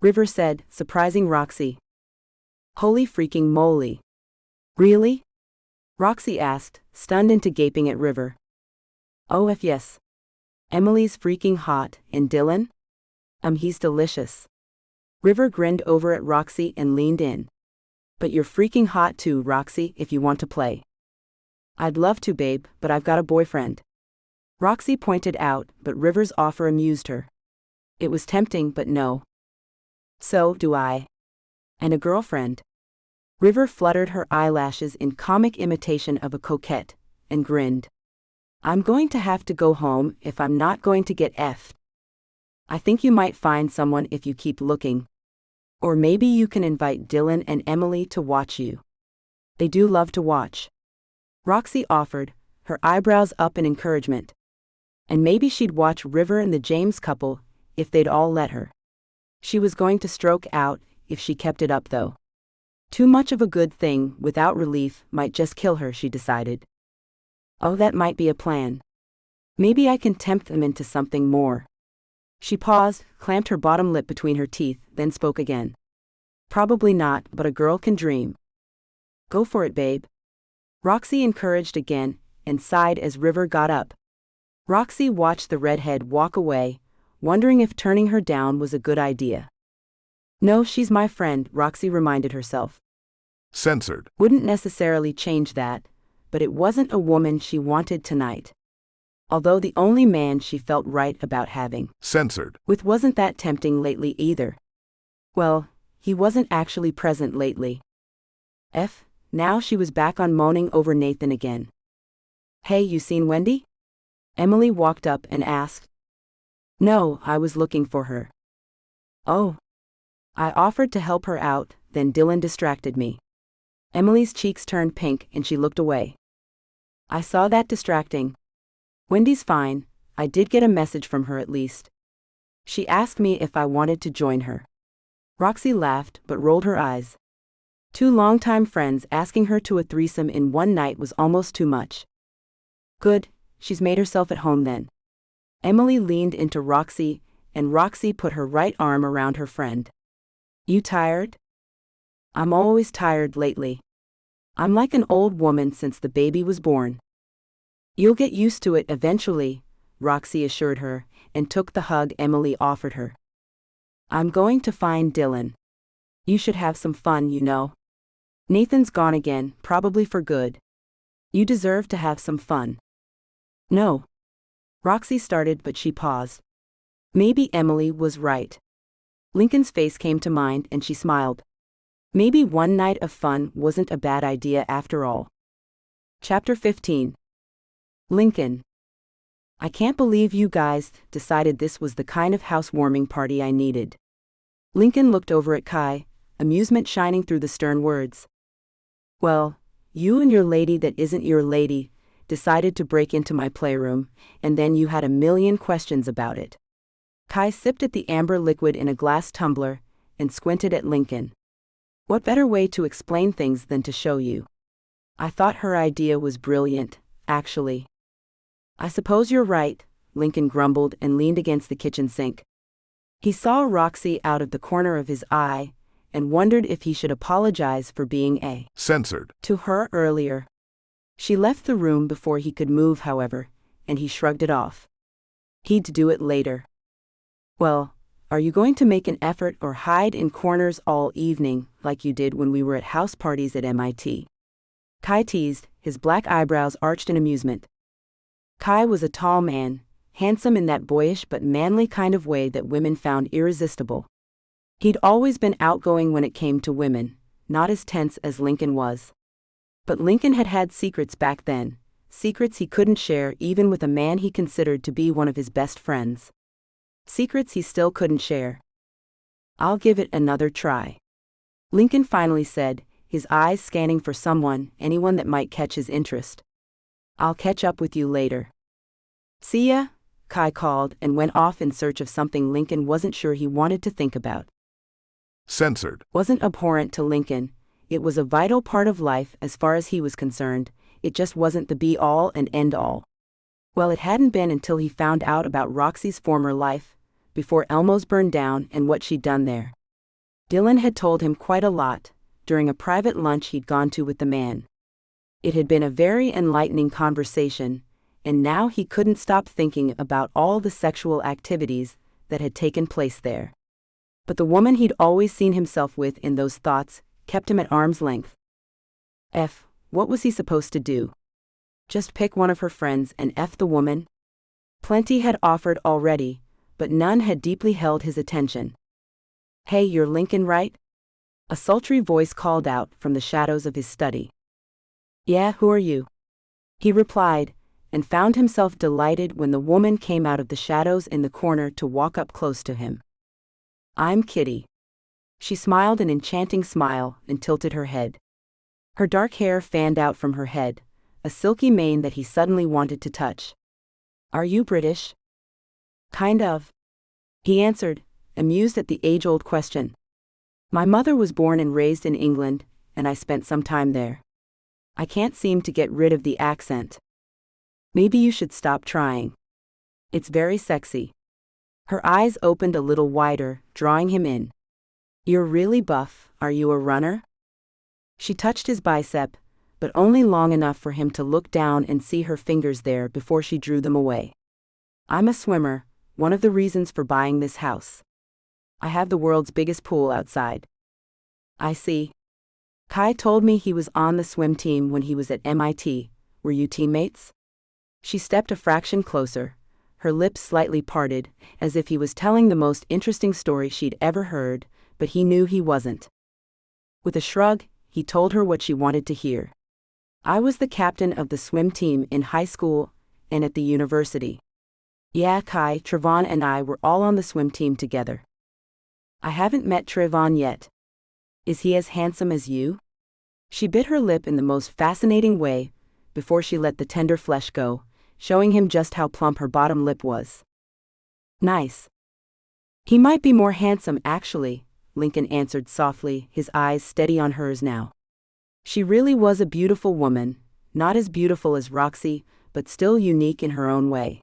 River said, surprising Roxy. Holy freaking moly. Really? Roxy asked, stunned into gaping at River. Oh, if yes. Emily's freaking hot, and Dylan? He's delicious. River grinned over at Roxy and leaned in. But you're freaking hot too, Roxy, if you want to play. I'd love to, babe, but I've got a boyfriend. Roxy pointed out, but River's offer amused her. It was tempting, but no. So do I. And a girlfriend. River fluttered her eyelashes in comic imitation of a coquette, and grinned. I'm going to have to go home if I'm not going to get effed. I think you might find someone if you keep looking. Or maybe you can invite Dylan and Emily to watch you. They do love to watch. Roxy offered, her eyebrows up in encouragement. And maybe she'd watch River and the James couple, if they'd all let her. She was going to stroke out, if she kept it up though. Too much of a good thing, without relief, might just kill her, she decided. Oh, that might be a plan. Maybe I can tempt them into something more. She paused, clamped her bottom lip between her teeth, then spoke again. Probably not, but a girl can dream. Go for it, babe. Roxy encouraged again, and sighed as River got up. Roxy watched the redhead walk away, wondering if turning her down was a good idea. No, she's my friend, Roxy reminded herself. Censored. Wouldn't necessarily change that, but it wasn't a woman she wanted tonight. Although the only man she felt right about having Censored. with wasn't that tempting lately either. Well, he wasn't actually present lately. Now she was back on moaning over Nathan again. Hey, you seen Wendy? Emily walked up and asked. No, I was looking for her. Oh. I offered to help her out, then Dylan distracted me. Emily's cheeks turned pink and she looked away. I saw that distracting. Wendy's fine, I did get a message from her at least. She asked me if I wanted to join her. Roxy laughed but rolled her eyes. Two longtime friends asking her to a threesome in one night was almost too much. Good, she's made herself at home then. Emily leaned into Roxy, and Roxy put her right arm around her friend. You tired? I'm always tired lately. I'm like an old woman since the baby was born. You'll get used to it eventually, Roxy assured her, and took the hug Emily offered her. I'm going to find Dylan. You should have some fun, you know. Nathan's gone again, probably for good. You deserve to have some fun. No. Roxy started but she paused. Maybe Emily was right. Lincoln's face came to mind and she smiled. Maybe one night of fun wasn't a bad idea after all. Chapter 15. Lincoln. I can't believe you guys decided this was the kind of housewarming party I needed. Lincoln looked over at Kai, amusement shining through the stern words. Well, you and your lady that isn't your lady decided to break into my playroom, and then you had a million questions about it. Kai sipped at the amber liquid in a glass tumbler and squinted at Lincoln. What better way to explain things than to show you? I thought her idea was brilliant, actually. I suppose you're right, Lincoln grumbled and leaned against the kitchen sink. He saw Roxy out of the corner of his eye and wondered if he should apologize for being censored to her earlier. She left the room before he could move, however, and he shrugged it off. He'd do it later. Well, are you going to make an effort or hide in corners all evening like you did when we were at house parties at MIT? Kai teased, his black eyebrows arched in amusement. Kai was a tall man, handsome in that boyish but manly kind of way that women found irresistible. He'd always been outgoing when it came to women, not as tense as Lincoln was. But Lincoln had had secrets back then, secrets he couldn't share even with a man he considered to be one of his best friends. Secrets he still couldn't share. I'll give it another try. Lincoln finally said, his eyes scanning for anyone that might catch his interest. I'll catch up with you later. See ya, Kai called and went off in search of something Lincoln wasn't sure he wanted to think about. Censored Wasn't abhorrent to Lincoln, it was a vital part of life as far as he was concerned, it just wasn't the be-all and end-all. Well, it hadn't been until he found out about Roxy's former life, before Elmo's burned down and what she'd done there. Dylan had told him quite a lot, during a private lunch he'd gone to with the man. It had been a very enlightening conversation, and now he couldn't stop thinking about all the sexual activities that had taken place there. But the woman he'd always seen himself with in those thoughts kept him at arm's length. What was he supposed to do? Just pick one of her friends and the woman? Plenty had offered already, but none had deeply held his attention. Hey, you're Lincoln, right? A sultry voice called out from the shadows of his study. Yeah, who are you? He replied, and found himself delighted when the woman came out of the shadows in the corner to walk up close to him. I'm Kitty. She smiled an enchanting smile and tilted her head. Her dark hair fanned out from her head, a silky mane that he suddenly wanted to touch. Are you British? Kind of. He answered, amused at the age-old question. My mother was born and raised in England, and I spent some time there. I can't seem to get rid of the accent. Maybe you should stop trying. It's very sexy. Her eyes opened a little wider, drawing him in. You're really buff, are you a runner? She touched his bicep, but only long enough for him to look down and see her fingers there before she drew them away. I'm a swimmer, one of the reasons for buying this house. I have the world's biggest pool outside. I see. Kai told me he was on the swim team when he was at MIT. Were you teammates? She stepped a fraction closer, her lips slightly parted, as if he was telling the most interesting story she'd ever heard, but he knew he wasn't. With a shrug, he told her what she wanted to hear. I was the captain of the swim team in high school and at the university. Yeah, Kai, Trevon and I were all on the swim team together. I haven't met Trevon yet. Is he as handsome as you? She bit her lip in the most fascinating way before she let the tender flesh go, showing him just how plump her bottom lip was. Nice. He might be more handsome actually, Lincoln answered softly, his eyes steady on hers now. She really was a beautiful woman, not as beautiful as Roxy, but still unique in her own way.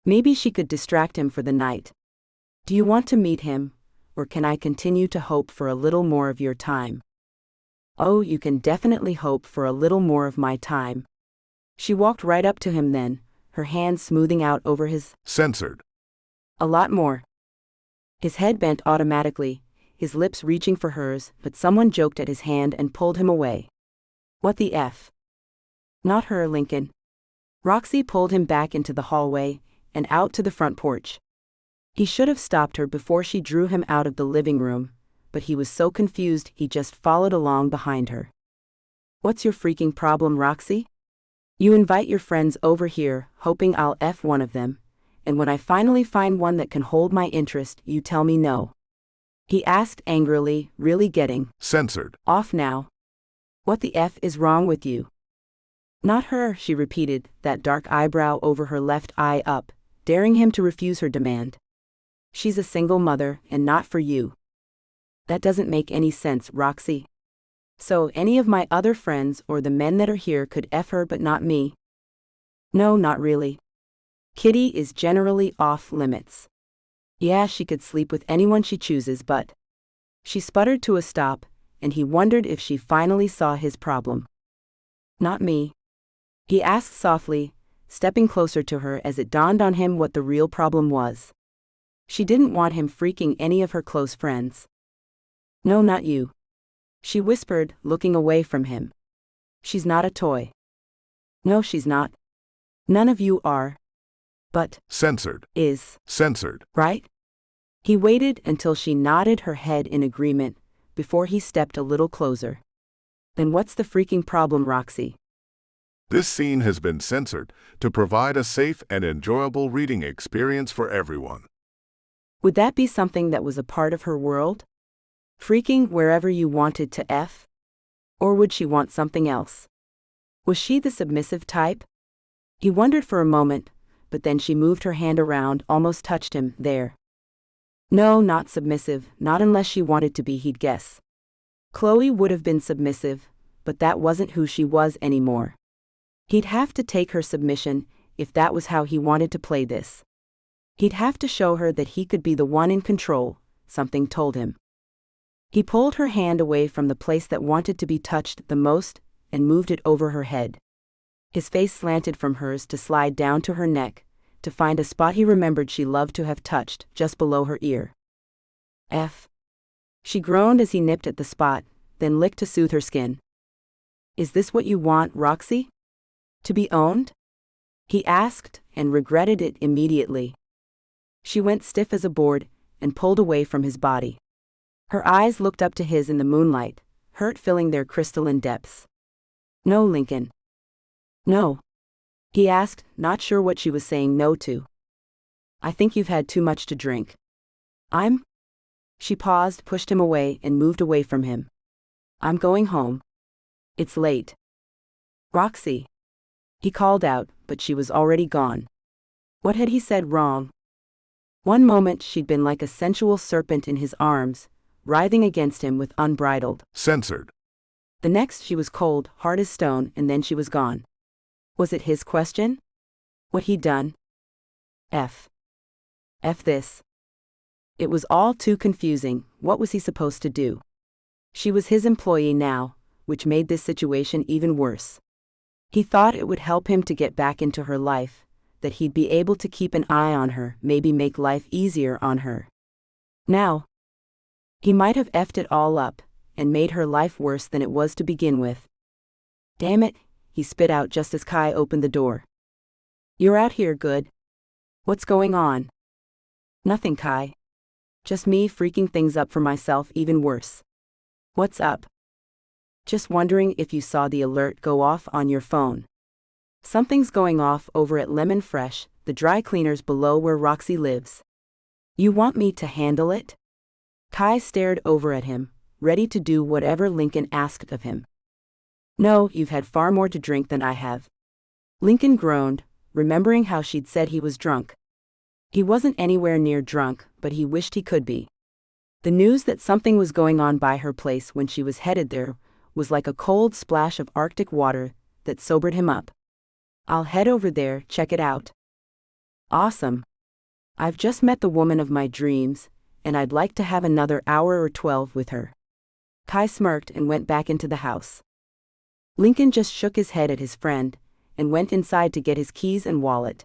Maybe she could distract him for the night. Do you want to meet him, or can I continue to hope for a little more of your time? Oh, you can definitely hope for a little more of my time. She walked right up to him then, her hands smoothing out over his. Censored. A lot more. His head bent automatically, his lips reaching for hers, but someone joked at his hand and pulled him away. What the F? Not her, Lincoln. Roxy pulled him back into the hallway and out to the front porch. He should have stopped her before she drew him out of the living room, but he was so confused he just followed along behind her. What's your freaking problem, Roxy? You invite your friends over here, hoping I'll F one of them, and when I finally find one that can hold my interest, you tell me no. He asked angrily, really getting Censored. Off now. What the F is wrong with you? Not her, she repeated, that dark eyebrow over her left eye up, daring him to refuse her demand. She's a single mother, and not for you. That doesn't make any sense, Roxy. So, any of my other friends or the men that are here could F her but not me? No, not really. Kitty is generally off limits. Yeah, she could sleep with anyone she chooses, but. She sputtered to a stop, and he wondered if she finally saw his problem. Not me. He asked softly, stepping closer to her as it dawned on him what the real problem was. She didn't want him freaking any of her close friends. No, not you. She whispered, looking away from him. She's not a toy. No, she's not. None of you are. But. Censored. Is. Censored. Right? He waited until she nodded her head in agreement, before he stepped a little closer. Then what's the freaking problem, Roxy? This scene has been censored to provide a safe and enjoyable reading experience for everyone. Would that be something that was a part of her world? Freaking wherever you wanted to F? Or would she want something else? Was she the submissive type? He wondered for a moment, but then she moved her hand around, almost touched him, there. No, not submissive, not unless she wanted to be, he'd guess. Chloe would have been submissive, but that wasn't who she was anymore. He'd have to take her submission, if that was how he wanted to play this. He'd have to show her that he could be the one in control, something told him. He pulled her hand away from the place that wanted to be touched the most, and moved it over her head. His face slanted from hers to slide down to her neck, to find a spot he remembered she loved to have touched, just below her ear. F. She groaned as he nipped at the spot, then licked to soothe her skin. Is this what you want, Roxy? To be owned? He asked, and regretted it immediately. She went stiff as a board, and pulled away from his body. Her eyes looked up to his in the moonlight, hurt filling their crystalline depths. No, Lincoln. No. He asked, not sure what she was saying no to. I think you've had too much to drink. I'm? She paused, pushed him away, and moved away from him. I'm going home. It's late. Roxy. He called out, but she was already gone. What had he said wrong? One moment she'd been like a sensual serpent in his arms, writhing against him with unbridled. Censored. The next she was cold, hard as stone, and then she was gone. Was it his question? What he'd done? F this. It was all too confusing. What was he supposed to do? She was his employee now, which made this situation even worse. He thought it would help him to get back into her life, that he'd be able to keep an eye on her, maybe make life easier on her. Now, he might have effed it all up, and made her life worse than it was to begin with. Damn it, he spit out just as Kai opened the door. You're out here, good? What's going on? Nothing, Kai. Just me freaking things up for myself even worse. What's up? Just wondering if you saw the alert go off on your phone. Something's going off over at Lemon Fresh, the dry cleaners below where Roxy lives. You want me to handle it? Kai stared over at him, ready to do whatever Lincoln asked of him. No, you've had far more to drink than I have. Lincoln groaned, remembering how she'd said he was drunk. He wasn't anywhere near drunk, but he wished he could be. The news that something was going on by her place when she was headed there was like a cold splash of Arctic water that sobered him up. I'll head over there, check it out. Awesome. I've just met the woman of my dreams, and I'd like to have another hour or 12 with her. Kai smirked and went back into the house. Lincoln just shook his head at his friend and went inside to get his keys and wallet.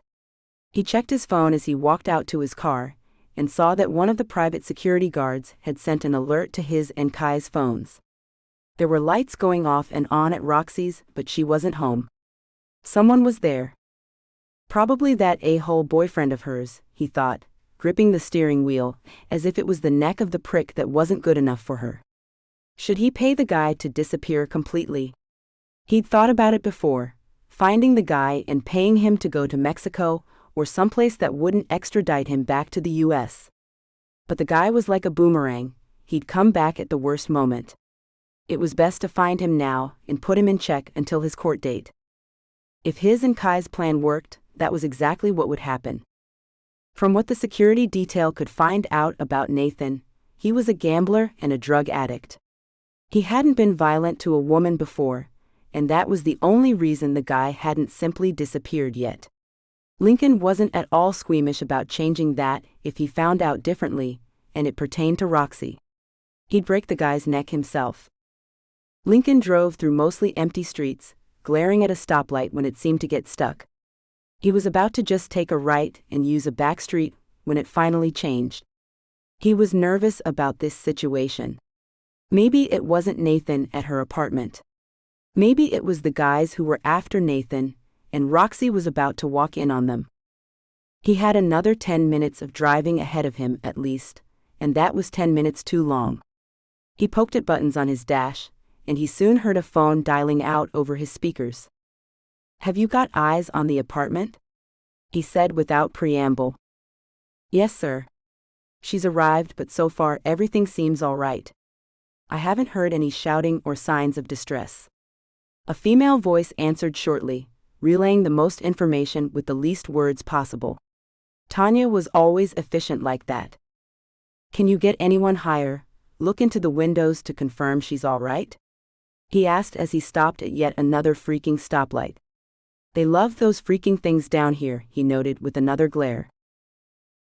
He checked his phone as he walked out to his car and saw that one of the private security guards had sent an alert to his and Kai's phones. There were lights going off and on at Roxy's, but she wasn't home. Someone was there. Probably that a-hole boyfriend of hers, he thought, gripping the steering wheel, as if it was the neck of the prick that wasn't good enough for her. Should he pay the guy to disappear completely? He'd thought about it before, finding the guy and paying him to go to Mexico or someplace that wouldn't extradite him back to the US. But the guy was like a boomerang, he'd come back at the worst moment. It was best to find him now and put him in check until his court date. If his and Kai's plan worked, that was exactly what would happen. From what the security detail could find out about Nathan, he was a gambler and a drug addict. He hadn't been violent to a woman before, and that was the only reason the guy hadn't simply disappeared yet. Lincoln wasn't at all squeamish about changing that if he found out differently, and it pertained to Roxy. He'd break the guy's neck himself. Lincoln drove through mostly empty streets, glaring at a stoplight when it seemed to get stuck. He was about to just take a right and use a back street when it finally changed. He was nervous about this situation. Maybe it wasn't Nathan at her apartment. Maybe it was the guys who were after Nathan, and Roxy was about to walk in on them. He had another 10 minutes of driving ahead of him at least, and that was 10 minutes too long. He poked at buttons on his dash, and he soon heard a phone dialing out over his speakers. "Have you got eyes on the apartment?" he said without preamble. "Yes, sir. She's arrived, but so far everything seems all right. I haven't heard any shouting or signs of distress." A female voice answered shortly, relaying the most information with the least words possible. Tanya was always efficient like that. "Can you get anyone higher? Look into the windows to confirm she's all right?" he asked as he stopped at yet another freaking stoplight. "They love those freaking things down here," he noted with another glare.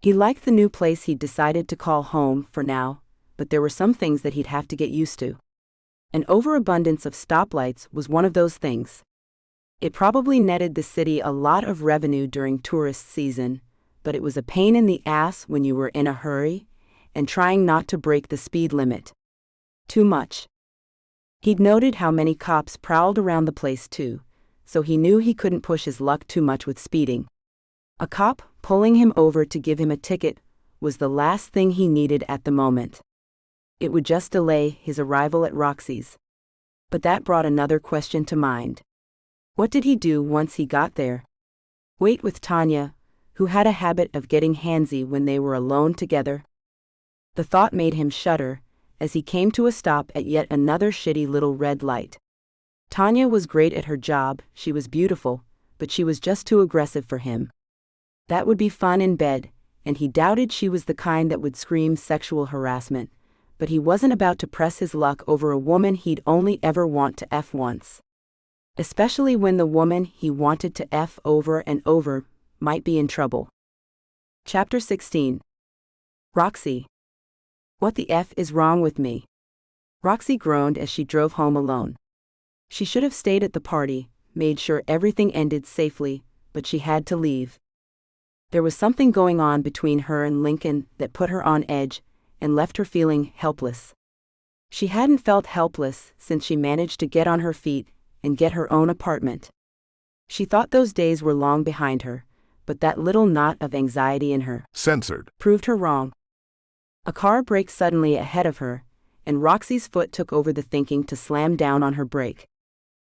He liked the new place he'd decided to call home for now, but there were some things that he'd have to get used to. An overabundance of stoplights was one of those things. It probably netted the city a lot of revenue during tourist season, but it was a pain in the ass when you were in a hurry and trying not to break the speed limit. Too much. He'd noted how many cops prowled around the place too, so he knew he couldn't push his luck too much with speeding. A cop pulling him over to give him a ticket was the last thing he needed at the moment. It would just delay his arrival at Roxy's. But that brought another question to mind. What did he do once he got there? Wait with Tanya, who had a habit of getting handsy when they were alone together? The thought made him shudder as he came to a stop at yet another shitty little red light. Tanya was great at her job, she was beautiful, but she was just too aggressive for him. That would be fun in bed, and he doubted she was the kind that would scream sexual harassment, but he wasn't about to press his luck over a woman he'd only ever want to F once. Especially when the woman he wanted to F over and over might be in trouble. Chapter 16. Roxy. What the F is wrong with me? Roxy groaned as she drove home alone. She should have stayed at the party, made sure everything ended safely, but she had to leave. There was something going on between her and Lincoln that put her on edge and left her feeling helpless. She hadn't felt helpless since she managed to get on her feet and get her own apartment. She thought those days were long behind her, but that little knot of anxiety in her Censored. proved her wrong. A car braked suddenly ahead of her, and Roxy's foot took over the thinking to slam down on her brake.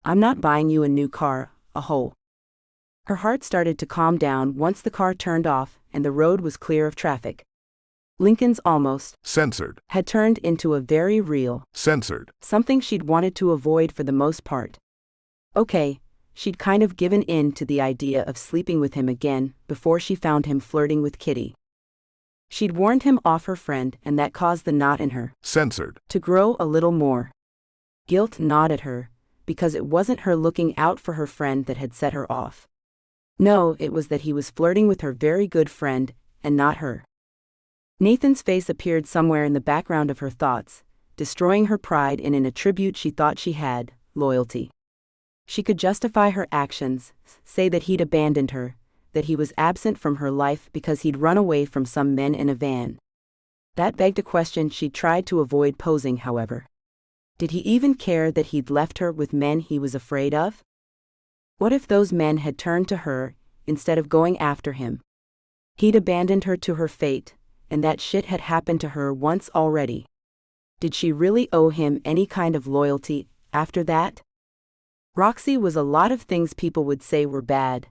"I'm not buying you a new car, a hole." Her heart started to calm down once the car turned off and the road was clear of traffic. Lincoln's almost Censored. had turned into a very real Censored. something she'd wanted to avoid for the most part. Okay, she'd kind of given in to the idea of sleeping with him again before she found him flirting with Kitty. She'd warned him off her friend, and that caused the knot in her Censored. to grow a little more. Guilt gnawed at her, because it wasn't her looking out for her friend that had set her off. No, it was that he was flirting with her very good friend, and not her. Nathan's face appeared somewhere in the background of her thoughts, destroying her pride in an attribute she thought she had, loyalty. She could justify her actions, say that he'd abandoned her, that he was absent from her life because he'd run away from some men in a van. That begged a question she tried to avoid posing, however. Did he even care that he'd left her with men he was afraid of? What if those men had turned to her, instead of going after him? He'd abandoned her to her fate, and that shit had happened to her once already. Did she really owe him any kind of loyalty after that? Roxy was a lot of things people would say were bad.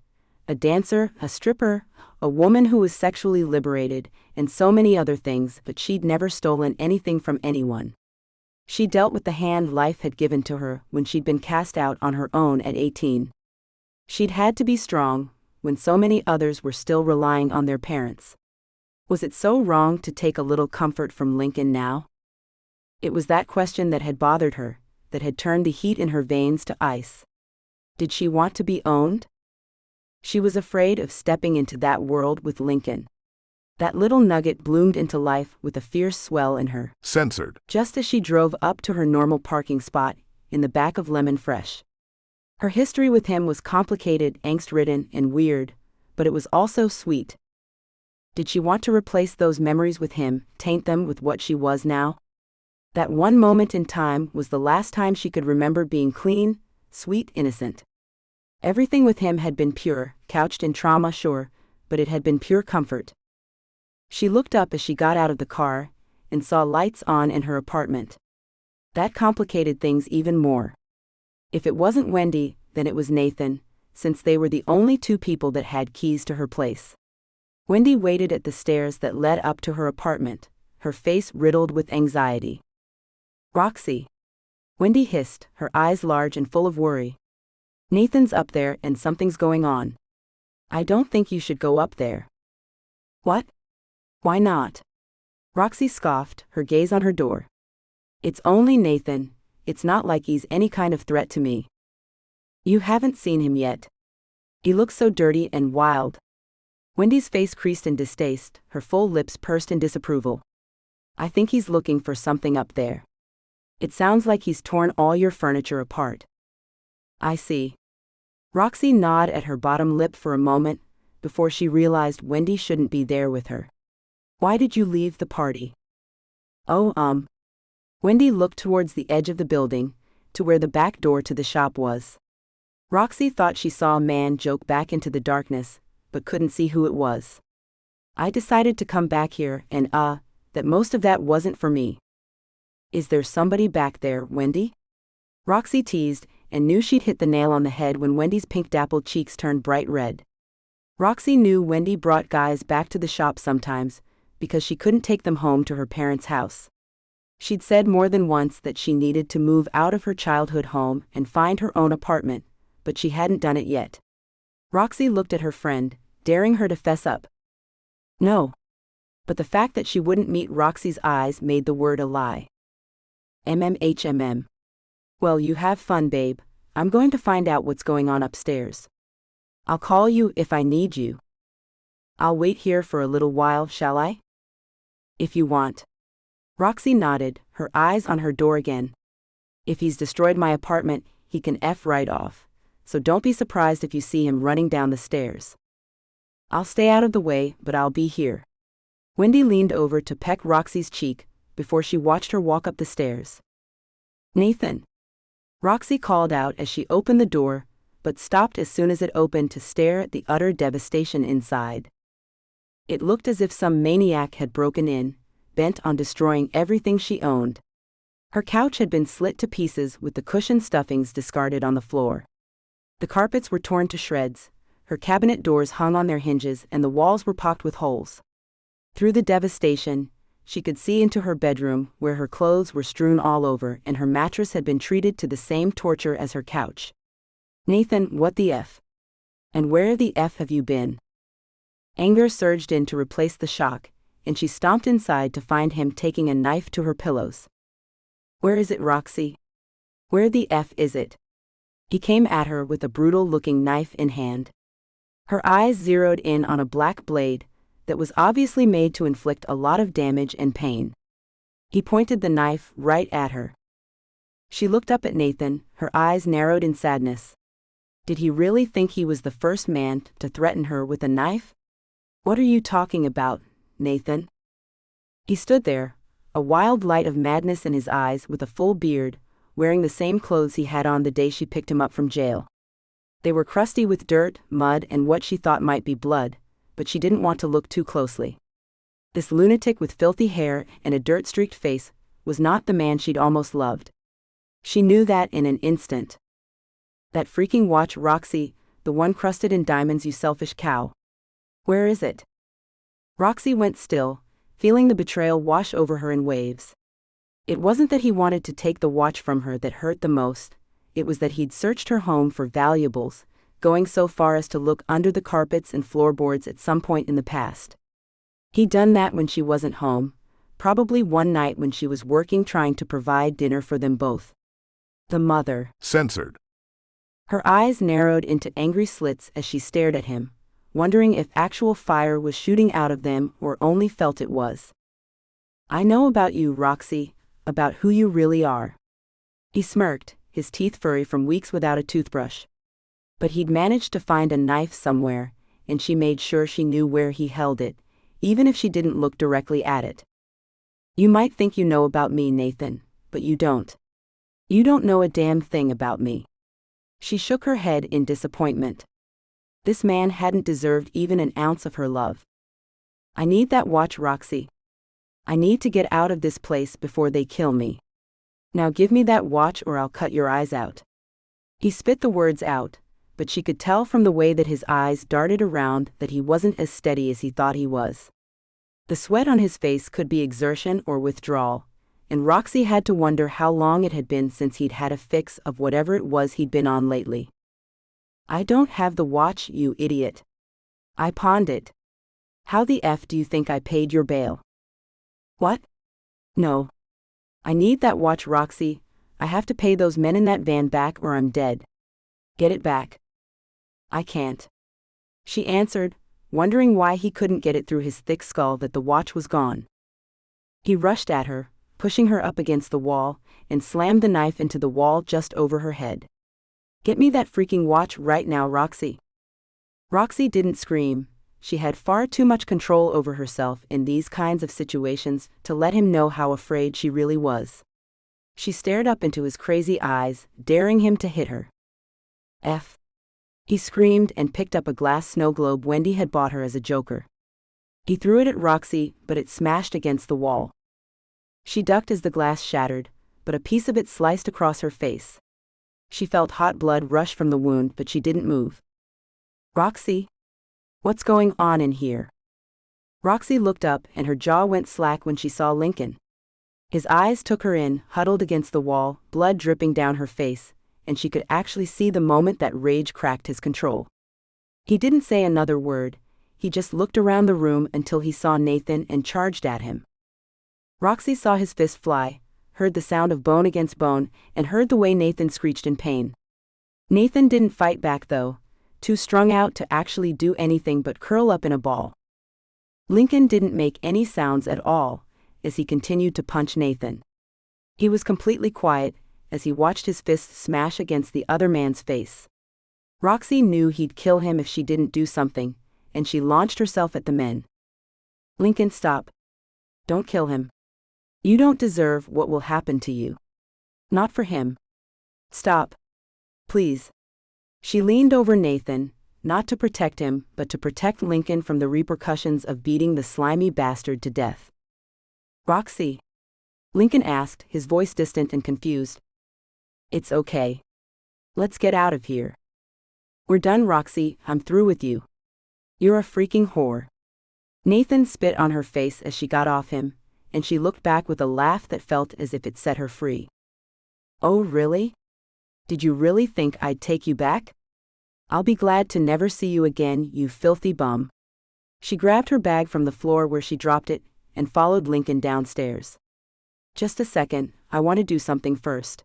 A dancer, a stripper, a woman who was sexually liberated, and so many other things, but she'd never stolen anything from anyone. She dealt with the hand life had given to her when she'd been cast out on her own at 18. She'd had to be strong, when so many others were still relying on their parents. Was it so wrong to take a little comfort from Lincoln now? It was that question that had bothered her, that had turned the heat in her veins to ice. Did she want to be owned? She was afraid of stepping into that world with Lincoln. That little nugget bloomed into life with a fierce swell in her. Censored. Just as she drove up to her normal parking spot, in the back of Lemon Fresh. Her history with him was complicated, angst-ridden, and weird, but it was also sweet. Did she want to replace those memories with him, taint them with what she was now? That one moment in time was the last time she could remember being clean, sweet, innocent. Everything with him had been pure, couched in trauma, sure, but it had been pure comfort. She looked up as she got out of the car, and saw lights on in her apartment. That complicated things even more. If it wasn't Wendy, then it was Nathan, since they were the only two people that had keys to her place. Wendy waited at the stairs that led up to her apartment, her face riddled with anxiety. "Roxy," Wendy hissed, her eyes large and full of worry. "Nathan's up there and something's going on. I don't think you should go up there." "What? Why not?" Roxy scoffed, her gaze on her door. "It's only Nathan. It's not like he's any kind of threat to me." "You haven't seen him yet. He looks so dirty and wild." Wendy's face creased in distaste, her full lips pursed in disapproval. "I think he's looking for something up there. It sounds like he's torn all your furniture apart." "I see." Roxy gnawed at her bottom lip for a moment, before she realized Wendy shouldn't be there with her. "Why did you leave the party?" "Oh, Wendy looked towards the edge of the building, to where the back door to the shop was. Roxy thought she saw a man joke back into the darkness, but couldn't see who it was. "I decided to come back here and, that most of that wasn't for me." "Is there somebody back there, Wendy?" Roxy teased, and knew she'd hit the nail on the head when Wendy's pink dappled cheeks turned bright red. Roxy knew Wendy brought guys back to the shop sometimes, because she couldn't take them home to her parents' house. She'd said more than once that she needed to move out of her childhood home and find her own apartment, but she hadn't done it yet. Roxy looked at her friend, daring her to fess up. "No." But the fact that she wouldn't meet Roxy's eyes made the word a lie. "MMHMM. Well, you have fun, babe. I'm going to find out what's going on upstairs. I'll call you if I need you." "I'll wait here for a little while, shall I?" "If you want." Roxy nodded, her eyes on her door again. "If he's destroyed my apartment, he can F right off, so don't be surprised if you see him running down the stairs. I'll stay out of the way, but I'll be here." Wendy leaned over to peck Roxy's cheek, before she watched her walk up the stairs. "Nathan," Roxy called out as she opened the door, but stopped as soon as it opened to stare at the utter devastation inside. It looked as if some maniac had broken in, bent on destroying everything she owned. Her couch had been slit to pieces with the cushion stuffings discarded on the floor. The carpets were torn to shreds, her cabinet doors hung on their hinges, and the walls were pocked with holes. Through the devastation, she could see into her bedroom, where her clothes were strewn all over and her mattress had been treated to the same torture as her couch. Nathan, what the F? And where the F have you been? Anger surged in to replace the shock, and she stomped inside to find him taking a knife to her pillows. Where is it, Roxy? Where the F is it? He came at her with a brutal-looking knife in hand. Her eyes zeroed in on a black blade that was obviously made to inflict a lot of damage and pain. He pointed the knife right at her. She looked up at Nathan, her eyes narrowed in sadness. Did he really think he was the first man to threaten her with a knife? What are you talking about, Nathan? He stood there, a wild light of madness in his eyes with a full beard, wearing the same clothes he had on the day she picked him up from jail. They were crusty with dirt, mud, and what she thought might be blood, but she didn't want to look too closely. This lunatic with filthy hair and a dirt-streaked face was not the man she'd almost loved. She knew that in an instant. That freaking watch, Roxy, the one crusted in diamonds, you selfish cow. Where is it? Roxy went still, feeling the betrayal wash over her in waves. It wasn't that he wanted to take the watch from her that hurt the most, it was that he'd searched her home for valuables, going so far as to look under the carpets and floorboards at some point in the past. He'd done that when she wasn't home, probably one night when she was working trying to provide dinner for them both. The mother. Censored. Her eyes narrowed into angry slits as she stared at him, wondering if actual fire was shooting out of them or only felt it was. I know about you, Roxy, about who you really are. He smirked, his teeth furry from weeks without a toothbrush. But he'd managed to find a knife somewhere, and she made sure she knew where he held it, even if she didn't look directly at it. You might think you know about me, Nathan, but you don't. You don't know a damn thing about me. She shook her head in disappointment. This man hadn't deserved even an ounce of her love. I need that watch, Roxy. I need to get out of this place before they kill me. Now give me that watch or I'll cut your eyes out. He spit the words out, but she could tell from the way that his eyes darted around that he wasn't as steady as he thought he was. The sweat on his face could be exertion or withdrawal, and Roxy had to wonder how long it had been since he'd had a fix of whatever it was he'd been on lately. I don't have the watch, you idiot. I pawned it. How the F do you think I paid your bail? What? No. I need that watch, Roxy. I have to pay those men in that van back or I'm dead. Get it back. I can't. She answered, wondering why he couldn't get it through his thick skull that the watch was gone. He rushed at her, pushing her up against the wall, and slammed the knife into the wall just over her head. Get me that freaking watch right now, Roxy. Roxy didn't scream. She had far too much control over herself in these kinds of situations to let him know how afraid she really was. She stared up into his crazy eyes, daring him to hit her. F. He screamed and picked up a glass snow globe Wendy had bought her as a joker. He threw it at Roxy, but it smashed against the wall. She ducked as the glass shattered, but a piece of it sliced across her face. She felt hot blood rush from the wound, but she didn't move. Roxy? What's going on in here? Roxy looked up and her jaw went slack when she saw Lincoln. His eyes took her in, huddled against the wall, blood dripping down her face, and she could actually see the moment that rage cracked his control. He didn't say another word, he just looked around the room until he saw Nathan and charged at him. Roxy saw his fist fly, heard the sound of bone against bone, and heard the way Nathan screeched in pain. Nathan didn't fight back though, too strung out to actually do anything but curl up in a ball. Lincoln didn't make any sounds at all as he continued to punch Nathan. He was completely quiet as he watched his fist smash against the other man's face. Roxy knew he'd kill him if she didn't do something, and she launched herself at the men. Lincoln, stop. Don't kill him. You don't deserve what will happen to you. Not for him. Stop. Please. She leaned over Nathan, not to protect him, but to protect Lincoln from the repercussions of beating the slimy bastard to death. Roxy? Lincoln asked, his voice distant and confused. It's okay. Let's get out of here. We're done, Roxy, I'm through with you. You're a freaking whore. Nathan spit on her face as she got off him, and she looked back with a laugh that felt as if it set her free. Oh, really? Did you really think I'd take you back? I'll be glad to never see you again, you filthy bum. She grabbed her bag from the floor where she dropped it and followed Lincoln downstairs. Just a second, I want to do something first.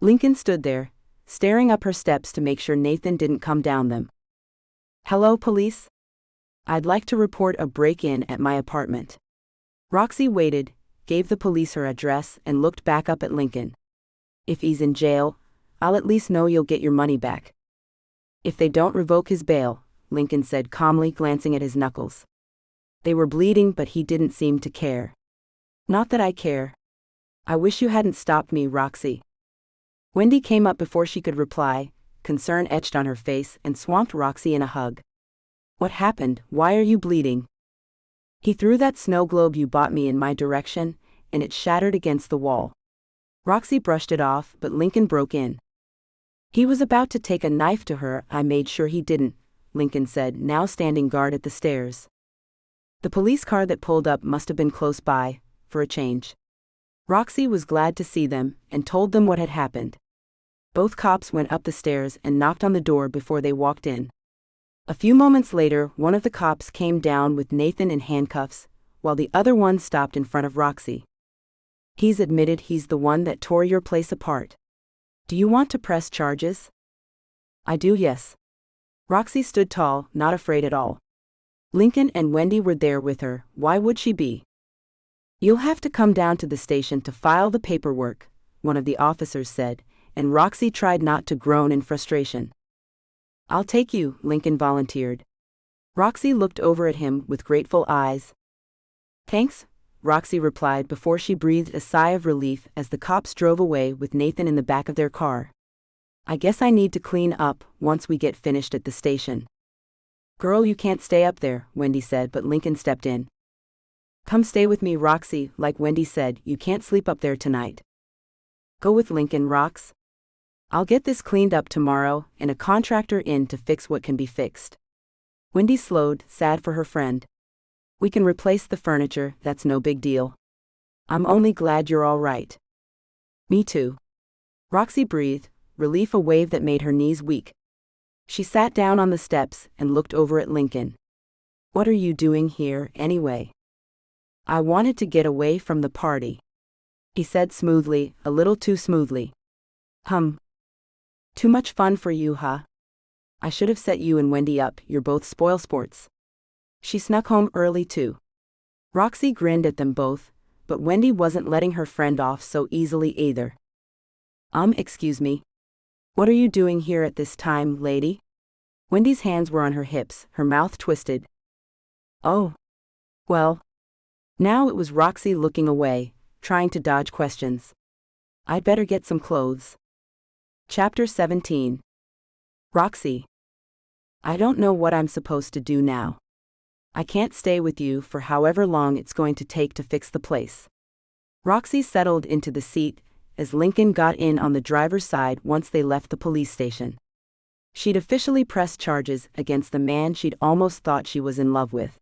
Lincoln stood there, staring up her steps to make sure Nathan didn't come down them. Hello, police? I'd like to report a break-in at my apartment. Roxy waited, gave the police her address, and looked back up at Lincoln. If he's in jail, I'll at least know you'll get your money back. If they don't revoke his bail, Lincoln said calmly, glancing at his knuckles. They were bleeding, but he didn't seem to care. Not that I care. I wish you hadn't stopped me, Roxy. Wendy came up before she could reply, concern etched on her face, and swamped Roxy in a hug. What happened? Why are you bleeding? He threw that snow globe you bought me in my direction, and it shattered against the wall. Roxy brushed it off, but Lincoln broke in. He was about to take a knife to her. I made sure he didn't, Lincoln said, now standing guard at the stairs. The police car that pulled up must have been close by, for a change. Roxy was glad to see them, and told them what had happened. Both cops went up the stairs and knocked on the door before they walked in. A few moments later, one of the cops came down with Nathan in handcuffs, while the other one stopped in front of Roxy. He's admitted he's the one that tore your place apart. Do you want to press charges? I do, yes. Roxy stood tall, not afraid at all. Lincoln and Wendy were there with her. Why would she be? You'll have to come down to the station to file the paperwork, one of the officers said, and Roxy tried not to groan in frustration. I'll take you, Lincoln volunteered. Roxy looked over at him with grateful eyes. Thanks, Roxy replied before she breathed a sigh of relief as the cops drove away with Nathan in the back of their car. I guess I need to clean up once we get finished at the station. Girl, you can't stay up there, Wendy said, but Lincoln stepped in. Come stay with me, Roxy. Like Wendy said, you can't sleep up there tonight. Go with Lincoln, Rox. I'll get this cleaned up tomorrow and a contractor in to fix what can be fixed. Wendy slowed, sad for her friend. We can replace the furniture, that's no big deal. I'm only glad you're all right. Me too. Roxy breathed, relief a wave that made her knees weak. She sat down on the steps and looked over at Lincoln. What are you doing here, anyway? I wanted to get away from the party. He said smoothly, a little too smoothly. Too much fun for you, huh? I should have set you and Wendy up, you're both spoilsports. She snuck home early too. Roxy grinned at them both, but Wendy wasn't letting her friend off so easily either. Excuse me. What are you doing here at this time, lady? Wendy's hands were on her hips, her mouth twisted. Oh. Well. Now it was Roxy looking away, trying to dodge questions. I'd better get some clothes. Chapter 17. Roxy. I don't know what I'm supposed to do now. I can't stay with you for however long it's going to take to fix the place. Roxy settled into the seat as Lincoln got in on the driver's side once they left the police station. She'd officially pressed charges against the man she'd almost thought she was in love with.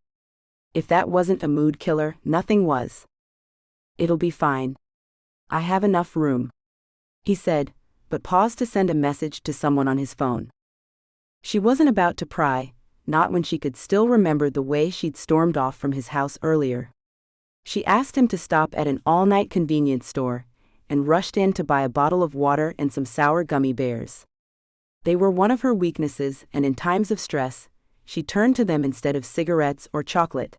If that wasn't a mood killer, nothing was. It'll be fine. I have enough room, he said, but paused to send a message to someone on his phone. She wasn't about to pry, not when she could still remember the way she'd stormed off from his house earlier. She asked him to stop at an all-night convenience store, and rushed in to buy a bottle of water and some sour gummy bears. They were one of her weaknesses, and in times of stress, she turned to them instead of cigarettes or chocolate.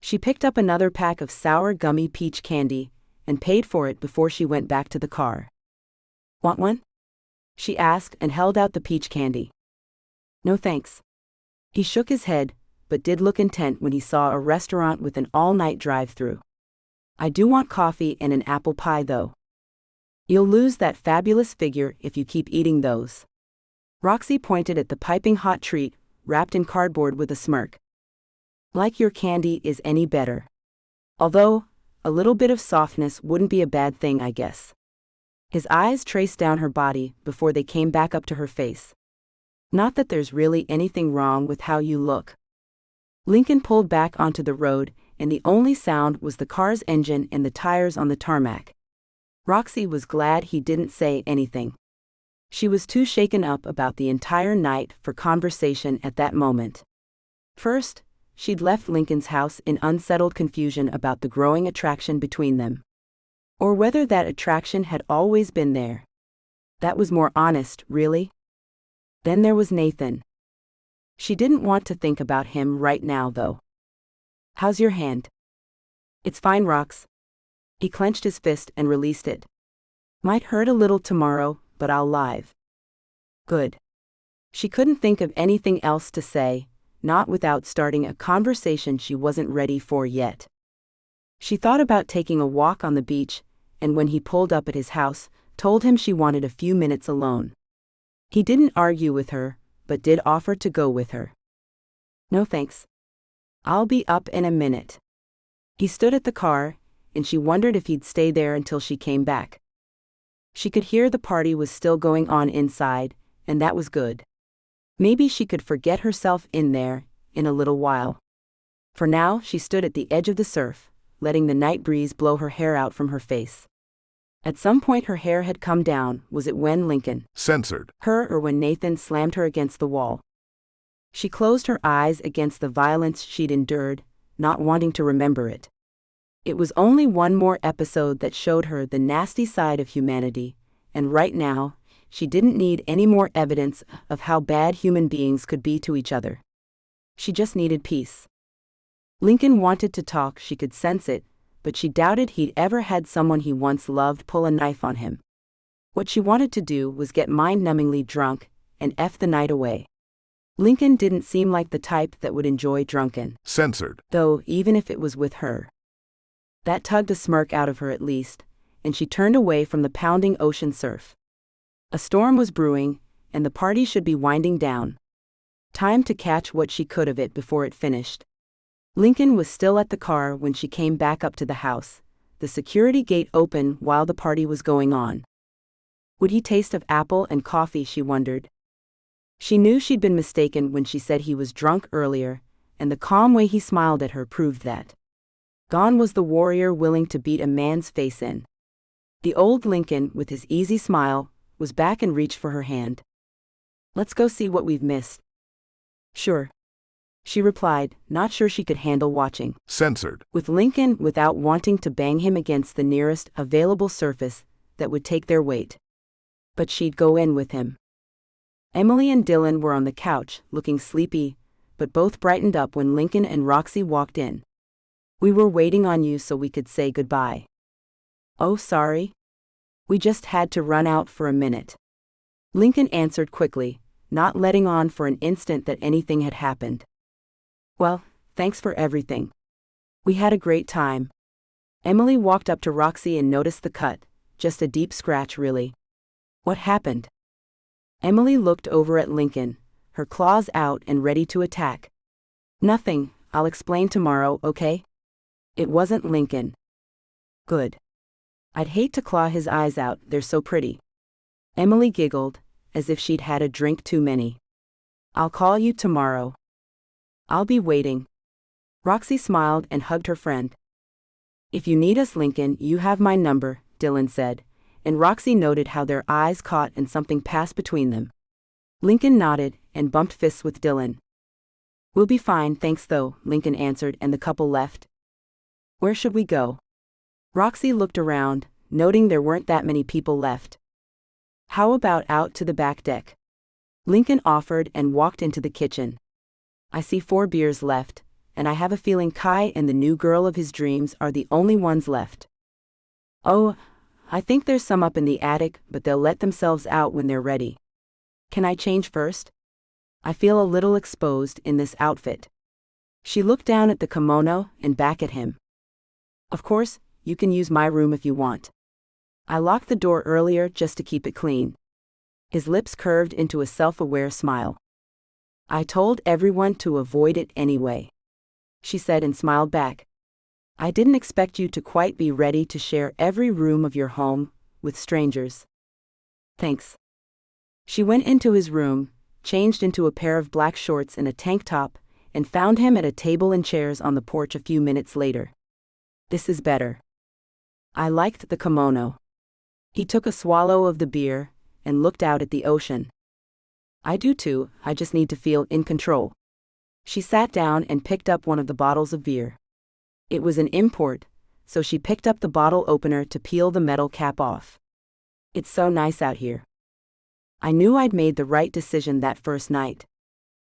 She picked up another pack of sour gummy peach candy, and paid for it before she went back to the car. Want one? She asked and held out the peach candy. No thanks. He shook his head, but did look intent when he saw a restaurant with an all-night drive-thru. I do want coffee and an apple pie though. You'll lose that fabulous figure if you keep eating those. Roxy pointed at the piping hot treat, wrapped in cardboard with a smirk. Like your candy is any better. Although, a little bit of softness wouldn't be a bad thing, I guess. His eyes traced down her body before they came back up to her face. Not that there's really anything wrong with how you look. Lincoln pulled back onto the road, and the only sound was the car's engine and the tires on the tarmac. Roxy was glad he didn't say anything. She was too shaken up about the entire night for conversation at that moment. First, she'd left Lincoln's house in unsettled confusion about the growing attraction between them. Or whether that attraction had always been there. That was more honest, really. Then there was Nathan. She didn't want to think about him right now, though. "How's your hand?" "It's fine, Rox." He clenched his fist and released it. "Might hurt a little tomorrow, but I'll live." Good. She couldn't think of anything else to say, not without starting a conversation she wasn't ready for yet. She thought about taking a walk on the beach, and when he pulled up at his house, told him she wanted a few minutes alone. He didn't argue with her, but did offer to go with her. "No thanks. I'll be up in a minute." He stood at the car, and she wondered if he'd stay there until she came back. She could hear the party was still going on inside, and that was good. Maybe she could forget herself in there, in a little while. For now, she stood at the edge of the surf, letting the night breeze blow her hair out from her face. At some point her hair had come down. Was it when Lincoln censored her or when Nathan slammed her against the wall? She closed her eyes against the violence she'd endured, not wanting to remember it. It was only one more episode that showed her the nasty side of humanity, and right now, she didn't need any more evidence of how bad human beings could be to each other. She just needed peace. Lincoln wanted to talk, she could sense it, but she doubted he'd ever had someone he once loved pull a knife on him. What she wanted to do was get mind-numbingly drunk and F the night away. Lincoln didn't seem like the type that would enjoy drunken, censored, though, even if it was with her. That tugged a smirk out of her at least, and she turned away from the pounding ocean surf. A storm was brewing, and the party should be winding down. Time to catch what she could of it before it finished. Lincoln was still at the car when she came back up to the house, the security gate open while the party was going on. Would he taste of apple and coffee, she wondered. She knew she'd been mistaken when she said he was drunk earlier, and the calm way he smiled at her proved that. Gone was the warrior willing to beat a man's face in. The old Lincoln, with his easy smile, was back and reached for her hand. "Let's go see what we've missed." "Sure," she replied, not sure she could handle watching. Censored. With Lincoln without wanting to bang him against the nearest available surface that would take their weight. But she'd go in with him. Emily and Dylan were on the couch, looking sleepy, but both brightened up when Lincoln and Roxy walked in. "We were waiting on you so we could say goodbye." "Oh, sorry. We just had to run out for a minute." Lincoln answered quickly, not letting on for an instant that anything had happened. "Well, thanks for everything. We had a great time." Emily walked up to Roxy and noticed the cut, just a deep scratch really. "What happened?" Emily looked over at Lincoln, her claws out and ready to attack. "Nothing, I'll explain tomorrow, okay?" It wasn't Lincoln. Good. I'd hate to claw his eyes out, they're so pretty. Emily giggled, as if she'd had a drink too many. "I'll call you tomorrow." "I'll be waiting." Roxy smiled and hugged her friend. "If you need us, Lincoln, you have my number," Dylan said, and Roxy noted how their eyes caught and something passed between them. Lincoln nodded and bumped fists with Dylan. "We'll be fine, thanks though," Lincoln answered, and the couple left. "Where should we go?" Roxy looked around, noting there weren't that many people left. "How about out to the back deck?" Lincoln offered and walked into the kitchen. "I see 4 beers left, and I have a feeling Kai and the new girl of his dreams are the only ones left." "Oh, I think there's some up in the attic, but they'll let themselves out when they're ready." "Can I change first? I feel a little exposed in this outfit." She looked down at the kimono and back at him. "Of course, you can use my room if you want. I locked the door earlier just to keep it clean." His lips curved into a self-aware smile. "I told everyone to avoid it anyway," she said and smiled back. "I didn't expect you to quite be ready to share every room of your home with strangers." "Thanks." She went into his room, changed into a pair of black shorts and a tank top, and found him at a table and chairs on the porch a few minutes later. "This is better." "I liked the kimono." He took a swallow of the beer, and looked out at the ocean. I do too, I just need to feel in control. She sat down and picked up one of the bottles of beer. It was an import, so she picked up the bottle opener to peel the metal cap off. It's so nice out here. I knew I'd made the right decision that first night.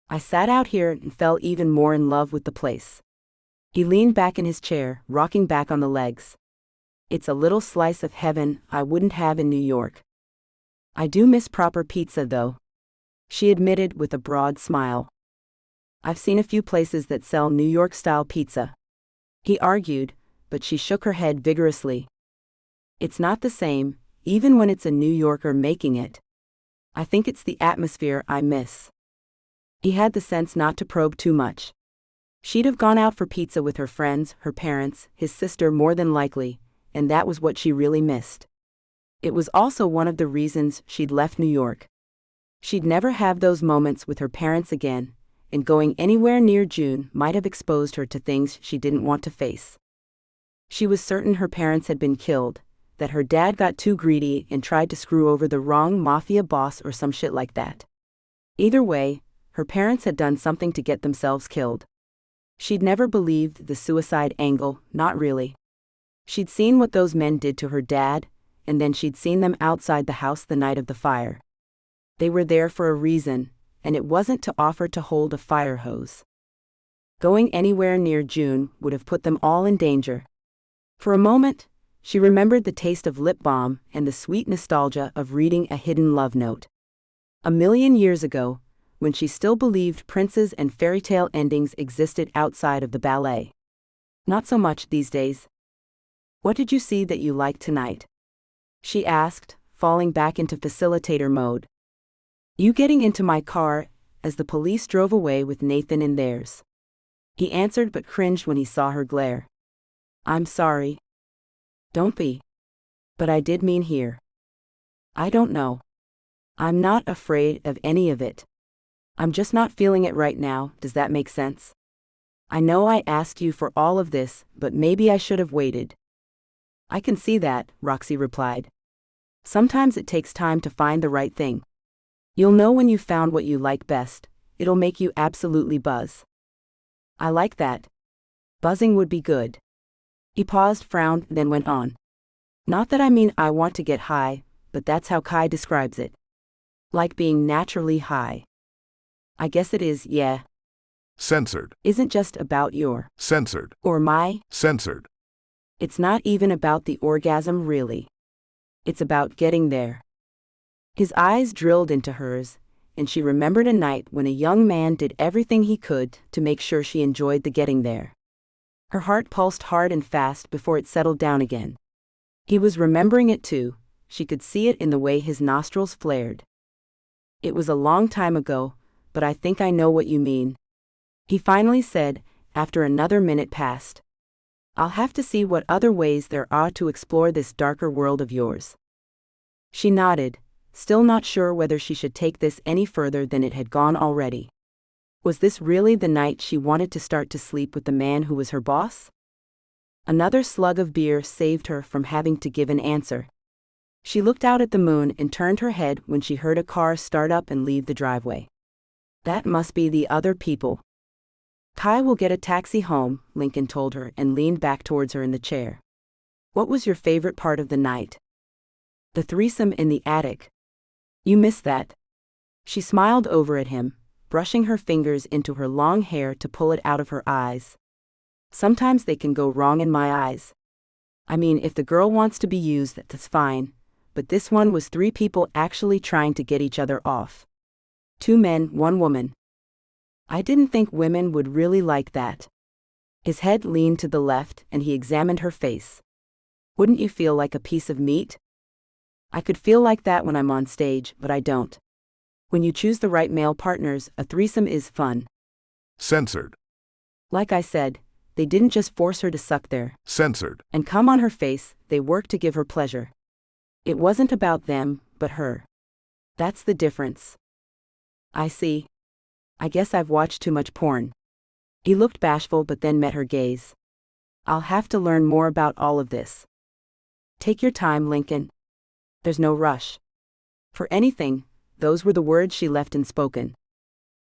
I sat out here and fell even more in love with the place. He leaned back in his chair, rocking back on the legs. It's a little slice of heaven I wouldn't have in New York. I do miss proper pizza though, she admitted with a broad smile. I've seen a few places that sell New York-style pizza, he argued, but she shook her head vigorously. It's not the same, even when it's a New Yorker making it. I think it's the atmosphere I miss. He had the sense not to probe too much. She'd have gone out for pizza with her friends, her parents, his sister more than likely, and that was what she really missed. It was also one of the reasons she'd left New York. She'd never have those moments with her parents again, and going anywhere near June might have exposed her to things she didn't want to face. She was certain her parents had been killed, that her dad got too greedy and tried to screw over the wrong mafia boss or some shit like that. Either way, her parents had done something to get themselves killed. She'd never believed the suicide angle, not really. She'd seen what those men did to her dad, and then she'd seen them outside the house the night of the fire. They were there for a reason, and it wasn't to offer to hold a fire hose. Going anywhere near June would have put them all in danger. For a moment, she remembered the taste of lip balm and the sweet nostalgia of reading a hidden love note. 1,000,000 years ago, when she still believed princes and fairy tale endings existed outside of the ballet. Not so much these days. What did you see that you liked tonight? She asked, falling back into facilitator mode. You getting into my car, as the police drove away with Nathan in theirs. He answered but cringed when he saw her glare. I'm sorry. Don't be. But I did mean here. I don't know. I'm not afraid of any of it. I'm just not feeling it right now, does that make sense? I know I asked you for all of this, but maybe I should have waited. I can see that, Roxy replied. Sometimes it takes time to find the right thing. You'll know when you've found what you like best, it'll make you absolutely buzz. I like that. Buzzing would be good. He paused, frowned, then went on. Not that I mean I want to get high, but that's how Kai describes it. Like being naturally high. I guess it is, yeah. Censored. Isn't just about your. Censored. Or my. Censored. It's not even about the orgasm really. It's about getting there. His eyes drilled into hers, and she remembered a night when a young man did everything he could to make sure she enjoyed the getting there. Her heart pulsed hard and fast before it settled down again. He was remembering it too, she could see it in the way his nostrils flared. It was a long time ago, but I think I know what you mean. He finally said, after another minute passed. I'll have to see what other ways there are to explore this darker world of yours. She nodded, still not sure whether she should take this any further than it had gone already. Was this really the night she wanted to start to sleep with the man who was her boss? Another slug of beer saved her from having to give an answer. She looked out at the moon and turned her head when she heard a car start up and leave the driveway. That must be the other people. Kai will get a taxi home, Lincoln told her and leaned back towards her in the chair. What was your favorite part of the night? The threesome in the attic. You missed that. She smiled over at him, brushing her fingers into her long hair to pull it out of her eyes. Sometimes they can go wrong in my eyes. I mean, if the girl wants to be used, that's fine, but this one was 3 people actually trying to get each other off. 2 men, 1 woman. I didn't think women would really like that. His head leaned to the left and he examined her face. Wouldn't you feel like a piece of meat? I could feel like that when I'm on stage, but I don't. When you choose the right male partners, a threesome is fun. Censored. Like I said, they didn't just force her to suck there. Censored. And come on her face, they worked to give her pleasure. It wasn't about them, but her. That's the difference. I see. I guess I've watched too much porn. He looked bashful but then met her gaze. I'll have to learn more about all of this. Take your time, Lincoln. There's no rush. For anything, those were the words she left unspoken.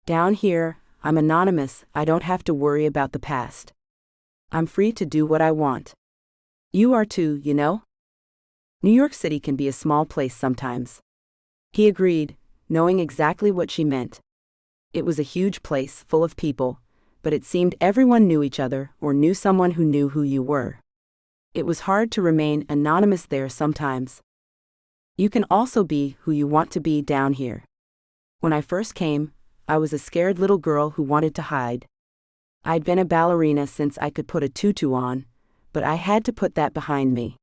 Down here, I'm anonymous, I don't have to worry about the past. I'm free to do what I want. You are too, you know? New York City can be a small place sometimes. He agreed, knowing exactly what she meant. It was a huge place, full of people, but it seemed everyone knew each other or knew someone who knew who you were. It was hard to remain anonymous there sometimes. You can also be who you want to be down here. When I first came, I was a scared little girl who wanted to hide. I'd been a ballerina since I could put a tutu on, but I had to put that behind me.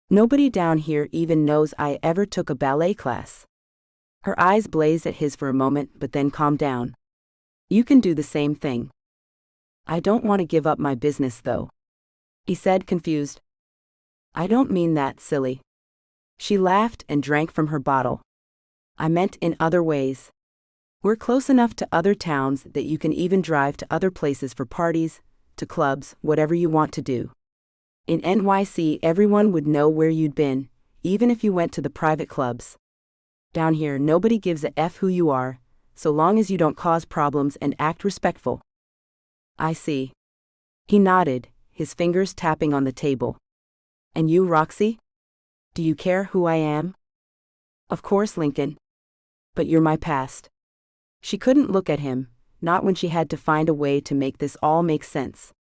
Nobody down here even knows I ever took a ballet class. Her eyes blazed at his for a moment but then calmed down. You can do the same thing. I don't want to give up my business though. He said, confused. I don't mean that, silly. She laughed and drank from her bottle. I meant in other ways. We're close enough to other towns that you can even drive to other places for parties, to clubs, whatever you want to do. In NYC, everyone would know where you'd been, even if you went to the private clubs. Down here, nobody gives a F who you are, so long as you don't cause problems and act respectful. I see. He nodded, his fingers tapping on the table. And you, Roxy? Do you care who I am? Of course, Lincoln. But you're my past. She couldn't look at him, not when she had to find a way to make this all make sense.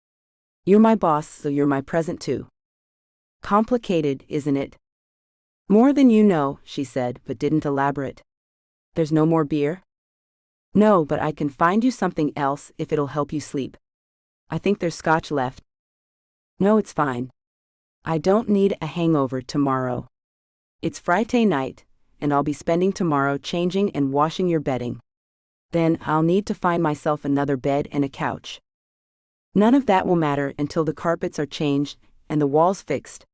You're my boss, so you're my present too. Complicated, isn't it? More than you know, she said, but didn't elaborate. There's no more beer? No, but I can find you something else if it'll help you sleep. I think there's scotch left. No, it's fine. I don't need a hangover tomorrow. It's Friday night, and I'll be spending tomorrow changing and washing your bedding. Then I'll need to find myself another bed and a couch. None of that will matter until the carpets are changed and the walls fixed.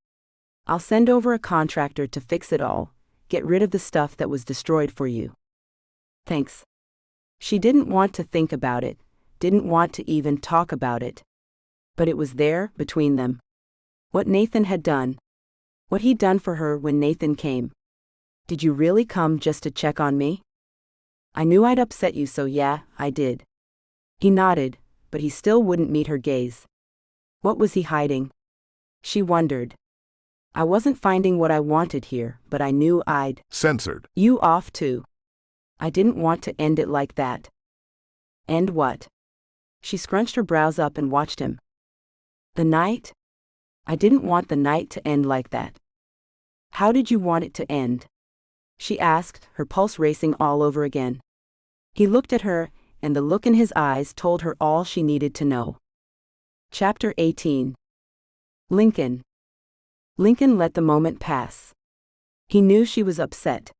I'll send over a contractor to fix it all, get rid of the stuff that was destroyed for you. Thanks. She didn't want to think about it, didn't want to even talk about it. But it was there, between them. What Nathan had done. What he'd done for her when Nathan came. Did you really come just to check on me? I knew I'd upset you, so yeah, I did. He nodded, but he still wouldn't meet her gaze. What was he hiding? She wondered. I wasn't finding what I wanted here, but I knew I'd censored you off too. I didn't want to end it like that. End what? She scrunched her brows up and watched him. The night? I didn't want the night to end like that. How did you want it to end? She asked, her pulse racing all over again. He looked at her, and the look in his eyes told her all she needed to know. Chapter 18. Lincoln. Lincoln let the moment pass. He knew she was upset.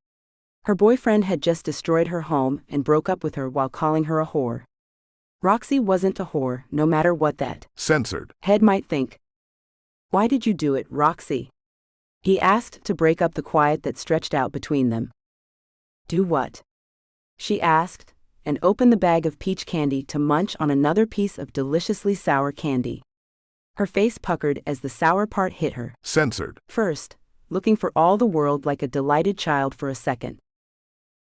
Her boyfriend had just destroyed her home and broke up with her while calling her a whore. Roxy wasn't a whore, no matter what that censored head might think. Why did you do it, Roxy? He asked to break up the quiet that stretched out between them. Do what? She asked, and opened the bag of peach candy to munch on another piece of deliciously sour candy. Her face puckered as the sour part hit her. censored First, looking for all the world like a delighted child for a second.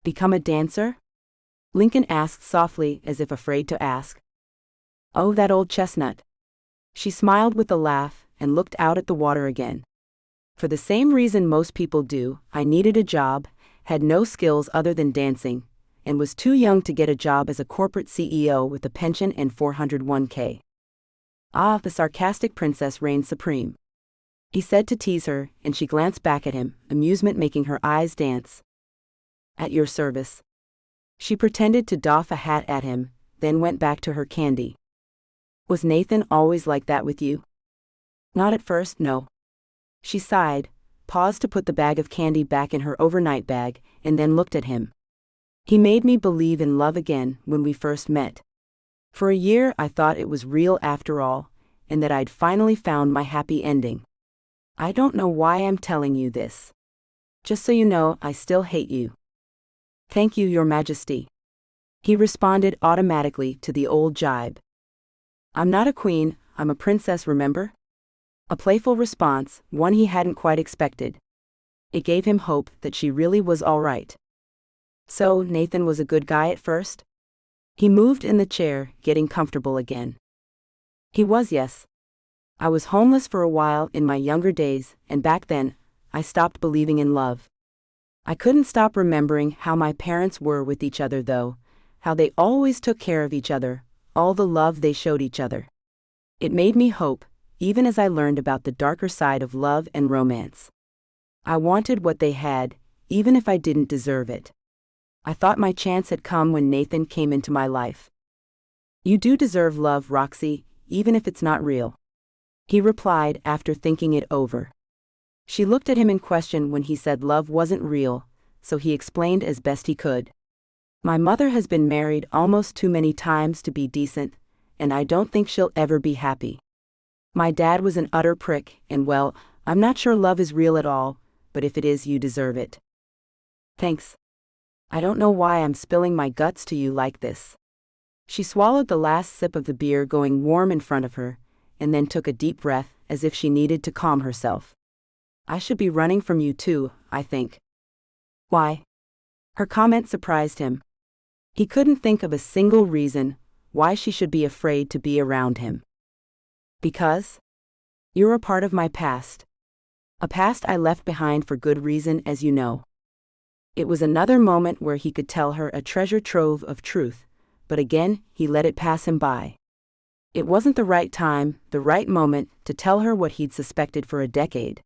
Become a dancer? Lincoln asked softly, as if afraid to ask. Oh, that old chestnut. She smiled with a laugh and looked out at the water again. For the same reason most people do, I needed a job, had no skills other than dancing, and was too young to get a job as a corporate CEO with a pension and 401k. Ah, the sarcastic princess reigned supreme. He said to tease her, and she glanced back at him, amusement making her eyes dance. At your service. She pretended to doff a hat at him, then went back to her candy. Was Nathan always like that with you? Not at first, no. She sighed, paused to put the bag of candy back in her overnight bag, and then looked at him. He made me believe in love again when we first met. For a year I thought it was real after all, and that I'd finally found my happy ending. I don't know why I'm telling you this. Just so you know, I still hate you. Thank you, Your Majesty. He responded automatically to the old jibe. I'm not a queen, I'm a princess, remember? A playful response, one he hadn't quite expected. It gave him hope that she really was all right. So, Nathan was a good guy at first? He moved in the chair, getting comfortable again. He was, yes. I was homeless for a while in my younger days, and back then, I stopped believing in love. I couldn't stop remembering how my parents were with each other though, how they always took care of each other, all the love they showed each other. It made me hope, even as I learned about the darker side of love and romance. I wanted what they had, even if I didn't deserve it. I thought my chance had come when Nathan came into my life. You do deserve love, Roxy, even if it's not real. He replied after thinking it over. She looked at him in question when he said love wasn't real, so he explained as best he could. My mother has been married almost too many times to be decent, and I don't think she'll ever be happy. My dad was an utter prick, and well, I'm not sure love is real at all, but if it is, you deserve it. Thanks. I don't know why I'm spilling my guts to you like this. She swallowed the last sip of the beer going warm in front of her, and then took a deep breath as if she needed to calm herself. I should be running from you too, I think. Why? Her comment surprised him. He couldn't think of a single reason why she should be afraid to be around him. Because? You're a part of my past. A past I left behind for good reason, as you know. It was another moment where he could tell her a treasure trove of truth, but again, he let it pass him by. It wasn't the right time, the right moment, to tell her what he'd suspected for a decade.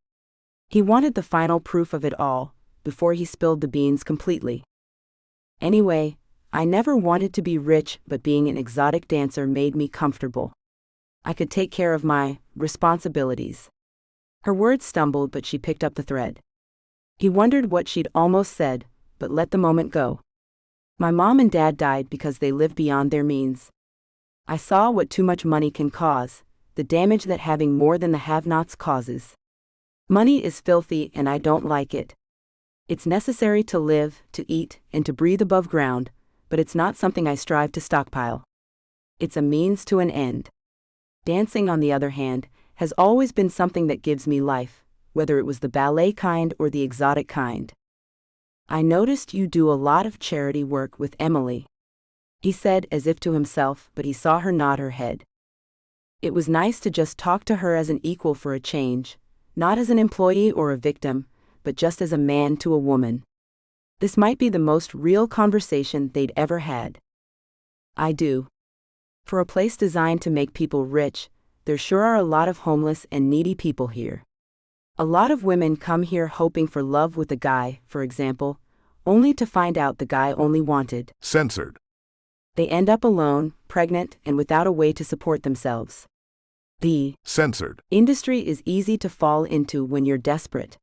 He wanted the final proof of it all, before he spilled the beans completely. Anyway, I never wanted to be rich, but being an exotic dancer made me comfortable. I could take care of my responsibilities. Her words stumbled, but she picked up the thread. He wondered what she'd almost said, but let the moment go. My mom and dad died because they lived beyond their means. I saw what too much money can cause, the damage that having more than the have-nots causes. Money is filthy and I don't like it. It's necessary to live, to eat, and to breathe above ground, but it's not something I strive to stockpile. It's a means to an end. Dancing, on the other hand, has always been something that gives me life, whether it was the ballet kind or the exotic kind. I noticed you do a lot of charity work with Emily, he said as if to himself, but he saw her nod her head. It was nice to just talk to her as an equal for a change, not as an employee or a victim, but just as a man to a woman. This might be the most real conversation they'd ever had. I do. For a place designed to make people rich, there sure are a lot of homeless and needy people here. A lot of women come here hoping for love with a guy, for example, only to find out the guy only wanted Censored. They end up alone, pregnant, and without a way to support themselves. The Censored. industry is easy to fall into when you're desperate.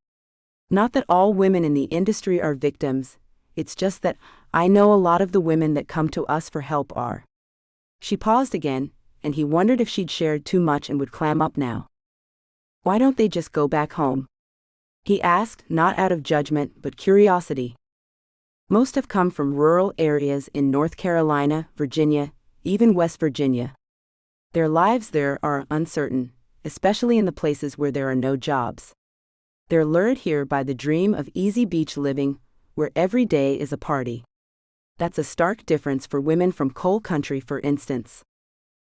Not that all women in the industry are victims, it's just that I know a lot of the women that come to us for help are. She paused again, and he wondered if she'd shared too much and would clam up now. Why don't they just go back home? He asked, not out of judgment but curiosity. Most have come from rural areas in North Carolina, Virginia, even West Virginia. Their lives there are uncertain, especially in the places where there are no jobs. They're lured here by the dream of easy beach living, where every day is a party. That's a stark difference for women from coal country, for instance.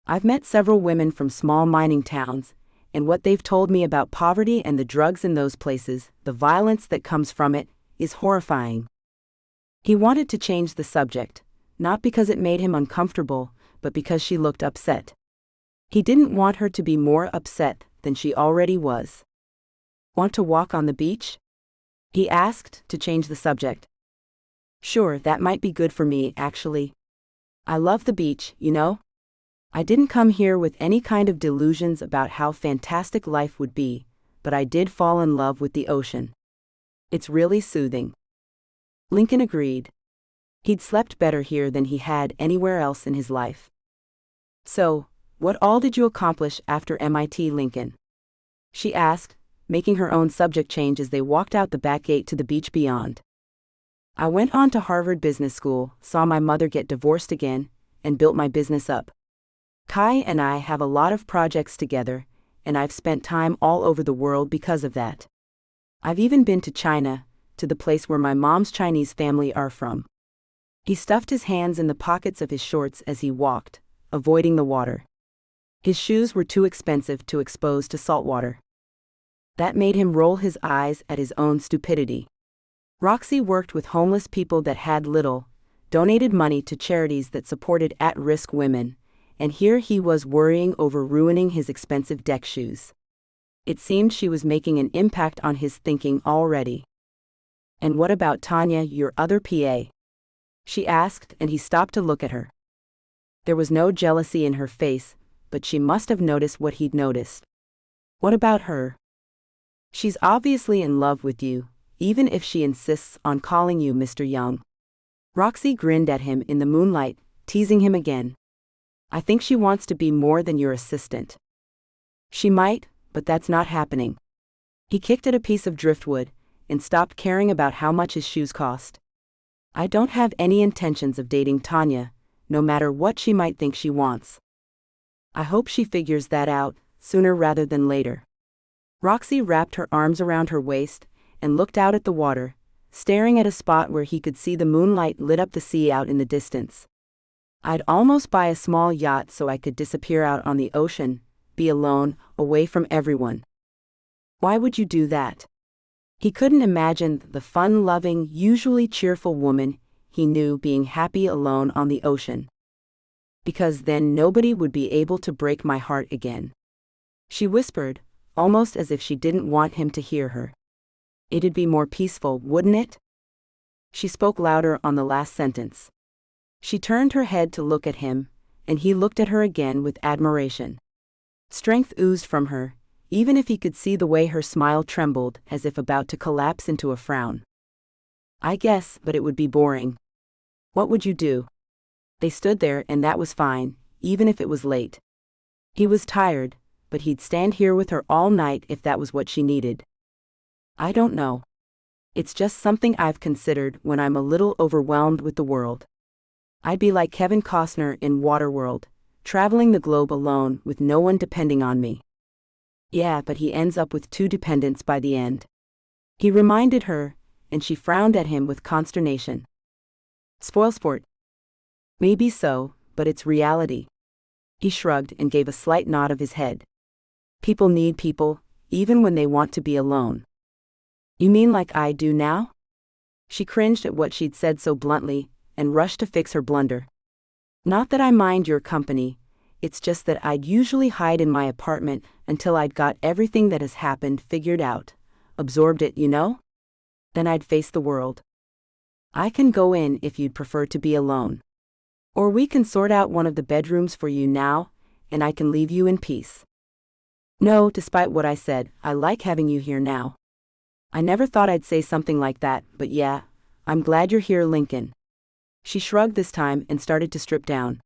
I've met several women from small mining towns, and what they've told me about poverty and the drugs in those places, the violence that comes from it, is horrifying. He wanted to change the subject, not because it made him uncomfortable, but because she looked upset. He didn't want her to be more upset than she already was. Want to walk on the beach? He asked, to change the subject. Sure, that might be good for me, actually. I love the beach, you know? I didn't come here with any kind of delusions about how fantastic life would be, but I did fall in love with the ocean. It's really soothing. Lincoln agreed. He'd slept better here than he had anywhere else in his life. So, what all did you accomplish after MIT, Lincoln? She asked, making her own subject change as they walked out the back gate to the beach beyond. I went on to Harvard Business School, saw my mother get divorced again, and built my business up. Kai and I have a lot of projects together, and I've spent time all over the world because of that. I've even been to China, to the place where my mom's Chinese family are from. He stuffed his hands in the pockets of his shorts as he walked, avoiding the water. His shoes were too expensive to expose to salt water. That made him roll his eyes at his own stupidity. Roxy worked with homeless people that had little, donated money to charities that supported at-risk women, and here he was worrying over ruining his expensive deck shoes. It seemed she was making an impact on his thinking already. "And what about Tanya, your other PA?" she asked, and he stopped to look at her. There was no jealousy in her face, but she must have noticed what he'd noticed. "What about her?" "She's obviously in love with you, even if she insists on calling you Mr. Young." Roxy grinned at him in the moonlight, teasing him again. "I think she wants to be more than your assistant." "She might, but that's not happening." He kicked at a piece of driftwood and stopped caring about how much his shoes cost. "I don't have any intentions of dating Tanya, no matter what she might think she wants. I hope she figures that out, sooner rather than later." Roxy wrapped her arms around her waist and looked out at the water, staring at a spot where he could see the moonlight lit up the sea out in the distance. "I'd almost buy a small yacht so I could disappear out on the ocean, be alone, away from everyone." "Why would you do that?" He couldn't imagine the fun-loving, usually cheerful woman he knew being happy alone on the ocean. "Because then nobody would be able to break my heart again," she whispered, almost as if she didn't want him to hear her. "It'd be more peaceful, wouldn't it?" She spoke louder on the last sentence. She turned her head to look at him, and he looked at her again with admiration. Strength oozed from her, even if he could see the way her smile trembled as if about to collapse into a frown. "I guess, but it would be boring." "What would you do?" They stood there, and that was fine, even if it was late. He was tired, but he'd stand here with her all night if that was what she needed. "I don't know. It's just something I've considered when I'm a little overwhelmed with the world. I'd be like Kevin Costner in Waterworld, traveling the globe alone with no one depending on me." "Yeah, but he ends up with 2 dependents by the end." He reminded her, and she frowned at him with consternation. "Spoilsport." "Maybe so, but it's reality." He shrugged and gave a slight nod of his head. "People need people, even when they want to be alone." "You mean like I do now?" She cringed at what she'd said so bluntly, and rushed to fix her blunder. "Not that I mind your company, it's just that I'd usually hide in my apartment until I'd got everything that has happened figured out, absorbed it, you know? Then I'd face the world. I can go in if you'd prefer to be alone. Or we can sort out one of the bedrooms for you now, and I can leave you in peace." "No, despite what I said, I like having you here now." "I never thought I'd say something like that, but yeah, I'm glad you're here, Lincoln." She shrugged this time and started to strip down.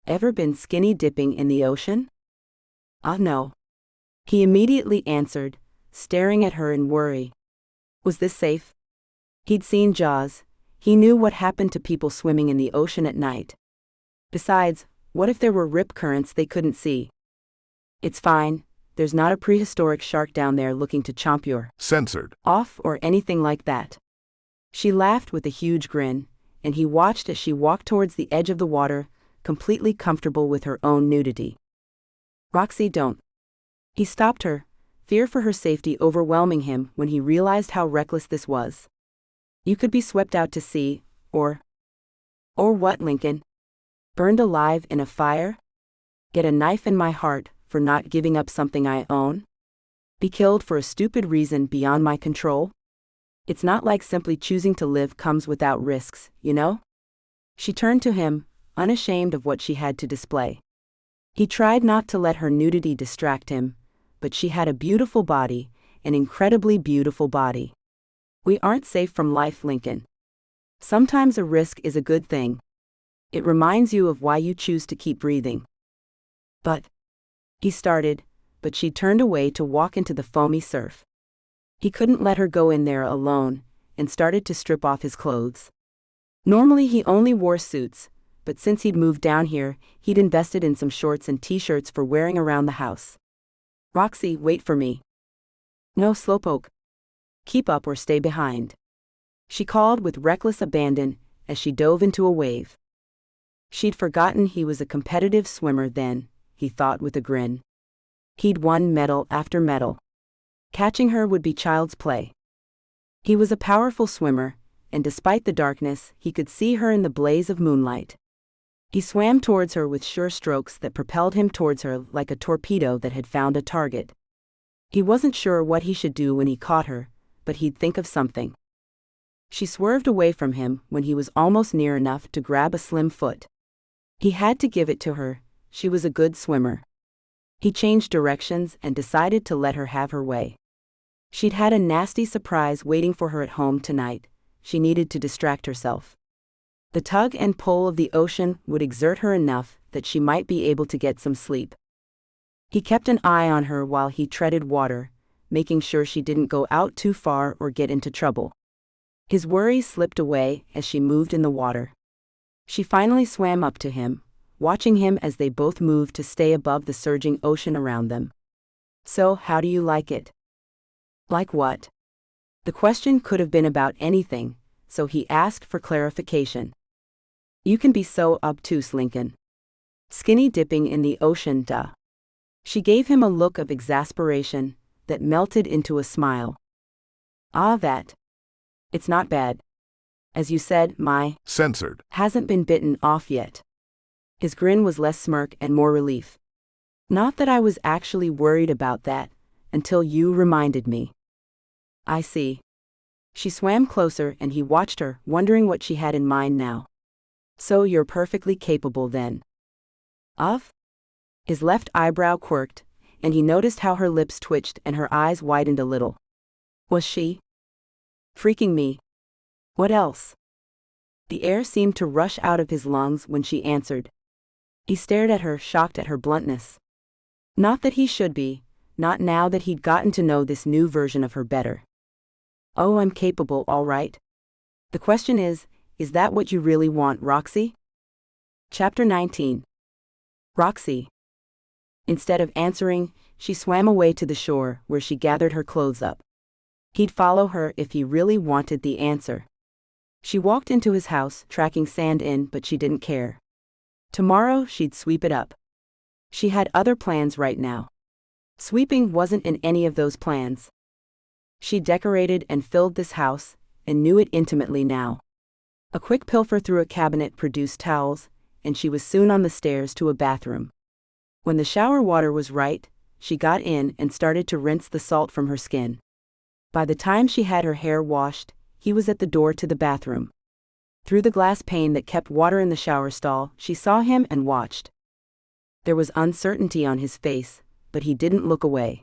"Ever been skinny dipping in the ocean?" No." He immediately answered, staring at her in worry. Was this safe? He'd seen Jaws. He knew what happened to people swimming in the ocean at night. Besides, what if there were rip currents they couldn't see? "It's fine. There's not a prehistoric shark down there looking to chomp your Censored. off or anything like that." She laughed with a huge grin, and he watched as she walked towards the edge of the water, completely comfortable with her own nudity. "Roxy, don't." He stopped her, fear for her safety overwhelming him when he realized how reckless this was. "You could be swept out to sea, or what, Lincoln? Burned alive in a fire? Get a knife in my heart for not giving up something I own? Be killed for a stupid reason beyond my control? It's not like simply choosing to live comes without risks, you know?" She turned to him, unashamed of what she had to display. He tried not to let her nudity distract him, but she had a beautiful body, an incredibly beautiful body. "We aren't safe from life, Lincoln. Sometimes a risk is a good thing. It reminds you of why you choose to keep breathing." "But," he started, but she turned away to walk into the foamy surf. He couldn't let her go in there alone, and started to strip off his clothes. Normally he only wore suits, but since he'd moved down here, he'd invested in some shorts and t-shirts for wearing around the house. "Roxy, wait for me." "No, slowpoke. Keep up or stay behind." She called with reckless abandon, as she dove into a wave. She'd forgotten he was a competitive swimmer then, he thought with a grin. He'd won medal after medal. Catching her would be child's play. He was a powerful swimmer, and despite the darkness, he could see her in the blaze of moonlight. He swam towards her with sure strokes that propelled him towards her like a torpedo that had found a target. He wasn't sure what he should do when he caught her, but he'd think of something. She swerved away from him when he was almost near enough to grab a slim foot. He had to give it to her, she was a good swimmer. He changed directions and decided to let her have her way. She'd had a nasty surprise waiting for her at home tonight. She needed to distract herself. The tug and pull of the ocean would exert her enough that she might be able to get some sleep. He kept an eye on her while he treaded water, making sure she didn't go out too far or get into trouble. His worries slipped away as she moved in the water. She finally swam up to him, watching him as they both moved to stay above the surging ocean around them. "So, how do you like it?" "Like what?" The question could have been about anything, so he asked for clarification. "You can be so obtuse, Lincoln. Skinny dipping in the ocean, duh." She gave him a look of exasperation that melted into a smile. "Ah, that. It's not bad. As you said, my censored hasn't been bitten off yet." His grin was less smirk and more relief. "Not that I was actually worried about that, until you reminded me." "I see." She swam closer and he watched her, wondering what she had in mind now. "So you're perfectly capable then." "Of?" His left eyebrow quirked, and he noticed how her lips twitched and her eyes widened a little. Was she freaking me? What else? The air seemed to rush out of his lungs when she answered. He stared at her, shocked at her bluntness. Not that he should be, not now that he'd gotten to know this new version of her better. "Oh, I'm capable, all right. The question is that what you really want, Roxy?" Chapter 19. Roxy. Instead of answering, she swam away to the shore where she gathered her clothes up. He'd follow her if he really wanted the answer. She walked into his house, tracking sand in, but she didn't care. Tomorrow she'd sweep it up. She had other plans right now. Sweeping wasn't in any of those plans. She decorated and filled this house, and knew it intimately now. A quick pilfer through a cabinet produced towels, and she was soon on the stairs to a bathroom. When the shower water was right, she got in and started to rinse the salt from her skin. By the time she had her hair washed, he was at the door to the bathroom. Through the glass pane that kept water in the shower stall, she saw him and watched. There was uncertainty on his face, but he didn't look away.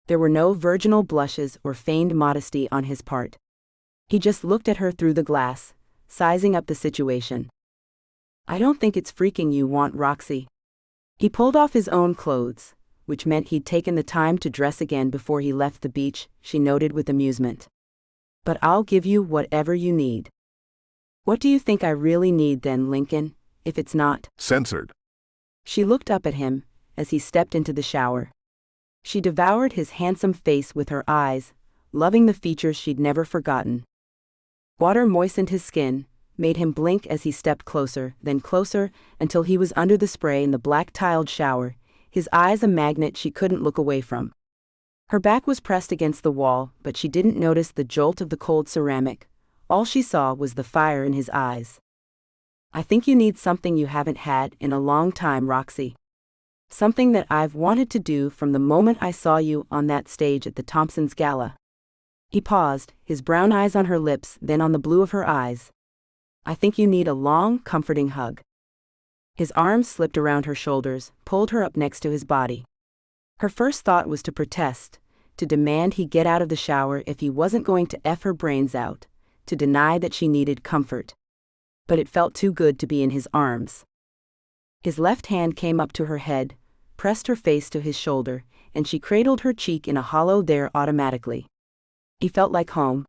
There were no virginal blushes or feigned modesty on his part. He just looked at her through the glass, sizing up the situation. "I don't think it's freaking you want, Roxy." He pulled off his own clothes, which meant he'd taken the time to dress again before he left the beach, she noted with amusement. "But I'll give you whatever you need." "What do you think I really need then, Lincoln, if it's not censored?" She looked up at him as he stepped into the shower. She devoured his handsome face with her eyes, loving the features she'd never forgotten. Water moistened his skin, made him blink as he stepped closer, then closer, until he was under the spray in the black-tiled shower, his eyes a magnet she couldn't look away from. Her back was pressed against the wall, but she didn't notice the jolt of the cold ceramic. All she saw was the fire in his eyes. "I think you need something you haven't had in a long time, Roxy. Something that I've wanted to do from the moment I saw you on that stage at the Thompsons' gala." He paused, his brown eyes on her lips, then on the blue of her eyes. "I think you need a long, comforting hug." His arms slipped around her shoulders, pulled her up next to his body. Her first thought was to protest, to demand he get out of the shower if he wasn't going to F her brains out, to deny that she needed comfort. But it felt too good to be in his arms. His left hand came up to her head, pressed her face to his shoulder, and she cradled her cheek in a hollow there automatically. He felt like home.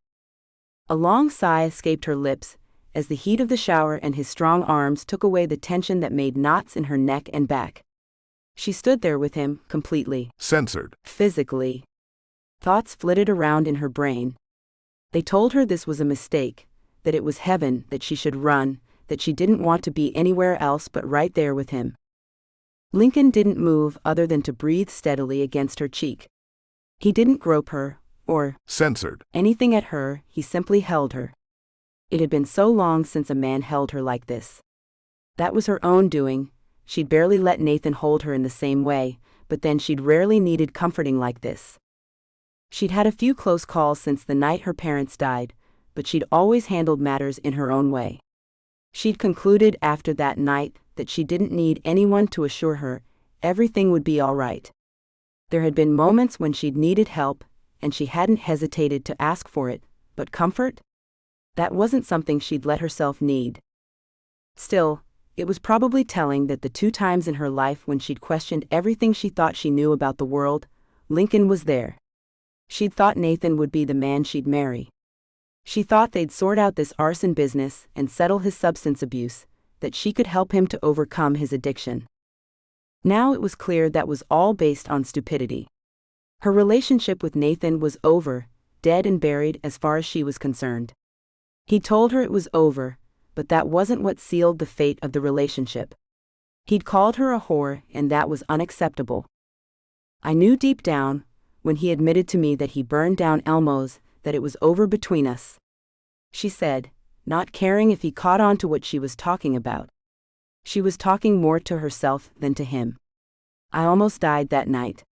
A long sigh escaped her lips, as the heat of the shower and his strong arms took away the tension that made knots in her neck and back. She stood there with him, completely censored. Physically. Thoughts flitted around in her brain. They told her this was a mistake, that it was heaven, that she should run, that she didn't want to be anywhere else but right there with him. Lincoln didn't move other than to breathe steadily against her cheek. He didn't grope her, or censored anything at her, he simply held her. It had been so long since a man held her like this. That was her own doing. She'd barely let Nathan hold her in the same way, but then she'd rarely needed comforting like this. She'd had a few close calls since the night her parents died, but she'd always handled matters in her own way. She'd concluded after that night that she didn't need anyone to assure her everything would be all right. There had been moments when she'd needed help, and she hadn't hesitated to ask for it, but comfort? That wasn't something she'd let herself need. Still, it was probably telling that the 2 times in her life when she'd questioned everything she thought she knew about the world, Lincoln was there. She'd thought Nathan would be the man she'd marry. She thought they'd sort out this arson business and settle his substance abuse, that she could help him to overcome his addiction. Now it was clear that was all based on stupidity. Her relationship with Nathan was over, dead and buried as far as she was concerned. He told her it was over, but that wasn't what sealed the fate of the relationship. He'd called her a whore, and that was unacceptable. I knew deep down, when he admitted to me that he burned down Elmo's, that it was over between us. She said, not caring if he caught on to what she was talking about. She was talking more to herself than to him. I almost died that night.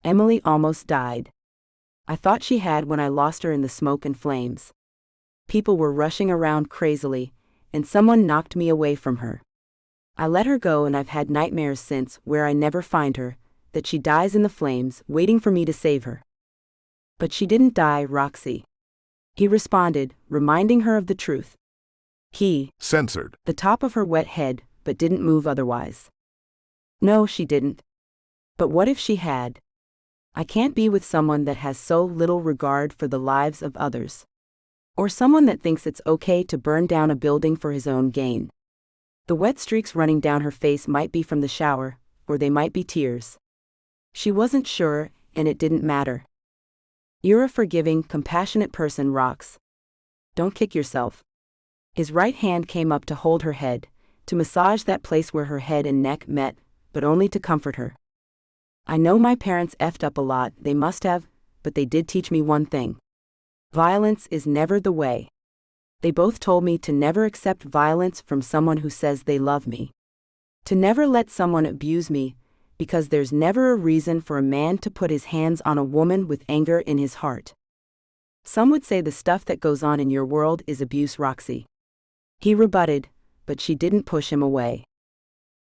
Emily almost died. I thought she had when I lost her in the smoke and flames. People were rushing around crazily, and someone knocked me away from her. I let her go, and I've had nightmares since where I never find her, that she dies in the flames, waiting for me to save her. But she didn't die, Roxy. He responded, reminding her of the truth. He censored the top of her wet head, but didn't move otherwise. No, she didn't. But what if she had? I can't be with someone that has so little regard for the lives of others. Or someone that thinks it's okay to burn down a building for his own gain. The wet streaks running down her face might be from the shower, or they might be tears. She wasn't sure, and it didn't matter. You're a forgiving, compassionate person, Rox. Don't kick yourself. His right hand came up to hold her head, to massage that place where her head and neck met, but only to comfort her. I know my parents effed up a lot, they must have, but they did teach me one thing. Violence is never the way. They both told me to never accept violence from someone who says they love me. To never let someone abuse me, because there's never a reason for a man to put his hands on a woman with anger in his heart. Some would say the stuff that goes on in your world is abuse, Roxy. He rebutted, but she didn't push him away.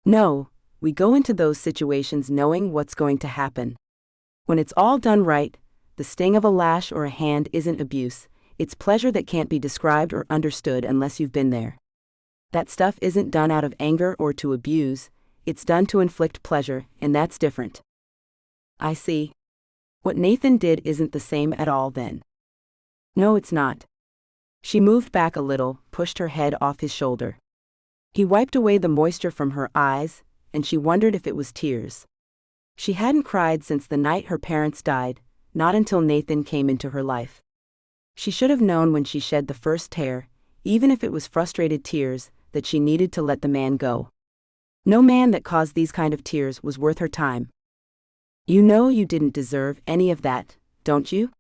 No, we go into those situations knowing what's going to happen. When it's all done right, the sting of a lash or a hand isn't abuse, it's pleasure that can't be described or understood unless you've been there. That stuff isn't done out of anger or to abuse, it's done to inflict pleasure, and that's different. I see. What Nathan did isn't the same at all then. No, it's not. She moved back a little, pushed her head off his shoulder. He wiped away the moisture from her eyes, and she wondered if it was tears. She hadn't cried since the night her parents died, not until Nathan came into her life. She should have known when she shed the first tear, even if it was frustrated tears, that she needed to let the man go. No man that caused these kind of tears was worth her time. You know you didn't deserve any of that, don't you?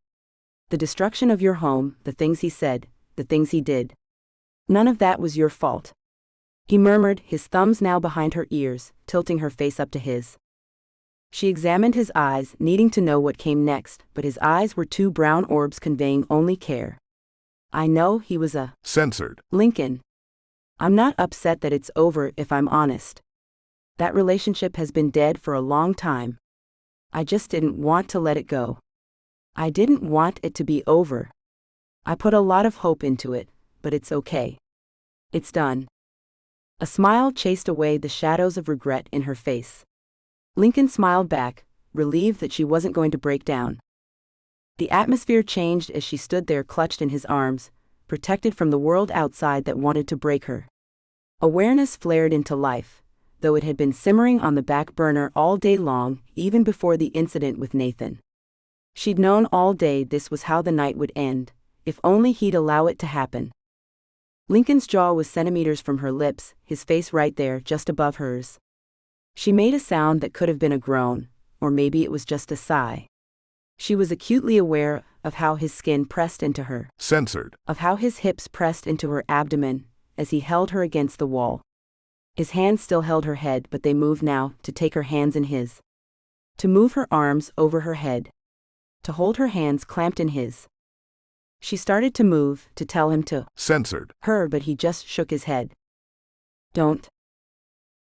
The destruction of your home, the things he said, the things he did. None of that was your fault. He murmured, his thumbs now behind her ears, tilting her face up to his. She examined his eyes, needing to know what came next, but his eyes were 2 brown orbs conveying only care. I know he was a censored Lincoln. I'm not upset that it's over if I'm honest. That relationship has been dead for a long time. I just didn't want to let it go. I didn't want it to be over. I put a lot of hope into it, but it's okay. It's done. A smile chased away the shadows of regret in her face. Lincoln smiled back, relieved that she wasn't going to break down. The atmosphere changed as she stood there clutched in his arms, protected from the world outside that wanted to break her. Awareness flared into life, though it had been simmering on the back burner all day long, even before the incident with Nathan. She'd known all day this was how the night would end, if only he'd allow it to happen. Lincoln's jaw was centimeters from her lips, his face right there, just above hers. She made a sound that could have been a groan, or maybe it was just a sigh. She was acutely aware of how his skin pressed into her. Censored. Of how his hips pressed into her abdomen as he held her against the wall. His hands still held her head, but they moved now to take her hands in his. To move her arms over her head. To hold her hands clamped in his. She started to move, to tell him to. Censored. Her, but he just shook his head. Don't.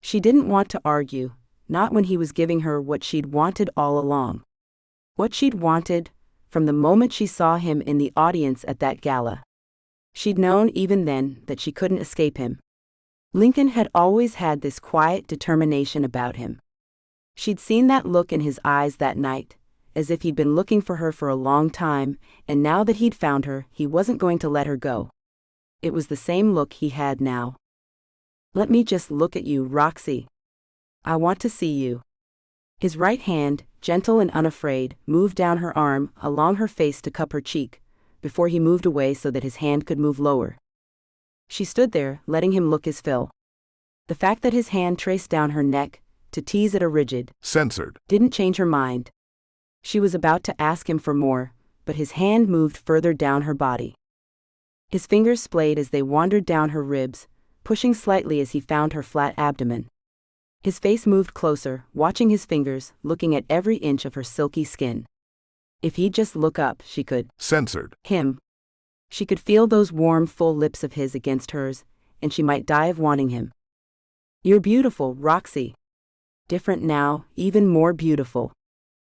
She didn't want to argue, not when he was giving her what she'd wanted all along. What she'd wanted, from the moment she saw him in the audience at that gala. She'd known even then that she couldn't escape him. Lincoln had always had this quiet determination about him. She'd seen that look in his eyes that night, as if he'd been looking for her for a long time, and now that he'd found her, he wasn't going to let her go. It was the same look he had now. Let me just look at you, Roxy. I want to see you. His right hand, gentle and unafraid, moved down her arm, along her face to cup her cheek, before he moved away so that his hand could move lower. She stood there, letting him look his fill. The fact that his hand traced down her neck, to tease at a rigid. Censored. Didn't change her mind. She was about to ask him for more, but his hand moved further down her body. His fingers splayed as they wandered down her ribs, pushing slightly as he found her flat abdomen. His face moved closer, watching his fingers, looking at every inch of her silky skin. If he'd just look up, she could. Censored. Him. She could feel those warm, full lips of his against hers, and she might die of wanting him. You're beautiful, Roxy. Different now, even more beautiful.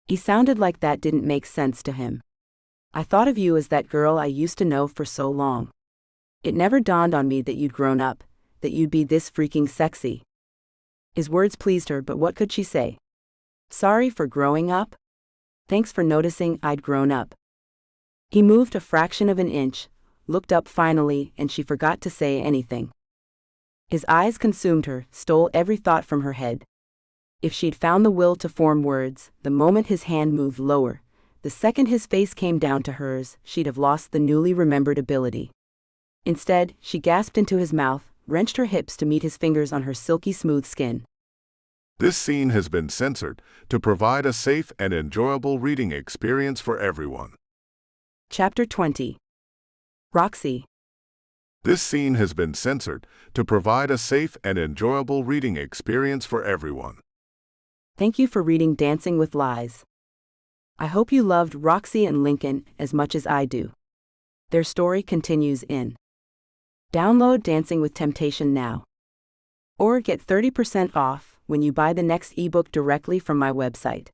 He sounded like that didn't make sense to him. I thought of you as that girl I used to know for so long. It never dawned on me that you'd grown up, that you'd be this freaking sexy. His words pleased her, but what could she say? Sorry for growing up? Thanks for noticing I'd grown up. He moved a fraction of an inch, looked up finally, and she forgot to say anything. His eyes consumed her, stole every thought from her head. If she'd found the will to form words, the moment his hand moved lower, the second his face came down to hers, she'd have lost the newly remembered ability. Instead, she gasped into his mouth, wrenched her hips to meet his fingers on her silky smooth skin. This scene has been censored to provide a safe and enjoyable reading experience for everyone. Chapter 20. Roxy. This scene has been censored to provide a safe and enjoyable reading experience for everyone. Thank you for reading Dancing with Lies. I hope you loved Roxy and Lincoln as much as I do. Their story continues in. Download Dancing with Temptation now. Or get 30% off when you buy the next ebook directly from my website.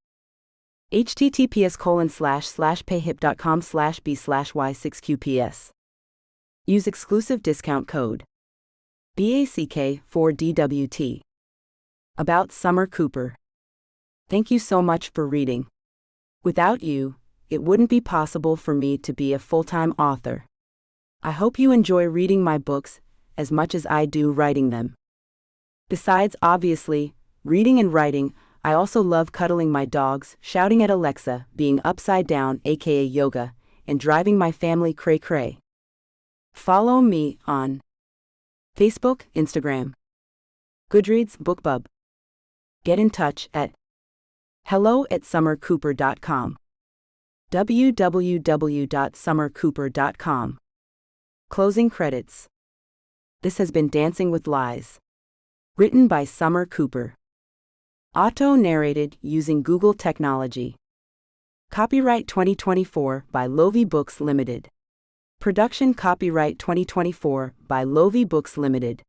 https://payhip.com/b/y6qps. Use exclusive discount code BACK4DWT. About Summer Cooper. Thank you so much for reading. Without you, it wouldn't be possible for me to be a full-time author. I hope you enjoy reading my books as much as I do writing them. Besides, obviously, reading and writing, I also love cuddling my dogs, shouting at Alexa, being upside down, aka yoga, and driving my family cray-cray. Follow me on Facebook, Instagram, Goodreads, BookBub. Get in touch at hello@summercooper.com. www.summercooper.com. Closing credits. This has been Dancing with Lies. Written by Summer Cooper. Auto-narrated using Google technology. Copyright 2024 by Lovie Books Limited. Production copyright 2024 by Lovie Books Limited.